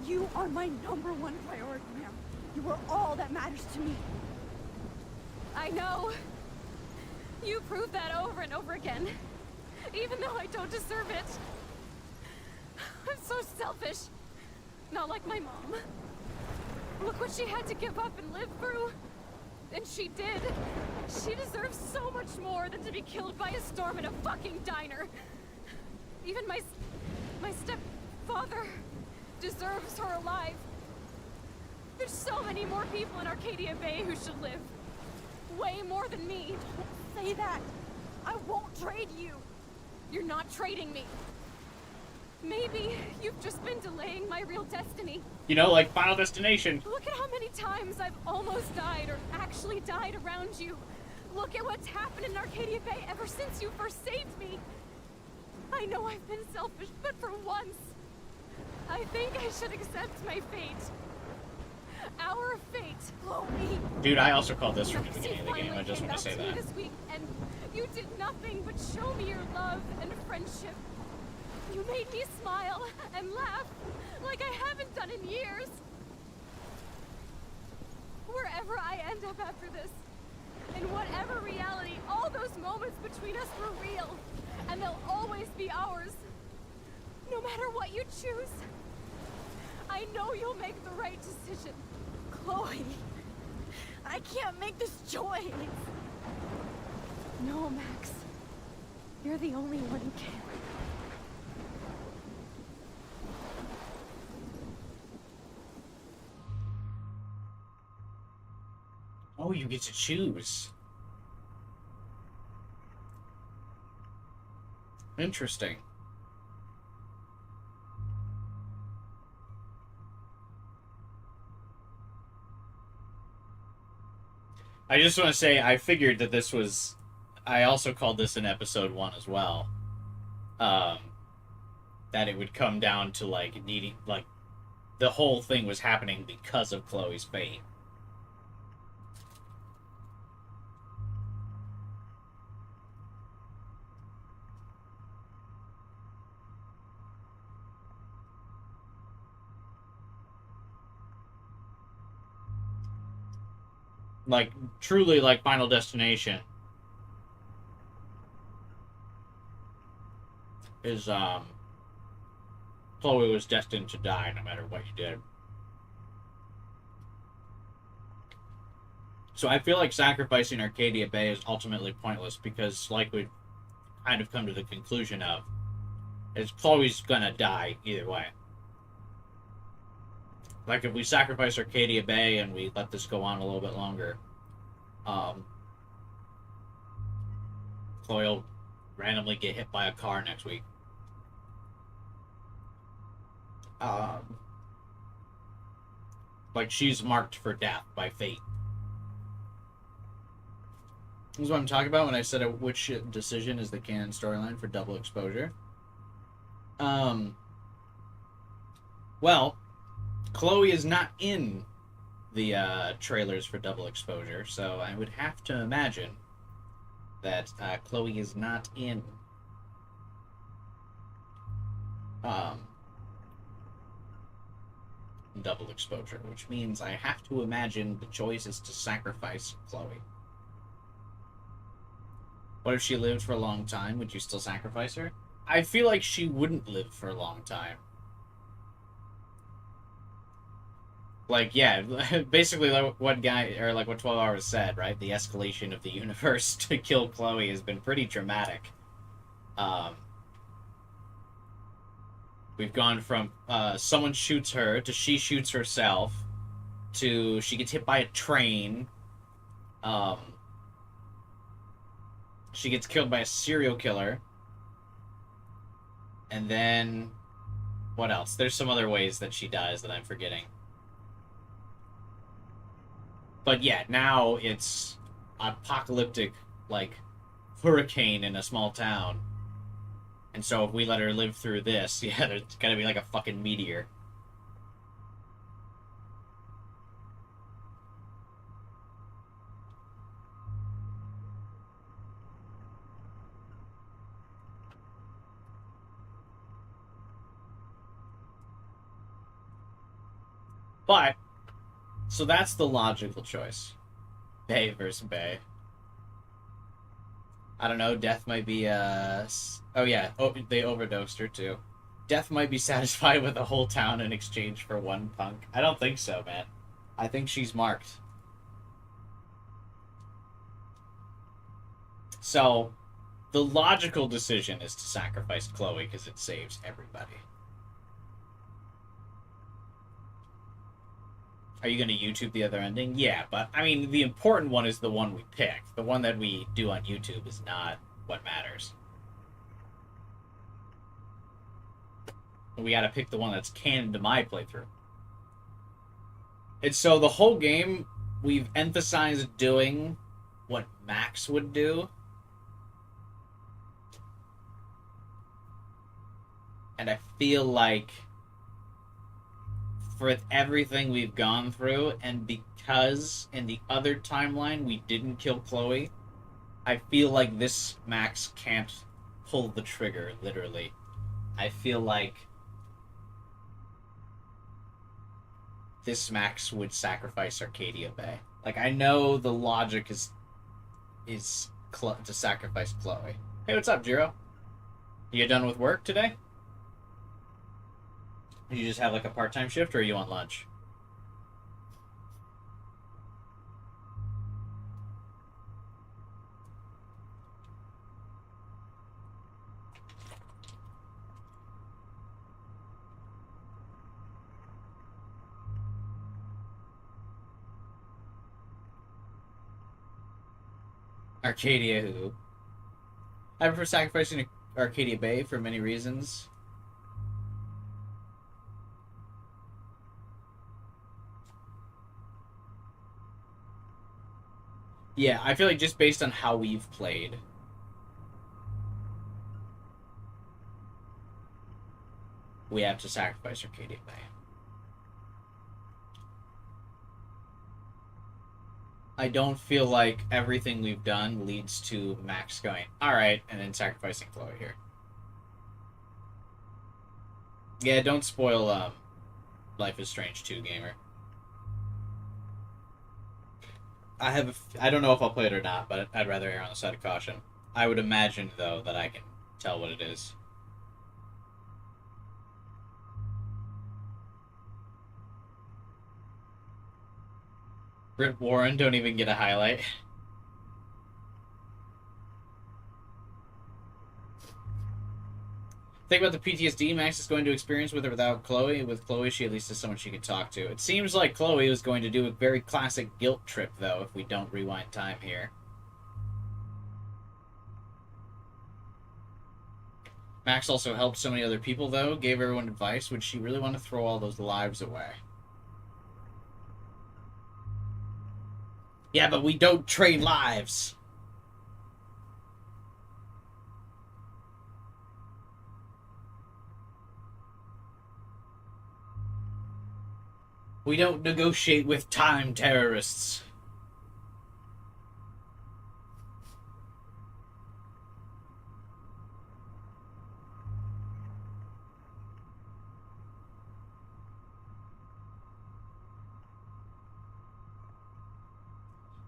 You are my #1 priority now. You are all that matters to me. I know. You proved that over and over again. Even though I don't deserve it. I'm so selfish. Not like my mom. Look what she had to give up and live through. And she did. She deserves so much more than to be killed by a storm in a fucking diner. Even my stepfather deserves her alive. There's so many more people in Arcadia Bay who should live. Way more than me. Don't say that. I won't trade you. You're not trading me. Maybe you've just been delaying my real destiny. You know, like Final Destination. Look at how many times I've almost died or actually died around you. Look at what's happened in Arcadia Bay ever since you first saved me. I know I've been selfish, but for once, I think I should accept my fate. Our fate, Chloe. Dude, I also called this from the beginning of the game. I just want to say that. This week, and you did nothing but show me your love and friendship. You made me smile and laugh like I haven't done in years. Wherever I end up after this, in whatever reality, all those moments between us were real, and they'll always be ours. No matter what you choose, I know you'll make the right decision. Chloe, I can't make this choice. No, Max. You're the only one who can. Oh, you get to choose. Interesting. I just want to say, I figured that this was... I also called this in episode 1 as well. That it would come down to, like, needing... Like, the whole thing was happening because of Chloe's fate. Like, truly, like, Final Destination is, Chloe was destined to die no matter what you did. So I feel like sacrificing Arcadia Bay is ultimately pointless because, like kind of come to the conclusion of is Chloe's gonna die either way. Like, if we sacrifice Arcadia Bay and we let this go on a little bit longer, Chloe will randomly get hit by a car next week. Like, she's marked for death by fate. This is what I'm talking about when I said which decision is the canon storyline for Double Exposure. Well, Chloe is not in the trailers for Double Exposure, so I would have to imagine that Chloe is not in Double Exposure, which means I have to imagine the choice is to sacrifice Chloe. What if she lived for a long time? Would you still sacrifice her? I feel like she wouldn't live for a long time. Like, yeah, basically like what guy, or like what 12 Hours said, right? The escalation of the universe to kill Chloe has been pretty dramatic. We've gone from someone shoots her to she shoots herself to she gets hit by a train. She gets killed by a serial killer. And then what else? There's some other ways that she dies that I'm forgetting. But yeah, now it's apocalyptic, like, hurricane in a small town. And so if we let her live through this, yeah, there's gonna be like a fucking meteor. But, so that's the logical choice. Bay versus Bay. I don't know, Death might be, oh yeah, they overdosed her too. Death might be satisfied with the whole town in exchange for one punk. I don't think so, man. I think she's marked. So, the logical decision is to sacrifice Chloe because it saves everybody. Are you going to YouTube the other ending? Yeah, but, I mean, the important one is the one we pick. The one that we do on YouTube is not what matters. We gotta pick the one that's canon to my playthrough. And so the whole game, we've emphasized doing what Max would do. And I feel like for everything we've gone through, and because in the other timeline we didn't kill Chloe, I feel like this Max can't pull the trigger, literally. I feel like this Max would sacrifice Arcadia Bay. Like, I know the logic is to sacrifice Chloe. Hey, what's up, Jiro? You done with work today? You just have like a part-time shift, or are you on lunch? Arcadia who? I prefer sacrificing Arcadia Bay for many reasons. Yeah, I feel like just based on how we've played, we have to sacrifice Arcadia Bay. I don't feel like everything we've done leads to Max going, alright, and then sacrificing Chloe here. Yeah, don't spoil Life is Strange 2, gamer. I don't know if I'll play it or not, but I'd rather err on the side of caution. I would imagine, though, that I can tell what it is. Rip Warren, don't even get a highlight. Think about the PTSD Max is going to experience with or without Chloe. With Chloe, she at least has someone she can talk to. It seems like Chloe is going to do a very classic guilt trip, though, if we don't rewind time here. Max also helped so many other people, though, gave everyone advice. Would she really want to throw all those lives away? Yeah, but we don't trade lives. We don't negotiate with time terrorists.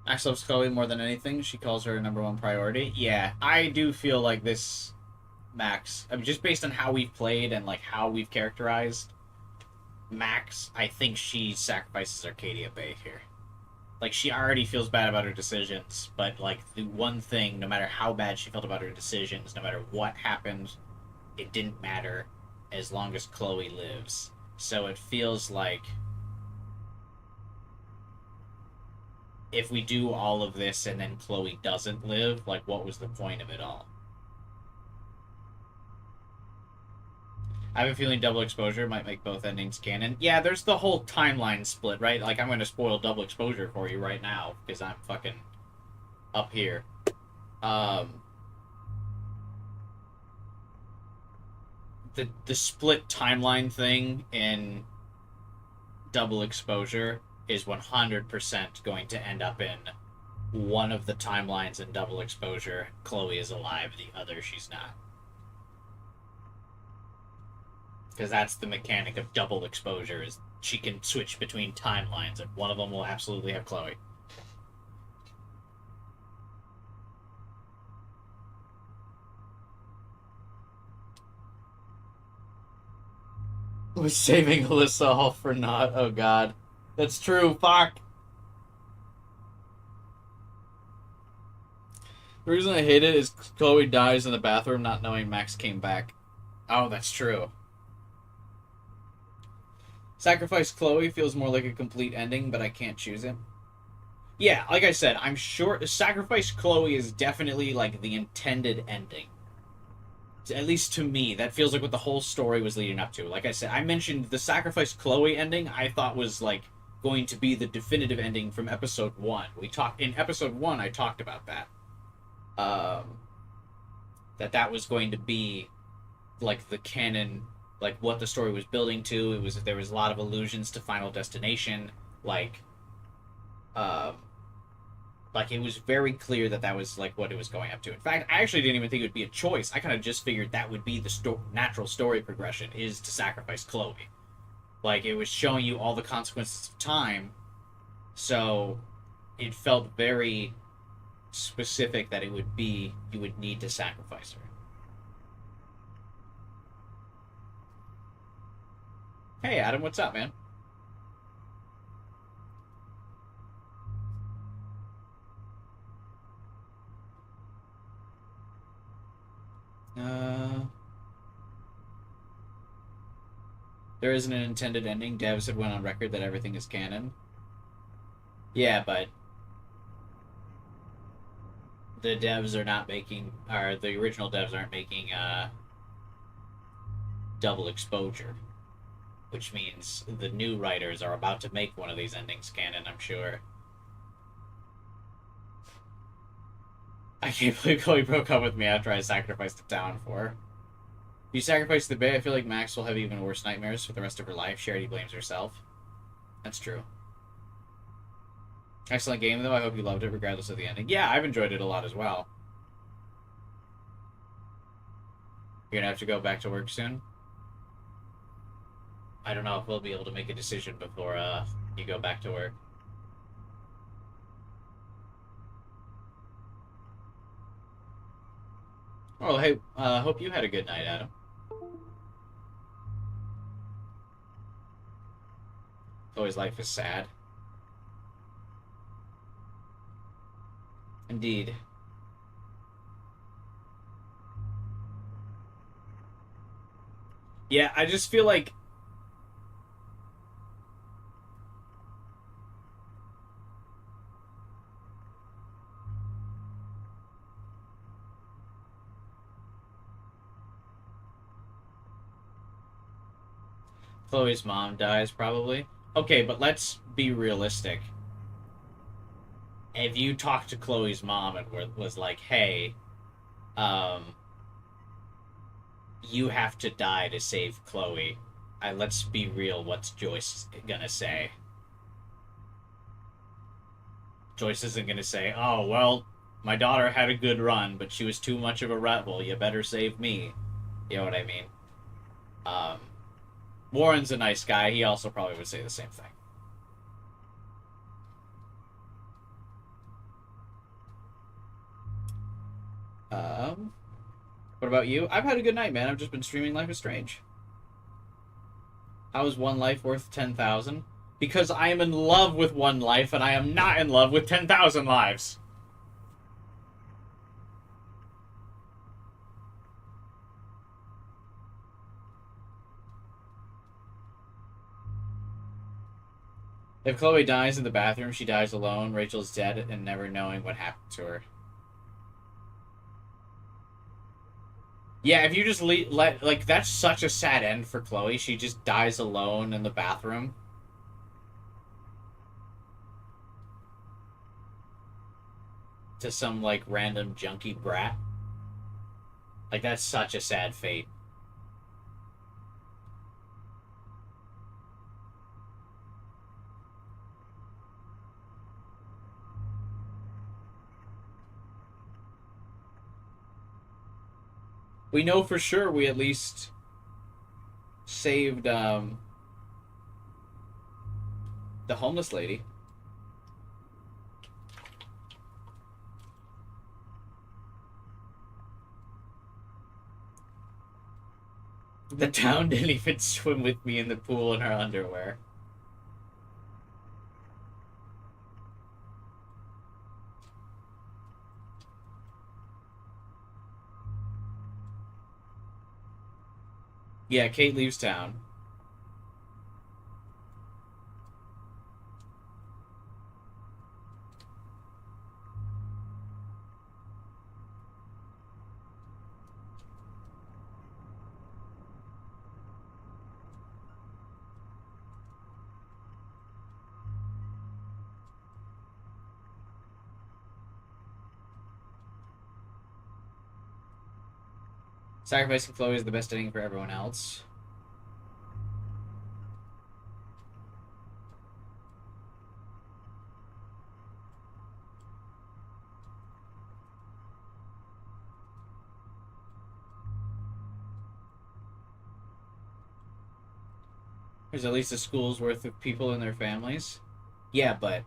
Max loves Chloe more than anything. She calls her number one priority. Yeah, I do feel like this Max, I mean, just based on how we've played and like how we've characterized Max, I think she sacrifices Arcadia Bay here. Like, she already feels bad about her decisions, but like the one thing, no matter how bad she felt about her decisions, no matter what happened, it didn't matter as long as Chloe lives. So it feels like if we do all of this and then Chloe doesn't live, like, what was the point of it all? I have a feeling double exposure might make both endings canon. Yeah, there's the whole timeline split, right? Like, I'm going to spoil double exposure for you right now, because I'm fucking up here. The split timeline thing in double exposure is 100% going to end up in one of the timelines in double exposure. Chloe is alive, the other she's not. Because that's the mechanic of double exposure, is she can switch between timelines, and one of them will absolutely have Chloe. Was saving Alyssa all for naught. Oh god. That's true, fuck! The reason I hate it is Chloe dies in the bathroom not knowing Max came back. Oh, that's true. Sacrifice Chloe feels more like a complete ending, but I can't choose it. Yeah, like I said, I'm sure Sacrifice Chloe is definitely like the intended ending. At least to me, that feels like what the whole story was leading up to. Like I said, I mentioned the Sacrifice Chloe ending I thought was like going to be the definitive ending from episode 1. In episode 1 I talked about that. That was going to be like the canon, like what the story was building to. There was a lot of allusions to Final Destination, like it was very clear that was like what it was going up to. In fact, I actually didn't even think it would be a choice. I kind of just figured that would be the natural story progression, is to sacrifice Chloe. Like, it was showing you all the consequences of time, so it felt very specific that it would be, you would need to sacrifice her. Hey, Adam, what's up, man? There isn't an intended ending. Devs had went on record that everything is canon. Yeah, but the devs are not making, or the original devs aren't making double exposure, which means the new writers are about to make one of these endings canon, I'm sure. I can't believe Chloe broke up with me after I sacrificed the town for her. If you sacrifice the Bay, I feel like Max will have even worse nightmares for the rest of her life. She already blames herself. That's true. Excellent game, though. I hope you loved it, regardless of the ending. Yeah, I've enjoyed it a lot as well. You're gonna have to go back to work soon? I don't know if we'll be able to make a decision before you go back to work. Oh, hey, hope you had a good night, Adam. Chloe's life is sad. Indeed. Yeah, I just feel like Chloe's mom dies, probably. Okay, but let's be realistic. If you talked to Chloe's mom and was like, hey, you have to die to save Chloe, let's be real, what's Joyce gonna say? Joyce isn't gonna say, oh, well, my daughter had a good run, but she was too much of a rebel, you better save me. You know what I mean? Warren's a nice guy. He also probably would say the same thing. What about you? I've had a good night, man. I've just been streaming Life is Strange. How is one life worth 10,000? Because I am in love with one life, and I am not in love with 10,000 lives. If Chloe dies in the bathroom, she dies alone. Rachel's dead and never knowing what happened to her. Yeah, if you just like, that's such a sad end for Chloe. She just dies alone in the bathroom. To some, like, random junkie brat. Like, that's such a sad fate. We know for sure we at least saved, the homeless lady. The town didn't even swim with me in the pool in her underwear. Yeah, Kate leaves town. Sacrificing Chloe is the best ending for everyone else. There's at least a school's worth of people and their families. Yeah, but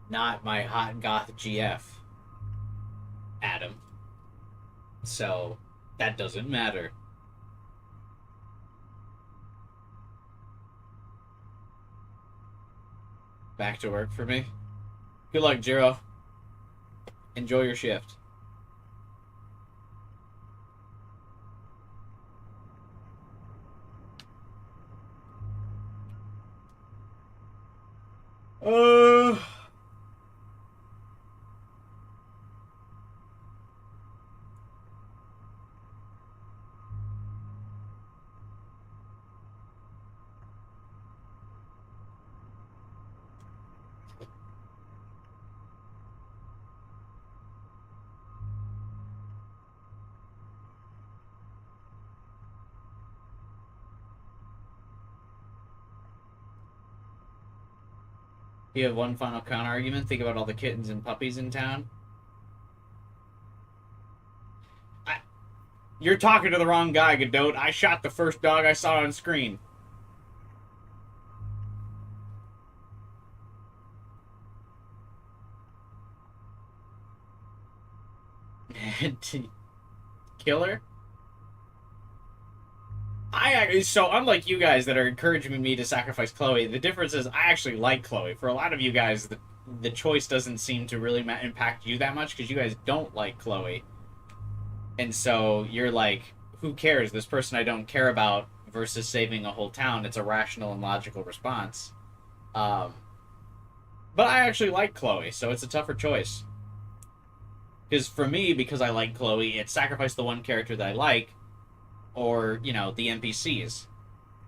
not my hot goth GF, Adam. So that doesn't matter. Back to work for me. Good luck, Jiro. Enjoy your shift. You have one final counter argument. Think about all the kittens and puppies in town. You're talking to the wrong guy, Godot. I shot the first dog I saw on screen. Killer? So unlike you guys that are encouraging me to sacrifice Chloe, the difference is I actually like Chloe. For a lot of you guys, the choice doesn't seem to really impact you that much because you guys don't like Chloe. And so you're like, who cares? This person I don't care about versus saving a whole town. It's a rational and logical response. But I actually like Chloe, so it's a tougher choice. Because for me, because I like Chloe, it's sacrifice the one character that I like, or, you know, the NPCs.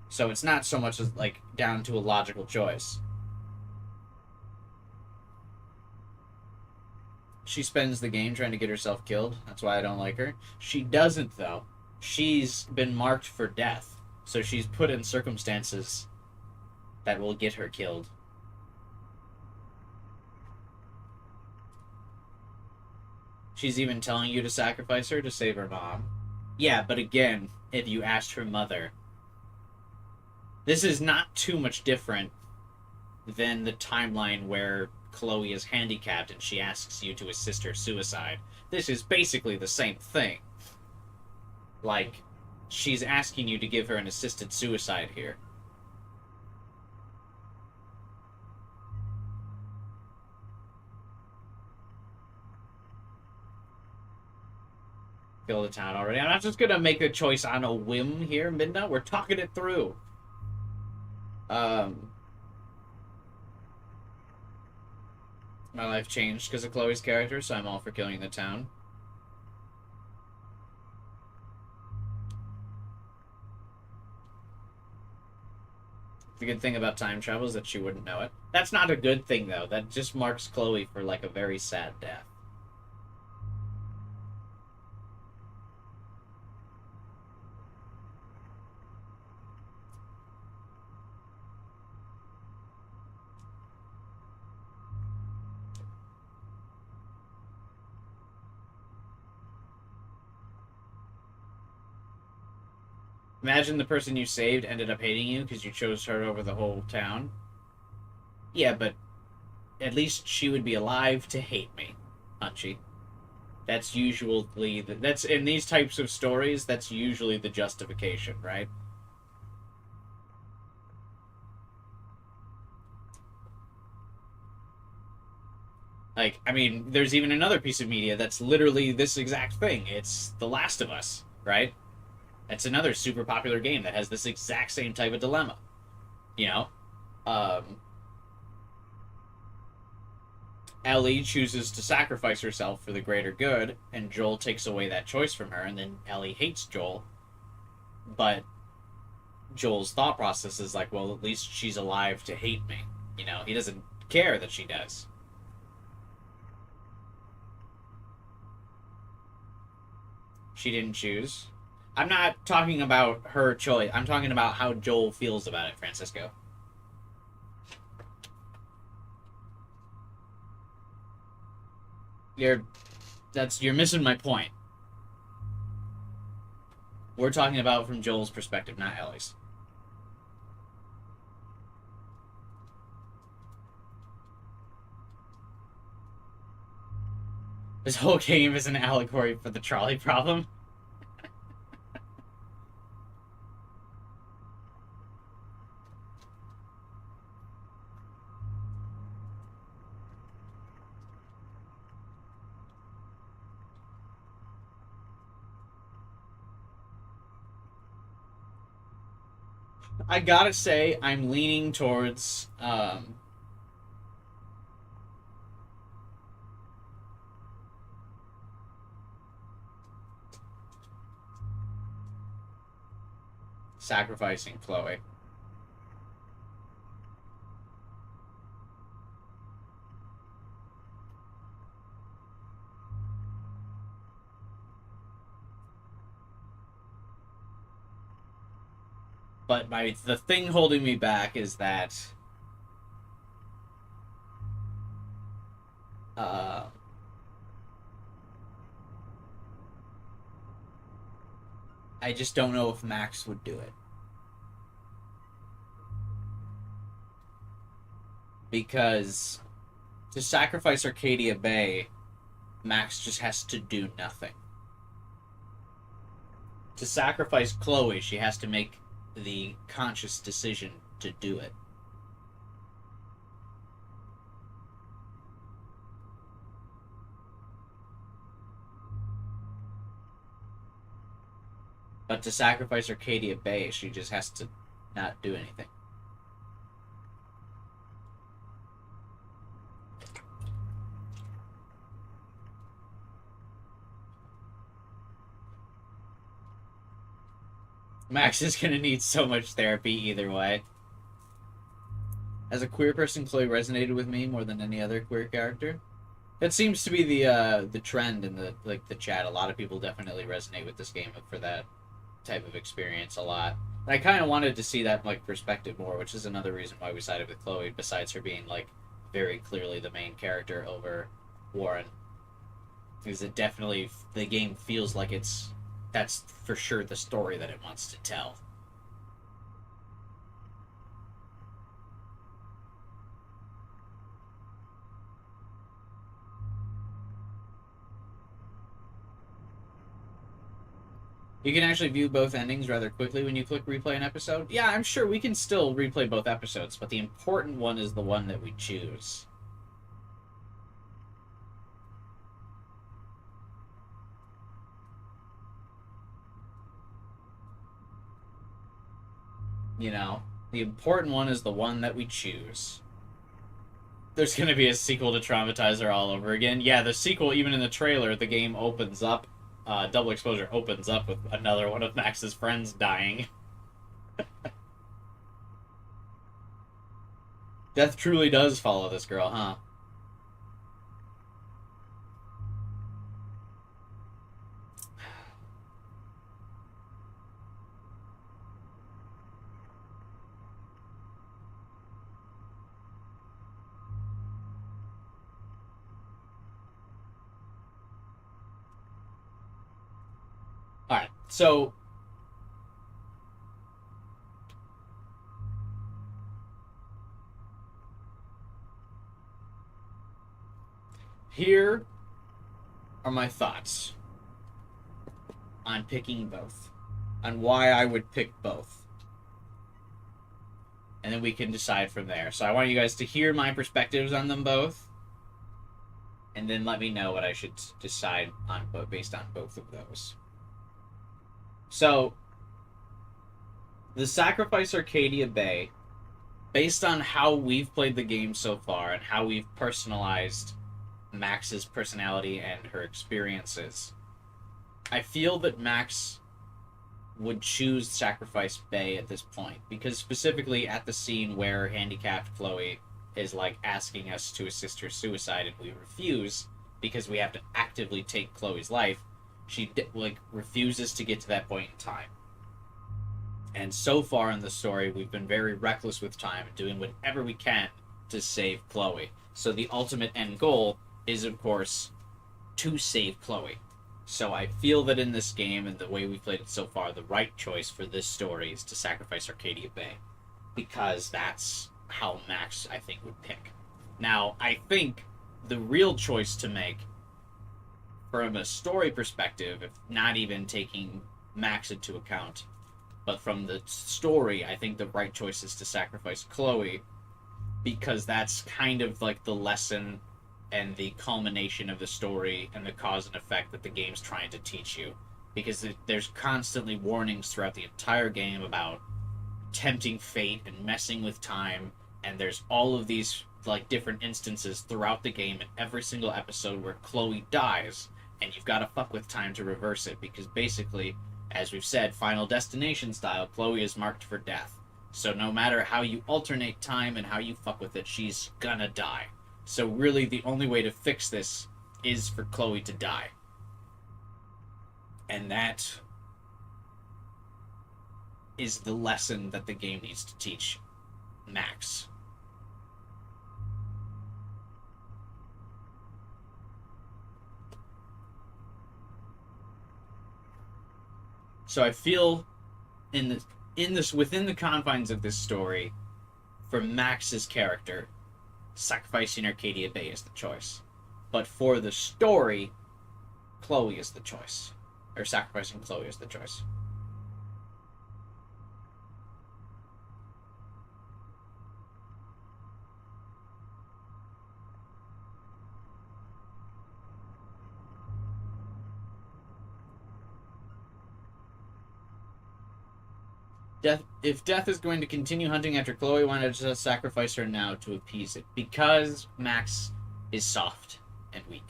So it's not so much as, like, down to a logical choice. She spends the game trying to get herself killed. That's why I don't like her. She doesn't, though. She's been marked for death. So she's put in circumstances that will get her killed. She's even telling you to sacrifice her to save her mom. Yeah, but again, if you asked her mother. This is not too much different than the timeline where Chloe is handicapped and she asks you to assist her suicide. This is basically the same thing. Like, she's asking you to give her an assisted suicide here. Kill the town already. I'm not just gonna make a choice on a whim here, Midna. We're talking it through. My life changed because of Chloe's character, so I'm all for killing the town. The good thing about time travel is that she wouldn't know it. That's not a good thing, though. That just marks Chloe for, like, a very sad death. Imagine the person you saved ended up hating you because you chose her over the whole town. Yeah, but at least she would be alive to hate me, Hunchy. That's usually that's in these types of stories. That's usually the justification, right? Like, I mean, there's even another piece of media that's literally this exact thing. It's The Last of Us, right? It's another super popular game that has this exact same type of dilemma. You know? Ellie chooses to sacrifice herself for the greater good, and Joel takes away that choice from her, and then Ellie hates Joel. But Joel's thought process is like, well, at least she's alive to hate me. You know, he doesn't care that she does. She didn't choose. I'm not talking about her choice. I'm talking about how Joel feels about it, Francisco. You're missing my point. We're talking about from Joel's perspective, not Ellie's. This whole game is an allegory for the trolley problem. I gotta say, I'm leaning towards, sacrificing Chloe. But the thing holding me back is that I just don't know if Max would do it. Because to sacrifice Arcadia Bay, Max just has to do nothing. To sacrifice Chloe, she has to make the conscious decision to do it. But to sacrifice Arcadia Bay, she just has to not do anything. Max is gonna need so much therapy either way. As a queer person, Chloe resonated with me more than any other queer character. That seems to be the trend in the chat. A lot of people definitely resonate with this game for that type of experience a lot. And I kind of wanted to see that perspective more, which is another reason why we sided with Chloe. Besides her being very clearly the main character over Warren, because it definitely the game feels like that's for sure the story that it wants to tell. You can actually view both endings rather quickly when you click replay an episode. Yeah, I'm sure we can still replay both episodes, but the important one is the one that we choose. You know, the important one is the one that we choose. There's going to be a sequel to Traumatizer all over again. Yeah, the sequel, even in the trailer, the game opens up. Double Exposure opens up with another one of Max's friends dying. Death truly does follow this girl, huh? Alright, so here are my thoughts on picking both, on why I would pick both. And then we can decide from there. So I want you guys to hear my perspectives on them both, and then let me know what I should decide on based on both of those. So, the Sacrifice Arcadia Bay, based on how we've played the game so far and how we've personalized Max's personality and her experiences, I feel that Max would choose Sacrifice Bay at this point, because specifically at the scene where handicapped Chloe is asking us to assist her suicide and we refuse because we have to actively take Chloe's life, she refuses to get to that point in time. And so far in the story, we've been very reckless with time and doing whatever we can to save Chloe. So the ultimate end goal is, of course, to save Chloe. So I feel that in this game, and the way we've played it so far, the right choice for this story is to sacrifice Arcadia Bay. Because that's how Max, I think, would pick. Now, I think the real choice to make, from a story perspective, if not even taking Max into account, but from the story, I think the right choice is to sacrifice Chloe, because that's kind of the lesson and the culmination of the story and the cause and effect that the game's trying to teach you. Because there's constantly warnings throughout the entire game about tempting fate and messing with time, and there's all of these different instances throughout the game in every single episode where Chloe dies, and you've got to fuck with time to reverse it, because basically, as we've said, Final Destination style, Chloe is marked for death. So no matter how you alternate time and how you fuck with it, she's gonna die. So really the only way to fix this is for Chloe to die. And that is the lesson that the game needs to teach Max. So I feel within the confines of this story, for Max's character, sacrificing Arcadia Bay is the choice. But for the story, Chloe is the choice. Or sacrificing Chloe is the choice. If Death is going to continue hunting after Chloe, why not just sacrifice her now to appease it? Because Max is soft and weak.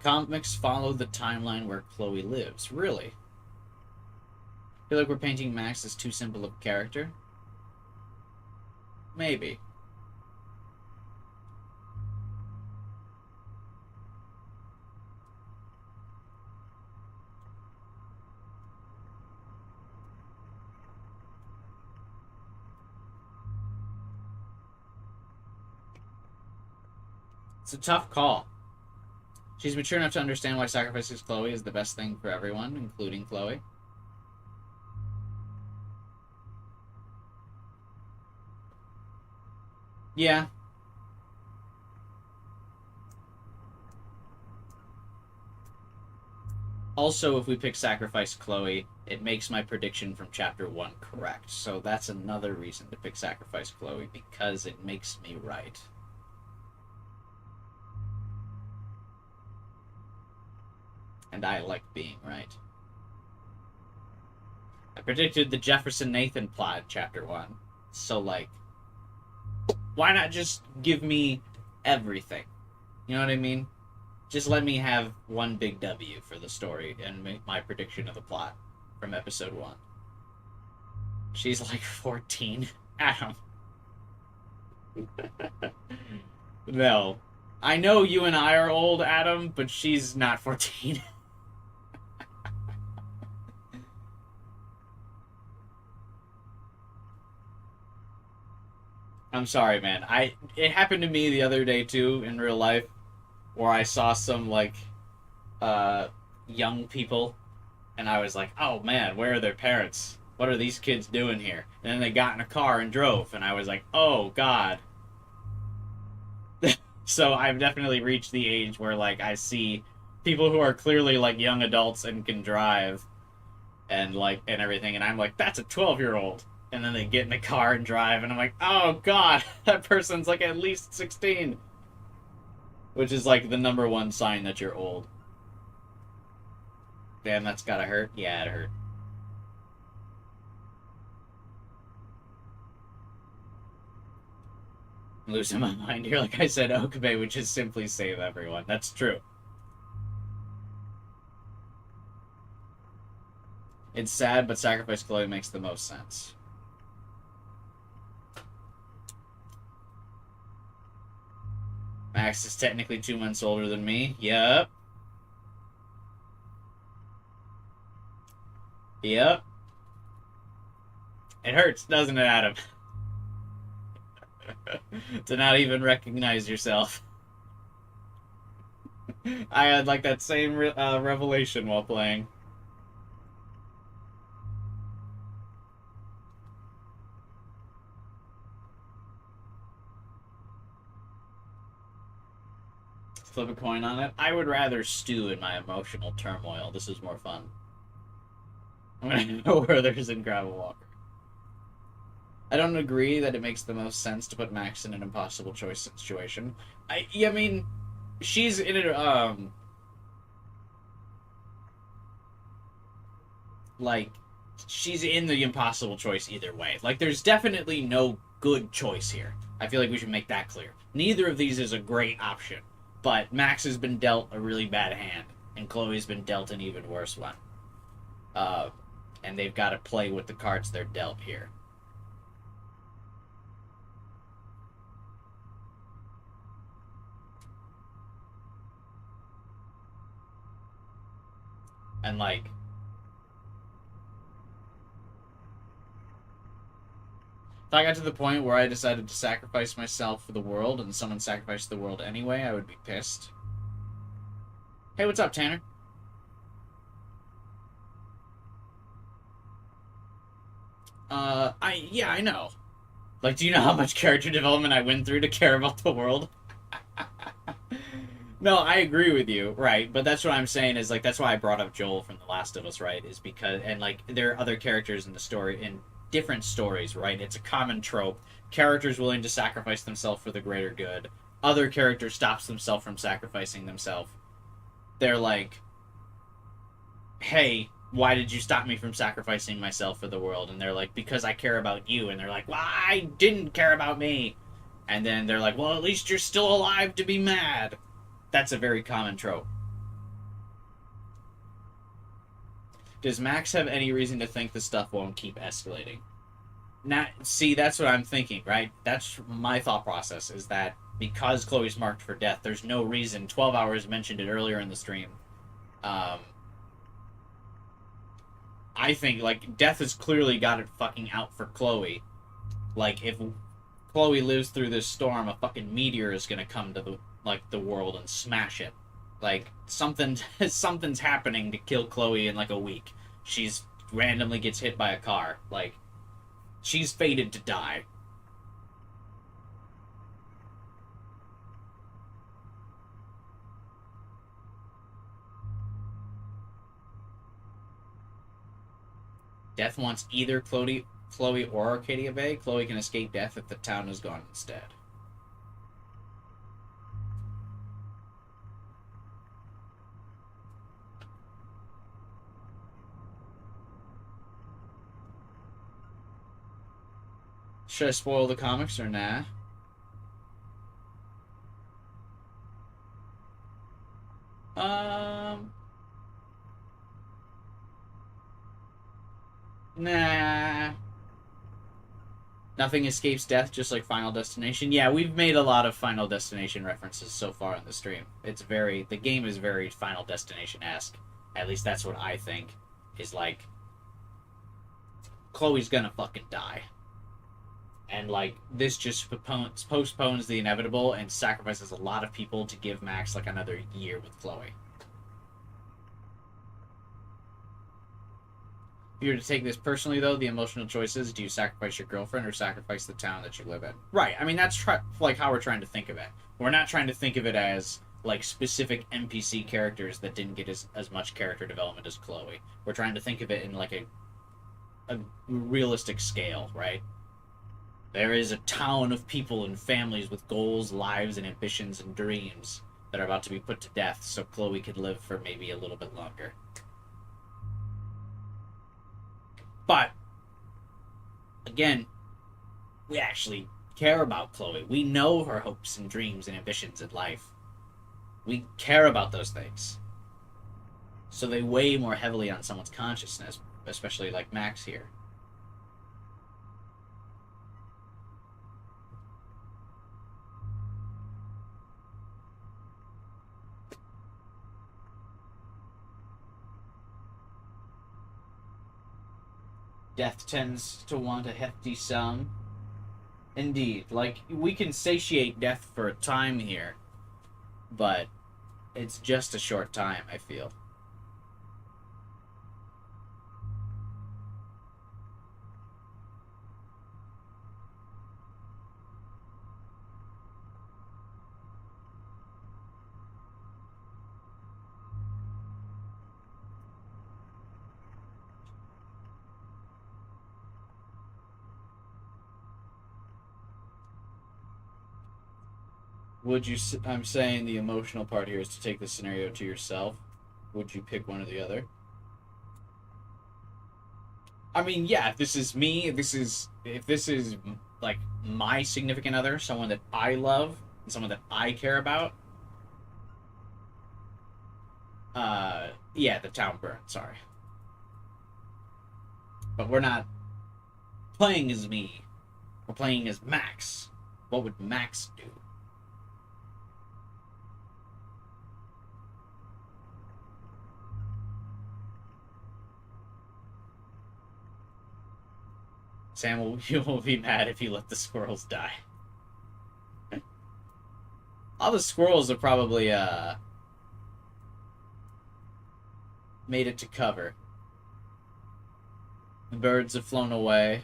Comics follow the timeline where Chloe lives. Really? I feel like we're painting Max as too simple of a character? Maybe. It's a tough call. She's mature enough to understand why sacrificing Chloe is the best thing for everyone, including Chloe. Yeah. Also, if we pick Sacrifice Chloe, it makes my prediction from Chapter 1 correct. So that's another reason to pick Sacrifice Chloe, because it makes me right. And I like being right. I predicted the Jefferson Nathan plot in Chapter 1. So, like, why not just give me everything? You know what I mean? Just let me have one big W for the story and make my prediction of the plot from episode 1. She's like 14. Adam. No. I know you and I are old, Adam, but she's not 14. I'm sorry, man. It happened to me the other day, too, in real life, where I saw some, like, young people, and I was like, oh, man, where are their parents? What are these kids doing here? And then they got in a car and drove, and I was like, oh, God. So I've definitely reached the age where, like, I see people who are clearly, like, young adults and can drive and, like, and everything, and I'm like, that's a 12-year-old. And then they get in the car and drive, and I'm like, oh, God, that person's, like, at least 16. Which is, like, the #1 sign that you're old. Damn, that's gotta hurt. Yeah, it hurt. I'm losing my mind here. Like I said, Okabe would just simply save everyone. That's true. It's sad, but Sacrifice Chloe makes the most sense. Max is technically 2 months older than me. Yep. Yep. It hurts, doesn't it, Adam? To not even recognize yourself. I had, like, that same revelation while playing. Flip a coin on it. I would rather stew in my emotional turmoil. This is more fun. I'm gonna go Werther's and grab a Walker. I don't agree that it makes the most sense to put Max in an impossible choice situation. I mean, she's in a, like, she's in the impossible choice either way. Like, there's definitely no good choice here. I feel like we should make that clear. Neither of these is a great option. But Max has been dealt a really bad hand, and Chloe's been dealt an even worse one. And they've got to play with the cards they're dealt here. And, like, if I got to the point where I decided to sacrifice myself for the world and someone sacrificed the world anyway, I would be pissed. Hey, what's up, Tanner? Yeah, I know. Like, do you know how much character development I went through to care about the world? No, I agree with you, right? But that's what I'm saying is, like, that's why I brought up Joel from The Last of Us, right? Is because, and, like, there are other characters in the story, in different stories, right? It's a common trope. Characters willing to sacrifice themselves for the greater good. other character stops themselves from sacrificing themselves, they're like, hey, why did you stop me from sacrificing myself for the world? And they're like, because I care about you. And they're like, well, I didn't care about me. And then they're like, well, at least you're still alive to be mad. That's a very common trope. Does Max have any reason to think the stuff won't keep escalating? See, that's what I'm thinking, right? That's my thought process, is that because Chloe's marked for death, there's no reason. 12 Hours mentioned it earlier in the stream. I think, like, death has clearly got it fucking out for Chloe. Like, if Chloe lives through this storm, a fucking meteor is gonna come to the world and smash it. Like, something's happening to kill Chloe in, like, a week. She's randomly gets hit by a car. Like, she's fated to die. Death wants either Chloe or Arcadia Bay. Chloe can escape death if the town is gone instead. Should I spoil the comics or nah? Nah. Nothing escapes death, just like Final Destination. Yeah, we've made a lot of Final Destination references so far in the stream. The game is very Final Destination-esque. At least that's what I think. Is like, Chloe's gonna fucking die. And, like, this just postpones the inevitable and sacrifices a lot of people to give Max, like, another year with Chloe. If you were to take this personally, though, the emotional choices, do you sacrifice your girlfriend or sacrifice the town that you live in? Right, I mean, that's, like, how we're trying to think of it. We're not trying to think of it as, like, specific NPC characters that didn't get as much character development as Chloe. We're trying to think of it in, like, a realistic scale, right? There is a town of people and families with goals, lives, and ambitions and dreams that are about to be put to death so Chloe could live for maybe a little bit longer. But, again, we actually care about Chloe. We know her hopes and dreams and ambitions in life. We care about those things. So they weigh more heavily on someone's consciousness, especially like Max here. Death tends to want a hefty sum. Indeed, like, we can satiate death for a time here, but it's just a short time, I feel. Would you, I'm saying the emotional part here is to take the scenario to yourself. Would you pick one or the other? I mean, yeah, if this is me, if this is, like, my significant other, someone that I love, and someone that I care about, yeah, the town burned, sorry. But we're not playing as me. We're playing as Max. What would Max do? Sam, you will be mad if you let the squirrels die. All the squirrels have probably, made it to cover. The birds have flown away.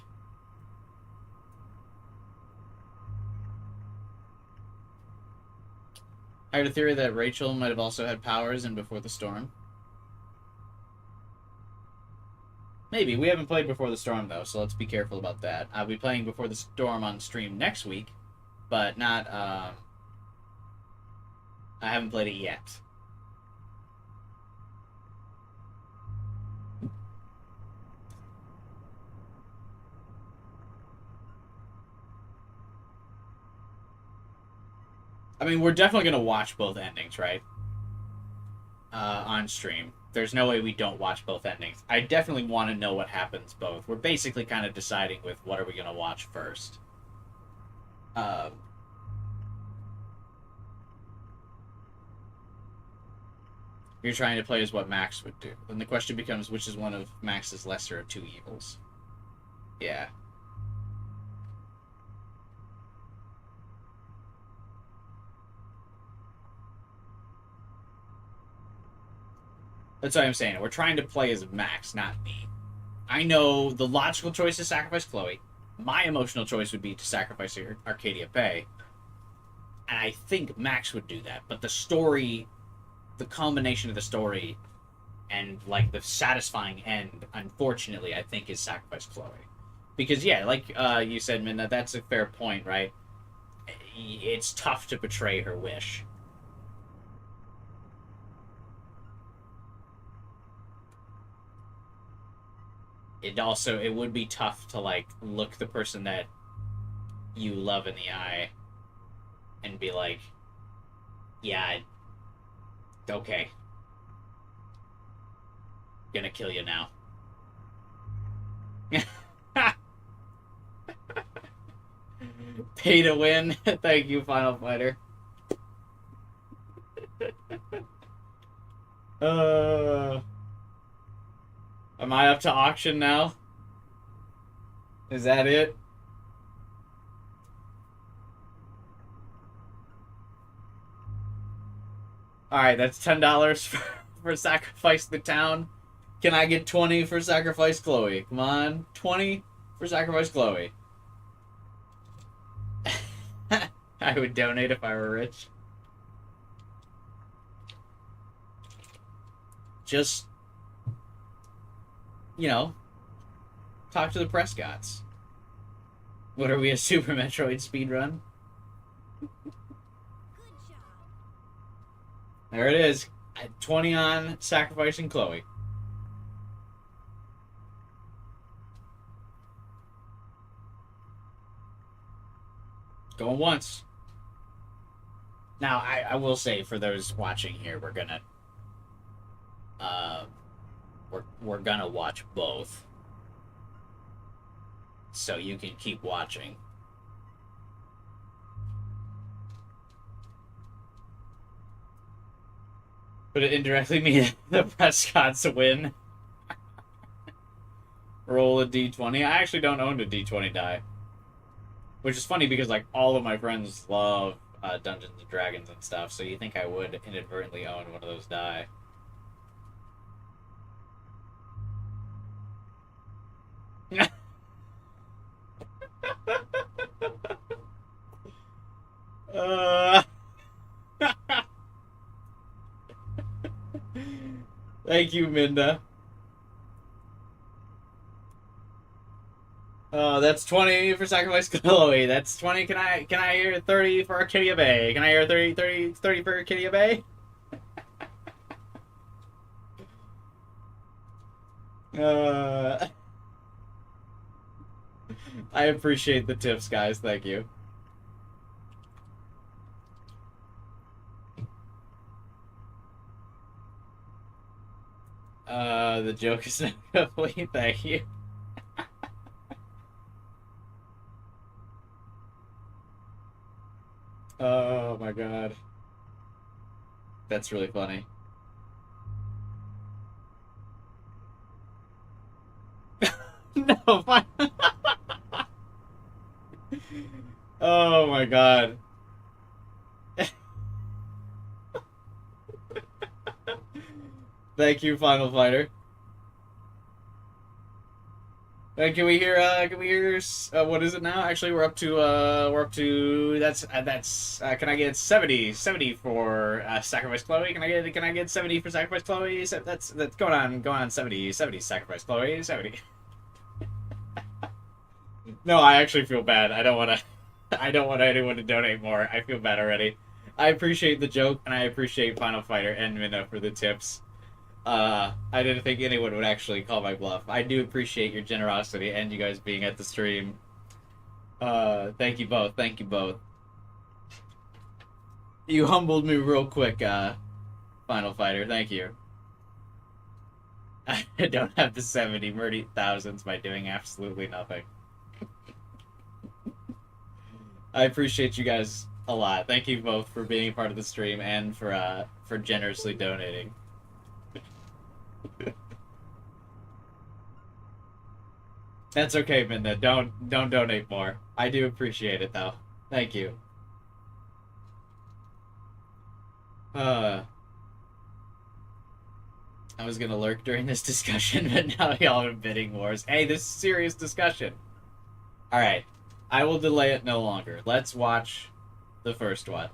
I heard a theory that Rachel might have also had powers in Before the Storm. Maybe. We haven't played Before the Storm, though, so let's be careful about that. I'll be playing Before the Storm on stream next week, but not I haven't played it yet. I mean, we're definitely going to watch both endings, right? On stream. There's no way we don't watch both endings. I definitely want to know what happens both. We're basically kind of deciding with what are we going to watch first. You're trying to play as what Max would do. Then the question becomes, which is one of Max's lesser of two evils? Yeah. That's what I'm saying. We're trying to play as Max, not me. I know the logical choice is sacrifice Chloe. My emotional choice would be to sacrifice Arcadia Bay. And I think Max would do that. But the story, the combination of the story and, like, the satisfying end, unfortunately, I think is sacrifice Chloe. Because, yeah, like you said, Minna, that's a fair point, right? It's tough to betray her wish. It would be tough to, like, look the person that you love in the eye and be like, yeah, okay. Gonna kill you now. Pay to win. Thank you, Final Fighter. Am I up to auction now? Is that it? Alright, that's $10 for Sacrifice the Town. Can I get 20 for Sacrifice Chloe? Come on. 20 for Sacrifice Chloe. I would donate if I were rich. Just, you know, talk to the Prescotts. What are we, a Super Metroid speedrun? There it is. 20 on Sacrificing Chloe. Going once. Now, I will say, for those watching here, we're gonna watch both. So you can keep watching. But it indirectly means the Prescotts win. Roll a d20. I actually don't own a d20 die. Which is funny because, like, all of my friends love Dungeons and Dragons and stuff, so you think I would inadvertently own one of those die. Thank you, Minda. That's 20 for Sacrifice Chloe. That's 20. Can I hear 30 for Arcadia Bay? Can I hear 30 for Arcadia Bay? I appreciate the tips, guys. Thank you. The joke is not complete. Thank you. Oh my god. That's really funny. No, fine. Oh my god. Thank you, Final Fighter. Can we hear, what is it now? Actually, we're up to, can I get 70 for, Sacrifice Chloe? Can I get 70 for Sacrifice Chloe? That's going on 70 Sacrifice Chloe, 70. No, I actually feel bad. I don't want anyone to donate more. I feel bad already. I appreciate the joke, and I appreciate Final Fighter and Minna for the tips. I didn't think anyone would actually call my bluff. I do appreciate your generosity and you guys being at the stream. Thank you both. Thank you both. You humbled me real quick, Final Fighter. Thank you. I don't have the 70 murdy thousands by doing absolutely nothing. I appreciate you guys a lot. Thank you both for being part of the stream and for generously donating. That's okay, Minna. Don't donate more. I do appreciate it though. Thank you. I was gonna lurk during this discussion, but now y'all are bidding wars. Hey, this is serious discussion. Alright. I will delay it no longer. Let's watch the first one.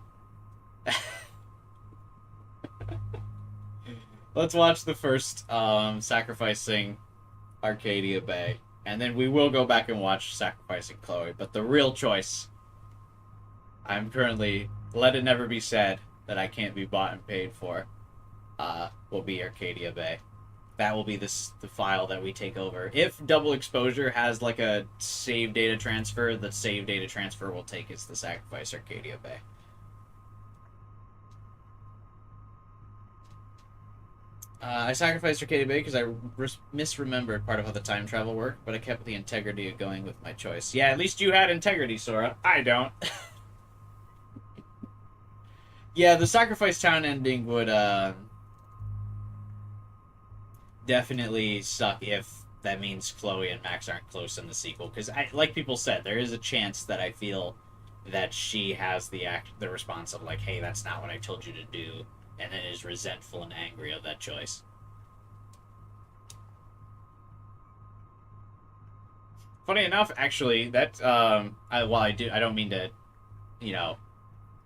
Let's watch the first Sacrificing Arcadia Bay. And then we will go back and watch Sacrificing Chloe. But the real choice, I'm currently, let it never be said that I can't be bought and paid for, will be Arcadia Bay. That will be the file that we take over. If Double Exposure has like a save data transfer, the save data transfer we'll take is the Sacrifice Arcadia Bay. I sacrificed Arcadia Bay because I misremembered part of how the time travel worked, but I kept the integrity of going with my choice. Yeah, at least you had integrity, Sora. I don't. Yeah, the Sacrifice Town ending would definitely suck if that means Chloe and Max aren't close in the sequel. Because, like people said, there is a chance that I feel that she has the response of like, hey, that's not what I told you to do. And then is resentful and angry of that choice. Funny enough, actually, that while I don't mean to, you know,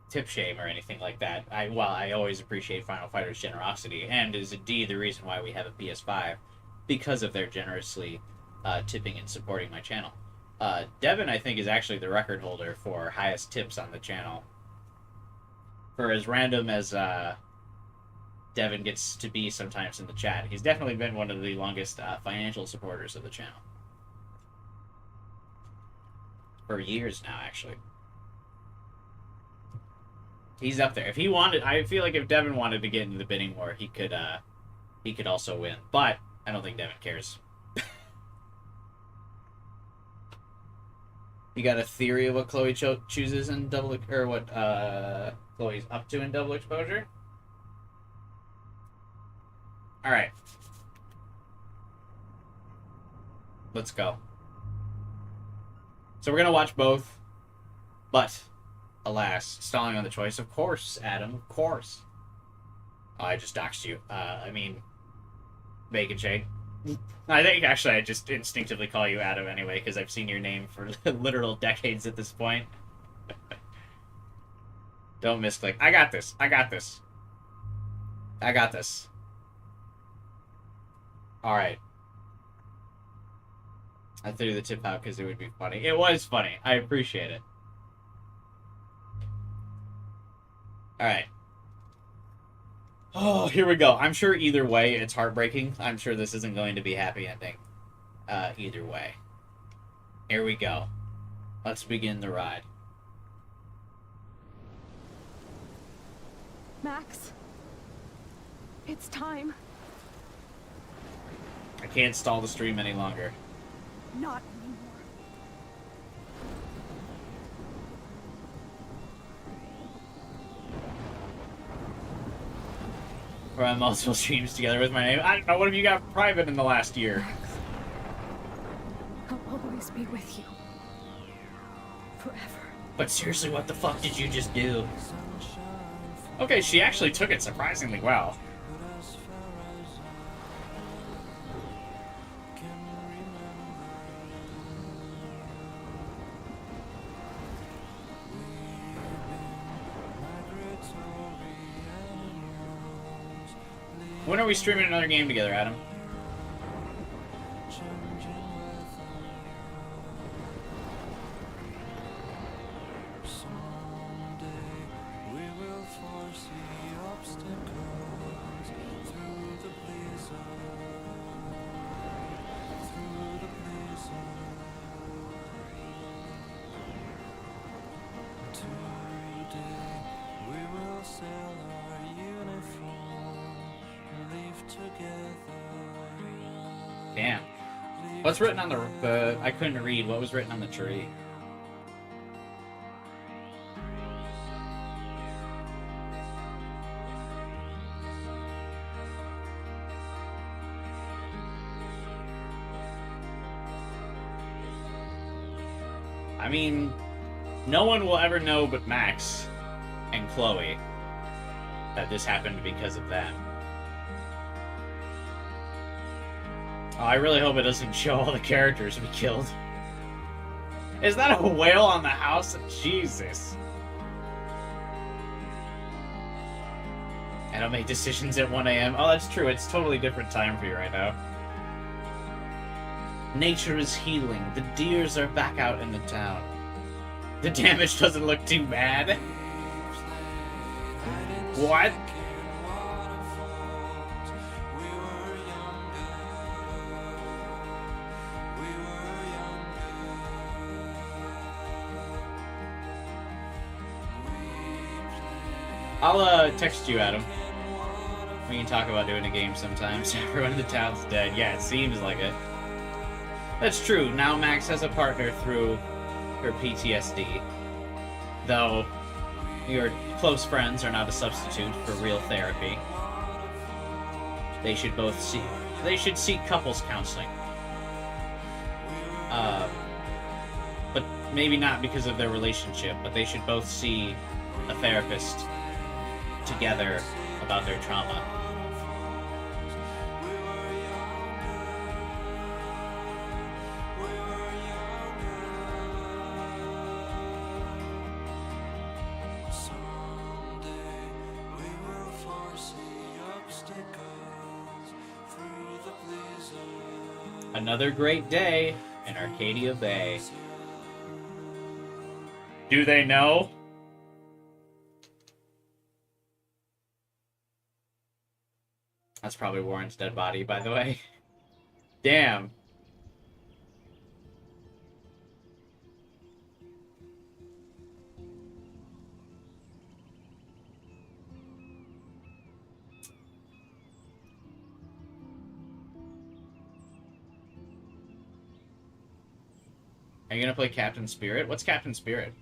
tip shame or anything like that. While I always appreciate Final Fighter's generosity, and is indeed the reason why we have a PS5, because of their generously tipping and supporting my channel. Devin, I think, is actually the record holder for highest tips on the channel. For as random as Devin gets to be sometimes in the chat, he's definitely been one of the longest financial supporters of the channel. For years now, actually. He's up there. If he wanted, I feel like if Devin wanted to get into the bidding war, he could also win. But I don't think Devin cares. You got a theory of what Chloe chooses in double, or what Chloe's up to in Double Exposure? All right. Let's go. So we're gonna watch both, but alas, stalling on the choice. Of course, Adam. Of course. Oh, I just doxed you. I mean, Bacon Shake. I think actually I just instinctively call you Adam anyway because I've seen your name for literal decades at this point. Don't misclick. I got this. I got this. I got this. All right. I threw the tip out because it would be funny. It was funny. I appreciate it. All right. Oh, here we go. I'm sure either way it's heartbreaking. I'm sure this isn't going to be a happy ending. Either way. Here we go. Let's begin the ride. Max. It's time. I can't stall the stream any longer. Not anymore. We're on multiple streams together with my name. I don't know, what have you got private in the last year? I'll always be with you. Forever. But seriously, what the fuck did you just do? Okay, she actually took it surprisingly well. When are we streaming another game together, Adam? Damn. What's written on the I couldn't read. What was written on the tree? I mean, no one will ever know but Max and Chloe that this happened because of them. Oh, I really hope it doesn't show all the characters we killed. Is that a whale on the house? Jesus. And I'll make decisions at 1 a.m. Oh, that's true. It's totally different time for you right now. Nature is healing. The deers are back out in the town. The damage doesn't look too bad. What? I'll text you, Adam. We can talk about doing a game sometimes. Everyone in the town's dead. Yeah, it seems like it. That's true. Now Max has a partner through her PTSD. Though your close friends are not a substitute for real therapy. They should both seek couples counseling. But maybe not because of their relationship, but they should both see a therapist together about their trauma. Another great day in Arcadia Bay. Do they know? That's probably Warren's dead body, by the way. Damn. Are you gonna play Captain Spirit? What's Captain Spirit?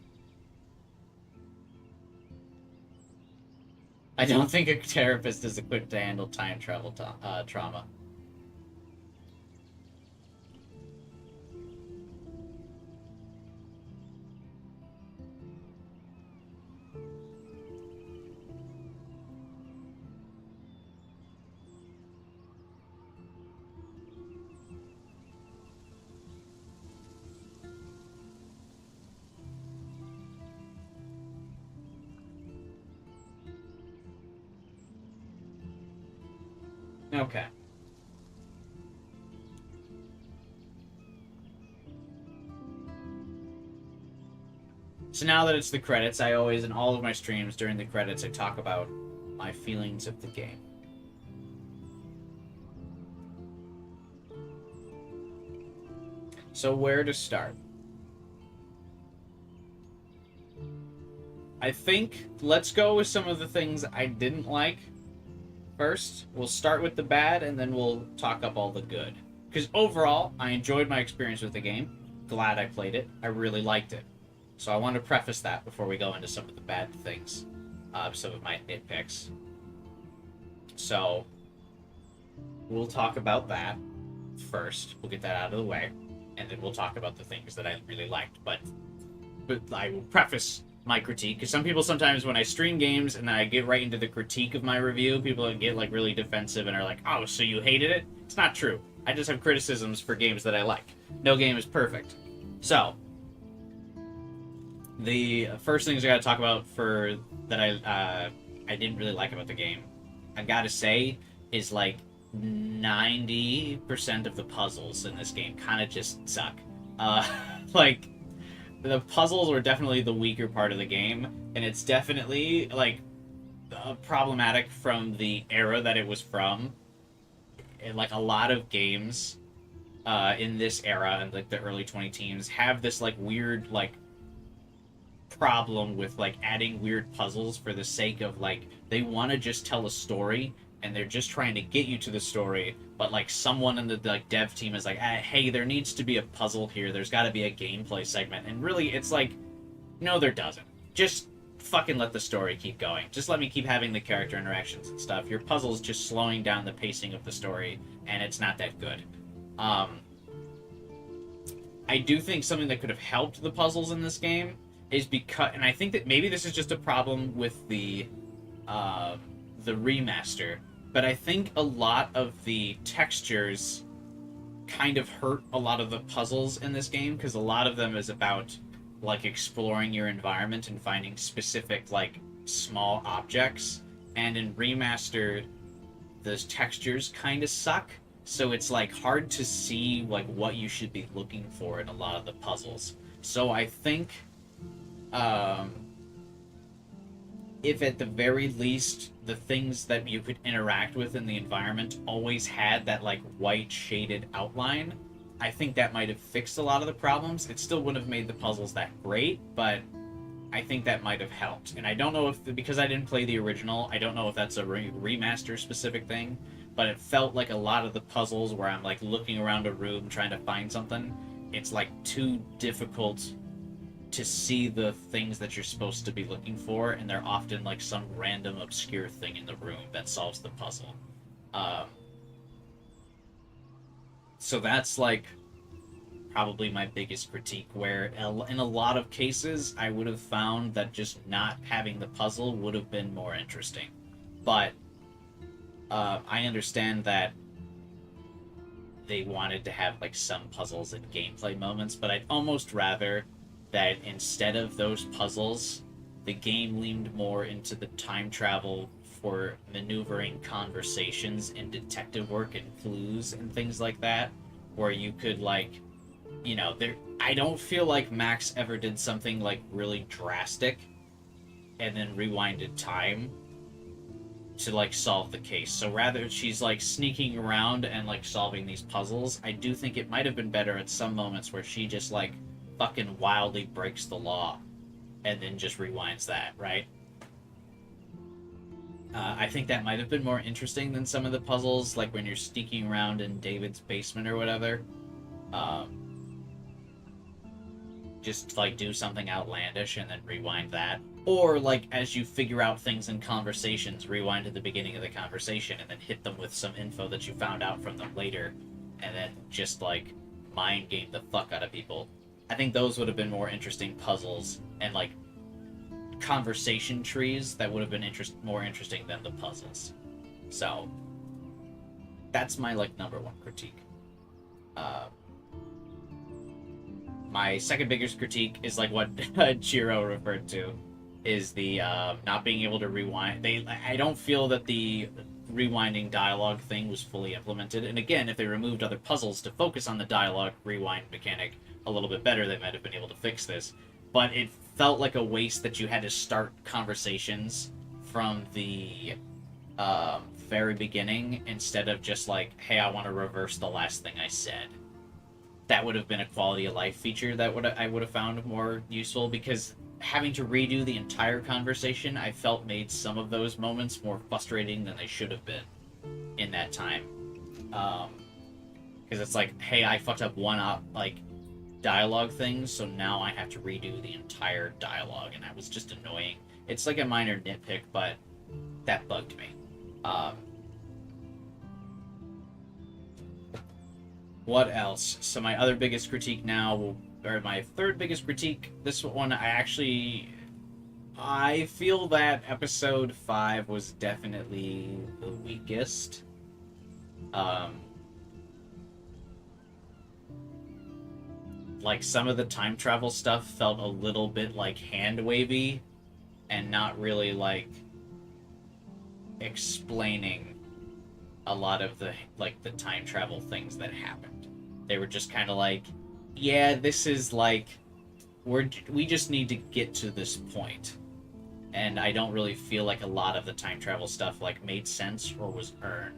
I don't think a therapist is equipped to handle time travel trauma. Okay. So now that it's the credits, I always, in all of my streams during the credits, I talk about my feelings of the game. So where to start? I think let's go with some of the things I didn't like. First, we'll start with the bad, and then we'll talk up all the good. Because overall, I enjoyed my experience with the game. Glad I played it. I really liked it. So I want to preface that before we go into some of the bad things. Some of my nitpicks. So, we'll talk about that first. We'll get that out of the way. And then we'll talk about the things that I really liked. But I will preface my critique, because some people sometimes when I stream games and I get right into the critique of my review, people get like really defensive and are like, oh, so you hated it? It's not true. I just have criticisms for games that I like. No game is perfect. So, the first things I gotta talk about that I didn't really like about the game, I gotta say, is like 90% of the puzzles in this game kind of just suck. Like, the puzzles were definitely the weaker part of the game, and it's definitely, like, problematic from the era that it was from. And, like, a lot of games in this era, and like, the early 2010s, have this, like, weird, like, problem with, like, adding weird puzzles for the sake of, like, they want to just tell a story, and they're just trying to get you to the story, but like someone in the like dev team is like, hey, there needs to be a puzzle here. There's got to be a gameplay segment, and really, it's like, no, there doesn't. Just fucking let the story keep going. Just let me keep having the character interactions and stuff. Your puzzle's just slowing down the pacing of the story, and it's not that good. I do think something that could have helped the puzzles in this game is because, and I think that maybe this is just a problem with the remaster, but I think a lot of the textures kind of hurt a lot of the puzzles in this game, because a lot of them is about like exploring your environment and finding specific like small objects, and in remaster those textures kind of suck, so it's like hard to see like what you should be looking for in a lot of the puzzles. So I think if at the very least the things that you could interact with in the environment always had that like white shaded outline, I think that might have fixed a lot of the problems. It still wouldn't have made the puzzles that great, but I think that might have helped. And I don't know if, because I didn't play the original, I don't know if that's a remaster specific thing, but it felt like a lot of the puzzles where I'm like looking around a room trying to find something, it's like too difficult to see the things that you're supposed to be looking for, and they're often like some random obscure thing in the room that solves the puzzle. So that's like probably my biggest critique, where in a lot of cases I would have found that just not having the puzzle would have been more interesting. But I understand that they wanted to have like some puzzles and gameplay moments, but I'd almost rather that instead of those puzzles, the game leaned more into the time travel for maneuvering conversations and detective work and clues and things like that, where you could like, you know, I don't feel like Max ever did something like really drastic and then rewinded time to like solve the case. So rather she's like sneaking around and like solving these puzzles. I do think it might have been better at some moments where she just like fucking wildly breaks the law and then just rewinds that, right? I think that might have been more interesting than some of the puzzles, like when you're sneaking around in David's basement or whatever. Just like do something outlandish and then rewind that. Or like as you figure out things in conversations, rewind to the beginning of the conversation and then hit them with some info that you found out from them later, and then just like mind game the fuck out of people. I think those would have been more interesting puzzles and like conversation trees that would have been more interesting than the puzzles. So that's my like number one critique. My second biggest critique is like what Chiro referred to, is the not being able to rewind. I don't feel that the rewinding dialogue thing was fully implemented. And again, if they removed other puzzles to focus on the dialogue rewind mechanic a little bit better, they might have been able to fix this. But it felt like a waste that you had to start conversations from the very beginning instead of just like, hey, I want to reverse the last thing I said. That would have been a quality of life feature that I would have found more useful, because having to redo the entire conversation, I felt made some of those moments more frustrating than they should have been in that time. Because it's like, hey, I fucked up one dialogue thing, so now I have to redo the entire dialogue, and that was just annoying. It's like a minor nitpick, but that bugged me. What else? So my other biggest critique now, or my third biggest critique, this one I feel that episode 5 was definitely the weakest. Like some of the time travel stuff felt a little bit like hand wavy and not really like explaining a lot of the time travel things that happened. They were just kind of like, yeah, this is like, we just need to get to this point. And I don't really feel like a lot of the time travel stuff like made sense or was earned.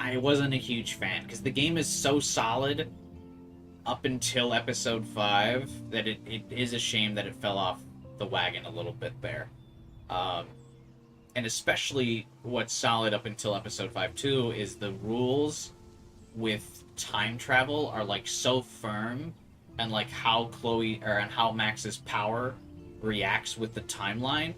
I wasn't a huge fan, because the game is so solid. up until episode 5 that it is a shame that it fell off the wagon a little bit there. And especially what's solid up until episode 5 too is the rules with time travel are like so firm, and like how how Max's power reacts with the timeline.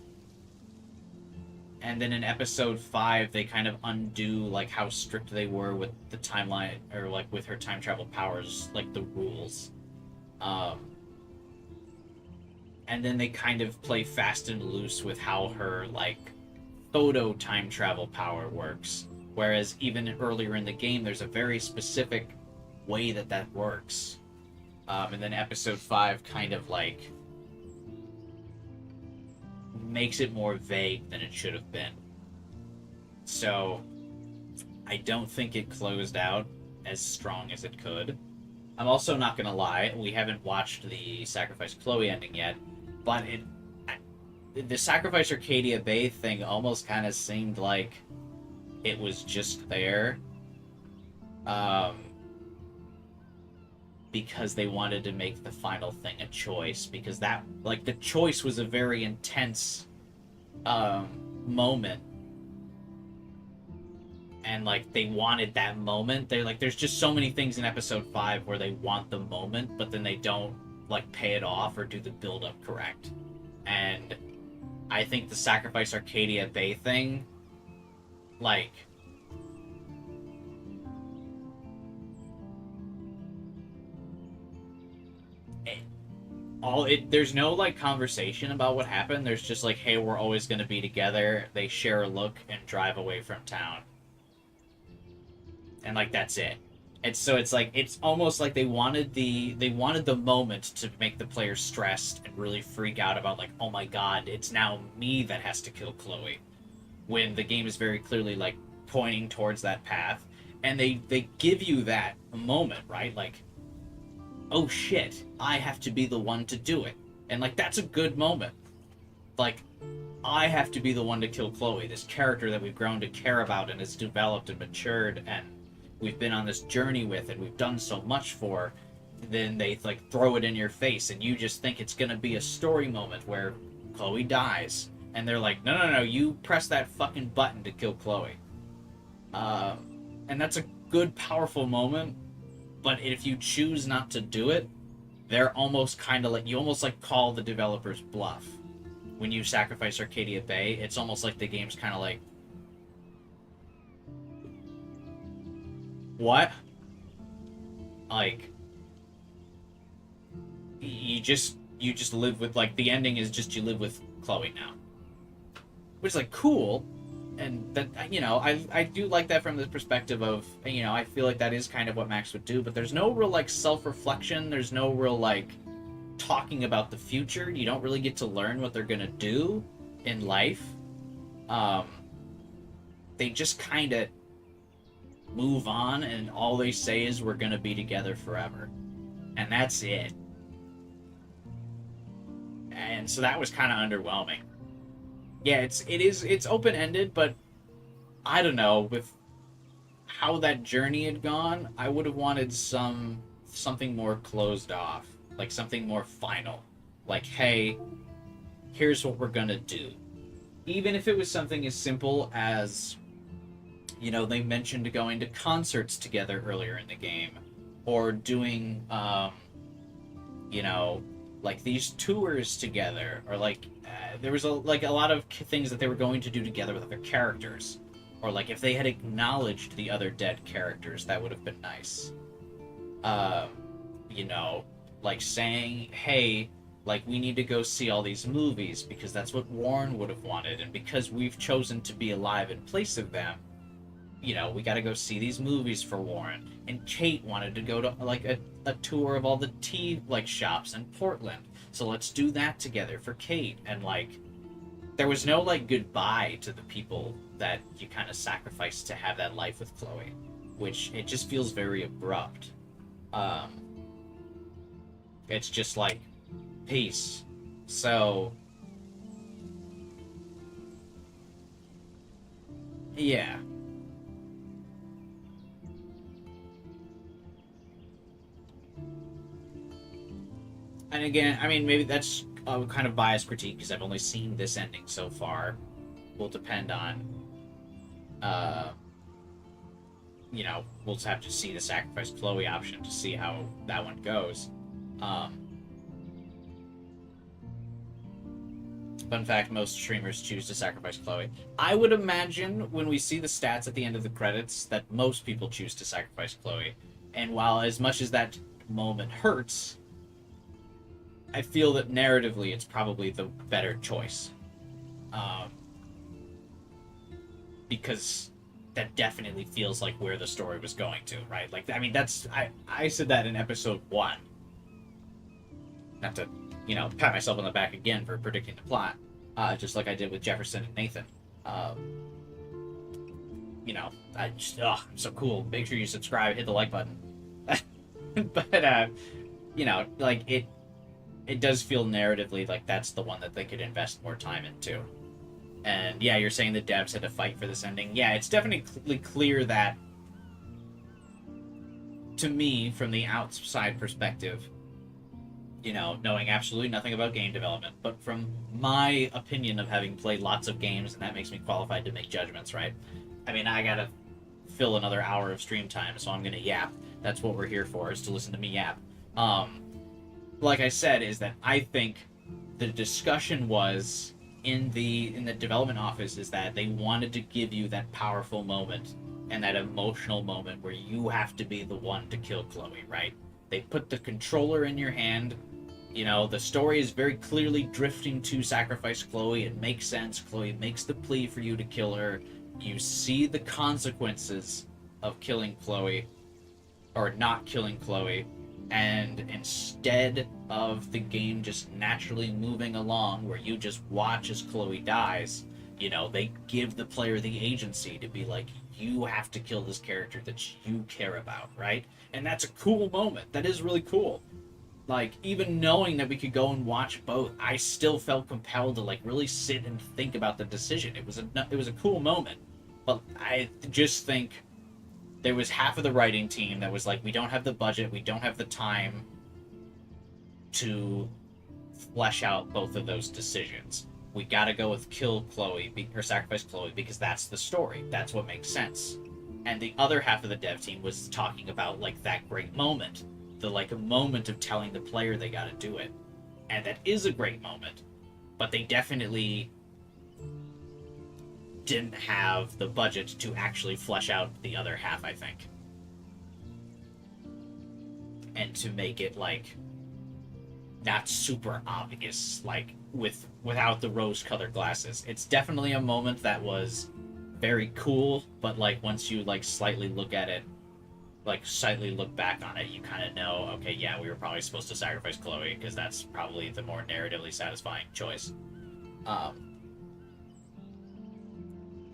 And then in episode 5 they kind of undo like how strict they were with the timeline, or like with her time travel powers, like the rules. And then they kind of play fast and loose with how her like photo time travel power works. Whereas even earlier in the game, there's a very specific way that works. And then episode 5 kind of like makes it more vague than it should have been. So I don't think it closed out as strong as it could. I'm also not gonna lie, we haven't watched the Sacrifice Chloe ending yet, but the Sacrifice Arcadia Bay thing almost kind of seemed like it was just there because they wanted to make the final thing a choice, because that, like, the choice was a very intense moment, and like they wanted that moment. They're like, there's just so many things in episode 5 where they want the moment, but then they don't like pay it off or do the build up correct. And I think the Sacrifice Arcadia Bay thing, like, there's no like conversation about what happened. There's just like, hey, we're always going to be together. They share a look and drive away from town, and like that's it. And so it's like, it's almost like they wanted the moment to make the players stressed and really freak out about like, oh my god, it's now me that has to kill Chloe, when the game is very clearly like pointing towards that path. And they give you that moment, right? Like, oh shit, I have to be the one to do it. And like, that's a good moment. Like, I have to be the one to kill Chloe, this character that we've grown to care about and has developed and matured, and we've been on this journey with, and we've done so much for. Then they like throw it in your face, and you just think it's gonna be a story moment where Chloe dies, and they're like, no, you press that fucking button to kill Chloe. And that's a good, powerful moment. But if you choose not to do it, they're almost kind of like, you almost like call the developers bluff. When you sacrifice Arcadia Bay, it's almost like the game's kind of like, what? Like, you just live with, like, the ending is just you live with Chloe now. Which is like cool. And that, you know, I do like that from the perspective of, you know, I feel like that is kind of what Max would do, but there's no real, like, self-reflection. There's no real, like, talking about the future. You don't really get to learn what they're gonna do in life. They just kind of move on, and all they say is, we're gonna be together forever. And that's it. And so that was kind of underwhelming. Yeah, it's open-ended, but I don't know, with how that journey had gone, I would have wanted something more closed off, like something more final. Like, hey, here's what we're gonna do. Even if it was something as simple as, you know, they mentioned going to concerts together earlier in the game, or doing, you know, like these tours together, or like there was a lot of things that they were going to do together with other characters, or like if they had acknowledged the other dead characters, that would have been nice. You know, like saying, hey, like, we need to go see all these movies because that's what Warren would have wanted, and because we've chosen to be alive in place of them, you know, we got to go see these movies for Warren. And Kate wanted to go to like a tour of all the tea like shops in Portland, so let's do that together for Kate. And like, there was no like goodbye to the people that you kind of sacrificed to have that life with Chloe, which it just feels very abrupt. It's just like, peace. So yeah. And again, I mean, maybe that's a kind of biased critique because I've only seen this ending so far. Will depend on, you know, we'll just have to see the sacrifice Chloe option to see how that one goes. Fun fact, most streamers choose to sacrifice Chloe. I would imagine when we see the stats at the end of the credits that most people choose to sacrifice Chloe. And while as much as that moment hurts, I feel that narratively it's probably the better choice. Because that definitely feels like where the story was going to, right? Like, I mean, I said that in episode 1. Not to, you know, pat myself on the back again for predicting the plot, just like I did with Jefferson and Nathan. You know, I'm so cool. Make sure you subscribe, hit the like button. But, you know, like, it does feel narratively like that's the one that they could invest more time into. And yeah, you're saying the devs had to fight for this ending. Yeah, it's definitely clear that, to me, from the outside perspective, you know, knowing absolutely nothing about game development, but from my opinion of having played lots of games, and that makes me qualified to make judgments, right? I mean, I gotta fill another hour of stream time, so I'm gonna yap. That's what we're here for, is to listen to me yap. Like I said, is that I think the discussion was in the development office is that they wanted to give you that powerful moment and that emotional moment where you have to be the one to kill Chloe, right? They put the controller in your hand. You know, the story is very clearly drifting to sacrifice Chloe. It makes sense. Chloe makes the plea for you to kill her. You see the consequences of killing Chloe, or not killing Chloe, and instead of the game just naturally moving along where you just watch as Chloe dies, you know, they give the player the agency to be like, you have to kill this character that you care about, right? And that's a cool moment. That is really cool. Like, even knowing that we could go and watch both, I still felt compelled to, like, really sit and think about the decision. It was a cool moment. But I just think there was half of the writing team that was like, we don't have the budget, we don't have the time to flesh out both of those decisions. We gotta go with kill Chloe, or sacrifice Chloe, because that's the story. That's what makes sense. And the other half of the dev team was talking about, like, that great moment. The, like, a moment of telling the player they gotta do it. And that is a great moment. But they definitely didn't have the budget to actually flesh out the other half, I think. And to make it, like, not super obvious, like, without the rose-colored glasses. It's definitely a moment that was very cool, but, like, once you, like, slightly look at it, like, slightly look back on it, you kind of know, okay, yeah, we were probably supposed to sacrifice Chloe, because that's probably the more narratively satisfying choice.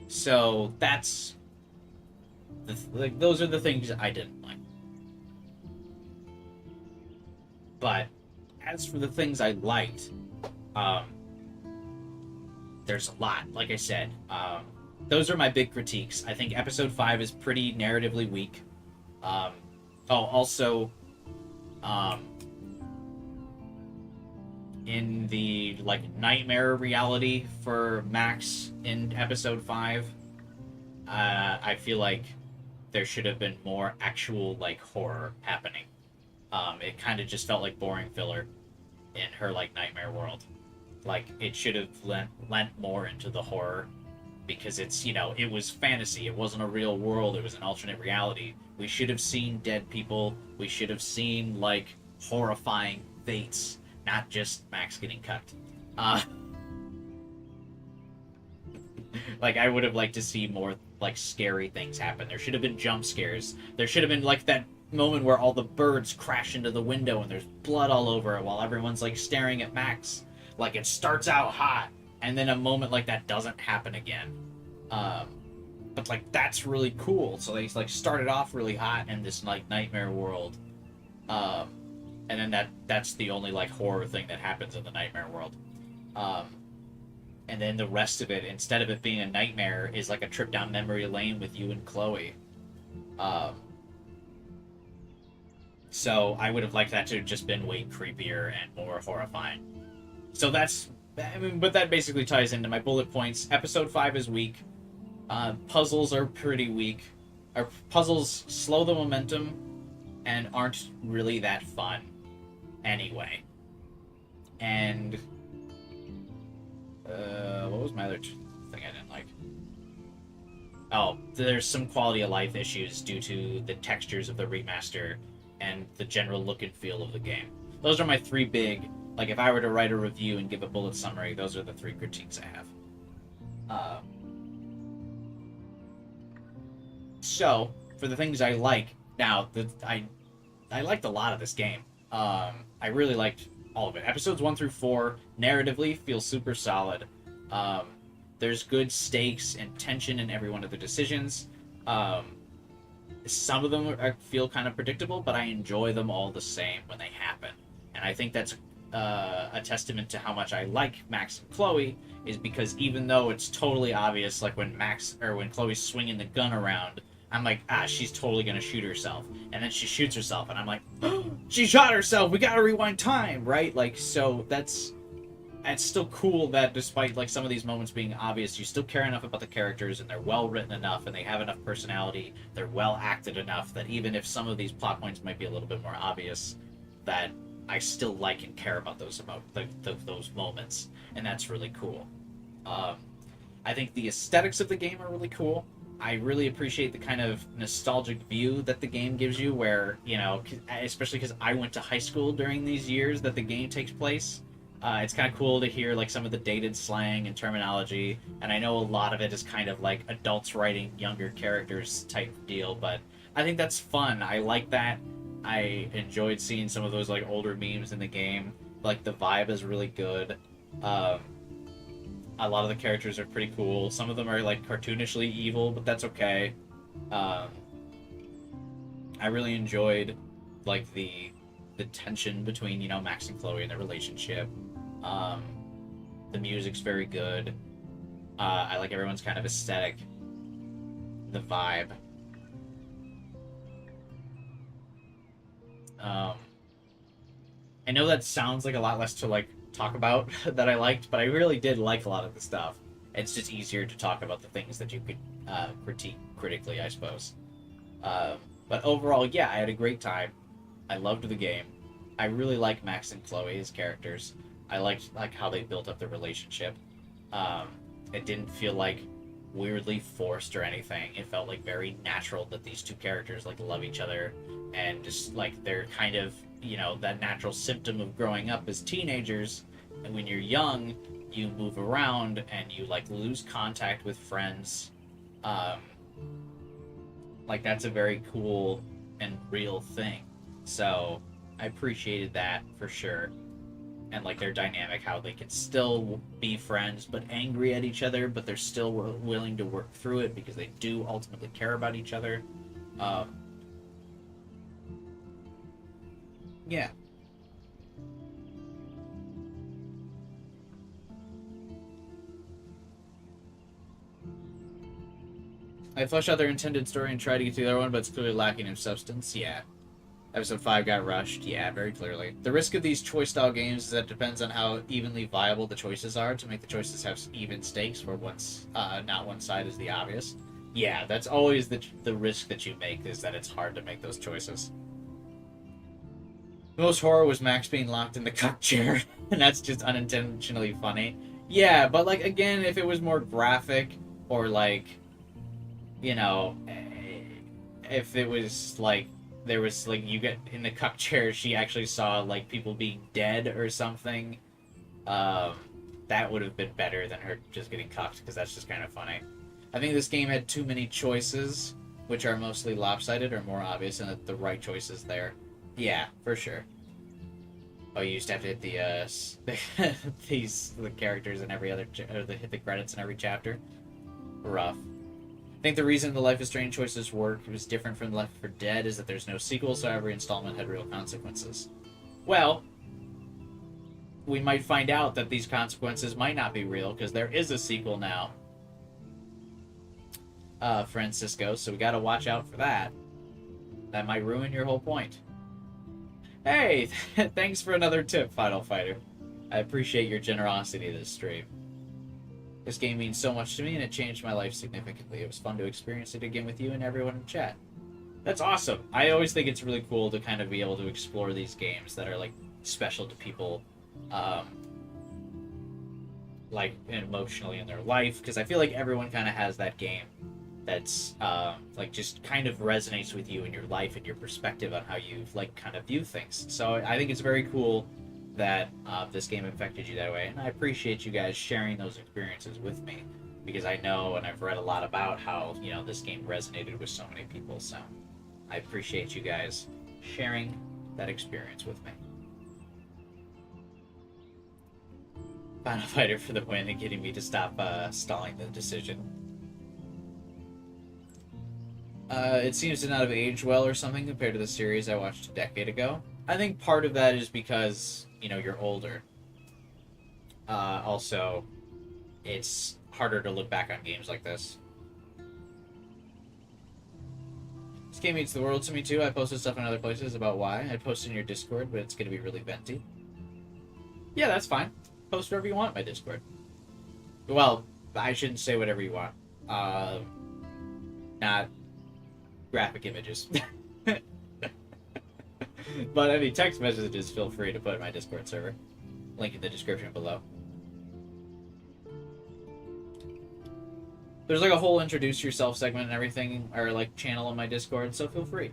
So that's like, those are the things I didn't like. But as for the things I liked, there's a lot. Like I said, those are my big critiques. I think episode 5 is pretty narratively weak. Also, in the, like, nightmare reality for Max in episode 5, I feel like there should have been more actual, like, horror happening. It kind of just felt like boring filler in her, like, nightmare world. Like, it should have lent more into the horror, because it's, you know, it was fantasy. It wasn't a real world. It was an alternate reality. We should have seen dead people. We should have seen, like, horrifying fates. Not just Max getting cut. Like, I would have liked to see more, like, scary things happen. There should have been jump scares. There should have been, like, that moment where all the birds crash into the window and there's blood all over it while everyone's, like, staring at Max. Like, it starts out hot, and then a moment like that doesn't happen again. But, like, that's really cool. So they, like, started off really hot in this, like, nightmare world. And then that's the only, like, horror thing that happens in the nightmare world. And then the rest of it, instead of it being a nightmare, is like a trip down memory lane with you and Chloe. So I would have liked that to have just been way creepier and more horrifying. So that's, I mean, but that basically ties into my bullet points. Episode 5 is weak. Puzzles are pretty weak. Our puzzles slow the momentum and aren't really that fun anyway. And what was my other thing I didn't like? Oh, there's some quality of life issues due to the textures of the remaster and the general look and feel of the game. Those are my 3 big, like if I were to write a review and give a bullet summary, those are the 3 critiques I have. So, for the things I like, now, I liked a lot of this game. I really liked all of it. Episodes 1 through 4, narratively, feel super solid. There's good stakes and tension in every one of the decisions. Some of them feel kind of predictable, but I enjoy them all the same when they happen. And I think that's a testament to how much I like Max and Chloe, is because even though it's totally obvious, like when Chloe's swinging the gun around, I'm like, she's totally gonna shoot herself. And then she shoots herself, and I'm like, she shot herself! We gotta rewind time, right? Like, so it's still cool that despite, like, some of these moments being obvious, you still care enough about the characters, and they're well-written enough, and they have enough personality, they're well-acted enough, that even if some of these plot points might be a little bit more obvious, that I still like and care about those moments. And that's really cool. I think the aesthetics of the game are really cool. I really appreciate the kind of nostalgic view that the game gives you, where, you know, especially because I went to high school during these years that the game takes place. It's kind of cool to hear, like, some of the dated slang and terminology, and I know a lot of it is kind of like adults writing younger characters type deal, but I think that's fun. I like that. I enjoyed seeing some of those, like, older memes in the game. Like, the vibe is really good. A lot of the characters are pretty cool. Some of them are, like, cartoonishly evil, but that's okay. I really enjoyed, like, the tension between, you know, Max and Chloe and their relationship. The music's very good. I like everyone's kind of aesthetic. The vibe. I know that sounds like a lot less to, like, talk about that I liked, but I really did like a lot of the stuff. It's just easier to talk about the things that you could critique critically, I suppose. But overall, yeah, I had a great time. I loved the game. I really like Max and Chloe as characters. I liked, like, how they built up their relationship. It didn't feel like weirdly forced or anything. It felt like very natural that these 2 characters, like, love each other, and just, like, they're kind of, you know, that natural symptom of growing up as teenagers. And when you're young, you move around and you, like, lose contact with friends. Like, that's a very cool and real thing. So I appreciated that for sure. And, like, their dynamic, how they can still be friends but angry at each other, but they're still willing to work through it because they do ultimately care about each other. Yeah. I flesh out their intended story and try to get to the other one, but it's clearly lacking in substance. Yeah. Episode 5 got rushed. Yeah, very clearly. The risk of these choice-style games is that it depends on how evenly viable the choices are to make the choices have even stakes, where not one side is the obvious. Yeah, that's always the risk that you make, is that it's hard to make those choices. The most horror was Max being locked in the cup chair, and that's just unintentionally funny. Yeah, but, like, again, if it was more graphic, or, like, you know, if it was, like, there was, like, you get in the cup chair, she actually saw, like, people being dead or something, that would have been better than her just getting cucked, because that's just kind of funny. I think this game had too many choices, which are mostly lopsided or more obvious, and that the right choice is there. Yeah, for sure. Oh, you used to have to hit the characters in every other, hit the credits in every chapter. Rough. I think the reason the Life is Strange choices work was different from Left 4 Dead is that there's no sequel, so every installment had real consequences. Well, we might find out that these consequences might not be real, because there is a sequel now, Francisco, so we gotta watch out for that. That might ruin your whole point. Hey, thanks for another tip, Final Fighter. I appreciate your generosity this stream. This game means so much to me, and it changed my life significantly. It was fun to experience it again with you and everyone in chat. That's awesome. I always think it's really cool to kind of be able to explore these games that are, like, special to people, like, emotionally in their life, because I feel like everyone kind of has that game that's, like, just kind of resonates with you in your life and your perspective on how you, like, kind of view things. So I think it's very cool that this game affected you that way, and I appreciate you guys sharing those experiences with me, because I know and I've read a lot about how, you know, this game resonated with so many people, so I appreciate you guys sharing that experience with me. Final Fighter for the win and getting me to stop stalling the decision. It seems to not have aged well or something compared to the series I watched a decade ago. I think part of that is because, you know, you're older. Also, it's harder to look back on games like this. This game means the world to me too. I posted stuff in other places about why. I posted in your Discord, but it's going to be really venti. Yeah, that's fine. Post whatever you want in my Discord. Well, I shouldn't say whatever you want. Not graphic images. But any text messages, feel free to put in my Discord server. Link in the description below. There's like a whole introduce yourself segment and everything, or like channel in my Discord, so feel free.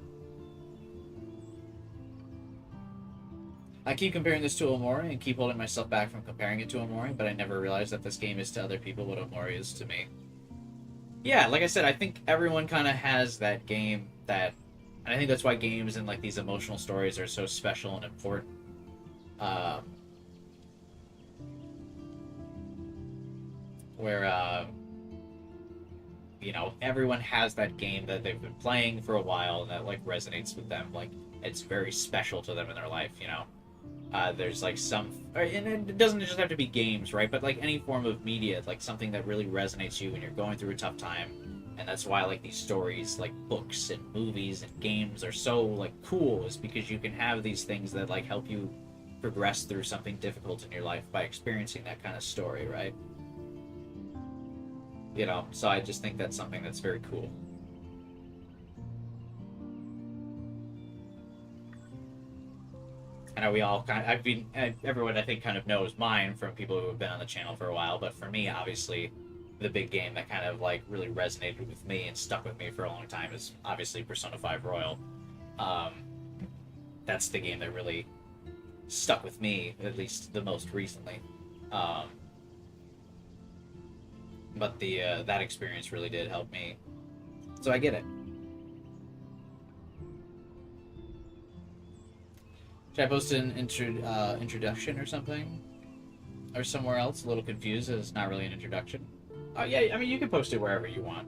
I keep comparing this to Omori and keep holding myself back from comparing it to Omori, but I never realized that this game is to other people what Omori is to me. Yeah, like I said, I think everyone kind of has that game that, and I think that's why games and like these emotional stories are so special and important. Where, you know, everyone has that game that they've been playing for a while and that like resonates with them. Like, it's very special to them in their life, you know. There's like some, and it doesn't just have to be games, right? But like any form of media, like something that really resonates you when you're going through a tough time. And that's why like these stories, like books and movies and games are so like cool, is because you can have these things that like help you progress through something difficult in your life by experiencing that kind of story, right? You know, so I just think that's something that's very cool. I know we all kind of, everyone I think kind of knows mine from people who have been on the channel for a while, but for me, obviously, the big game that kind of like really resonated with me and stuck with me for a long time is obviously Persona 5 Royal. That's the game that really stuck with me, at least the most recently. But that experience really did help me. So I get it. Should I post an introduction or something? Or somewhere else? A little confused as it's not really an introduction. Oh yeah, I mean you can post it wherever you want,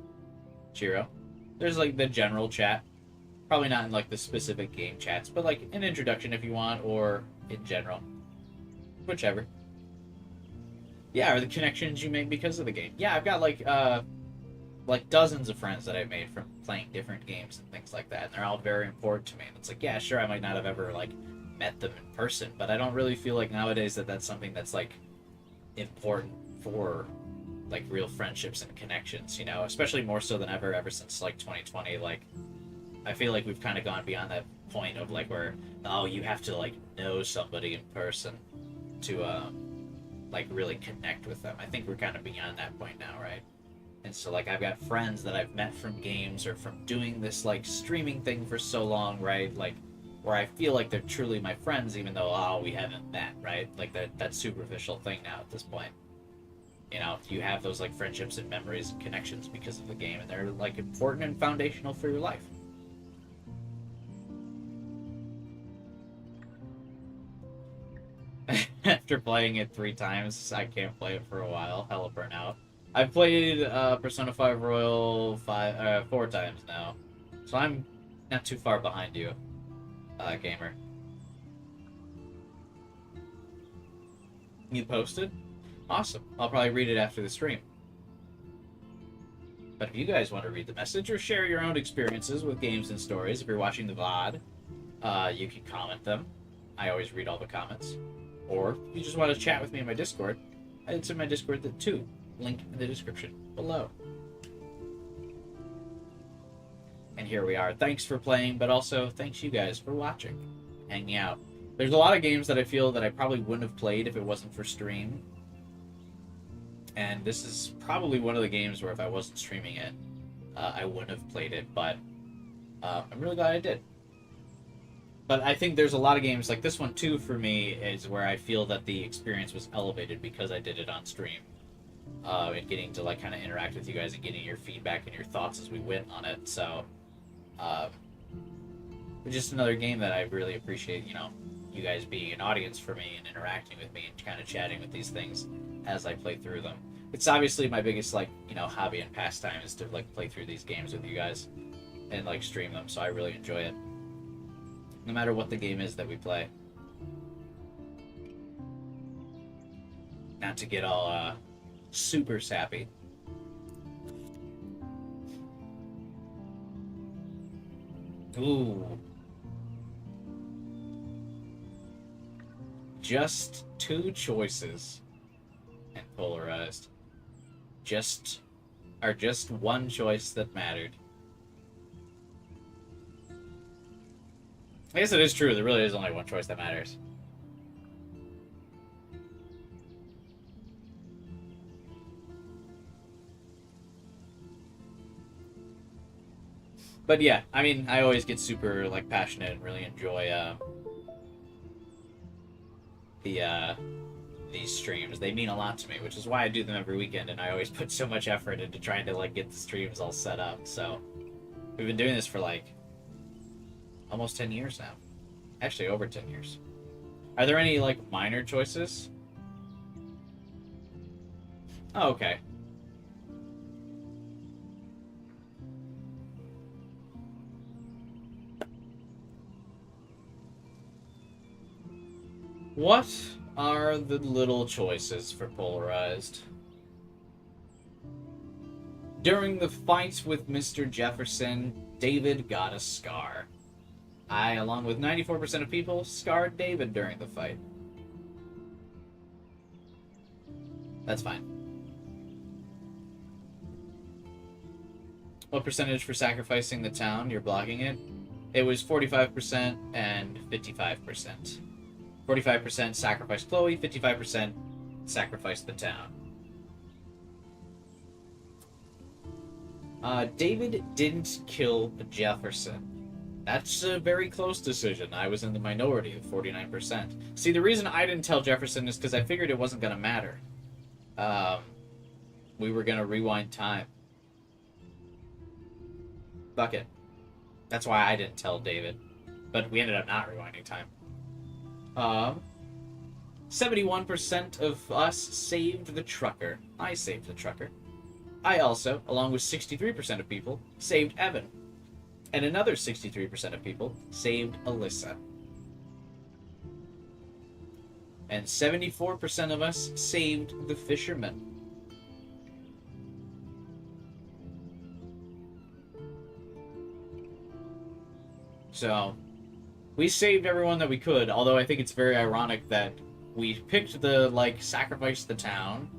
Chiro. There's like the general chat. Probably not in like the specific game chats, but like an introduction if you want, or in general. Whichever. Yeah, or the connections you make because of the game. Yeah, I've got like dozens of friends that I've made from playing different games and things like that, and they're all very important to me. And it's like, yeah, sure, I might not have ever like met them in person, but I don't really feel like nowadays that that's something that's like important for like real friendships and connections, you know, especially more so than ever since like 2020. Like, I feel like we've kind of gone beyond that point of like where, oh, you have to like know somebody in person to like really connect with them. I think we're kind of beyond that point now, right? And so like I've got friends that I've met from games or from doing this like streaming thing for so long, right? Like where I feel like they're truly my friends, even though, oh, we haven't met, right? Like that superficial thing now at this point. You know, you have those like friendships and memories and connections because of the game, and they're like important and foundational for your life. After playing it 3 times, I can't play it for a while. Hella burnout. I've played Persona 5 Royal 4 times now, so I'm not too far behind you, gamer. You posted? Awesome. I'll probably read it after the stream. But if you guys want to read the message or share your own experiences with games and stories, if you're watching the VOD, you can comment them. I always read all the comments. Or if you just want to chat with me in my Discord, it's in my Discord too. Link in the description below. And here we are. Thanks for playing, but also thanks you guys for watching, hanging out. There's a lot of games that I feel that I probably wouldn't have played if it wasn't for stream. And this is probably one of the games where if I wasn't streaming it, I wouldn't have played it, but I'm really glad I did. But I think there's a lot of games, like this one too, for me, is where I feel that the experience was elevated because I did it on stream. And getting to like kind of interact with you guys and getting your feedback and your thoughts as we went on it. So, just another game that I really appreciate, you know, you guys being an audience for me and interacting with me and kind of chatting with these things as I play through them. It's obviously my biggest, like, you know, hobby and pastime is to like play through these games with you guys and like stream them. So I really enjoy it, no matter what the game is that we play. Not to get all super sappy. Ooh. Just two choices and polarized. Just one choice that mattered. I guess it is true, there really is only one choice that matters. But yeah, I mean, I always get super like passionate and really enjoy these streams. They mean a lot to me, which is why I do them every weekend, and I always put so much effort into trying to like get the streams all set up. So we've been doing this for like almost 10 years now. Actually, over 10 years. Are there any like minor choices? Oh, okay. What are the little choices for polarized? During the fight with Mr. Jefferson, David got a scar. I, along with 94% of people, scarred David during the fight. That's fine. What percentage for sacrificing the town? You're blocking it? It was 45% and 55%. 45% sacrifice Chloe, 55% sacrifice the town. David didn't kill Jefferson. That's a very close decision. I was in the minority of 49%. See, the reason I didn't tell Jefferson is because I figured it wasn't going to matter. We were going to rewind time. Fuck it. That's why I didn't tell David. But we ended up not rewinding time. 71% of us saved the trucker. I saved the trucker. I also, along with 63% of people, saved Evan. And another 63% of people saved Alyssa. And 74% of us saved the fisherman. So, we saved everyone that we could, although I think it's very ironic that we picked the, like, sacrifice the town,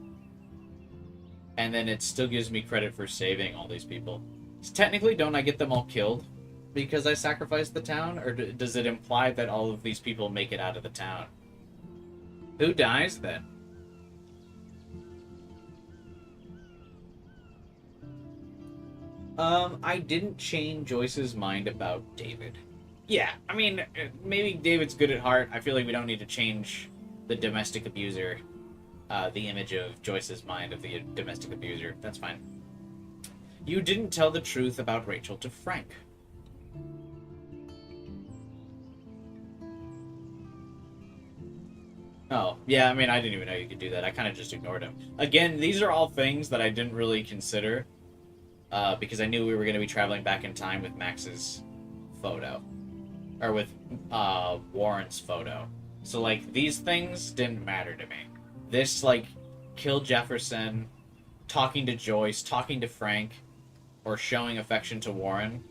and then it still gives me credit for saving all these people. So technically, don't I get them all killed because I sacrificed the town, or does it imply that all of these people make it out of the town? Who dies then? I didn't change Joyce's mind about David. Yeah, I mean, maybe David's good at heart. I feel like we don't need to change the domestic abuser, the image of Joyce's mind of the domestic abuser. That's fine. You didn't tell the truth about Rachel to Frank. Oh, yeah, I mean, I didn't even know you could do that. I kind of just ignored him. Again, these are all things that I didn't really consider, because I knew we were going to be traveling back in time with Max's photo. Or with Warren's photo. So, like, these things didn't matter to me. This, like, kill Jefferson, talking to Joyce, talking to Frank, or showing affection to Warren.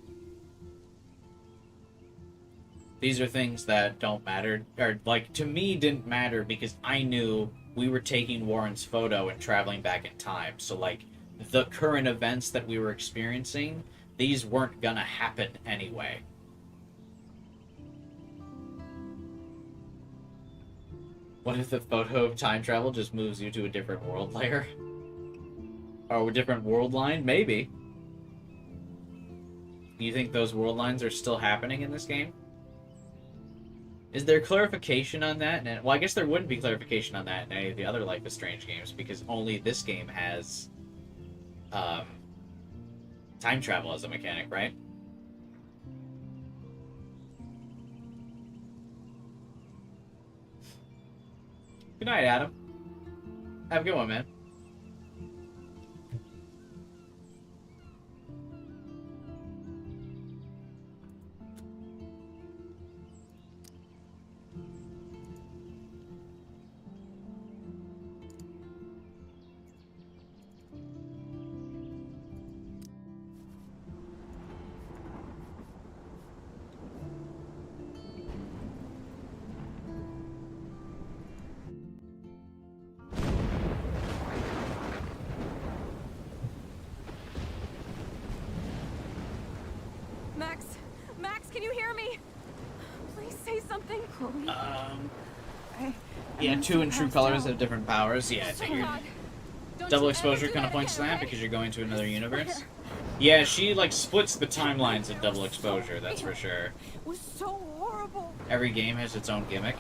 These are things that don't matter, or, like, to me didn't matter because I knew we were taking Warren's photo and traveling back in time. So, like, the current events that we were experiencing, these weren't gonna happen anyway. What if the photo of time travel just moves you to a different world layer? Or a different world line? Maybe. You think those world lines are still happening in this game? Is there clarification on that? Well, I guess there wouldn't be clarification on that in any of the other Life is Strange games, because only this game has time travel as a mechanic, right? Good night, Adam. Have a good one, man. Max, can you hear me? Please say something. Yeah, 2 and True Colors have different powers. Yeah, I figured. Double exposure kind of points to that because you're going to another universe. Yeah, she, like, splits the timelines in double exposure, that's for sure. It was so horrible. Every game has its own gimmick.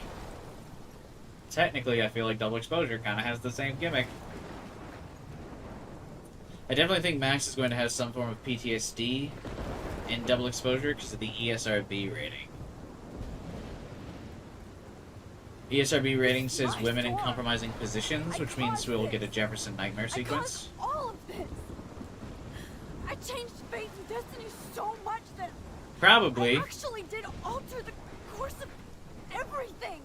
Technically, I feel like double exposure kind of has the same gimmick. I definitely think Max is going to have some form of PTSD in double exposure because of the ESRB rating. ESRB rating says women in compromising positions, which means we'll get a Jefferson nightmare sequence. All of this. I changed fate and destiny so much that Probably. I actually did alter the course of everything.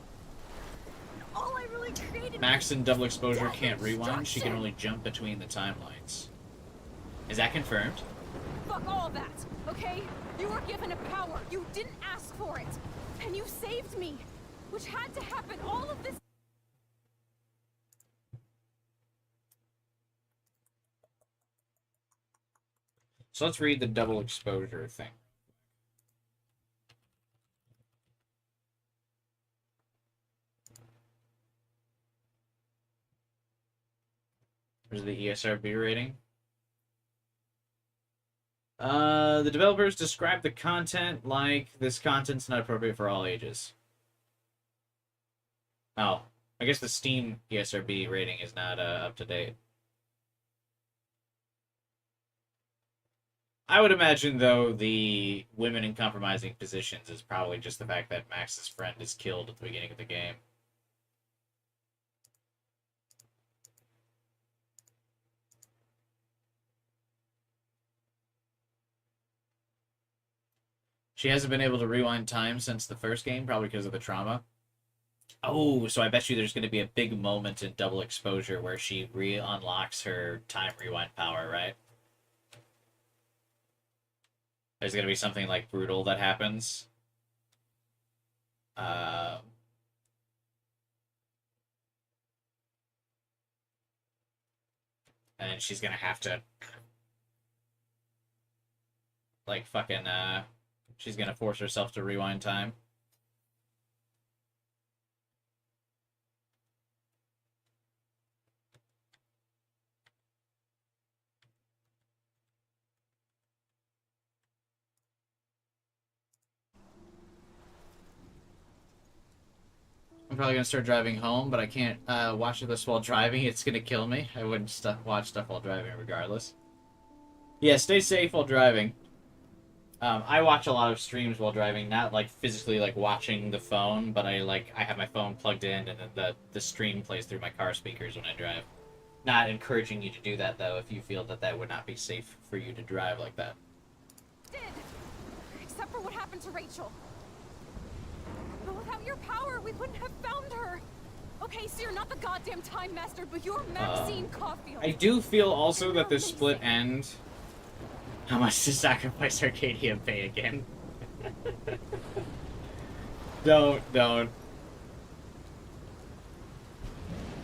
All I really created. Max in double exposure can't rewind. She can only jump between the timelines. Is that confirmed? Fuck all of that, okay? You were given a power. You didn't ask for it. And you saved me. Which had to happen. All of this. So let's read the double exposure thing. There's the ESRB rating. The developers describe the content like this content's not appropriate for all ages. Oh, I guess the Steam ESRB rating is not up to date. I would imagine, though, the women in compromising positions is probably just the fact that Max's friend is killed at the beginning of the game. She hasn't been able to rewind time since the first game, probably because of the trauma. Oh, so I bet you there's going to be a big moment in double exposure where she re-unlocks her time rewind power, right? There's going to be something, like, brutal that happens. And she's going to have to, like, fucking, she's going to force herself to rewind time. I'm probably going to start driving home, but I can't watch this while driving. It's going to kill me. I wouldn't watch stuff while driving regardless. Yeah, stay safe while driving. I watch a lot of streams while driving, not like physically like watching the phone, but I have my phone plugged in and then the stream plays through my car speakers when I drive. Not encouraging you to do that though if you feel that that would not be safe for you to drive like that. Except for what happened to Rachel. But without your power, we wouldn't have found her. Okay, so you're not the goddamn time master, but you're Maxine Caulfield. I do feel also that this split end. How much to sacrifice Arcadia Bay again? Don't.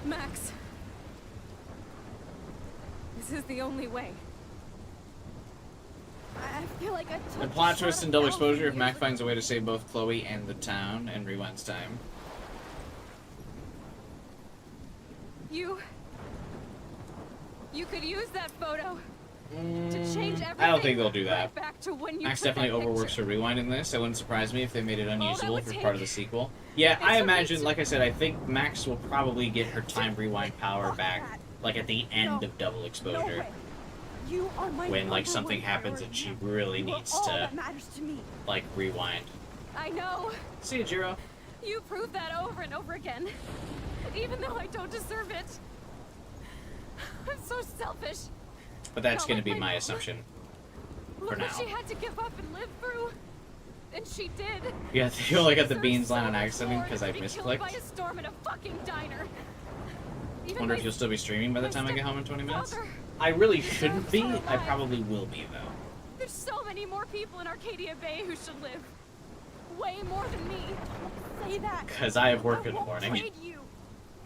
Max. This is the only way. I feel like I took The plot a twist shot in of Double hell Exposure from if you. Mac finds a way to save both Chloe and the town and rewinds time. You could use that photo to change everything. I don't think they'll do that. Right back to when you Max took definitely that overworks picture. for rewinding this. It wouldn't surprise me if they made it unusable would for take part of the sequel. Yeah, is I for me imagine, to- like I said, I think Max will probably get her time rewind power back, like at the end of Double Exposure, You are my when like number something one happens and she really You are needs all to that matters to me. like rewind. I know. See you, Jiro. You proved that over and over again. Even though I don't deserve it. I'm so selfish. But that's Not going to like be my my mom. assumption Look for what now. she had to give up and live through. And she did. Yeah, you only got the Deserves beans line so on much accident more because to I be killed misclicked. by a storm in a fucking diner. Even Wonder my if you'll still be streaming by the my time I get home in 20 minutes. stepfather I really shouldn't be. deserves I our lives. probably will be though. There's so many more people in Arcadia Bay who should live. Way more than me. Say that. Because I have work in the won't morning. Trade you.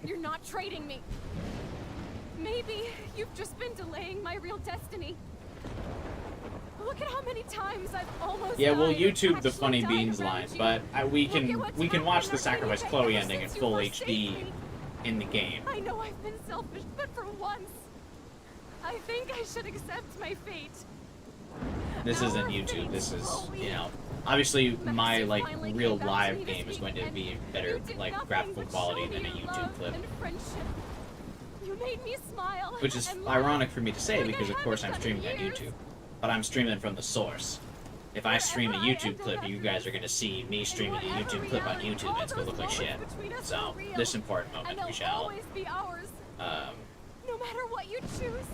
You're not trading me. Maybe you've just been delaying my real destiny. Look at how many times I've almost Yeah, we'll died, YouTube the actually funny died beans around line, you. but we Look at can what's watch happened the in Sacrifice Arcadia Bay Chloe ever ending in since you full forsake HD me. in the game. I know I've been selfish, but for once, I think I should accept my fate. This isn't YouTube. This is, you know, obviously my like real live game is going to be better like graphical quality than a YouTube clip, And friendship. You made me smile. which is and laugh ironic for me to say like I because of course I'm haven't streaming done on in YouTube, but I'm streaming from the source. If I stream a YouTube clip, you guys are going to see me streaming a YouTube clip on YouTube and it's going to look like shit. So, this important And moment they'll we shall, always be ours. No matter what you choose.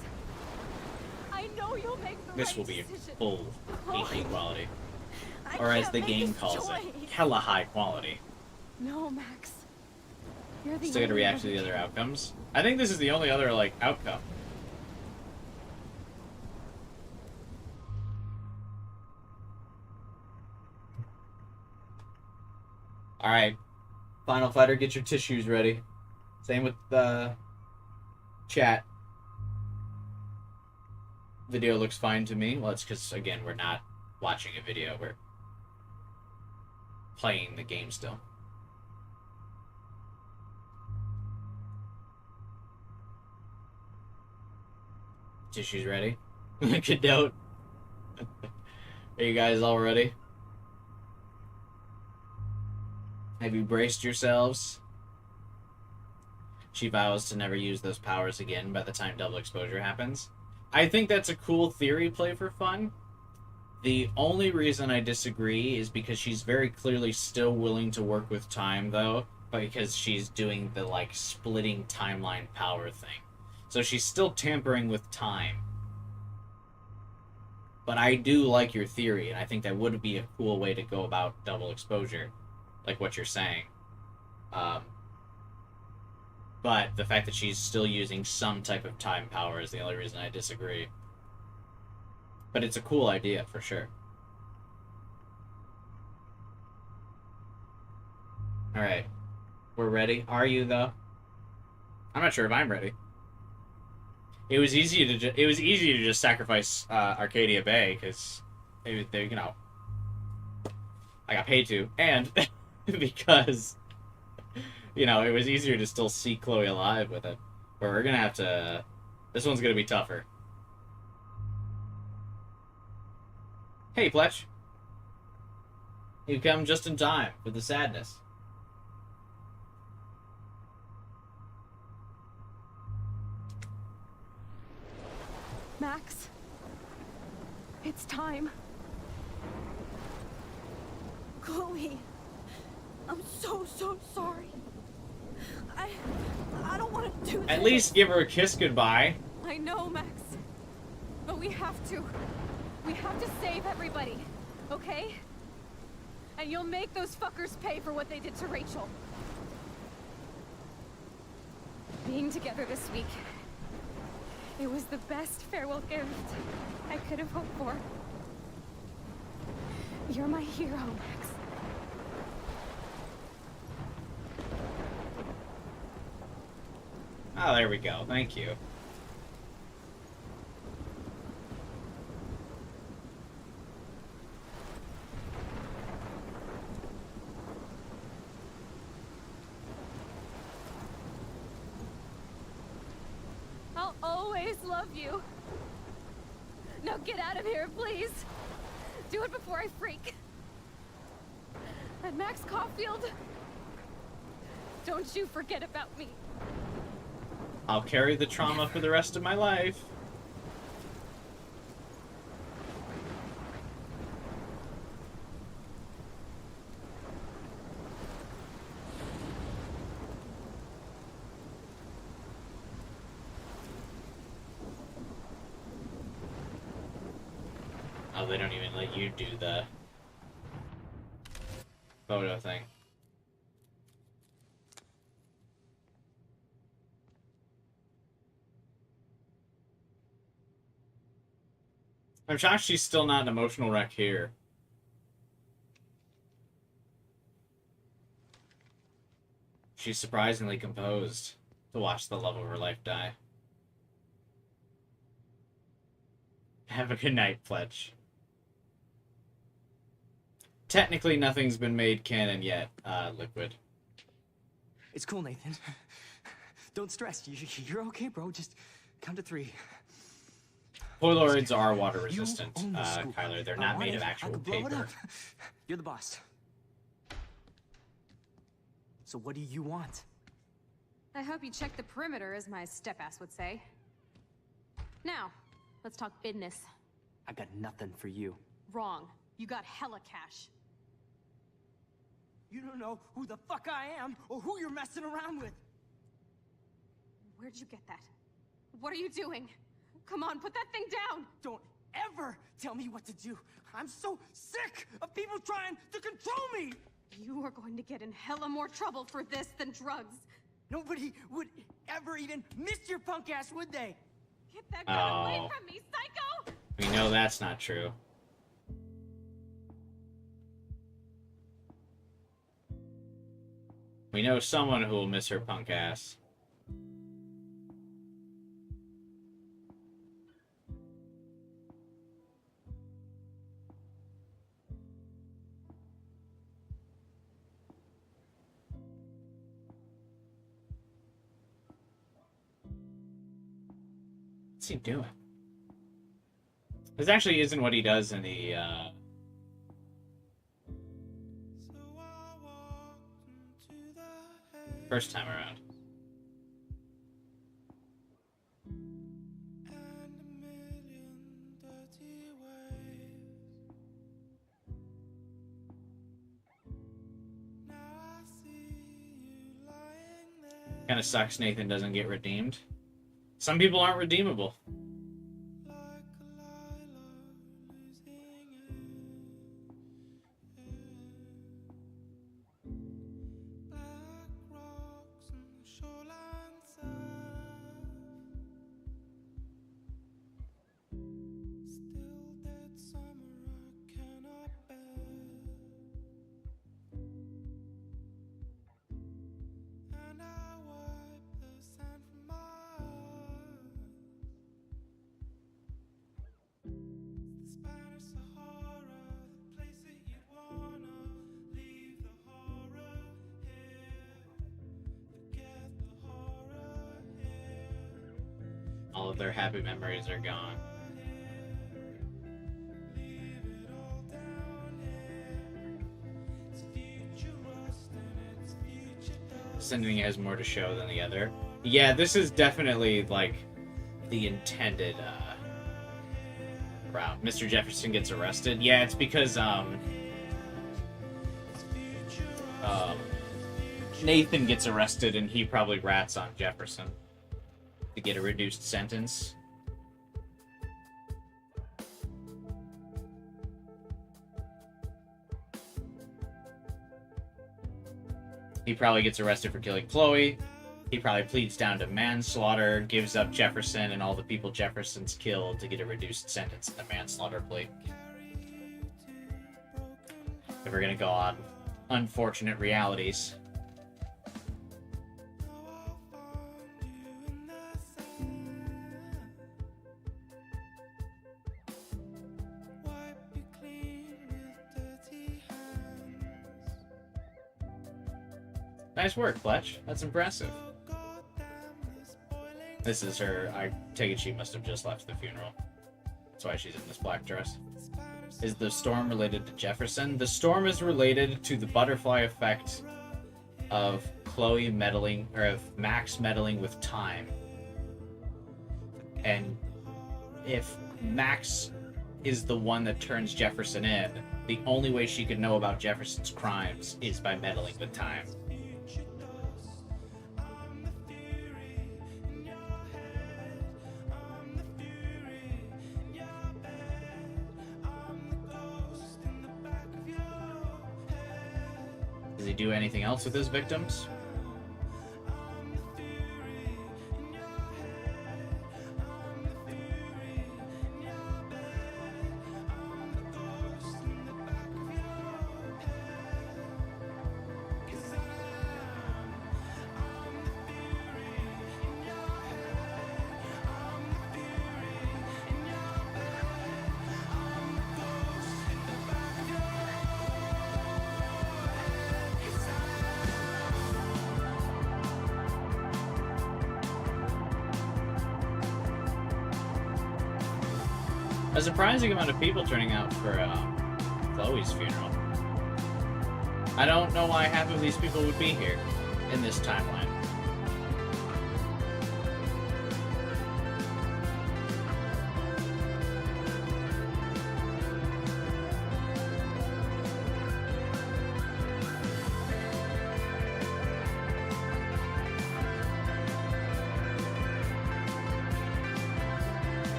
I know you'll make the this right will be decision. full Chloe, HD quality. I Or as can't the make game this calls choice. it, hella high quality. No, Max. You're the Still gotta only react one to the who other can- outcomes. I think this is the only other, like, outcome. Alright. Final Fighter, get your tissues ready. Same with the chat. Video looks fine to me. Well, it's because, again, we're not watching a video. We're playing the game still. Tissues ready? Good note. Are you guys all ready? Have you braced yourselves? She vows to never use those powers again by the time Double Exposure happens. I think that's a cool theory play for fun. The only reason I disagree is because she's very clearly still willing to work with time, though, because she's doing the, like, splitting timeline power thing. So she's still tampering with time. But I do like your theory, and I think that would be a cool way to go about Double Exposure, like what you're saying. But the fact that she's still using some type of time power is the only reason I disagree. But it's a cool idea, for sure. Alright. We're ready. Are you, though? I'm not sure if I'm ready. It was easy to just sacrifice Arcadia Bay, because, you know, I got paid to, and because, you know, it was easier to still see Chloe alive with it. But we're gonna have to... This one's gonna be tougher. Hey, Fletch. You come just in time with the sadness. Max. It's time. Chloe, I'm so sorry. I don't want to do this. At least give her a kiss goodbye. I know, Max. But we have to. We have to save everybody. Okay? And you'll make those fuckers pay for what they did to Rachel. Being together this week. It was the best farewell gift I could have hoped for. You're my hero, Max. Oh, there we go. Thank you. I'll always love you. Now get out of here, please. Do it before I freak. And Max Caulfield, don't you forget about me. I'll carry the trauma for the rest of my life. Oh, they don't even let you do the photo thing. I'm shocked she's still not an emotional wreck here. She's surprisingly composed to watch the love of her life die. Have a good night, Fletch. Technically, nothing's been made canon yet, Liquid. It's cool, Nathan. Don't stress. You're okay, bro. Just count to 3. Polaroids are water resistant, Kyler. They're not made of actual paper. You're the boss. So what do you want? I hope you check the perimeter, as my step-ass would say. Now, let's talk business. I got nothing for you. Wrong. You got hella cash. You don't know who the fuck I am or who you're messing around with. Where'd you get that? What are you doing? Come on, put that thing down! Don't ever tell me what to do. I'm so sick of people trying to control me! You are going to get in hella more trouble for this than drugs. Nobody would ever even miss your punk ass, would they? Get that gun away from me, psycho! We know that's not true. We know someone who will miss her punk ass. What's he doing? This actually isn't what he does in the, first time around. Kinda sucks Nathan doesn't get redeemed. Some people aren't redeemable. All of their happy memories are gone. Sending has more to show than the other. Yeah, this is definitely like the intended route. Mr. Jefferson gets arrested. Yeah, it's because Nathan gets arrested and he probably rats on Jefferson to get a reduced sentence. He probably gets arrested for killing Chloe. He probably pleads down to manslaughter, gives up Jefferson and all the people Jefferson's killed to get a reduced sentence in the manslaughter plea. If we're gonna go on unfortunate realities. Nice work, Fletch. That's impressive. This is her. I take it she must have just left the funeral. That's why she's in this black dress. Is the storm related to Jefferson? The storm is related to the butterfly effect of Chloe meddling, or of Max meddling with time. And if Max is the one that turns Jefferson in, the only way she could know about Jefferson's crimes is by meddling with time. Does he do anything else with his victims? A surprising amount of people turning out for Chloe's funeral. I don't know why half of these people would be here in this timeline.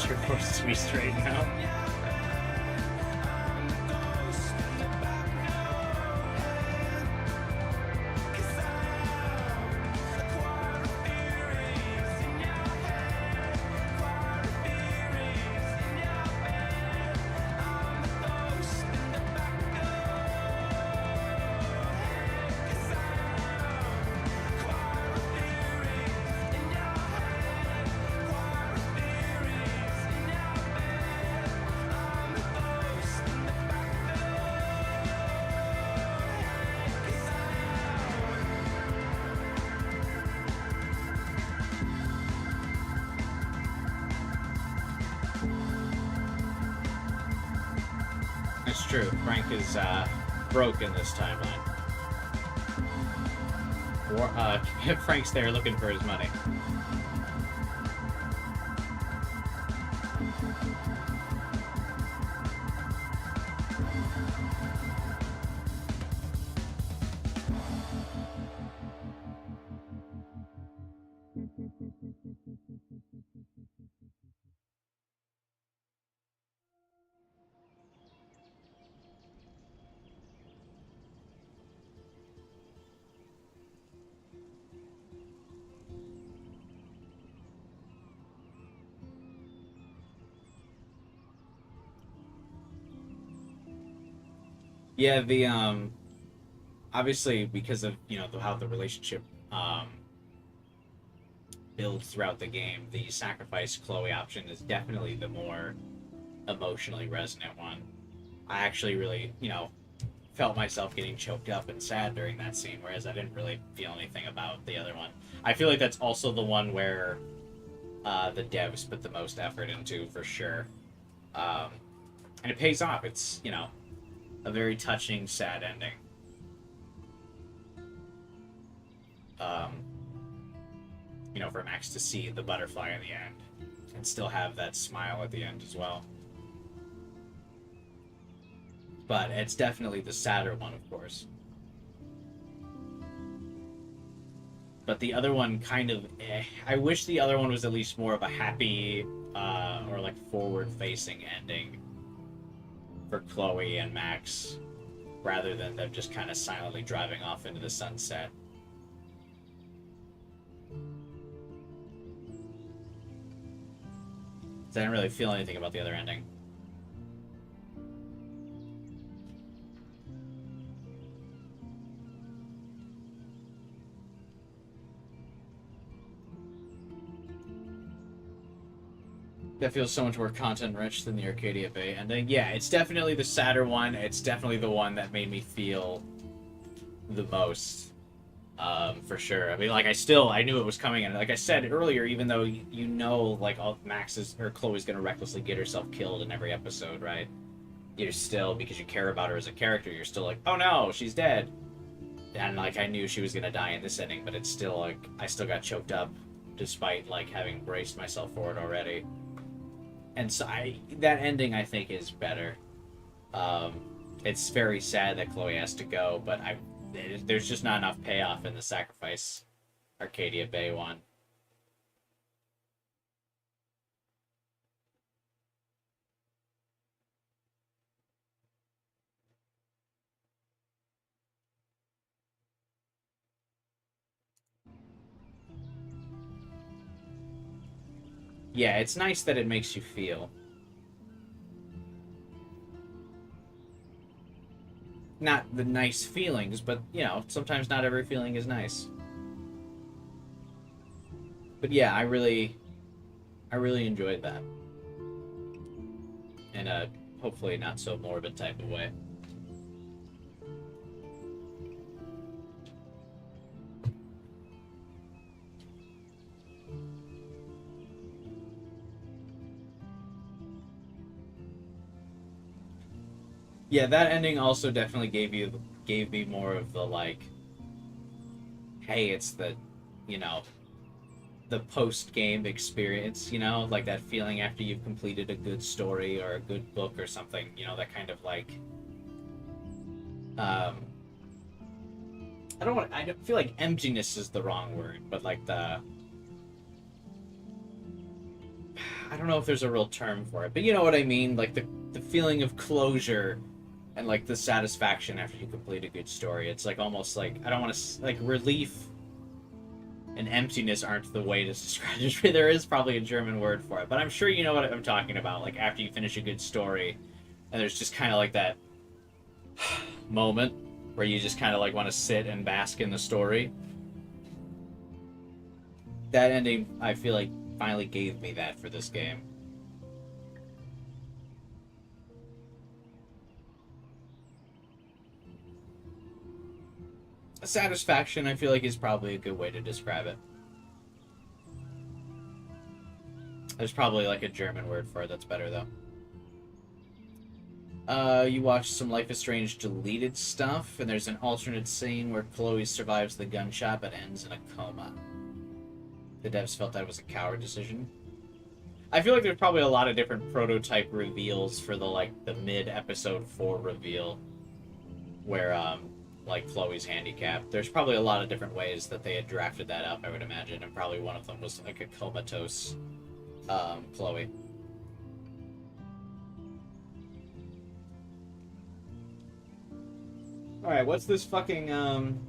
You're forced to be straight now. It's true. Frank is broke in this timeline. Frank's there looking for his money. Yeah, the obviously because of how the relationship builds throughout the game, the sacrifice Chloe option is definitely the more emotionally resonant one. I actually really felt myself getting choked up and sad during that scene, whereas I didn't really feel anything about the other one. I feel like that's also the one where the devs put the most effort into, for sure, and it pays off. It's a very touching, sad ending. For Max to see the butterfly in the end and still have that smile at the end as well. But it's definitely the sadder one, of course. But the other one kind of I wish the other one was at least more of a happy or like forward-facing ending for Chloe and Max, rather than them just kind of silently driving off into the sunset. 'Cause I didn't really feel anything about the other ending. That feels so much more content-rich than the Arcadia Bay ending. Yeah, it's definitely the sadder one. It's definitely the one that made me feel the most, for sure. I mean, like, I knew it was coming, and like I said earlier, even though you know, like, Chloe's gonna recklessly get herself killed in every episode, right? You're still, because you care about her as a character, you're still like, oh no, she's dead. And, like, I knew she was gonna die in this ending, but it's still, like, I still got choked up, despite, like, having braced myself for it already. And so that ending, I think, is better. It's very sad that Chloe has to go, but there's just not enough payoff in the sacrifice Arcadia Bay one. Yeah, it's nice that it makes you feel. Not the nice feelings, but, you know, sometimes not every feeling is nice. But yeah, I really enjoyed that. In a hopefully not so morbid type of way. Yeah, that ending also definitely gave me more of the, like, hey, it's the, you know, the post-game experience, you know, like that feeling after you've completed a good story or a good book or something, you know, that kind of, like, I feel like emptiness is the wrong word, but, like, I don't know if there's a real term for it, but you know what I mean, like the feeling of closure and, like, the satisfaction after you complete a good story. It's like almost like, I don't want to, like, relief and emptiness aren't the way to describe it. There is probably a German word for it, but I'm sure you know what I'm talking about. Like, after you finish a good story, and there's just kind of like that moment where you just kind of, like, want to sit and bask in the story. That ending, I feel like, finally gave me that for this game. Satisfaction, I feel like, is probably a good way to describe it. There's probably, like, a German word for it that's better, though. You watched some Life is Strange deleted stuff, and there's an alternate scene where Chloe survives the gunshot but ends in a coma. The devs felt that was a coward decision. I feel like there's probably a lot of different prototype reveals for the, like, the mid-episode 4 reveal, where, like, Chloe's handicapped. There's probably a lot of different ways that they had drafted that up, I would imagine, and probably one of them was, like, a comatose, Chloe. Alright, what's this fucking,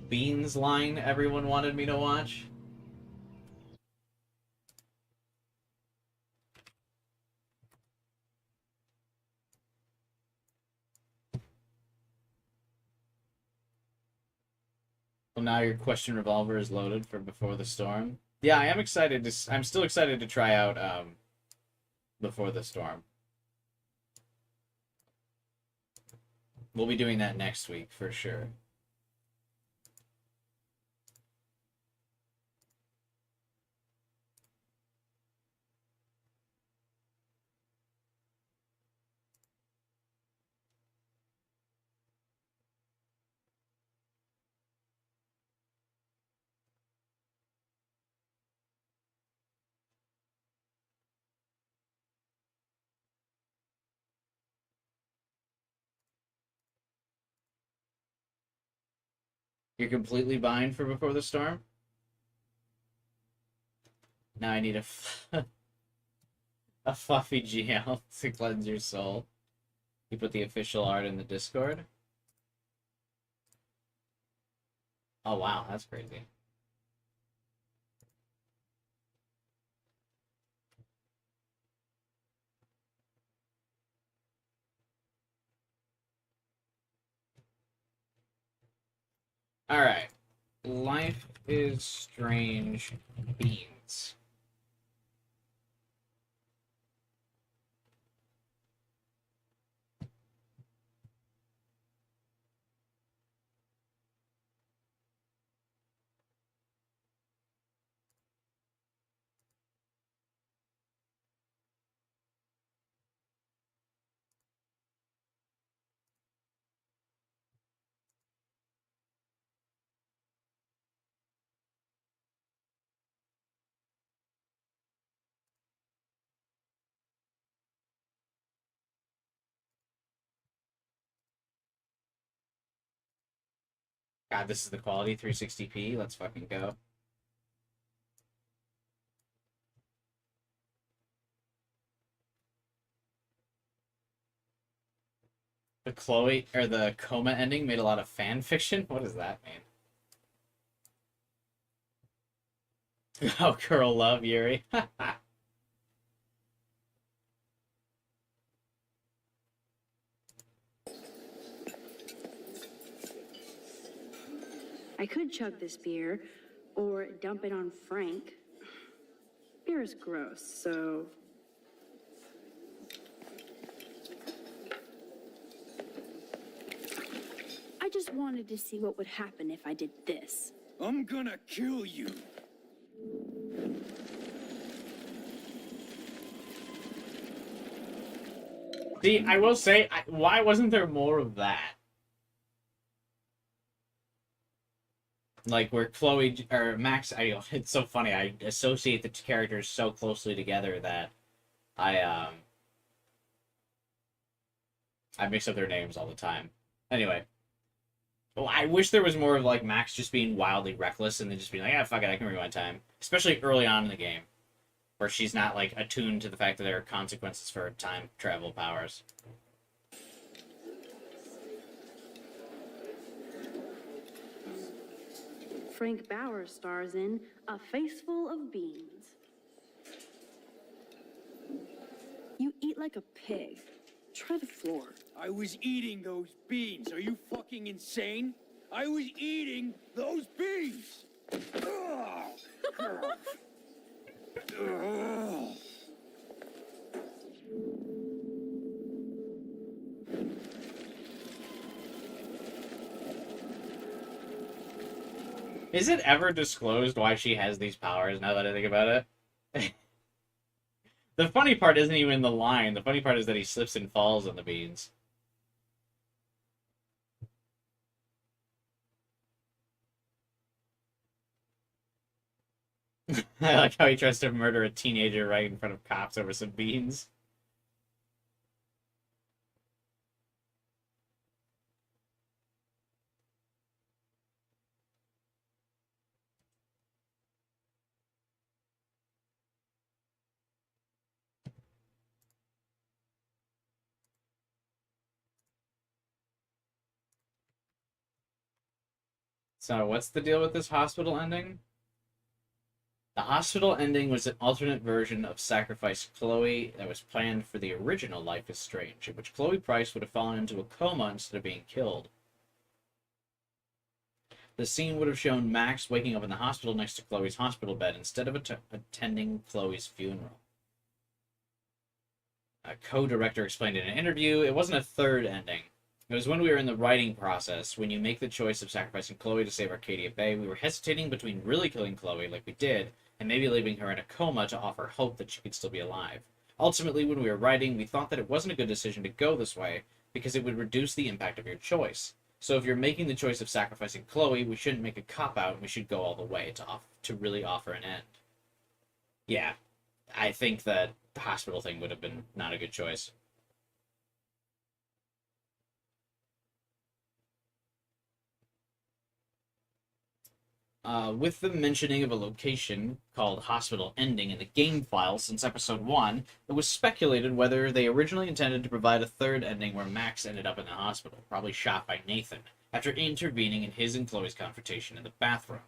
Beans line everyone wanted me to watch? Well, now your question revolver is loaded for Before the Storm. Yeah, I am excited to... I'm still excited to try out, Before the Storm. We'll be doing that next week, for sure. You're completely bind for Before the Storm? Now I need a fluffy GL to cleanse your soul. You put the official art in the Discord? Oh wow, that's crazy. Alright. Life is Strange Beans. God, this is the quality 360p. Let's fucking go. The Chloe or the coma ending made a lot of fan fiction. What does that mean? Oh, girl, love Yuri. I could chug this beer, or dump it on Frank. Beer is gross, so... I just wanted to see what would happen if I did this. I'm gonna kill you. See, I will say, why wasn't there more of that? Like, where Chloe, or Max, it's so funny, I associate the two characters so closely together that I mix up their names all the time. Anyway. Well, I wish there was more of, like, Max just being wildly reckless and then just being like, yeah, fuck it, I can rewind time. Especially early on in the game, where she's not, like, attuned to the fact that there are consequences for her time travel powers. Frank Bauer stars in A Face Full of Beans. You eat like a pig. Try the floor. I was eating those beans. Are you fucking insane? I was eating those beans. Is it ever disclosed why she has these powers, now that I think about it? The funny part isn't even the line. The funny part is that he slips and falls on the beans. I like how he tries to murder a teenager right in front of cops over some beans. So, what's the deal with this hospital ending? The hospital ending was an alternate version of Sacrifice Chloe that was planned for the original Life is Strange, in which Chloe Price would have fallen into a coma instead of being killed. The scene would have shown Max waking up in the hospital next to Chloe's hospital bed instead of attending Chloe's funeral. A co-director explained in an interview, it wasn't a third ending. It was when we were in the writing process, when you make the choice of sacrificing Chloe to save Arcadia Bay, we were hesitating between really killing Chloe, like we did, and maybe leaving her in a coma to offer hope that she could still be alive. Ultimately, when we were writing, we thought that it wasn't a good decision to go this way, because it would reduce the impact of your choice. So if you're making the choice of sacrificing Chloe, we shouldn't make a cop-out, and we should go all the way to really offer an end. Yeah, I think that the hospital thing would have been not a good choice. With the mentioning of a location called Hospital Ending in the game file since episode 1, it was speculated whether they originally intended to provide a third ending where Max ended up in the hospital, probably shot by Nathan, after intervening in his and Chloe's confrontation in the bathroom.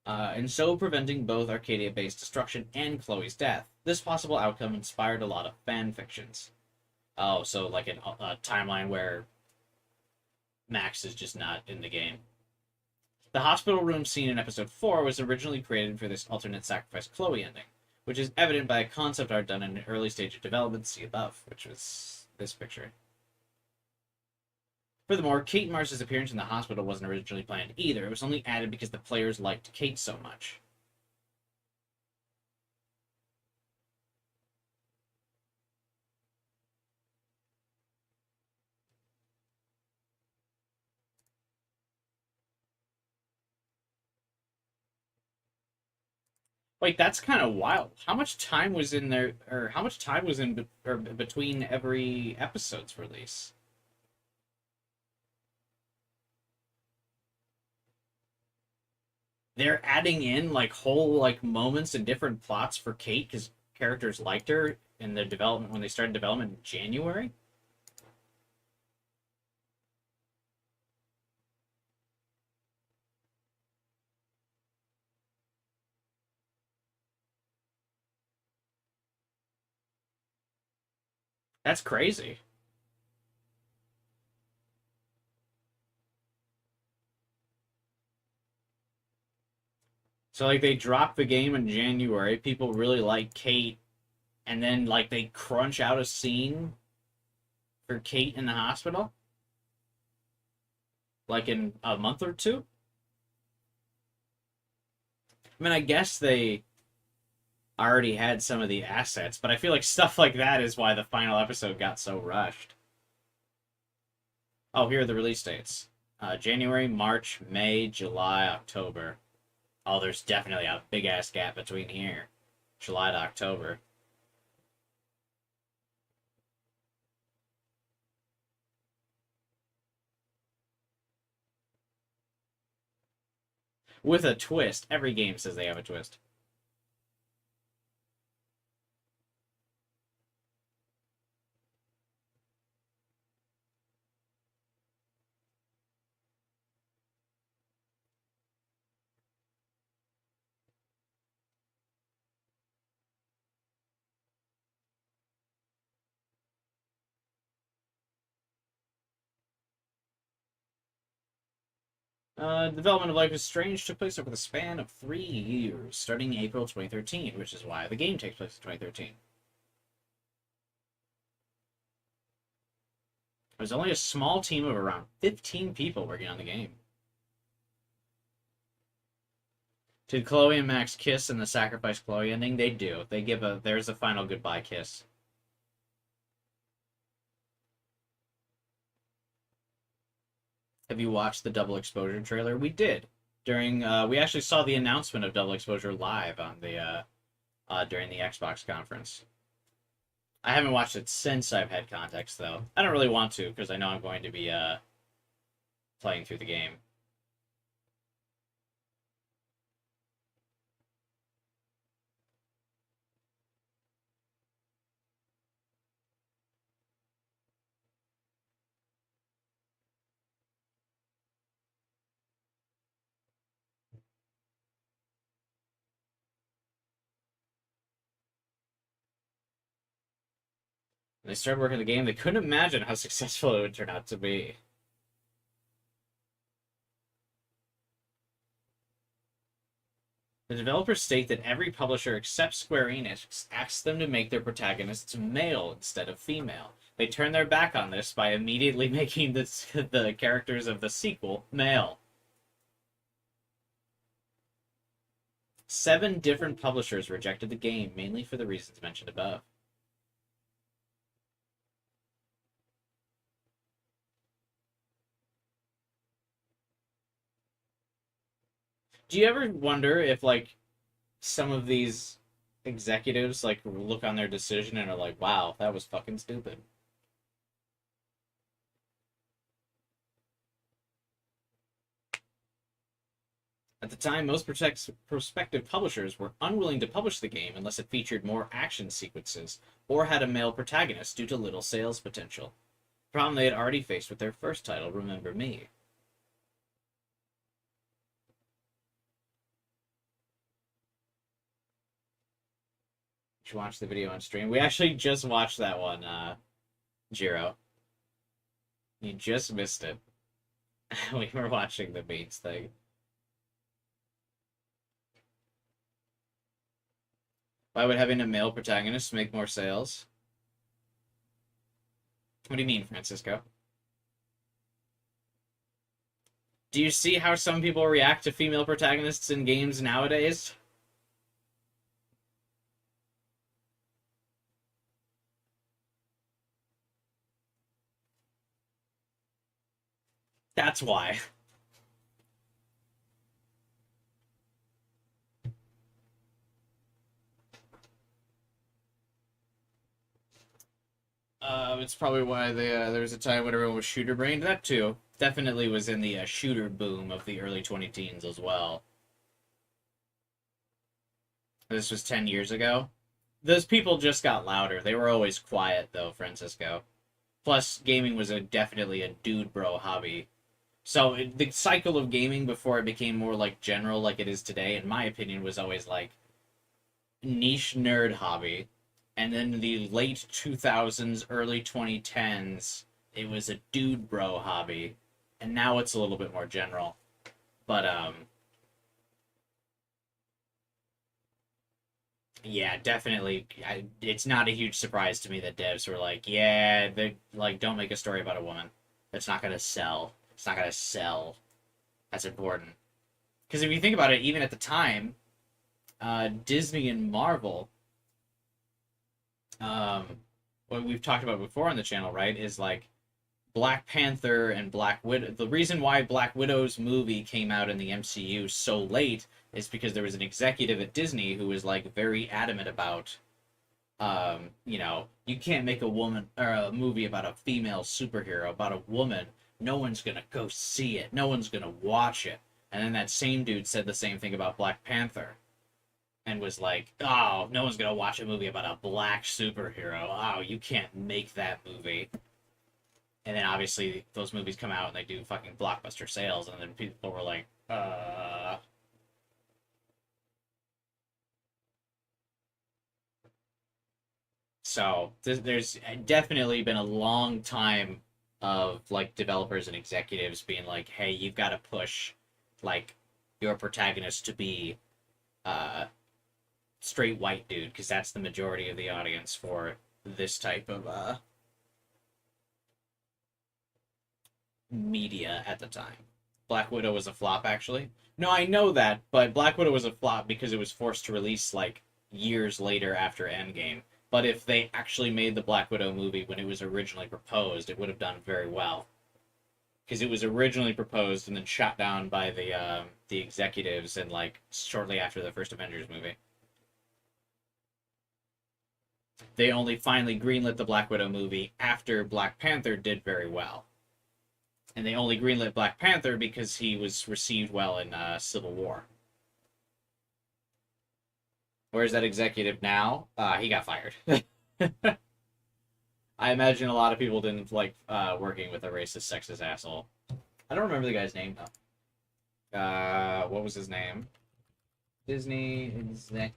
And so preventing both Arcadia Bay's destruction and Chloe's death. This possible outcome inspired a lot of fan fictions. Oh, so like a timeline where Max is just not in the game. The hospital room scene in episode 4 was originally created for this alternate sacrifice Chloe ending, which is evident by a concept art done in an early stage of development, see above, which was this picture. Furthermore, Kate Mars's appearance in the hospital wasn't originally planned either. It was only added because the players liked Kate so much. Wait, that's kind of wild. How much time was in there, or how much time was in between every episode's release? They're adding in like whole like moments and different plots for Kate because characters liked her in the development when they started development in January. That's crazy. So like they dropped the game in January, people really like Kate, and then like they crunch out a scene for Kate in the hospital? Like in a month or two? I mean, I guess they already had some of the assets, but I feel like stuff like that is why the final episode got so rushed. Oh, here are the release dates. January, March, May, July, October. Oh, there's definitely a big-ass gap between here. July to October. With a twist. Every game says they have a twist. Development of Life is Strange took place over the span of 3 years, starting April 2013, which is why the game takes place in 2013. There's only a small team of around 15 people working on the game. Did Chloe and Max kiss in the Sacrifice Chloe ending? They do. They give a, there's a final goodbye kiss. Have you watched the Double Exposure trailer? We did. During, we actually saw the announcement of Double Exposure live on the, during the Xbox conference. I haven't watched it since I've had context, though. I don't really want to, because I know I'm going to be, playing through the game. When they started working the game, they couldn't imagine how successful it would turn out to be. The developers state that every publisher except Square Enix asks them to make their protagonists male instead of female. They turn their back on this by immediately making the characters of the sequel male. 7 different publishers rejected the game, mainly for the reasons mentioned above. Do you ever wonder if, like, some of these executives, like, look on their decision and are like, wow, that was fucking stupid? At the time, most prospective publishers were unwilling to publish the game unless it featured more action sequences or had a male protagonist due to little sales potential. Problem they had already faced with their first title, Remember Me. Did you watch the video on stream? We actually just watched that one, Jiro. You just missed it. We were watching the Bates thing. Why would having a male protagonist make more sales? What do you mean, Francisco? Do you see how some people react to female protagonists in games nowadays? That's why. It's probably why there was a time when everyone was shooter brained. That too. Definitely was in the shooter boom of the early 2010s as well. This was 10 years ago. Those people just got louder. They were always quiet, though, Francisco. Plus, gaming was definitely a dude bro hobby. So, the cycle of gaming before it became more, like, general like it is today, in my opinion, was always, like, niche nerd hobby. And then the late 2000s, early 2010s, it was a dude bro hobby. And now it's a little bit more general. But, yeah, definitely. It's not a huge surprise to me that devs were like, yeah, they like don't make a story about a woman. That's not gonna sell. It's not gonna sell. That's important. Because if you think about it, even at the time, Disney and Marvel, what we've talked about before on the channel, right, is like Black Panther and Black Widow. The reason why Black Widow's movie came out in the MCU so late is because there was an executive at Disney who was like very adamant about, you know, you can't make a woman or a movie about a female superhero, about a woman. No one's gonna go see it. No one's gonna watch it. And then that same dude said the same thing about Black Panther, and was like, oh, no one's gonna watch a movie about a black superhero. Oh, you can't make that movie. And then obviously those movies come out and they do fucking blockbuster sales, and then people were like, So there's definitely been a long time of like developers and executives being like, hey, you've got to push like your protagonist to be straight white dude, because that's the majority of the audience for this type of media at the time. Black Widow was a flop, actually. No, I know that, but Black Widow was a flop because it was forced to release, like, years later after Endgame. But if they actually made the Black Widow movie when it was originally proposed, it would have done very well. Because it was originally proposed and then shot down by the executives and, like, shortly after the first Avengers movie. They only finally greenlit the Black Widow movie after Black Panther did very well. And they only greenlit Black Panther because he was received well in Civil War. Where's that executive now? He got fired. I imagine a lot of people didn't like working with a racist, sexist asshole. I don't remember the guy's name, though. What was his name? Disney executive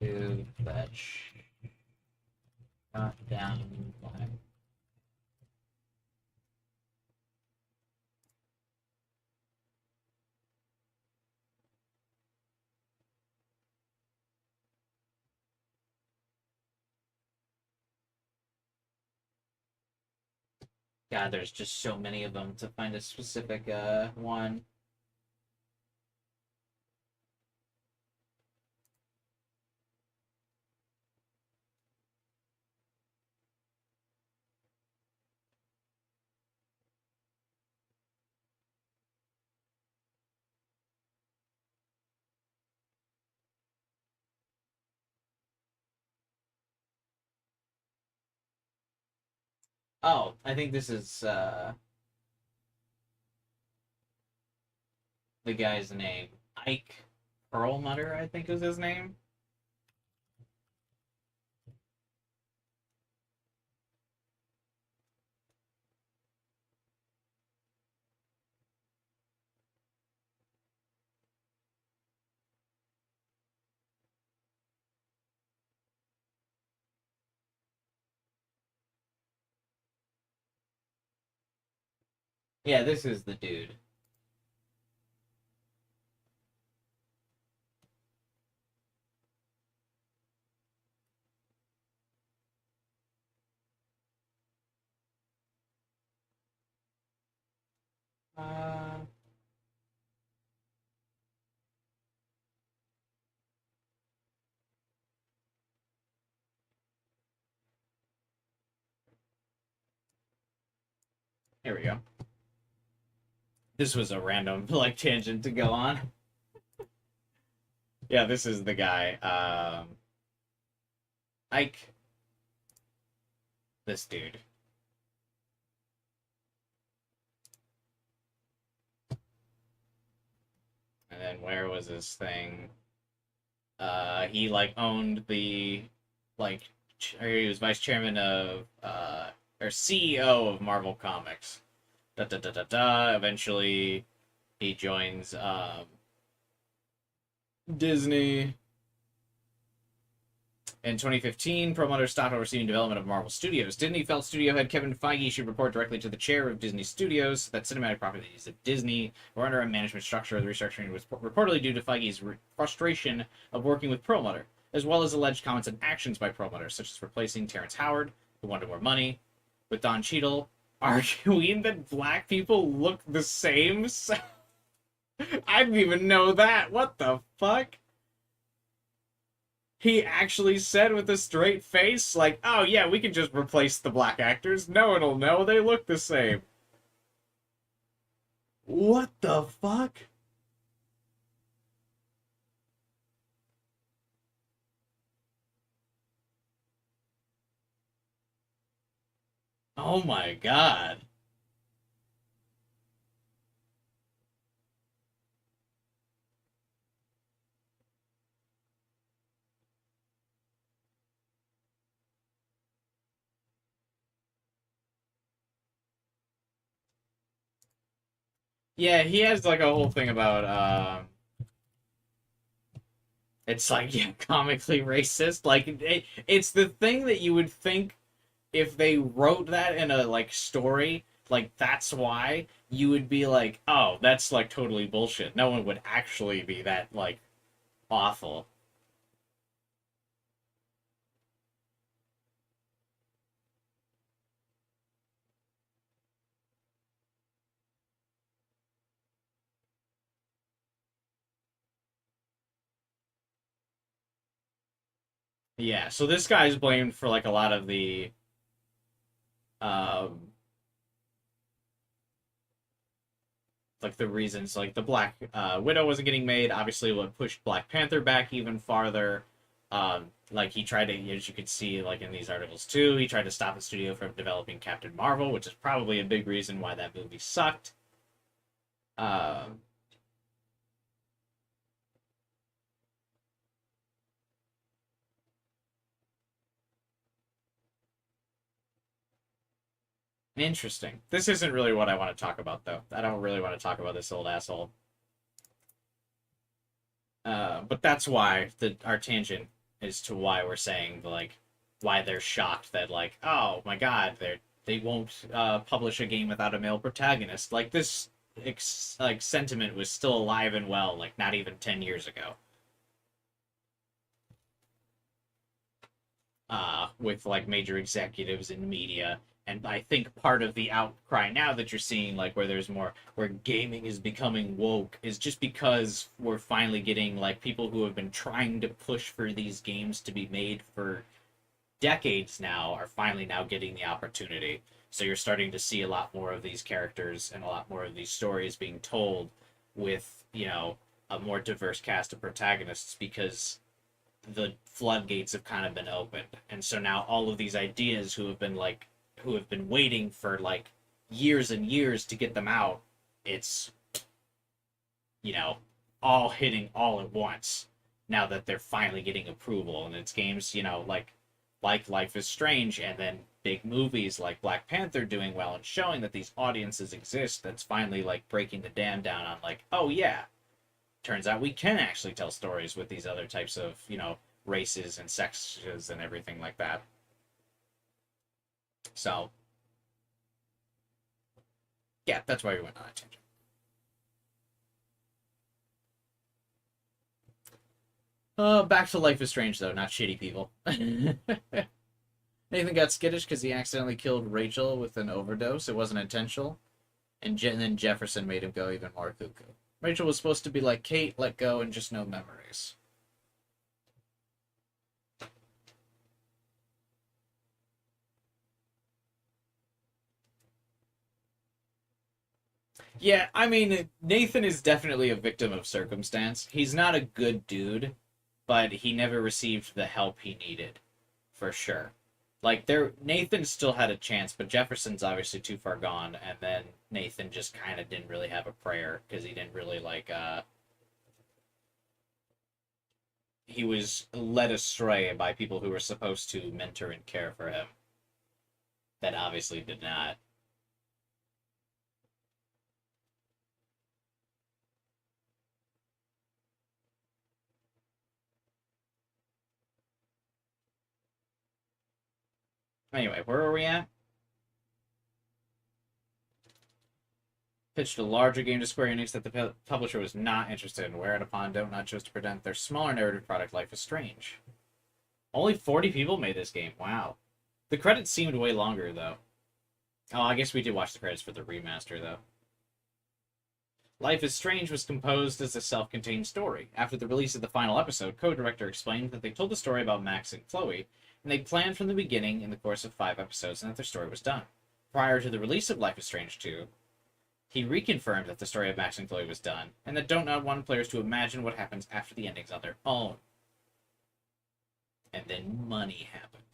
that shot down Black. God, there's just so many of them to find a specific one. Oh, I think this is the guy's name. Ike Perlmutter, I think is his name. Yeah, this is the dude. Here we go. This was a random, like, tangent to go on. Yeah, this is the guy. Ike. This dude. And then where was this thing? He, like, owned the, like, or he was vice chairman of, or CEO of Marvel Comics. Eventually, he joins, Disney. In 2015, Perlmutter stopped overseeing development of Marvel Studios. Disney felt studio head Kevin Feige should report directly to the chair of Disney Studios. That cinematic properties of Disney were under a management structure. The restructuring was reportedly due to Feige's frustration of working with Perlmutter, as well as alleged comments and actions by Perlmutter, such as replacing Terrence Howard, who wanted more money, with Don Cheadle, arguing that black people look the same. I didn't even know that. What the fuck? He actually said with a straight face, like, oh yeah, we can just replace the black actors. No one will know. They look the same. What the fuck? Oh my god. Yeah, he has like a whole thing about it's like, yeah, comically racist. Like it's the thing that you would think if they wrote that in a like story, like that's why you would be like, oh, that's like totally bullshit. No one would actually be that like awful. Yeah, so this guy's blamed for like a lot of the um like the reasons, like the Black Widow wasn't getting made, obviously what pushed Black Panther back even farther. Like he tried to, as you could see like in these articles too, he tried to stop the studio from developing Captain Marvel, which is probably a big reason why that movie sucked. Um Interesting. This isn't really what I want to talk about, though. I don't really want to talk about this old asshole. But that's why our tangent is to why we're saying, like, why they're shocked that, like, oh my god, they won't publish a game without a male protagonist. Like, this like sentiment was still alive and well, like, not even 10 years ago. With, like, major executives in media. And I think part of the outcry now that you're seeing, like, where there's more, where gaming is becoming woke, is just because we're finally getting, like, people who have been trying to push for these games to be made for decades now are finally now getting the opportunity. So you're starting to see a lot more of these characters and a lot more of these stories being told with, you know, a more diverse cast of protagonists because the floodgates have kind of been opened. And so now all of these ideas who have been waiting for like years and years to get them out, it's, you know, all hitting all at once now that they're finally getting approval. And it's games, you know, like Life is Strange, and then big movies like Black Panther doing well and showing that these audiences exist, that's finally like breaking the dam down on like, oh yeah, turns out we can actually tell stories with these other types of, you know, races and sexes and everything like that. So, yeah, that's why we went on a tangent. Back to Life is Strange, though, not shitty people. Nathan got skittish because he accidentally killed Rachel with an overdose. It wasn't intentional. And then Jefferson made him go even more cuckoo. Rachel was supposed to be like Kate, let go, and just no memories. Yeah, I mean, Nathan is definitely a victim of circumstance. He's not a good dude, but he never received the help he needed, for sure. Like, Nathan still had a chance, but Jefferson's obviously too far gone, and then Nathan just kind of didn't really have a prayer, because he didn't really, like, he was led astray by people who were supposed to mentor and care for him. That obviously did not. Anyway, where are we at? Pitched a larger game to Square Enix that the publisher was not interested in, whereupon Don't Not chose to present their smaller narrative product, Life is Strange. Only 40 people made this game. Wow. The credits seemed way longer, though. Oh, I guess we did watch the credits for the remaster, though. Life is Strange was composed as a self-contained story. After the release of the final episode, co-director explained that they told the story about Max and Chloe, and they planned from the beginning in the course of 5 episodes and that their story was done. Prior to the release of Life is Strange 2, he reconfirmed that the story of Max and Chloe was done, and that Don't Not want players to imagine what happens after the endings on their own. And then money happened.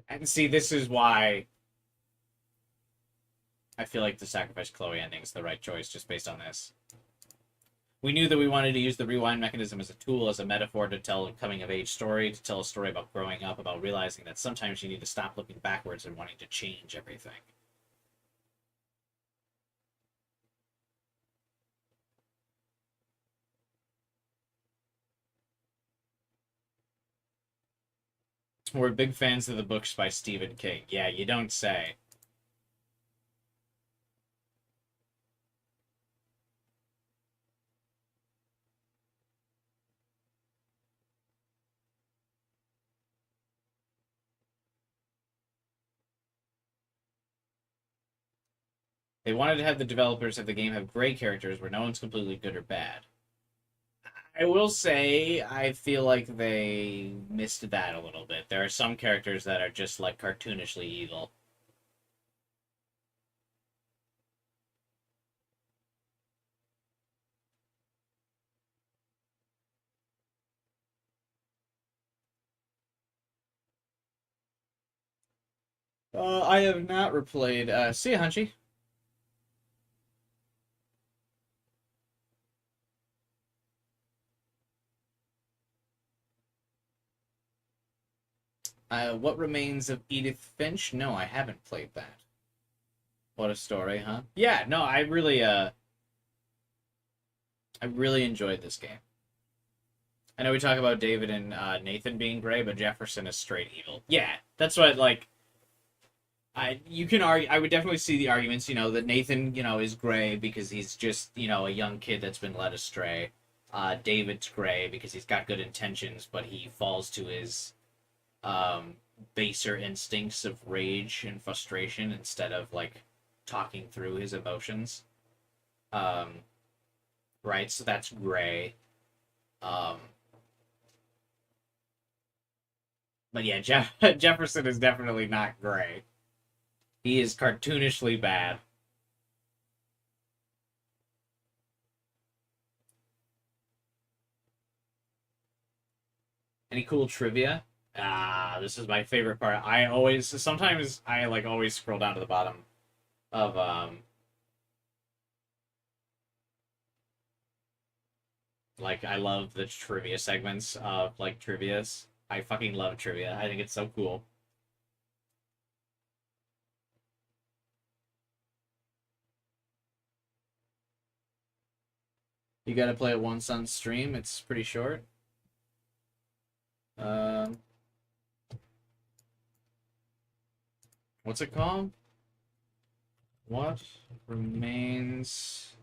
And see, this is why I feel like the Sacrifice Chloe ending is the right choice, just based on this. We knew that we wanted to use the rewind mechanism as a tool, as a metaphor to tell a coming-of-age story, to tell a story about growing up, about realizing that sometimes you need to stop looking backwards and wanting to change everything. We're big fans of the books by Stephen King. Yeah, you don't say. They wanted to have the developers of the game have gray characters where no one's completely good or bad. I will say, I feel like they missed that a little bit. There are some characters that are just, like, cartoonishly evil. I have not replayed. See ya, Hunchy. What Remains of Edith Finch? No, I haven't played that. What a story, huh? Yeah, no, I really enjoyed this game. I know we talk about David and Nathan being gray, but Jefferson is straight evil. Yeah, that's what, like, you can argue. I would definitely see the arguments, that Nathan, is gray because he's just, a young kid that's been led astray. David's gray because he's got good intentions, but he falls to his baser instincts of rage and frustration instead of, like, talking through his emotions. Right, so that's gray. But yeah, Jefferson is definitely not gray. He is cartoonishly bad. Any cool trivia? This is my favorite part. Sometimes I always scroll down to the bottom of I love the trivia segments of trivias. I fucking love trivia. I think it's so cool. You gotta play it once on stream. It's pretty short. What's it called? What Remains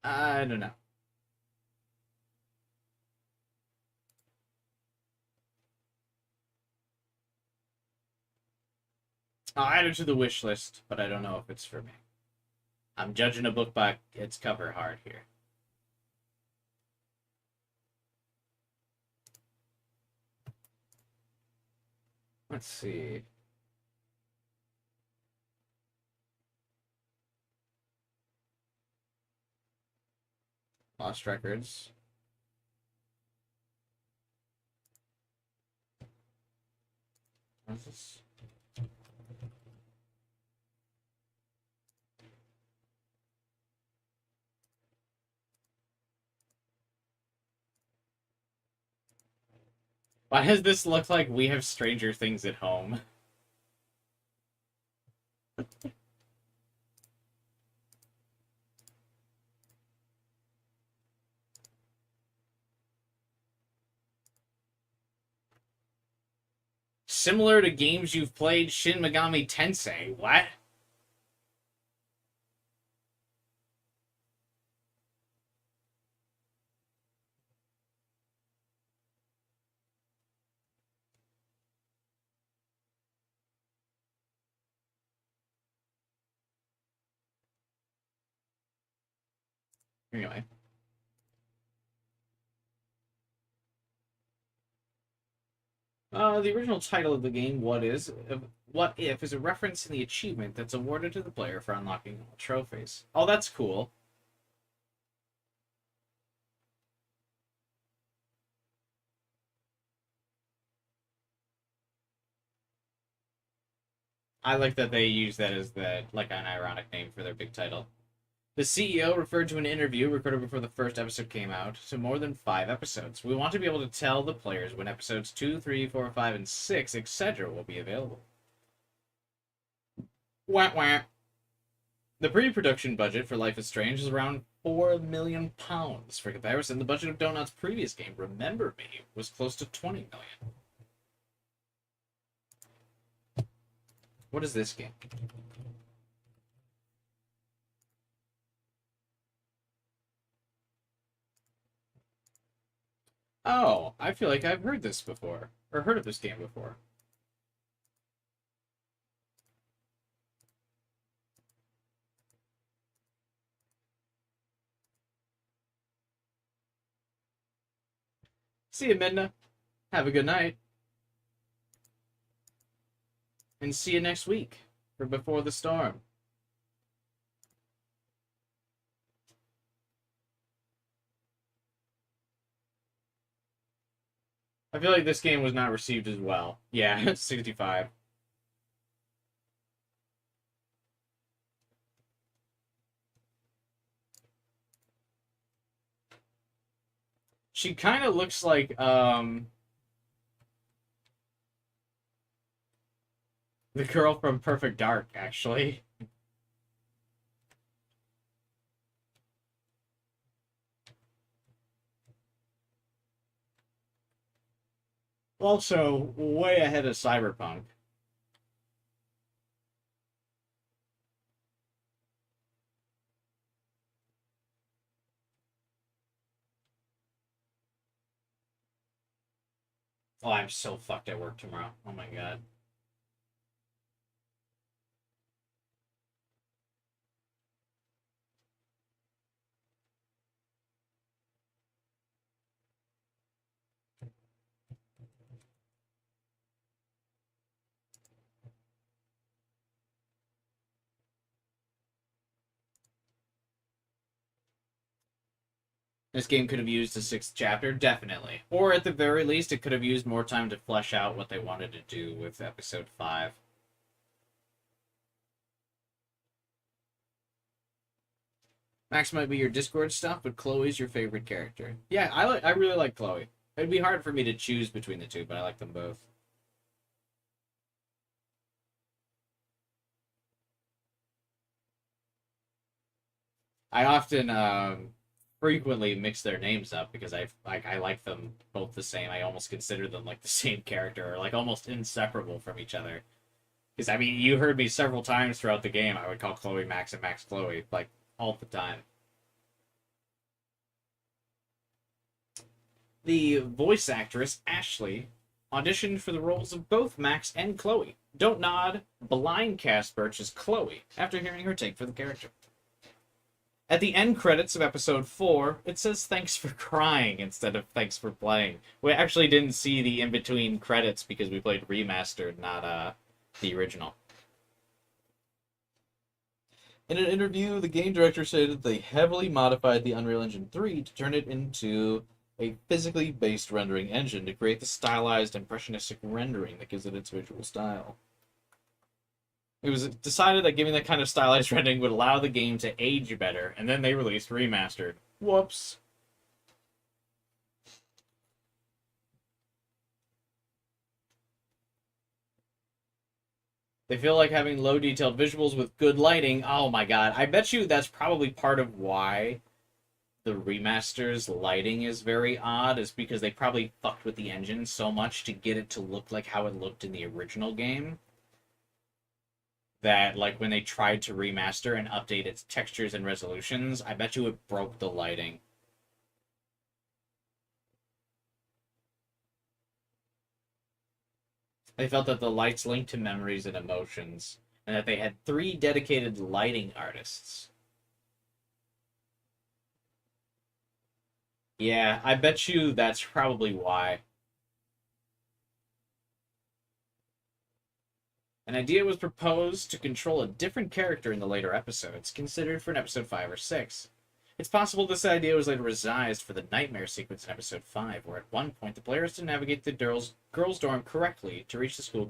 I don't know. I'll add it to the wish list, but I don't know if it's for me. I'm judging a book by its cover hard here. Let's see. Lost Records. What is this? Why does this look like We Have Stranger Things at Home? Similar to games you've played, Shin Megami Tensei. What? Anyway. The original title of the game, What If, is a reference in the achievement that's awarded to the player for unlocking all trophies. Oh, that's cool. I like that they use that as like an ironic name for their big title. The CEO referred to an interview recorded before the first episode came out to more than 5 episodes. We want to be able to tell the players when episodes 2, 3, 4, 5, and 6, etc. will be available. Wah wah. The pre-production budget for Life is Strange is around £4 million. For comparison, the budget of Donut's previous game, Remember Me, was close to $20 million. What is this game? Oh, I feel like I've heard this before. Or heard of this game before. See you, Midna. Have a good night. And see you next week for Before the Storm. I feel like this game was not received as well. Yeah, 65. She kind of looks like, the girl from Perfect Dark, actually. Also, way ahead of Cyberpunk. Oh, I'm so fucked at work tomorrow. Oh my god. This game could have used a 6th chapter, definitely. Or at the very least, it could have used more time to flesh out what they wanted to do with episode 5. Max might be your Discord stuff, but Chloe's your favorite character. Yeah, I really like Chloe. It'd be hard for me to choose between the two, but I like them both. I often frequently mix their names up because I like them both the same. I almost consider them like the same character, or like almost inseparable from each other. Because I mean, you heard me several times throughout the game. I would call Chloe Max and Max Chloe like all the time. The voice actress, Ashley, auditioned for the roles of both Max and Chloe. Don't nod, blind cast Birch as Chloe after hearing her take for the character. At the end credits of episode 4, it says thanks for crying instead of thanks for playing. We actually didn't see the in-between credits because we played remastered, not the original. In an interview, the game director stated they heavily modified the Unreal Engine 3 to turn it into a physically based rendering engine to create the stylized impressionistic rendering that gives it its visual style. It was decided that giving that kind of stylized rendering would allow the game to age better, and then they released Remastered. Whoops. They feel like having low detailed visuals with good lighting. Oh my god, I bet you that's probably part of why the remaster's lighting is very odd, is because they probably fucked with the engine so much to get it to look like how it looked in the original game, that like when they tried to remaster and update its textures and resolutions, I bet you it broke the lighting. They felt that the lights linked to memories and emotions, and that they had 3 dedicated lighting artists. Yeah, I bet you that's probably why. An idea was proposed to control a different character in the later episodes, considered for an episode 5 or 6. It's possible this idea was later revised for the nightmare sequence in episode 5, where at one point the player has to navigate the girls' dorm correctly to reach the school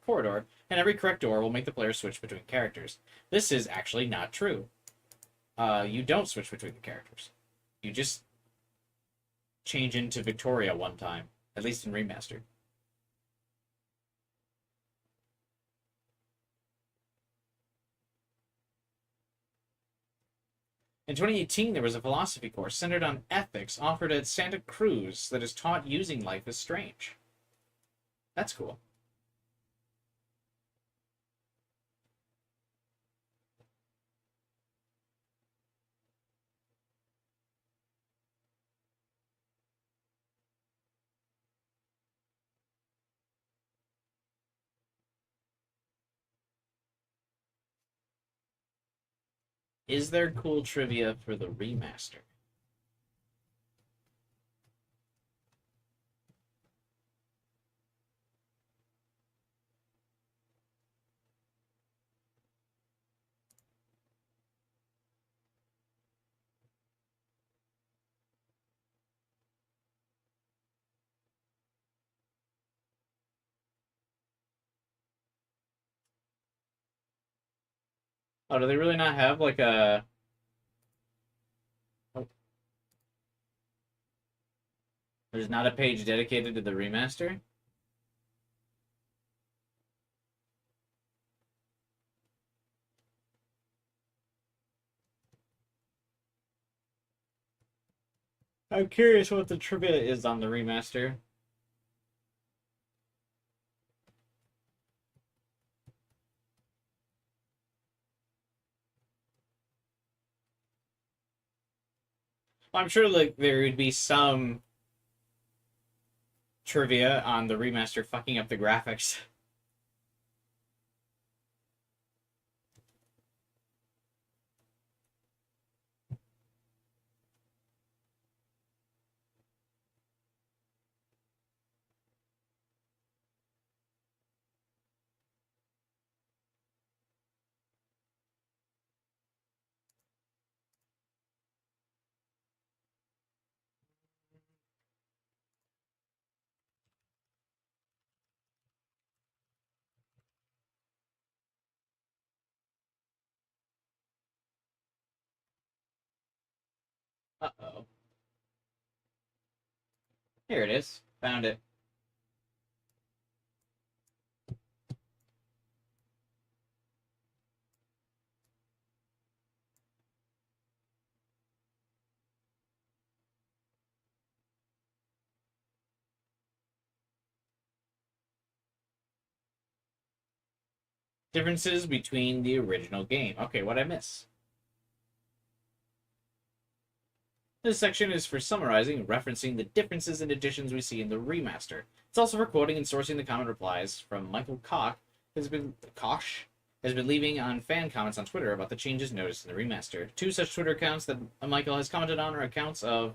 corridor, and every correct door will make the player switch between characters. This is actually not true. You don't switch between the characters. You just change into Victoria one time, at least in Remastered. In 2018, there was a philosophy course centered on ethics offered at Santa Cruz that is taught using Life is Strange. That's cool. Is there cool trivia for the remaster? Oh, do they really not have like a... Oh. There's not a page dedicated to the remaster? I'm curious what the trivia is on the remaster. I'm sure like there would be some trivia on the remaster fucking up the graphics. Uh-oh. Here it is. Found it. Differences between the original game. Okay, what'd I miss? This section is for summarizing and referencing the differences and additions we see in the remaster. It's also for quoting and sourcing the comment replies from Michael Koch has been leaving on fan comments on Twitter about the changes noticed in the remaster. Two such Twitter accounts that Michael has commented on are accounts of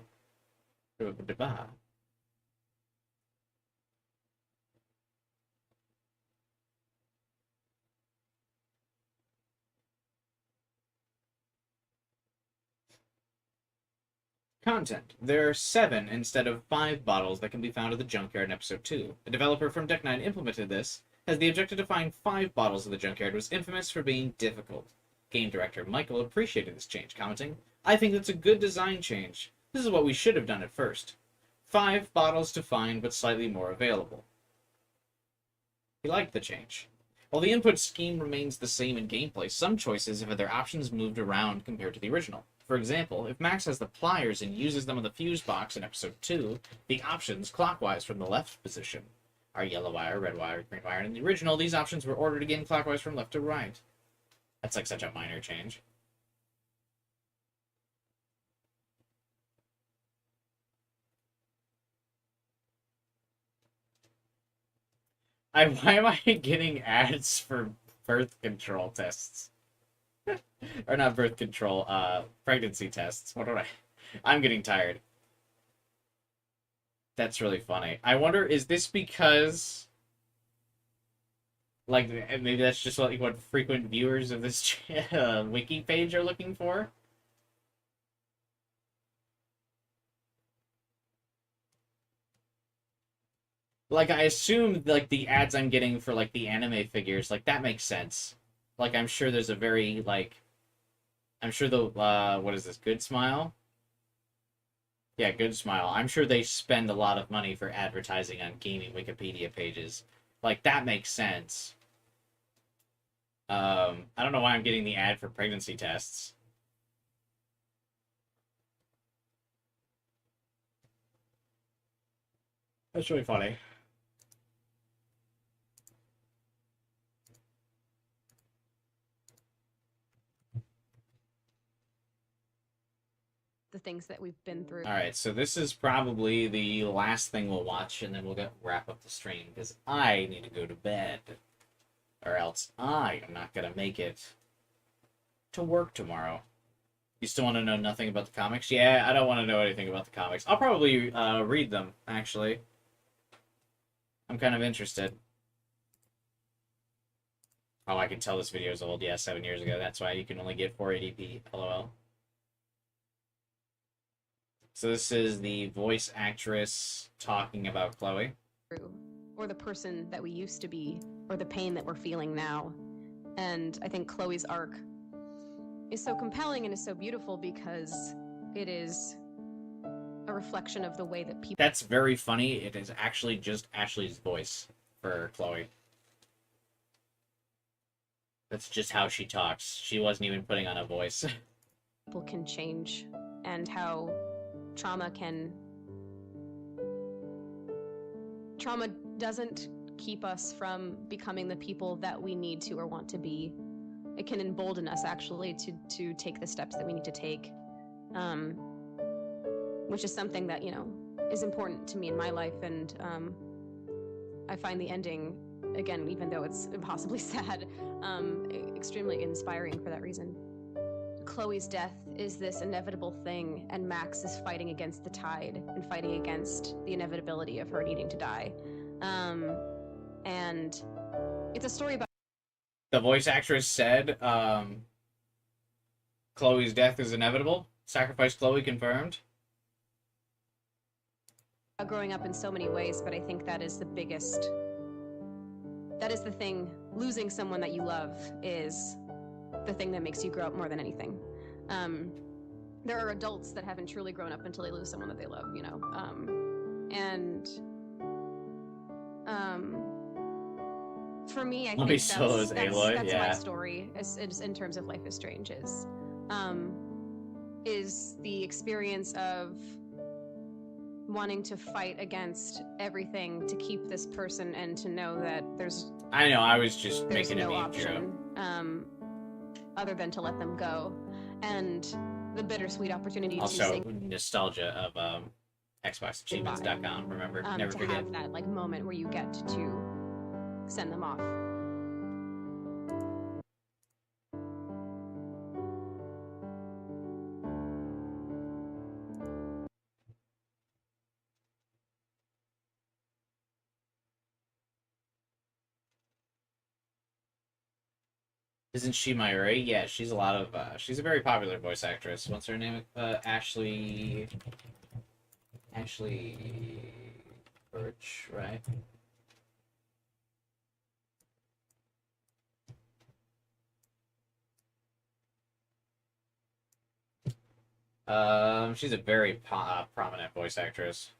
Content. There are 7 instead of 5 bottles that can be found at the junkyard in episode 2. A developer from Deck 9 implemented this, as the objective to find 5 bottles in the junkyard was infamous for being difficult. Game director Michael appreciated this change, commenting, "I think that's a good design change. This is what we should have done at first. 5 bottles to find, but slightly more available." He liked the change. While the input scheme remains the same in gameplay, some choices have had their options moved around compared to the original. For example, if Max has the pliers and uses them on the fuse box in episode 2, the options clockwise from the left position are yellow wire, red wire, green wire. In the original, these options were ordered again clockwise from left to right. That's like such a minor change. Why am I getting ads for birth control tests? Or not birth control, pregnancy tests. I'm getting tired. That's really funny. I wonder, is this because, like, maybe that's just like what frequent viewers of this wiki page are looking for? Like, I assume, like, the ads I'm getting for, like, the anime figures, like, that makes sense. Like, I'm sure there's a very, like... I'm sure the, what is this, Good Smile? Yeah, Good Smile. I'm sure they spend a lot of money for advertising on gaming Wikipedia pages. Like, that makes sense. I don't know why I'm getting the ad for pregnancy tests. That's really funny. The things that we've been through. Alright, so this is probably the last thing we'll watch, and then we'll wrap up the stream, because I need to go to bed. Or else I am not going to make it to work tomorrow. You still want to know nothing about the comics? Yeah, I don't want to know anything about the comics. I'll probably read them, actually. I'm kind of interested. Oh, I can tell this video is old. Yeah, 7 years ago. That's why you can only get 480p. LOL. So this is the voice actress talking about Chloe. Or the person that we used to be, or the pain that we're feeling now. And I think Chloe's arc is so compelling and is so beautiful because it is a reflection of the way that people... That's very funny. It is actually just Ashley's voice for Chloe. That's just how she talks. She wasn't even putting on a voice. People can change, and how trauma doesn't keep us from becoming the people that we need to or want to be. It can embolden us, actually, to take the steps that we need to take. Which is something that, you know, is important to me in my life, and I find the ending, again, even though it's impossibly sad, extremely inspiring for that reason. Chloe's death is this inevitable thing, and Max is fighting against the tide and fighting against the inevitability of her needing to die. And it's a story about... The voice actress said, Chloe's death is inevitable. Sacrifice Chloe confirmed. Growing up in so many ways, but I think that is the biggest... That is the thing. Losing someone that you love is the thing that makes you grow up more than anything. There are adults that haven't truly grown up until they lose someone that they love, you know. For me, I think that's my story in terms of Life is Strange, is the experience of wanting to fight against everything to keep this person and to know that there's... I know, I was just making no a meme option, other than to let them go. And the bittersweet opportunity to Also, say nostalgia of XboxAchievements.com. Remember, never to forget. have that like moment where you get to send them off. Isn't she Mayuri? Yeah, she's a lot of. She's a very popular voice actress. What's her name? Ashley. Ashley Birch, right? She's a very prominent voice actress.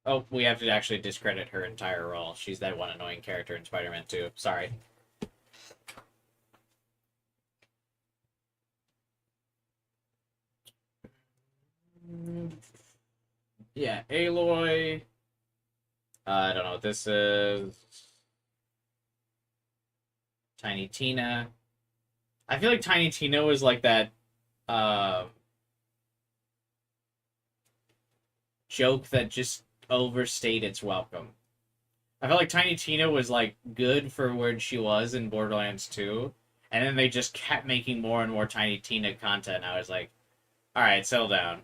Oh, we have to actually discredit her entire role. She's that one annoying character in Spider-Man 2. Sorry. Yeah, Aloy. I don't know what this is. Tiny Tina. I feel like Tiny Tina was like that joke that just overstayed its welcome. I felt like Tiny Tina was like good for where she was in Borderlands 2, and then they just kept making more and more Tiny Tina content. And I was like, all right, settle down.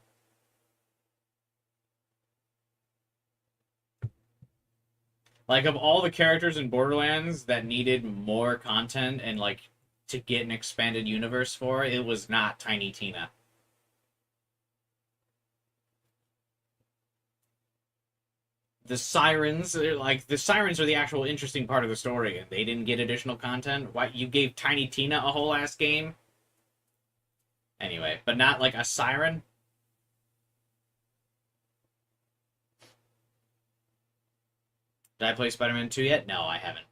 Like, of all the characters in Borderlands that needed more content and like to get an expanded universe for, it was not Tiny Tina. The sirens, the sirens are the actual interesting part of the story, and they didn't get additional content. Why, you gave Tiny Tina a whole ass game? Anyway, but not like a siren? Did I play Spider-Man 2 yet? No, I haven't.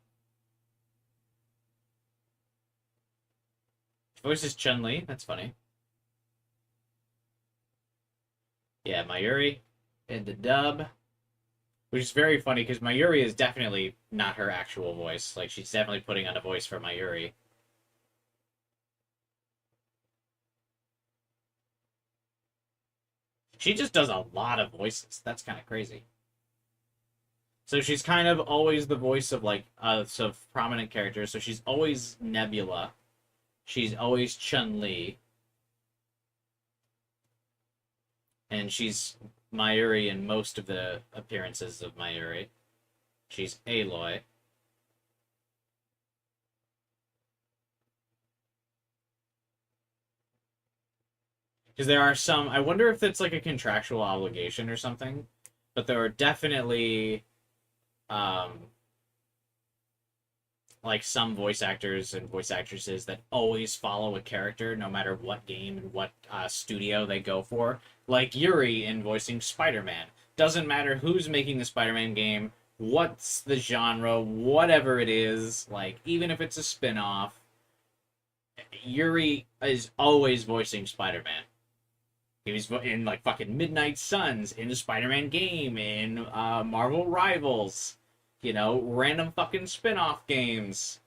Voice is Chun-Li, that's funny. Yeah, Mayuri in the dub. Which is very funny, because Mayuri is definitely not her actual voice. Like, she's definitely putting on a voice for Mayuri. She just does a lot of voices. That's kind of crazy. So she's kind of always the voice of, like, some prominent characters. So she's always Nebula. She's always Chun-Li. And she's Mayuri in most of the appearances of Mayuri. She's Aloy. Because there are some... I wonder if it's like a contractual obligation or something. But there are definitely... like some voice actors and voice actresses that always follow a character no matter what game and what studio they go for. Like Yuri in voicing Spider-Man. Doesn't matter who's making the Spider-Man game, what's the genre, whatever it is, like, even if it's a spin-off, Yuri is always voicing Spider-Man. He was in, like, fucking Midnight Suns, in the Spider-Man game, in Marvel Rivals, you know, random fucking spin-off games.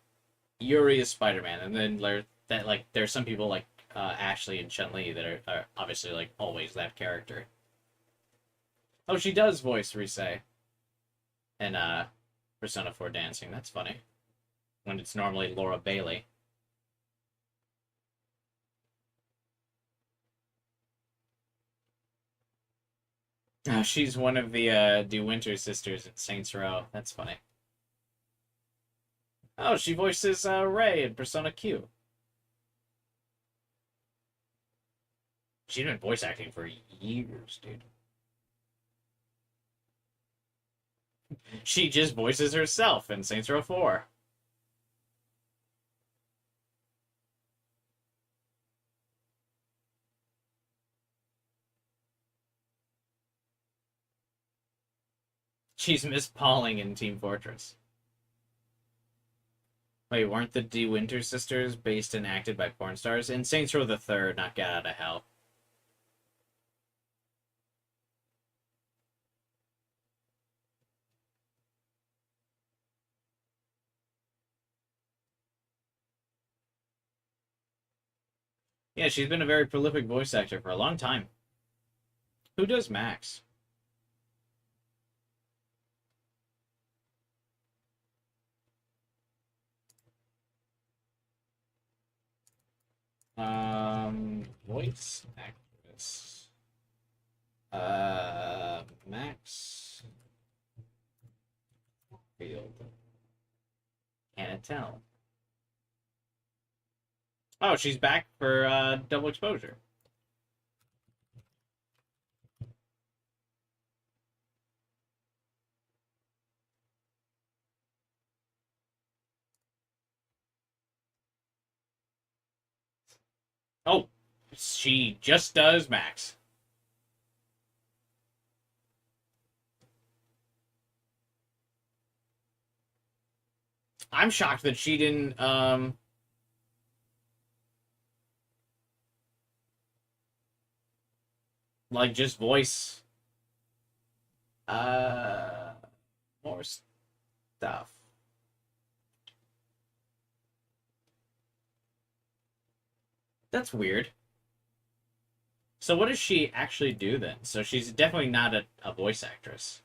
Yuri is Spider-Man, and then there's some people like Ashley and Chun-Li that are obviously like always that character. Oh, she does voice Rise in Persona 4 Dancing. That's funny. When it's normally Laura Bailey. Oh, she's one of the De Winter sisters in Saints Row. That's funny. Oh, she voices Ray in Persona Q. She's been voice acting for years, dude. She just voices herself in Saints Row 4. She's Miss Pauling in Team Fortress. Wait, weren't the De Winter sisters based and acted by porn stars? In Saints Row the Third, not Get Out of Hell. Yeah, she's been a very prolific voice actor for a long time. Who does Max? Voice actress. Max Field. Can't tell. Oh, she's back for double exposure. Oh, she just does Max. I'm shocked that she didn't, like, just voice, more stuff. That's weird. So what does she actually do then? So she's definitely not a voice actress.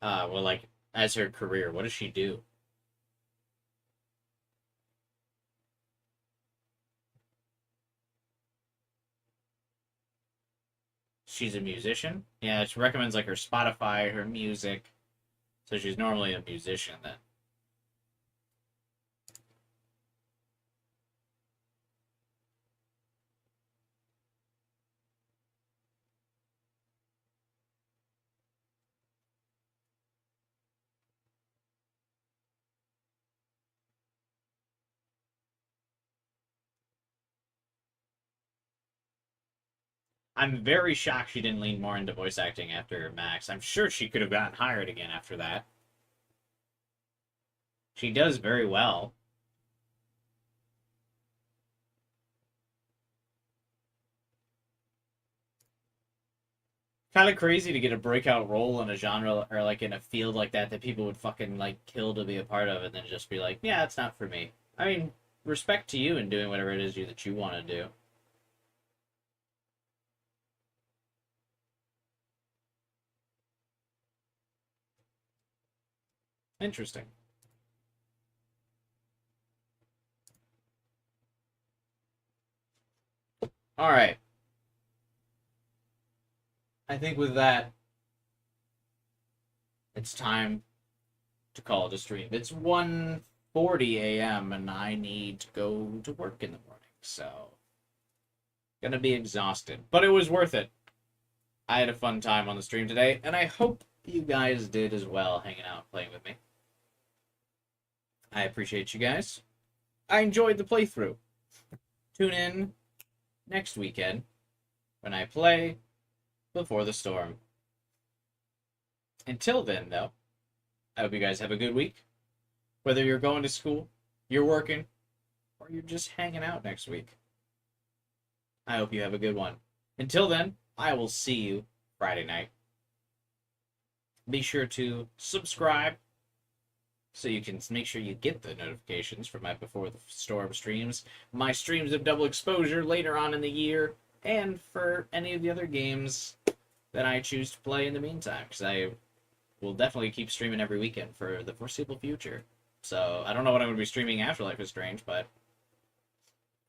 Well, like, as her career, what does she do? She's a musician? Yeah, she recommends, like, her Spotify, her music. So she's normally a musician, then. I'm very shocked she didn't lean more into voice acting after Max. I'm sure she could have gotten hired again after that. She does very well. Kind of crazy to get a breakout role in a genre or like in a field like that people would fucking like kill to be a part of and then just be like, yeah, it's not for me. I mean, respect to you and doing whatever it is that you want to do. Interesting. All right. I think with that, it's time to call it a stream. It's 1:40 a.m. and I need to go to work in the morning, so gonna be exhausted. But it was worth it. I had a fun time on the stream today, and I hope you guys did as well, hanging out and playing with me. I appreciate you guys. I enjoyed the playthrough. Tune in next weekend when I play Before the Storm. Until then, though, I hope you guys have a good week. Whether you're going to school, you're working, or you're just hanging out next week. I hope you have a good one. Until then, I will see you Friday night. Be sure to subscribe so you can make sure you get the notifications for my Before the Storm streams, my streams of double exposure later on in the year, and for any of the other games that I choose to play in the meantime, because I will definitely keep streaming every weekend for the foreseeable future. So I don't know what I'm going to be streaming after Life is Strange, but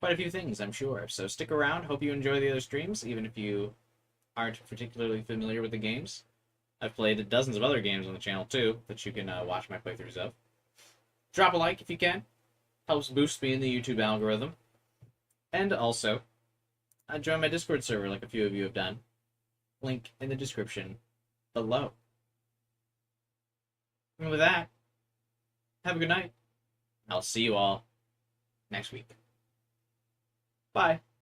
quite a few things, I'm sure. So stick around. Hope you enjoy the other streams, even if you aren't particularly familiar with the games. I've played dozens of other games on the channel, too, that you can watch my playthroughs of. Drop a like if you can. Helps boost me in the YouTube algorithm. And also, join my Discord server like a few of you have done. Link in the description below. And with that, have a good night. I'll see you all next week. Bye.